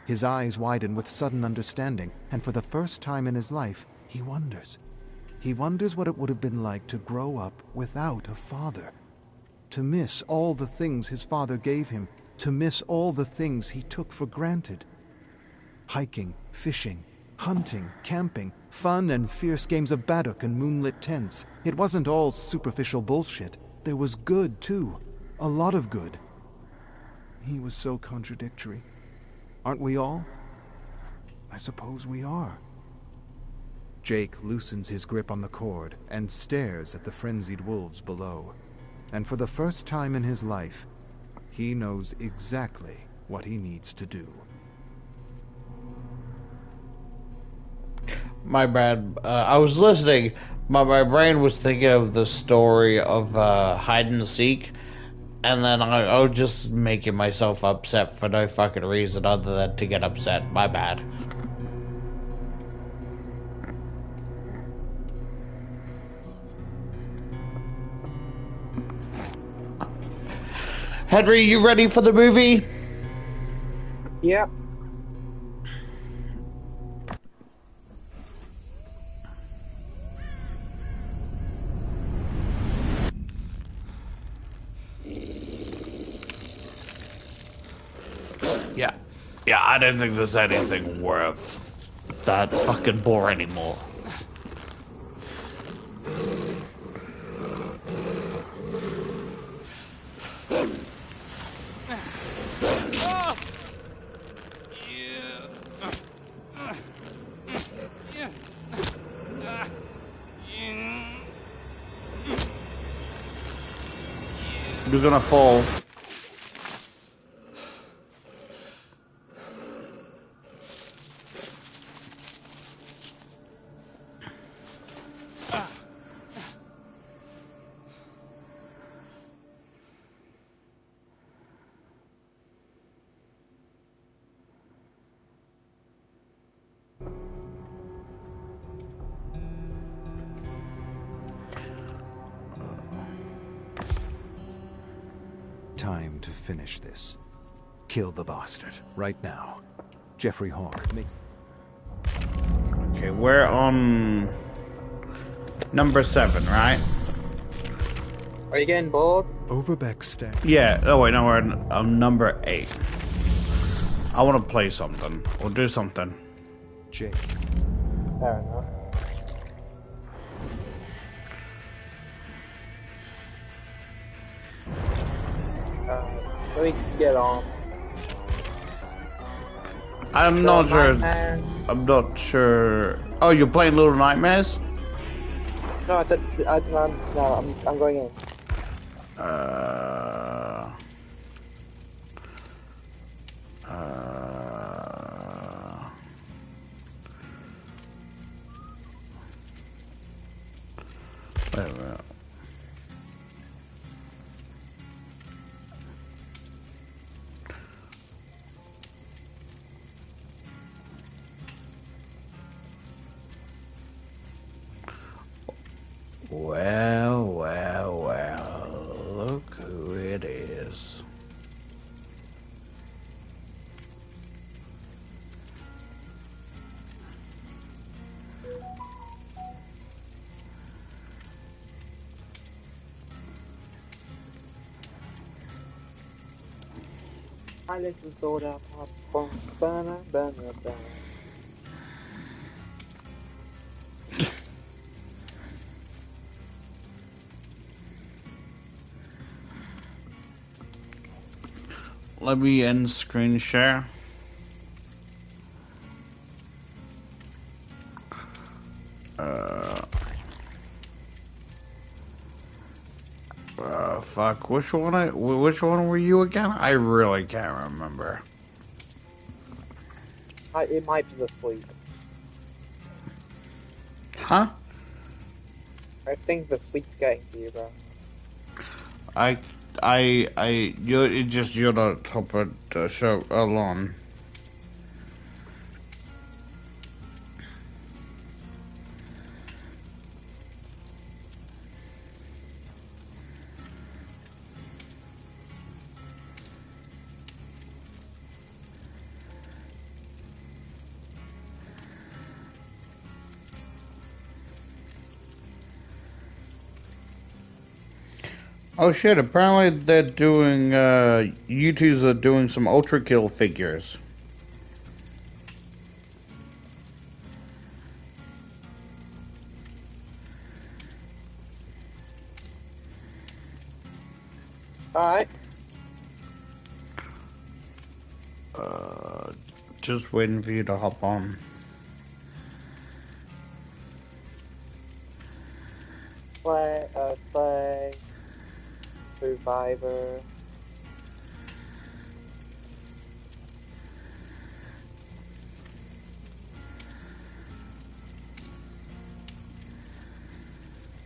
His eyes widen with sudden understanding, and for the first time in his life, he wonders. He wonders what it would have been like to grow up without a father. To miss all the things his father gave him, to miss all the things he took for granted. Hiking, fishing, hunting, camping, fun and fierce games of baddock and moonlit tents. It wasn't all superficial bullshit. There was good, too. A lot of good. He was so contradictory. Aren't we all? I suppose we are. Jake loosens his grip on the cord and stares at the frenzied wolves below. And for the first time in his life, he knows exactly what he needs to do. My bad. I was listening, but my brain was thinking of the story of hide and seek, and then I was just making myself upset for no fucking reason other than to get upset. My bad. Henry, you ready for the movie? Yep. Yeah, I don't think there's anything worth that fucking bore anymore. You're gonna fall. Time to finish this. Kill the bastard, right now. Jeffrey Hawk, make... Okay, we're on number 7, right? Are you getting bored? Overbeck stack. Yeah. Oh wait, no, we're on number 8. I want to play something or do something. Jake. Fair enough. Let me get on. I'm not sure. Nightmare. I'm not sure. Oh, you're playing Little Nightmares? No, I said no. I'm going in. Wait a minute. Well, well, well, look who it is. My little soda popcorn, banana, banana, banana. Let me end screen share. fuck. Which one were you again? I really can't remember. It might be the sleep. Huh? I think the sleep's getting to you, bro. You're not top of the show alone. Oh shit, apparently they're doing, you twos are doing some Ultra Kill figures. Alright. Just waiting for you to hop on. Play. Survivor.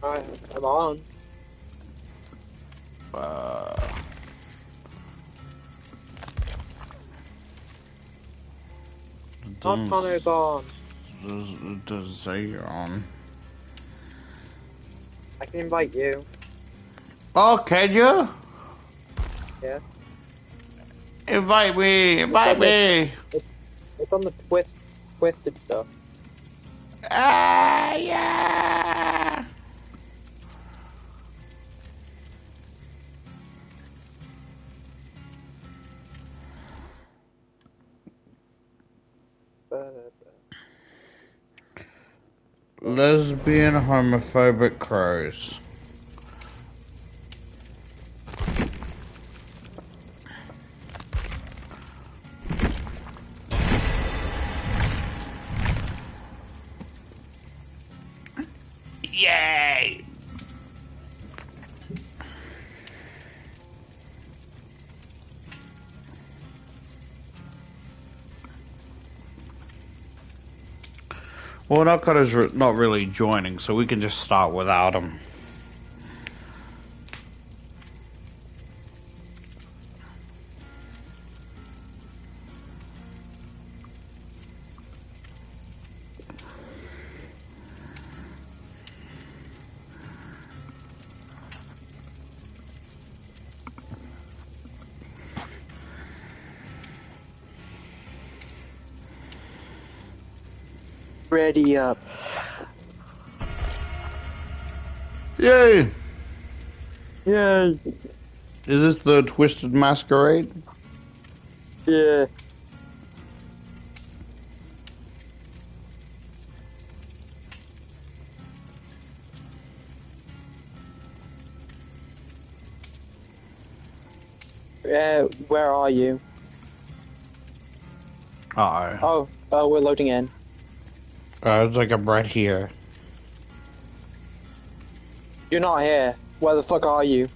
Alright, I'm on. Not Connor's on. Does it say you're on? I can invite you. Oh, can you? Yeah. Invite me! Invite me! It's on the twisted stuff. Ah, yeah! Lesbian homophobic crows. Yay! Well, Naka's not really joining, so we can just start without him. Ready up. Yay! Yay! Is this the Twisted Masquerade? Yeah. Where are you? Uh-oh. Oh, we're loading in. It's like I'm right here. You're not here. Where the fuck are you?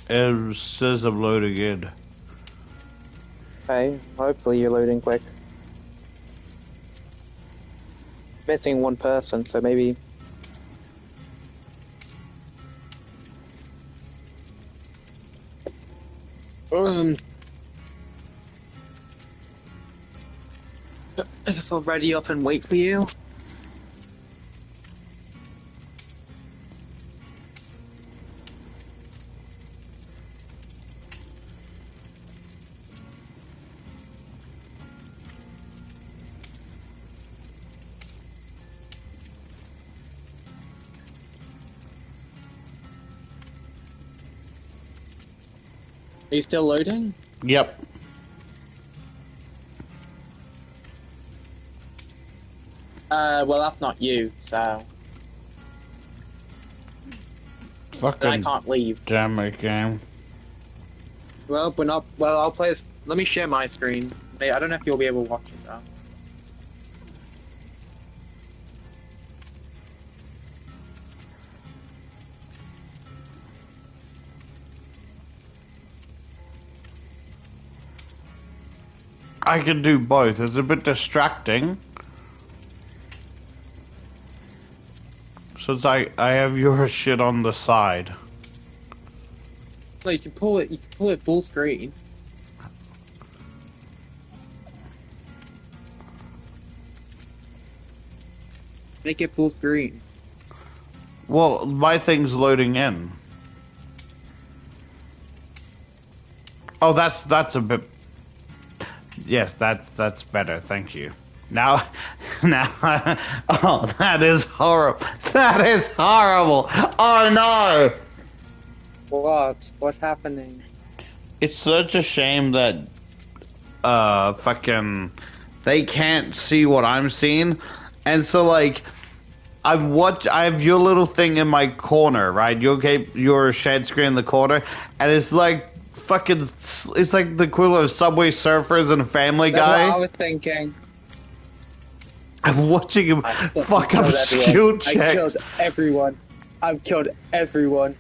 It says I'm loading in. Okay, hopefully you're loading quick. Missing one person, so maybe... I guess I'll ready up and wait for you. Are you still loading? Yep. Well, that's not you, so... Fucking I can't leave. damn it, game. Well, we're not... Well, I'll play as... Let me share my screen. I don't know if you'll be able to watch it, though. I can do both. It's a bit distracting. Since I have your shit on the side. No, you can pull it full screen. Make it full screen. Well, my thing's loading in. Oh, that's a bit. Yes, that's better. Thank you. Now, oh, that is horrible. That is horrible. Oh no. What? What's happening? It's such a shame that, fucking, they can't see what I'm seeing, and so like, I have your little thing in my corner, right? Your shared screen in the corner, and it's like fucking, it's like the equivalent of Subway Surfers and Family Guy. That's what I was thinking. I'm watching him fuck up skill checks. I killed everyone. I've killed everyone.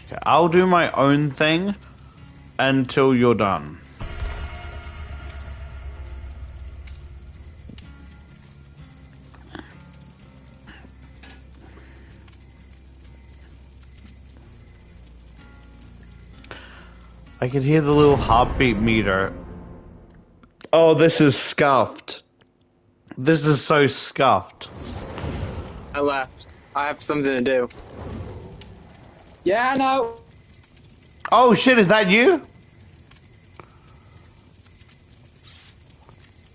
Okay, I'll do my own thing until you're done. I can hear the little heartbeat meter. Oh, this is scuffed. This is so scuffed. I left. I have something to do. Yeah, no. Oh shit, is that you?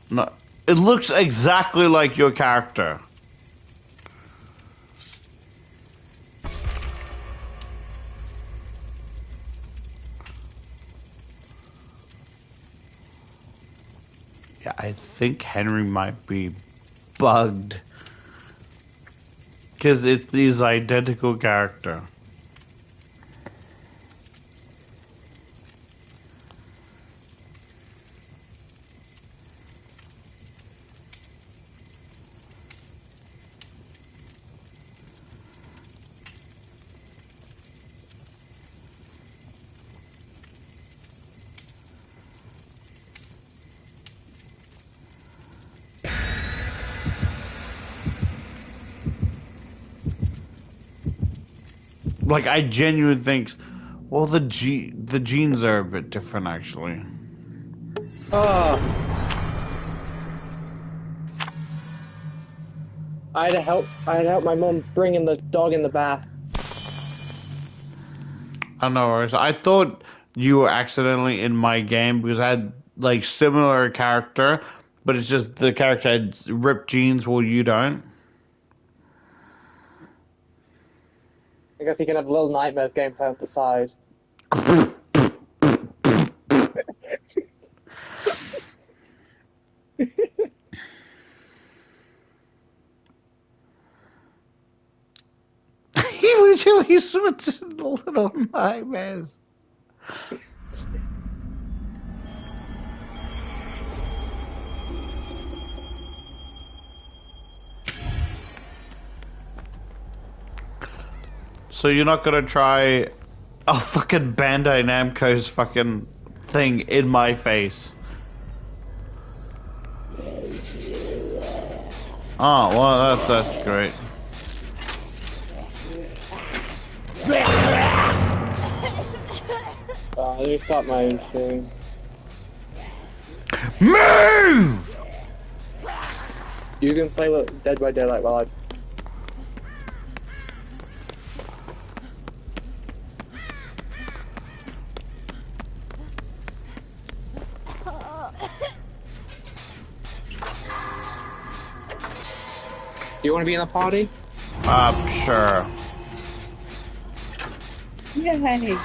No, it looks exactly like your character. Yeah, I think Henry might be bugged. Because it's his identical character. Like, I genuinely think, well, the genes are a bit different, actually. I had to help my mom bringing the dog in the bath. I know. I thought you were accidentally in my game because I had like similar character, but it's just the character had ripped jeans while you don't. I guess you can have Little Nightmares gameplay on the side. He literally switched to Little Nightmares. So you're not gonna try a fucking Bandai Namco's fucking thing in my face? Oh, well, that's great. Let me start my own thing. Move! You can play Dead by Daylight while I... You want to be in the party? Sure. Yay!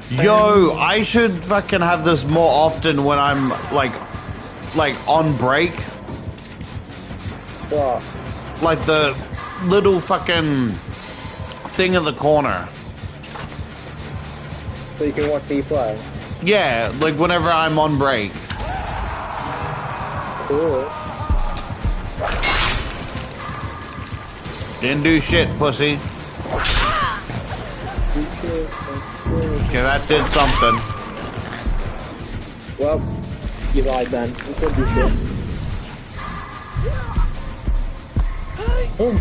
Yo, I should fucking have this more often when I'm like on break. What? Like the little fucking thing in the corner. So you can watch me play? Yeah, like whenever I'm on break. Cool. Didn't do shit, pussy. Okay, that did something. Well, you lied then. You could do shit. Oh.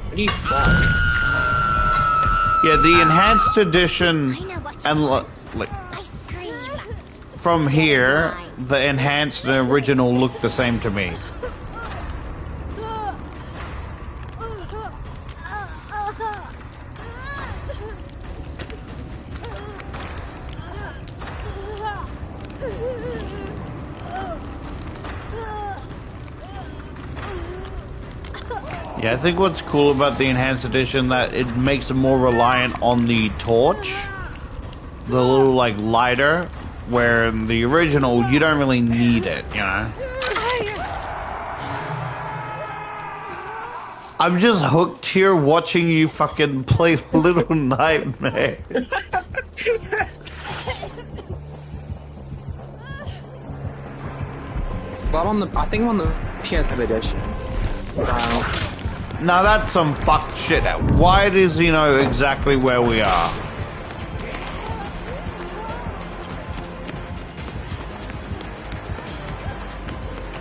What do you suck? Yeah, the enhanced edition and like from here, the enhanced and original look the same to me. Yeah, I think what's cool about the enhanced edition that it makes it more reliant on the torch, the little like lighter, where in the original you don't really need it, you know. I'm just hooked here watching you fucking play Little Nightmare. Well, I think I'm on the PS5 edition. Wow. Now that's some fucked shit. Why does he know exactly where we are?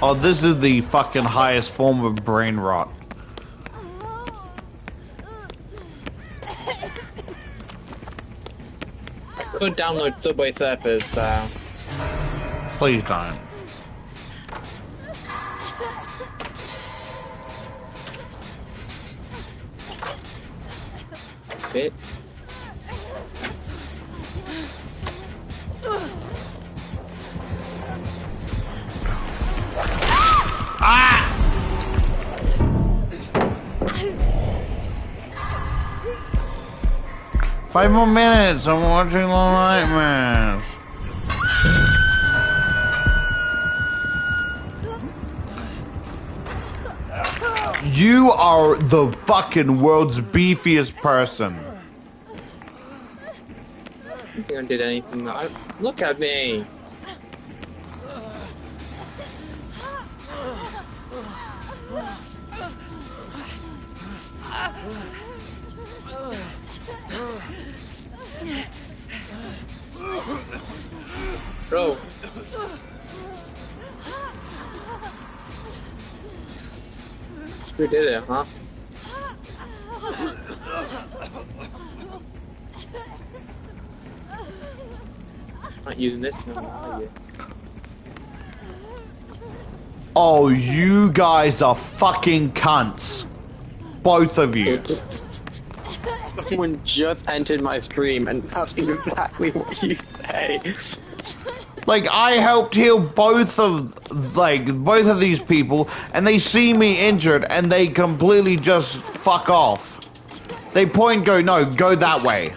Oh, this is the fucking highest form of brain rot. I could download Subway Surfers, so... Please don't. Bit. Ah! Five more minutes. I'm watching Little Nightmares. You are the fucking world's beefiest person. I don't think I did anything. Look at me. Bro. We did it, huh? Not using this no more, are you? Oh, you guys are fucking cunts. Both of you. Someone just entered my stream and that's exactly what you say. Like, I helped heal both of these people, and they see me injured, and they completely just fuck off. They point and go, no, go that way.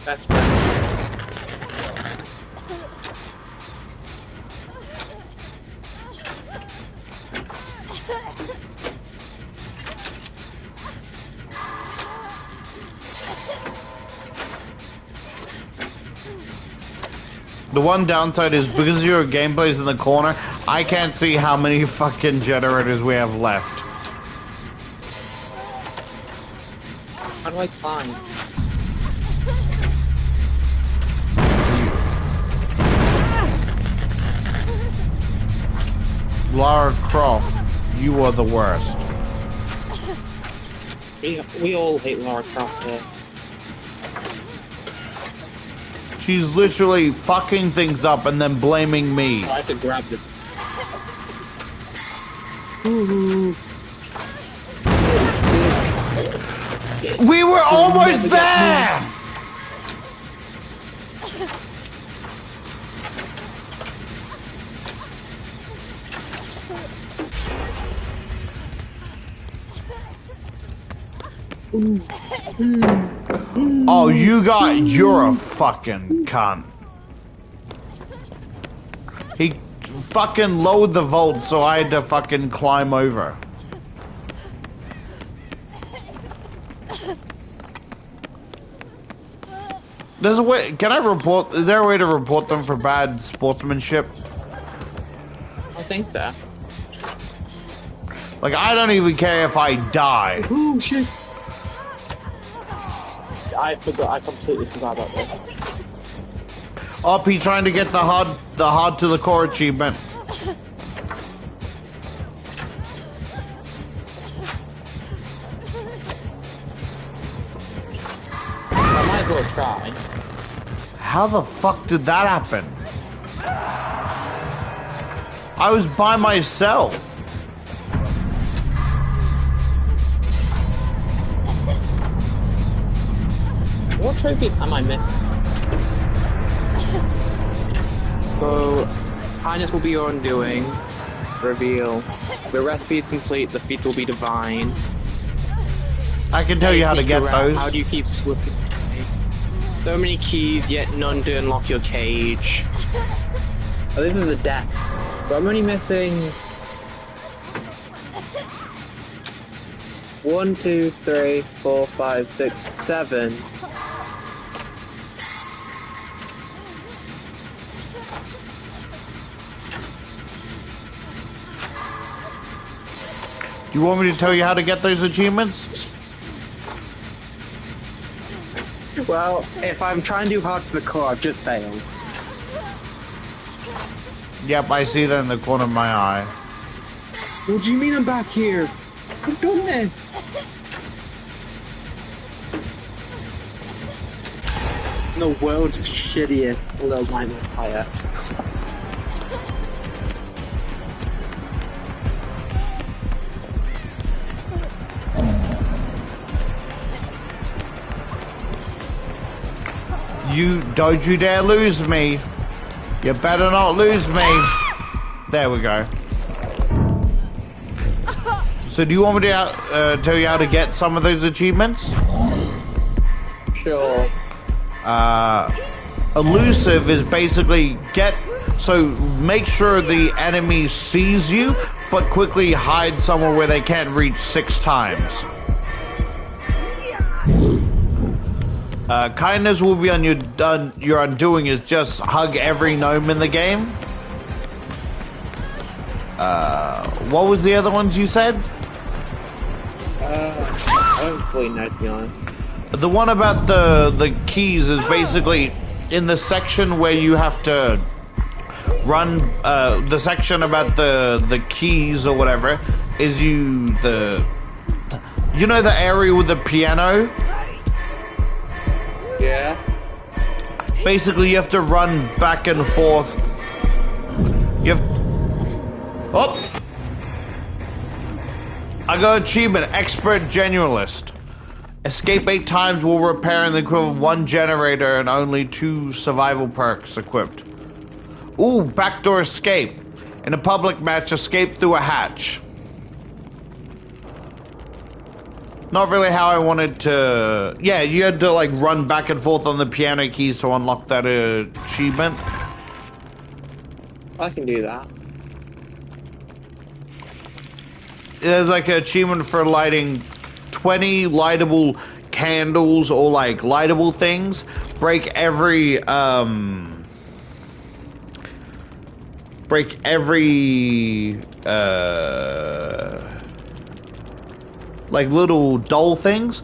That's right. The one downside is because your gameplay's in the corner, I can't see how many fucking generators we have left. How do I climb? Lara Croft, you are the worst. We all hate Lara Croft here. She's literally fucking things up and then blaming me. I have to grab them. We were almost there! Oh, you're a fucking cunt. He fucking lowered the vault, so I had to fucking climb over. There's a way, is there a way to report them for bad sportsmanship? I think so. Like, I don't even care if I die. Oh shit! I completely forgot about this. Up, he's trying to get the hard to the core achievement. I might as well try. How the fuck did that happen? I was by myself. What trophy am I missing? So, kindness will be your undoing. Reveal. The recipe is complete, the feat will be divine. I can tell you how to get those. How do you keep slipping? So many keys, yet none to unlock your cage. Oh, this is the deck. So I'm only missing 1, 2, 3, 4, 5, 6, 7. Do you want me to tell you how to get those achievements? Well, if I'm trying to do hard for the core, I've just failed. Yep, I see that in the corner of my eye. What do you mean I'm back here? I've done this! The world's shittiest little minor fire. Don't you dare lose me. You better not lose me. There we go. So do you want me to tell you how to get some of those achievements? Sure. Elusive is basically make sure the enemy sees you, but quickly hide somewhere where they can't reach 6 times. Kindness will be on your undoing is just hug every gnome in the game. What was the other ones you said? I don't fully know, to be honest. The one about the keys is basically in the section where you have to run, the section about the keys or whatever is you know the area with the piano? Yeah. Basically, you have to run back and forth. Oh! I got achievement, Expert Generalist. Escape 8 times will repair in the equivalent of 1 generator and only 2 survival perks equipped. Ooh, backdoor escape. In a public match, escape through a hatch. Not really how I wanted to... Yeah, you had to like run back and forth on the piano keys to unlock that achievement. I can do that. There's like an achievement for lighting 20 lightable candles or like lightable things. Break every like little doll things.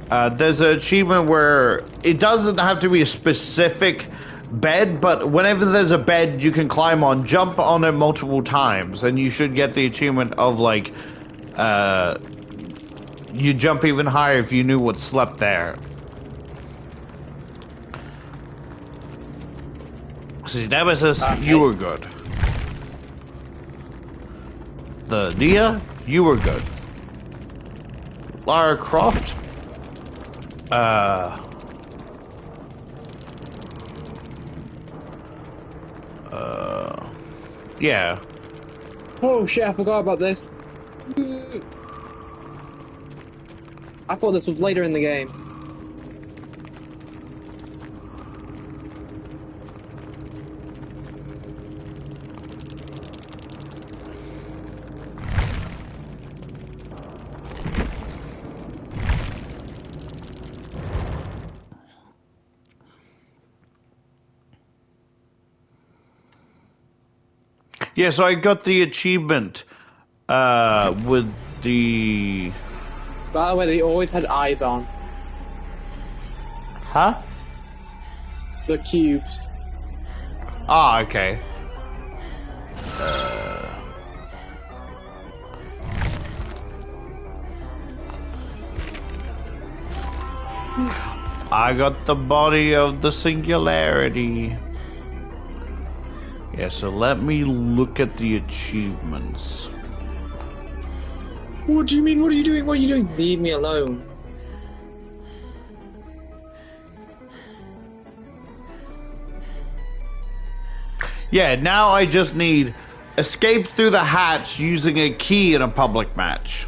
There's an achievement where it doesn't have to be a specific bed, but whenever there's a bed you can climb on, jump on it multiple times, and you should get the achievement of like you jump even higher if you knew what slept there. See, Nemesis, you were good. The Nia, you were good. Lara Croft, yeah. Oh shit, I forgot about this. I thought this was later in the game. Yeah, so I got the achievement with the... By the way, they always had eyes on. Huh? The cubes. Ah, okay. I got the body of the singularity. Yeah, so let me look at the achievements. What do you mean? What are you doing? What are you doing? Leave me alone. Yeah, now I just need escape through the hatch using a key in a public match.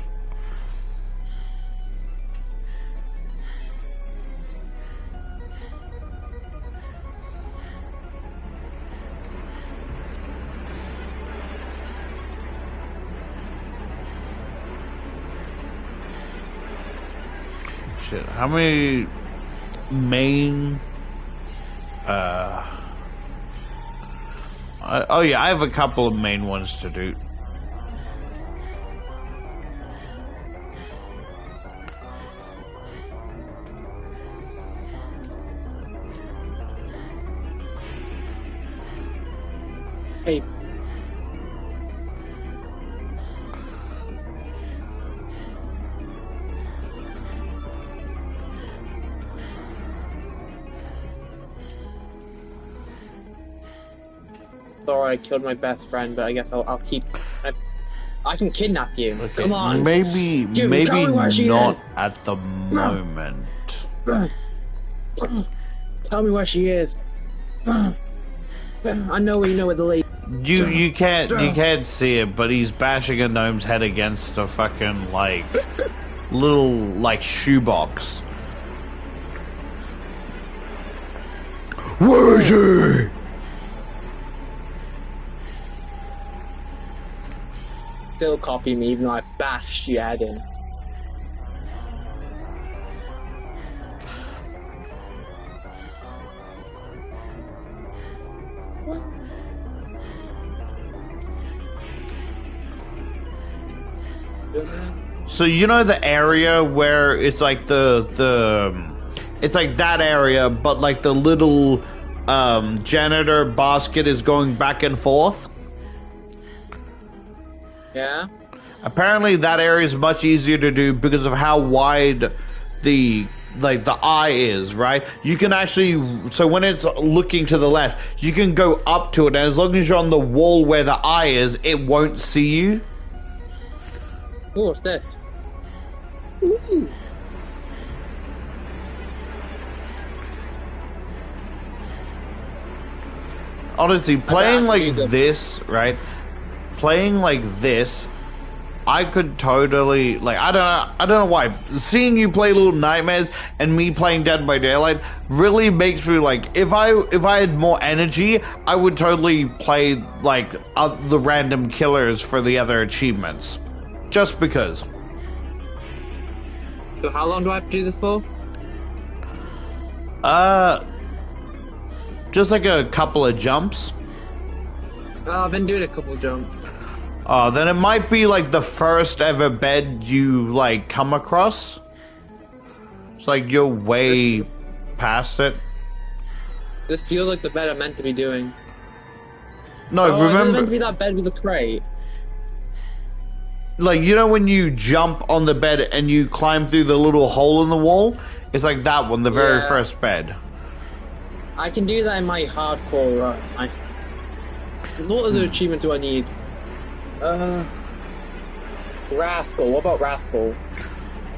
Shit, how many main oh yeah, I have a couple of main ones to do. Hey. Sorry, I killed my best friend, but I guess I'll keep. I can kidnap you. Okay, Come on. Maybe tell me where she not is. at the moment. Tell me where she is. I know where the lady. You can't see it, but he's bashing a gnome's head against a fucking like little like shoebox. Where is he? Still copy me, even though I bashed your head in. So you know the area where it's like it's like that area, but like the little janitor basket is going back and forth. Yeah. Apparently that area is much easier to do because of how wide the eye is, right? You can actually, so when it's looking to the left, you can go up to it, and as long as you're on the wall where the eye is, it won't see you. Oh, what's this? Ooh. Honestly, playing like this, right? Playing like this, I could totally like. I don't know why. Seeing you play Little Nightmares and me playing Dead by Daylight really makes me like. If I had more energy, I would totally play like the random killers for the other achievements, just because. So how long do I have to do this for? Just like a couple of jumps. I've been doing a couple jumps. Then it might be like the first ever bed you like come across. It's like you're way past it. This feels like the bed I'm meant to be doing. No, remember, it's meant to be that bed with the crate. Like, you know when you jump on the bed and you climb through the little hole in the wall? It's like that one, the very first bed. I can do that in my hardcore run. What other achievement do I need? Rascal. What about Rascal?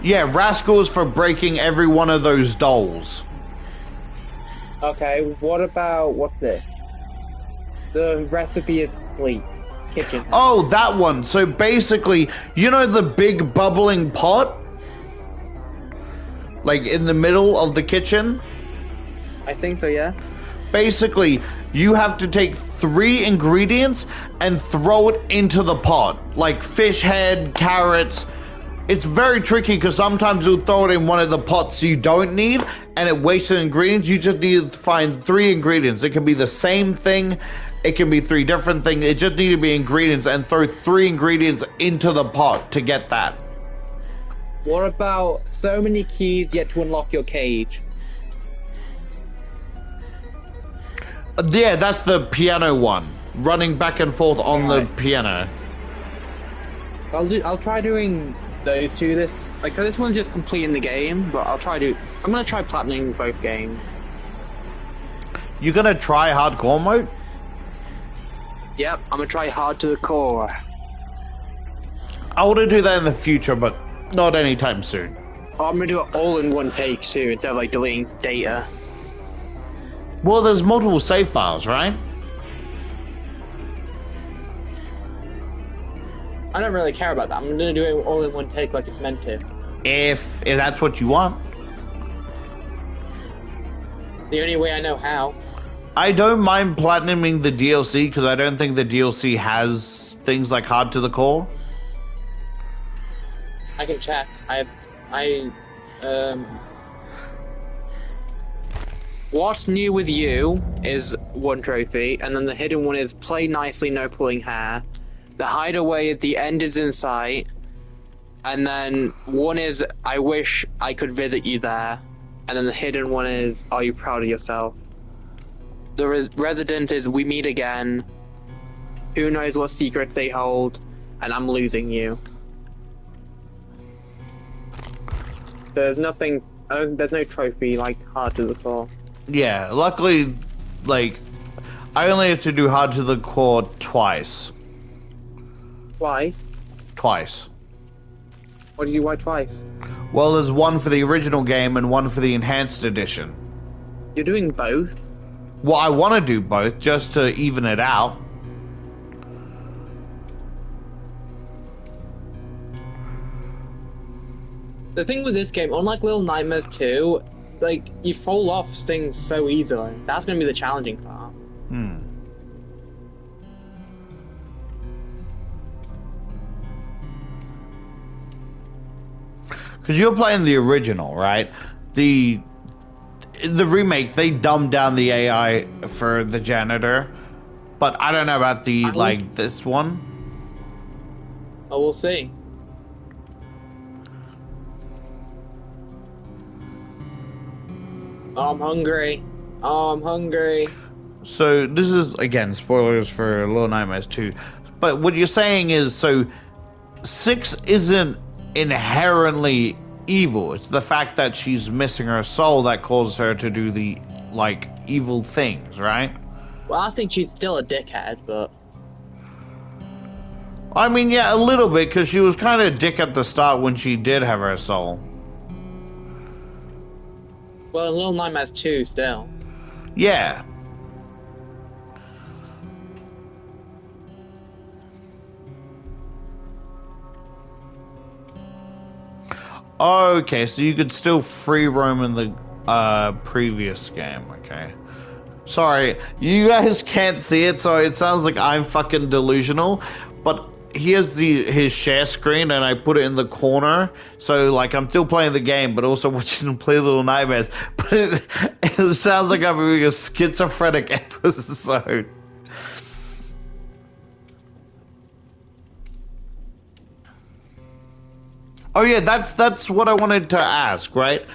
Yeah, Rascal is for breaking every one of those dolls. Okay, what about, what's this? The recipe is complete. Kitchen. Oh, that one. So basically, you know the big bubbling pot? Like in the middle of the kitchen? I think so, yeah. Basically, you have to take 3 ingredients and throw it into the pot. Like fish head, carrots. It's very tricky because sometimes you'll throw it in one of the pots you don't need and it wastes the ingredients. You just need to find 3 ingredients. It can be the same thing. It can be 3 different things. It just need to be ingredients and throw 3 ingredients into the pot to get that. What about so many keys yet to unlock your cage? Yeah, that's the piano one. Running back and forth on the piano. I'll try doing those two. So this one's just completing the game, but I'm gonna try platinum both games. You gonna try hardcore mode? Yep, I'm gonna try hard to the core. I want to do that in the future, but not anytime soon. Oh, I'm gonna do it all in one take too, instead of like deleting data. Well, there's multiple save files, right? I don't really care about that. I'm gonna do it all in one take like it's meant to. If that's what you want. The only way I know how. I don't mind platinuming the DLC because I don't think the DLC has things like hard to the core. I can check. What's new with you is 1 trophy, and then the hidden one is play nicely, no pulling hair. The hideaway at the end is in sight, and then one is I wish I could visit you there, and then the hidden one is are you proud of yourself? The resident is we meet again. Who knows what secrets they hold, and I'm losing you. There's nothing. There's no trophy like hard to the core. Yeah, luckily, like, I only have to do hard to the core twice. Twice? Twice. What do you why twice? Well, there's one for the original game and one for the enhanced edition. You're doing both? Well, I want to do both just to even it out. The thing with this game, unlike Little Nightmares 2, like, you fall off things so easily. That's gonna be the challenging part. Because you're playing the original, right? The remake, they dumbed down the AI for the janitor. But I don't know about the, this one. Oh, we'll see. Oh, I'm hungry. Oh, I'm hungry. So, this is, again, spoilers for Little Nightmares 2. But what you're saying is, so, 6 isn't inherently evil. It's the fact that she's missing her soul that causes her to do the, evil things, right? Well, I think she's still a dickhead, but... I mean, yeah, a little bit, because she was kind of a dick at the start when she did have her soul. Well, in Little Nightmares 2, still. Yeah. Okay, so you could still free roam in the previous game, okay. Sorry, you guys can't see it, so it sounds like I'm fucking delusional, but here's his share screen, and I put it in the corner, so, I'm still playing the game, but also watching him play Little Nightmares, but it sounds like I'm having a schizophrenic episode. Oh yeah, that's what I wanted to ask, right?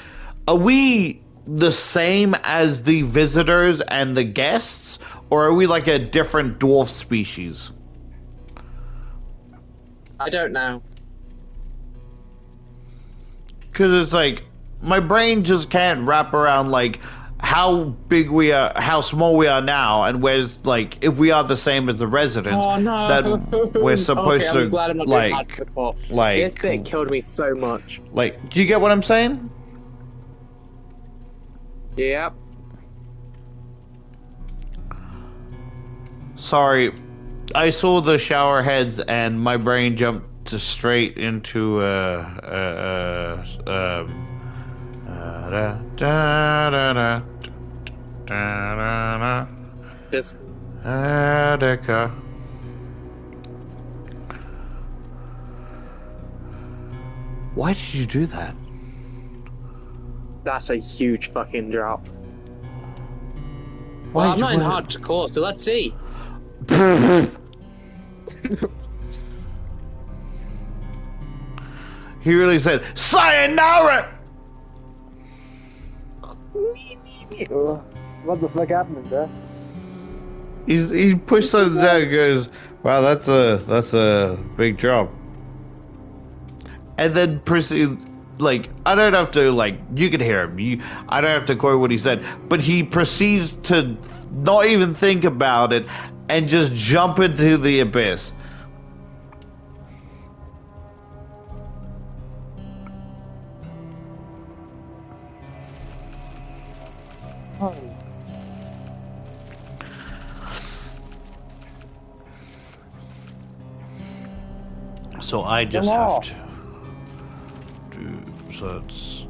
Are we the same as the visitors and the guests, or are we like a different dwarf species? I don't know. Because it's my brain just can't wrap around, how big we are, how small we are now, and where's like if we are the same as the residents, Oh no! that we're supposed okay, to I'm glad I'm not doing hard to the core. like This bit killed me so much. Like, do you get what I'm saying? Yep. Sorry, I saw the shower heads and my brain jumped to straight into This. Attica. Why did you do that? That's a huge fucking drop. Why Well, I'm did not you in put hard to core, so let's see. He really said, "Sayonara." What the fuck happened there? He pushed something down and goes, "Wow, that's a big drop." And then proceeds, like, I don't have to, like, you can hear him. I don't have to quote what he said, but he proceeds to not even think about it and just jump into the abyss. So I just have to do, so it's...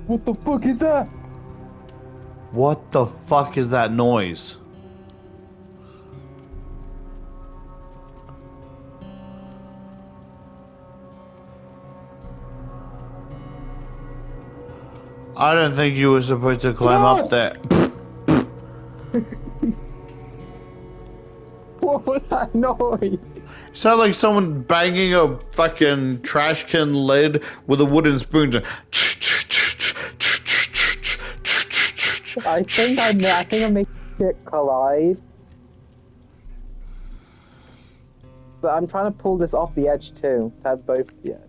What the fuck is that? What the fuck is that noise? I don't think you were supposed to climb up there. What was that noise? Sound like someone banging a fucking trash can lid with a wooden spoon. I think I'm making it collide. But I'm trying to pull this off the edge too. To have both the edge.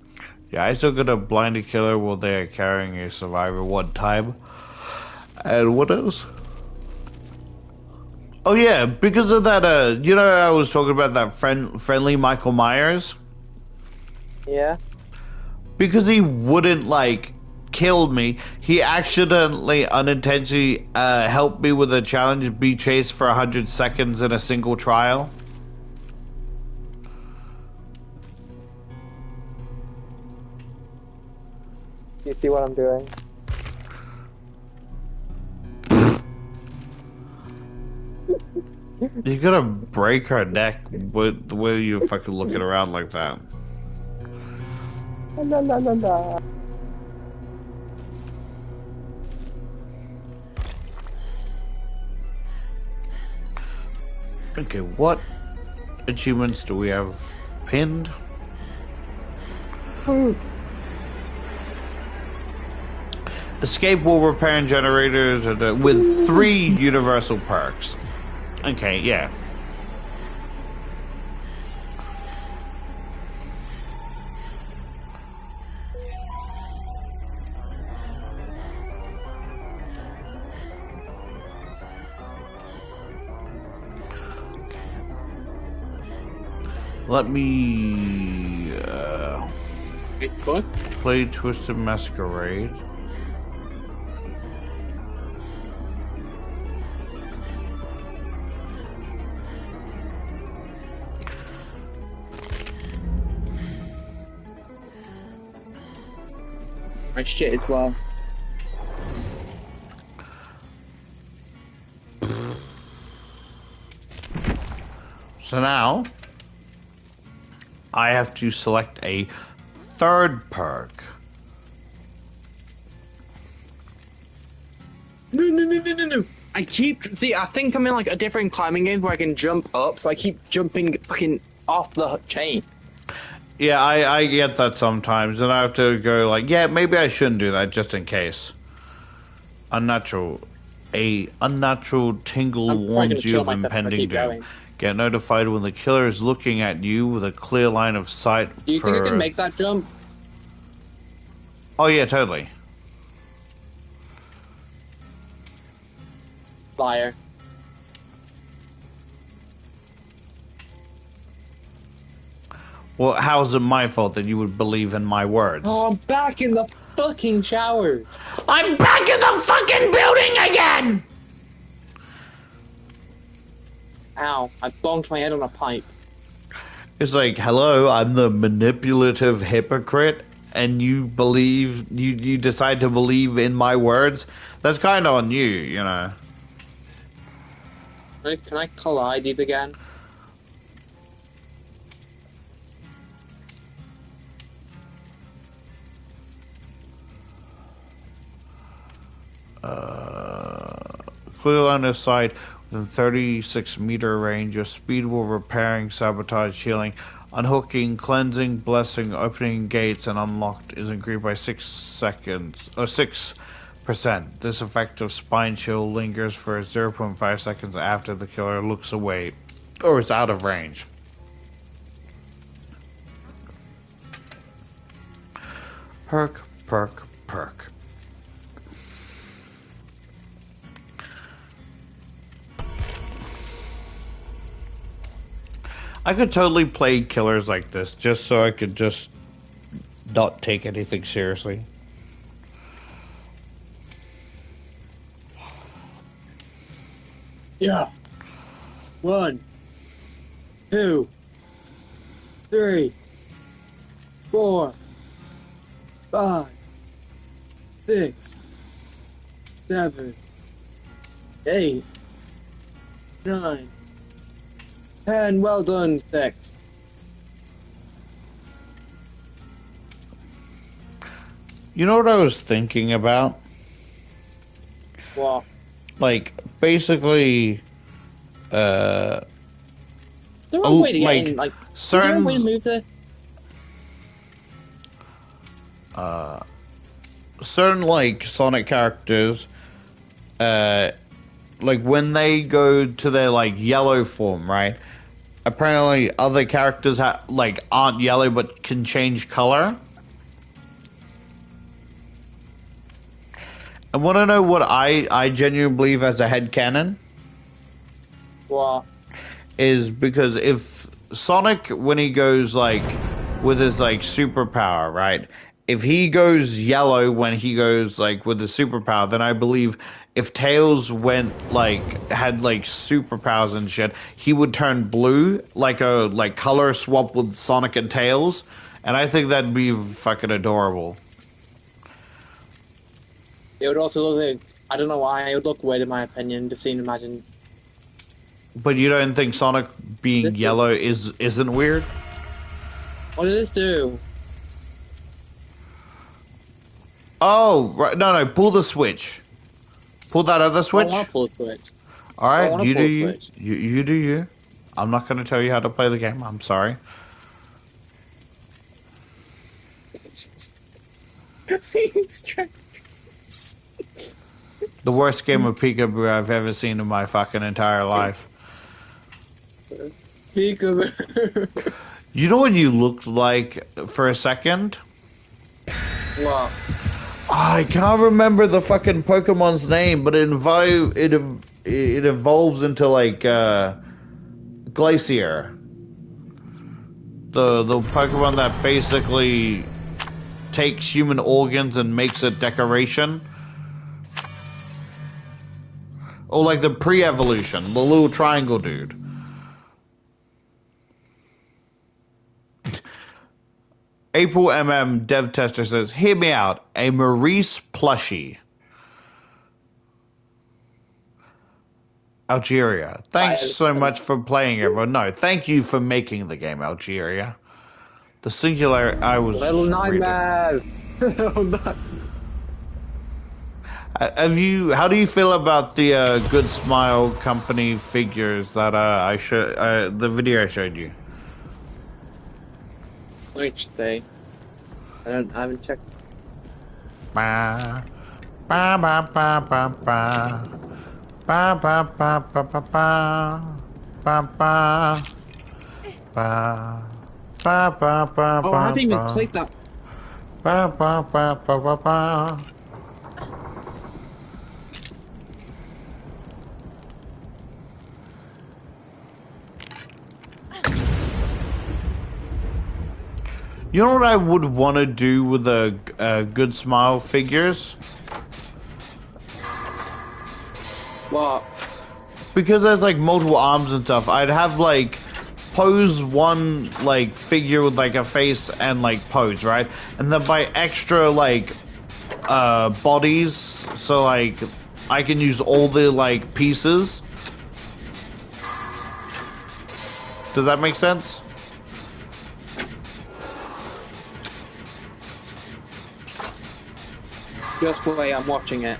Yeah, I still got a blinded killer while they're carrying a survivor one time. And what else? Oh yeah, because of that, you know, I was talking about that friendly Michael Myers. Yeah. Because he wouldn't like kill me, he accidentally, unintentionally, helped me with a challenge: be chased for 100 seconds in a single trial. You see what I'm doing? You're gonna break her neck with the way you're fucking looking around like that. La la la la. Okay, what achievements do we have pinned? Escape wall repair and generators with 3 universal perks. Okay, yeah. Let me What? play Twisted Masquerade. My shit as well. So now I have to select a 3rd perk. No. I think I'm in like a different climbing game where I can jump up, so I keep jumping fucking off the chain. Yeah, I get that sometimes, and I have to go like, yeah, maybe I shouldn't do that just in case. Unnatural tingle I'm warns you kill of myself if I impending keep doom. going. Get notified when the killer is looking at you with a clear line of sight. Do you think I can make that jump? Oh yeah, totally. Liar. Well, how's it my fault that you would believe in my words? Oh, I'm back in the fucking showers. I'm back in the fucking building again! Ow, I bonked my head on a pipe. It's like, hello, I'm the manipulative hypocrite, and you believe, you decide to believe in my words? That's kind of on you, you know. Can I collide these again? Clear line of sight within 36-meter range. Your speed will repairing, sabotage, healing, unhooking, cleansing, blessing, opening gates, and unlocked is increased by 6 seconds or 6%. This effective spine chill lingers for 0.5 seconds after the killer looks away or is out of range. Perk, perk, perk. I could totally play killers like this just so I could just not take anything seriously. Yeah. 1, 2, 3, 4, 5, 6, 7, 8, 9, 10. Well done, 6. You know what I was thinking about? What? Like, basically, Is there a way to get in, like, is there a certain, way to move this? certain, like, Sonic characters, like, when they go to their, like, yellow form, right? Apparently, other characters, like, aren't yellow but can change color. I want to know what I genuinely believe as a headcanon. What? Is because if Sonic, when he goes, like, with his, like, superpower, right? If he goes yellow when he goes, like, with his superpower, then I believe if Tails went, like, had, like, superpowers and shit, he would turn blue, like a, like, color swap with Sonic and Tails. And I think that'd be fucking adorable. It would also look like, I don't know why, it would look weird in my opinion, just seeing, imagine. But you don't think Sonic being yellow isn't weird? What does this do? Oh, right, no, pull the switch. Pull that other switch. I want to pull the switch. Alright, you do you. You do you. I'm not going to tell you how to play the game, I'm sorry. The worst game of peekaboo I've ever seen in my fucking entire life. Peekaboo. You know what you looked like for a second? What? I can't remember the fucking Pokemon's name, but it evolves into, like, Glacier. The Pokemon that basically takes human organs and makes it decoration. Or like the pre-evolution, the little triangle dude. April MM Dev Tester says, hear me out, a Maurice plushie. Algeria. Thanks so much for playing, everyone. No, thank you for making the game, Algeria. The singular, I was Little nightmares. Little nightmares. How do you feel about the Good Smile Company figures that the video I showed you? Which they? I haven't checked. Ba ba ba ba ba ba ba ba ba ba ba ba ba ba ba ba. Oh, I haven't even clicked that. Ba, ba, ba, ba, ba, ba. You know what I would want to do with the good smile figures? What? Because there's like multiple arms and stuff, I'd have like pose one like figure with like a face and like pose, right? And then buy extra like bodies, so like I can use all the like pieces. Does that make sense? Just wait, I'm watching it.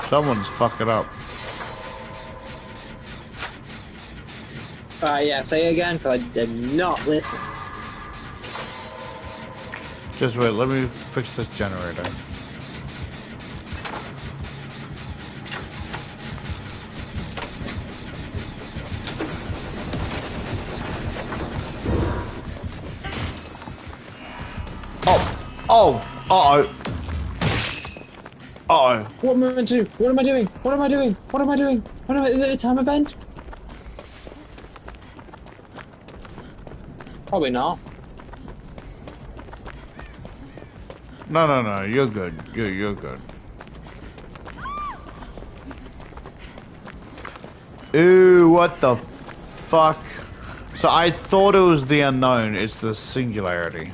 Someone's fucking up. Yeah, say it again, because I did not listen. Just wait, let me fix this generator. Oh, uh-oh. Uh-oh. What am I meant to do? What am I doing? What am I doing? What am I doing? Is it a time event? Probably not. No, you're good. You're good. Ooh, what the fuck? So I thought it was the unknown, it's the singularity.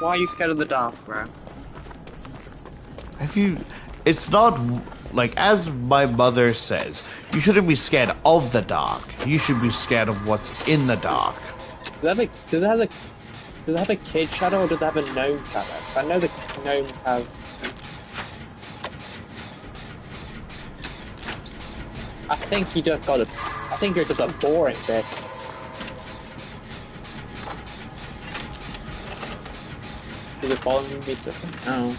Why are you scared of the dark, bro? It's not, like, as my mother says, you shouldn't be scared of the dark. You should be scared of what's in the dark. Does it have a kid shadow or does it have a gnome shadow? Because I know the gnomes have... I think you're just a boring bitch. Is it following me? No.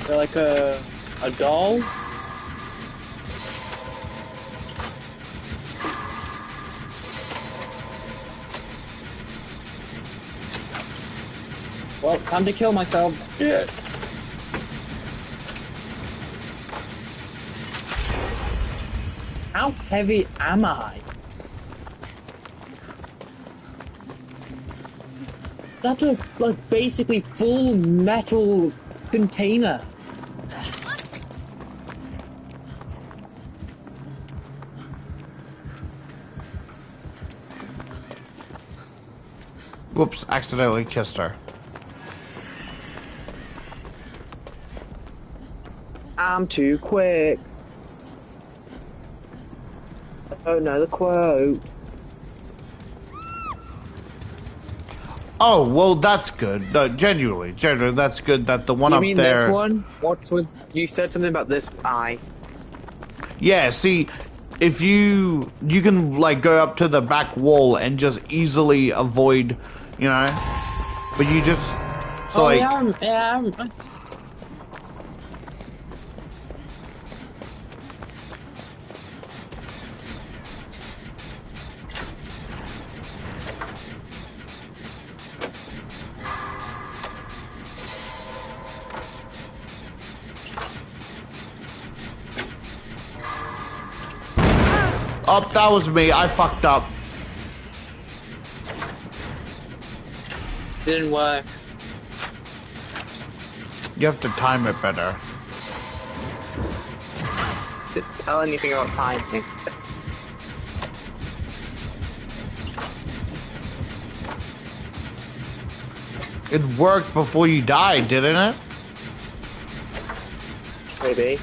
They're like a doll? Well, time to kill myself. Yeah. How heavy am I? That's a, like, basically full metal container. Whoops, accidentally kissed her. I'm too quick. Oh no, the quote. Oh, well, that's good. No, genuinely, that's good that the one You up mean there... this one? What's with... You said something about this eye. Yeah, see, if you can, like, go up to the back wall and just easily avoid, you know, but you just... So, Oh, like... yeah, Oh, that was me. I fucked up. Didn't work. You have to time it better. Didn't tell anything about timing. It worked before you died, didn't it? Maybe.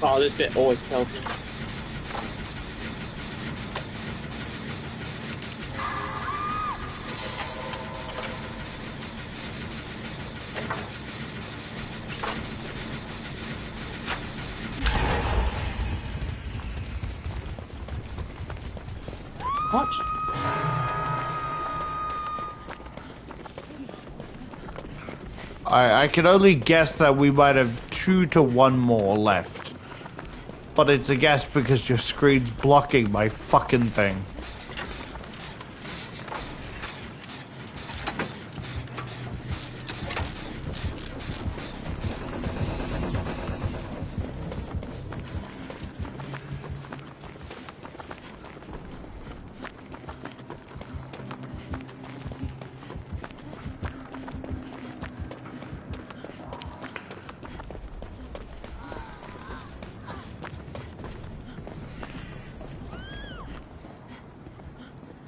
Oh, this bit always kills me. much? I can only guess that we might have 2 to 1 more left. But it's a guess because your screen's blocking my fucking thing.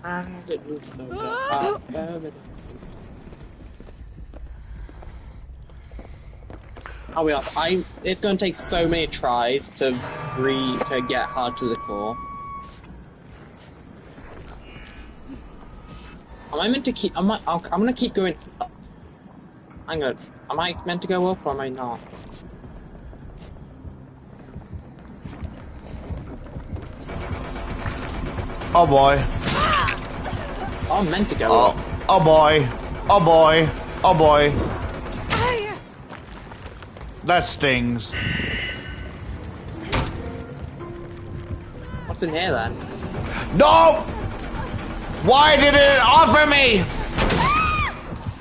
And it was so good. I'll be honest, it's going to take so many tries to get hard to the core. Am I meant to keep? I'm gonna keep going up. Hang on. Am I meant to go up or am I not? Oh boy. Oh, I'm meant to go up. Oh boy. Oh boy. Oh boy. That stings. What's in here then? No! Why did it offer me?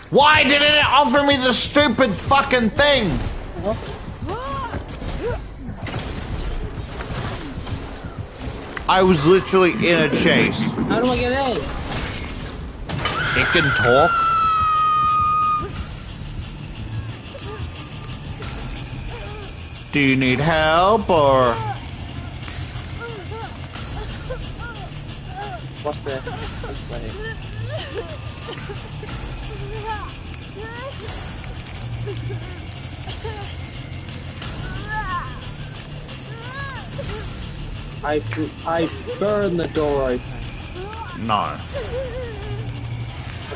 Why didn't it offer me the stupid fucking thing? I was literally in a chase. How do I get in? It can talk. Do you need help or? What's this? This way. I burned the door open. No.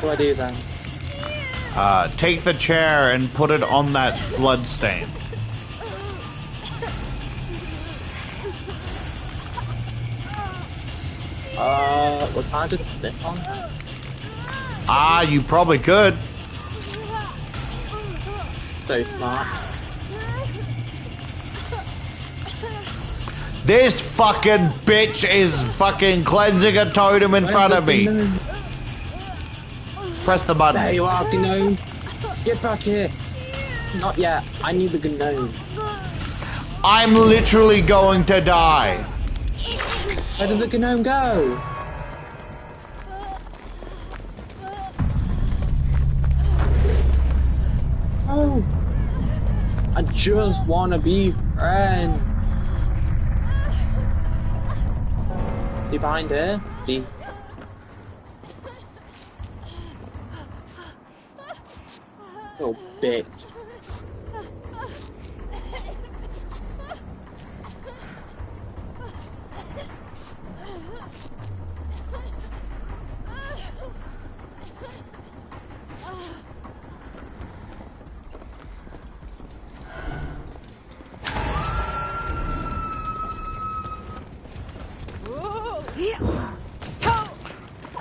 What do I do then? Take the chair and put it on that blood stain. What can't I do this one? Ah, you probably could. So smart. This fucking bitch is fucking cleansing a totem in front of me. Press the button. There you are, Gnome. Get back here. Not yet. I need the Gnome. I'm literally going to die. Where did the Gnome go? Oh. I just want to be friends. You behind here? See? Oh, bitch.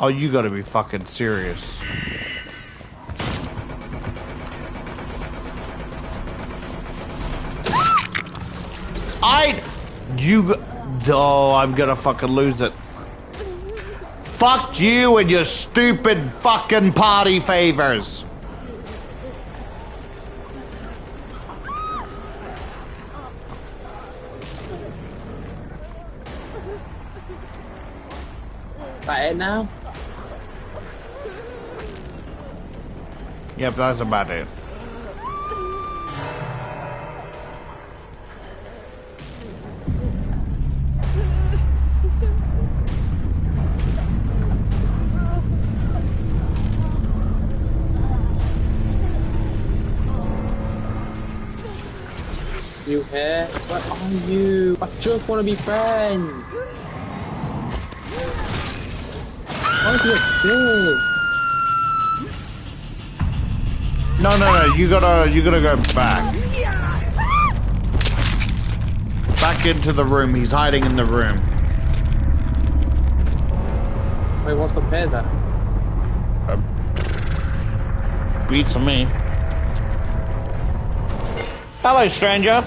Oh, you gotta be fucking serious. Oh, I'm gonna fucking lose it. Fuck you and your stupid fucking party favors. That it now? Yep, that's about it. You here? Where are you? I just want to be friends. Why is it big? No, you gotta go back. Back into the room. He's hiding in the room. Wait, what's up here then? Beats me. Hello, stranger.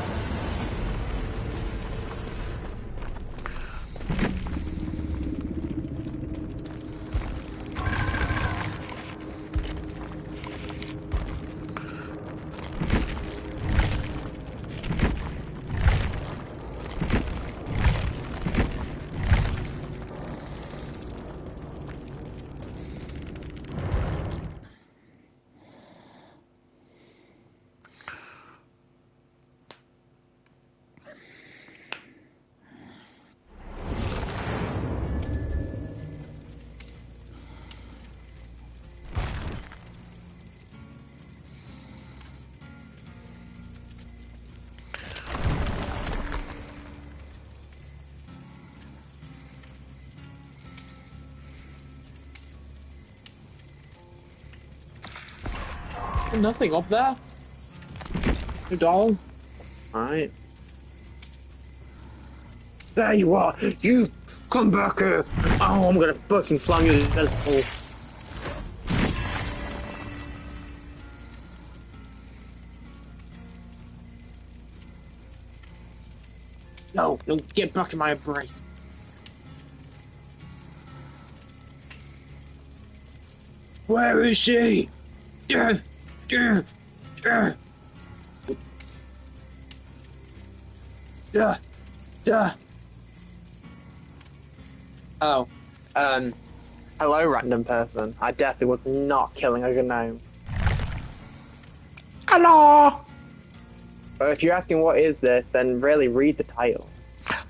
Nothing up there. Your doll. Alright. There you are! You come back here! Oh, I'm gonna fucking slam you in this hole. No, no, get back in my embrace. Where is she? Yeah. Yeah. Yeah. Yeah. Yeah. Oh, hello, random person. I definitely was not killing a gnome. Hello. But if you're asking what is this, then really read the title.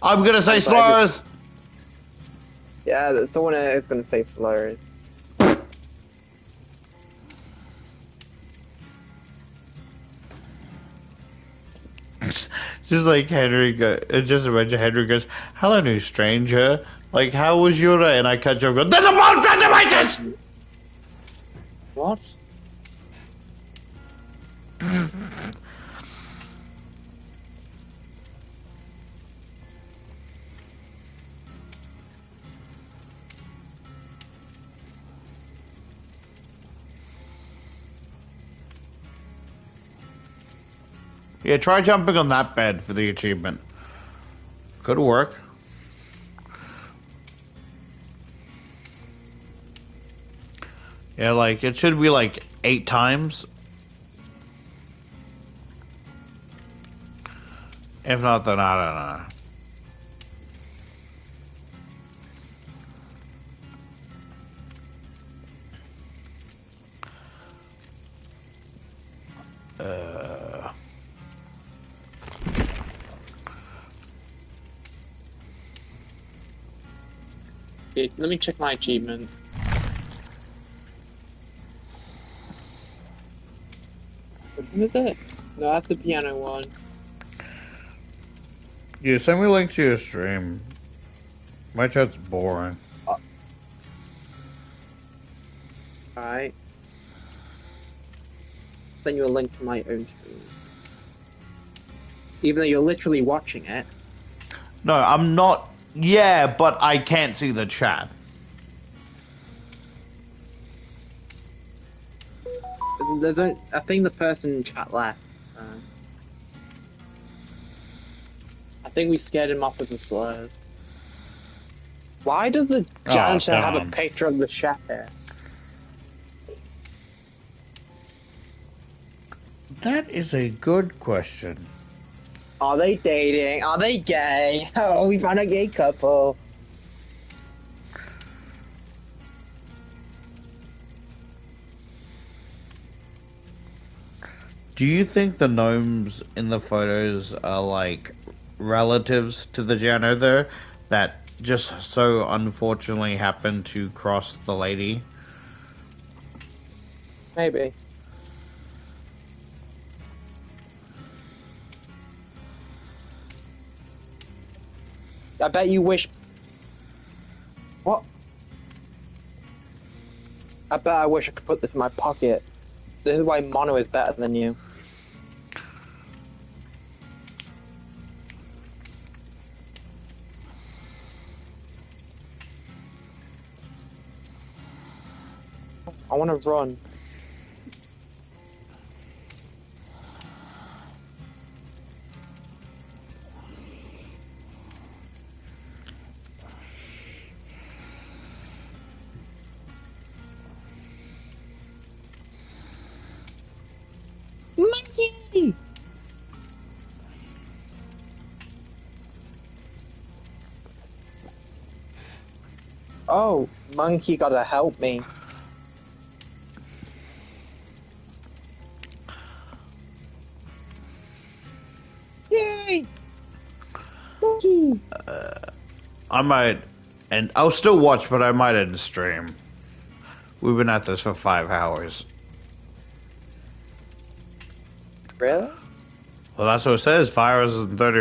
I'm gonna say slurs. Yeah, someone is gonna say slurs. Just like Henry just imagine Henry goes, "Hello, new stranger. Like, how was your day?" And I catch up and go, "There's a bomb devices!" What? Yeah, try jumping on that bed for the achievement. Could work. Yeah, like, it should be like 8 times. If not, then I don't know. Okay, let me check my achievement. Which one is it? No, that's the piano one. Yeah, send me a link to your stream. My chat's boring. Alright. Send you a link to my own stream. Even though you're literally watching it. No, I'm not. Yeah, but I can't see the chat. There's a, I think the person in chat left, so. I think we scared him off with the slurs. Why does the janitor have a picture of the chef here? That is a good question. Are they dating? Are they gay? Oh, we found a gay couple. Do you think the gnomes in the photos are like relatives to the janitor that just so unfortunately happened to cross the lady? Maybe. I bet you wish... What? I bet I wish I could put this in my pocket. This is why Mono is better than you. I want to run. Monkey! Oh, monkey gotta help me. Yay! Monkey! I might, and I'll still watch, but I might end the stream. We've been at this for 5 hours. Really? Well, that's what it says. 5 hours and 30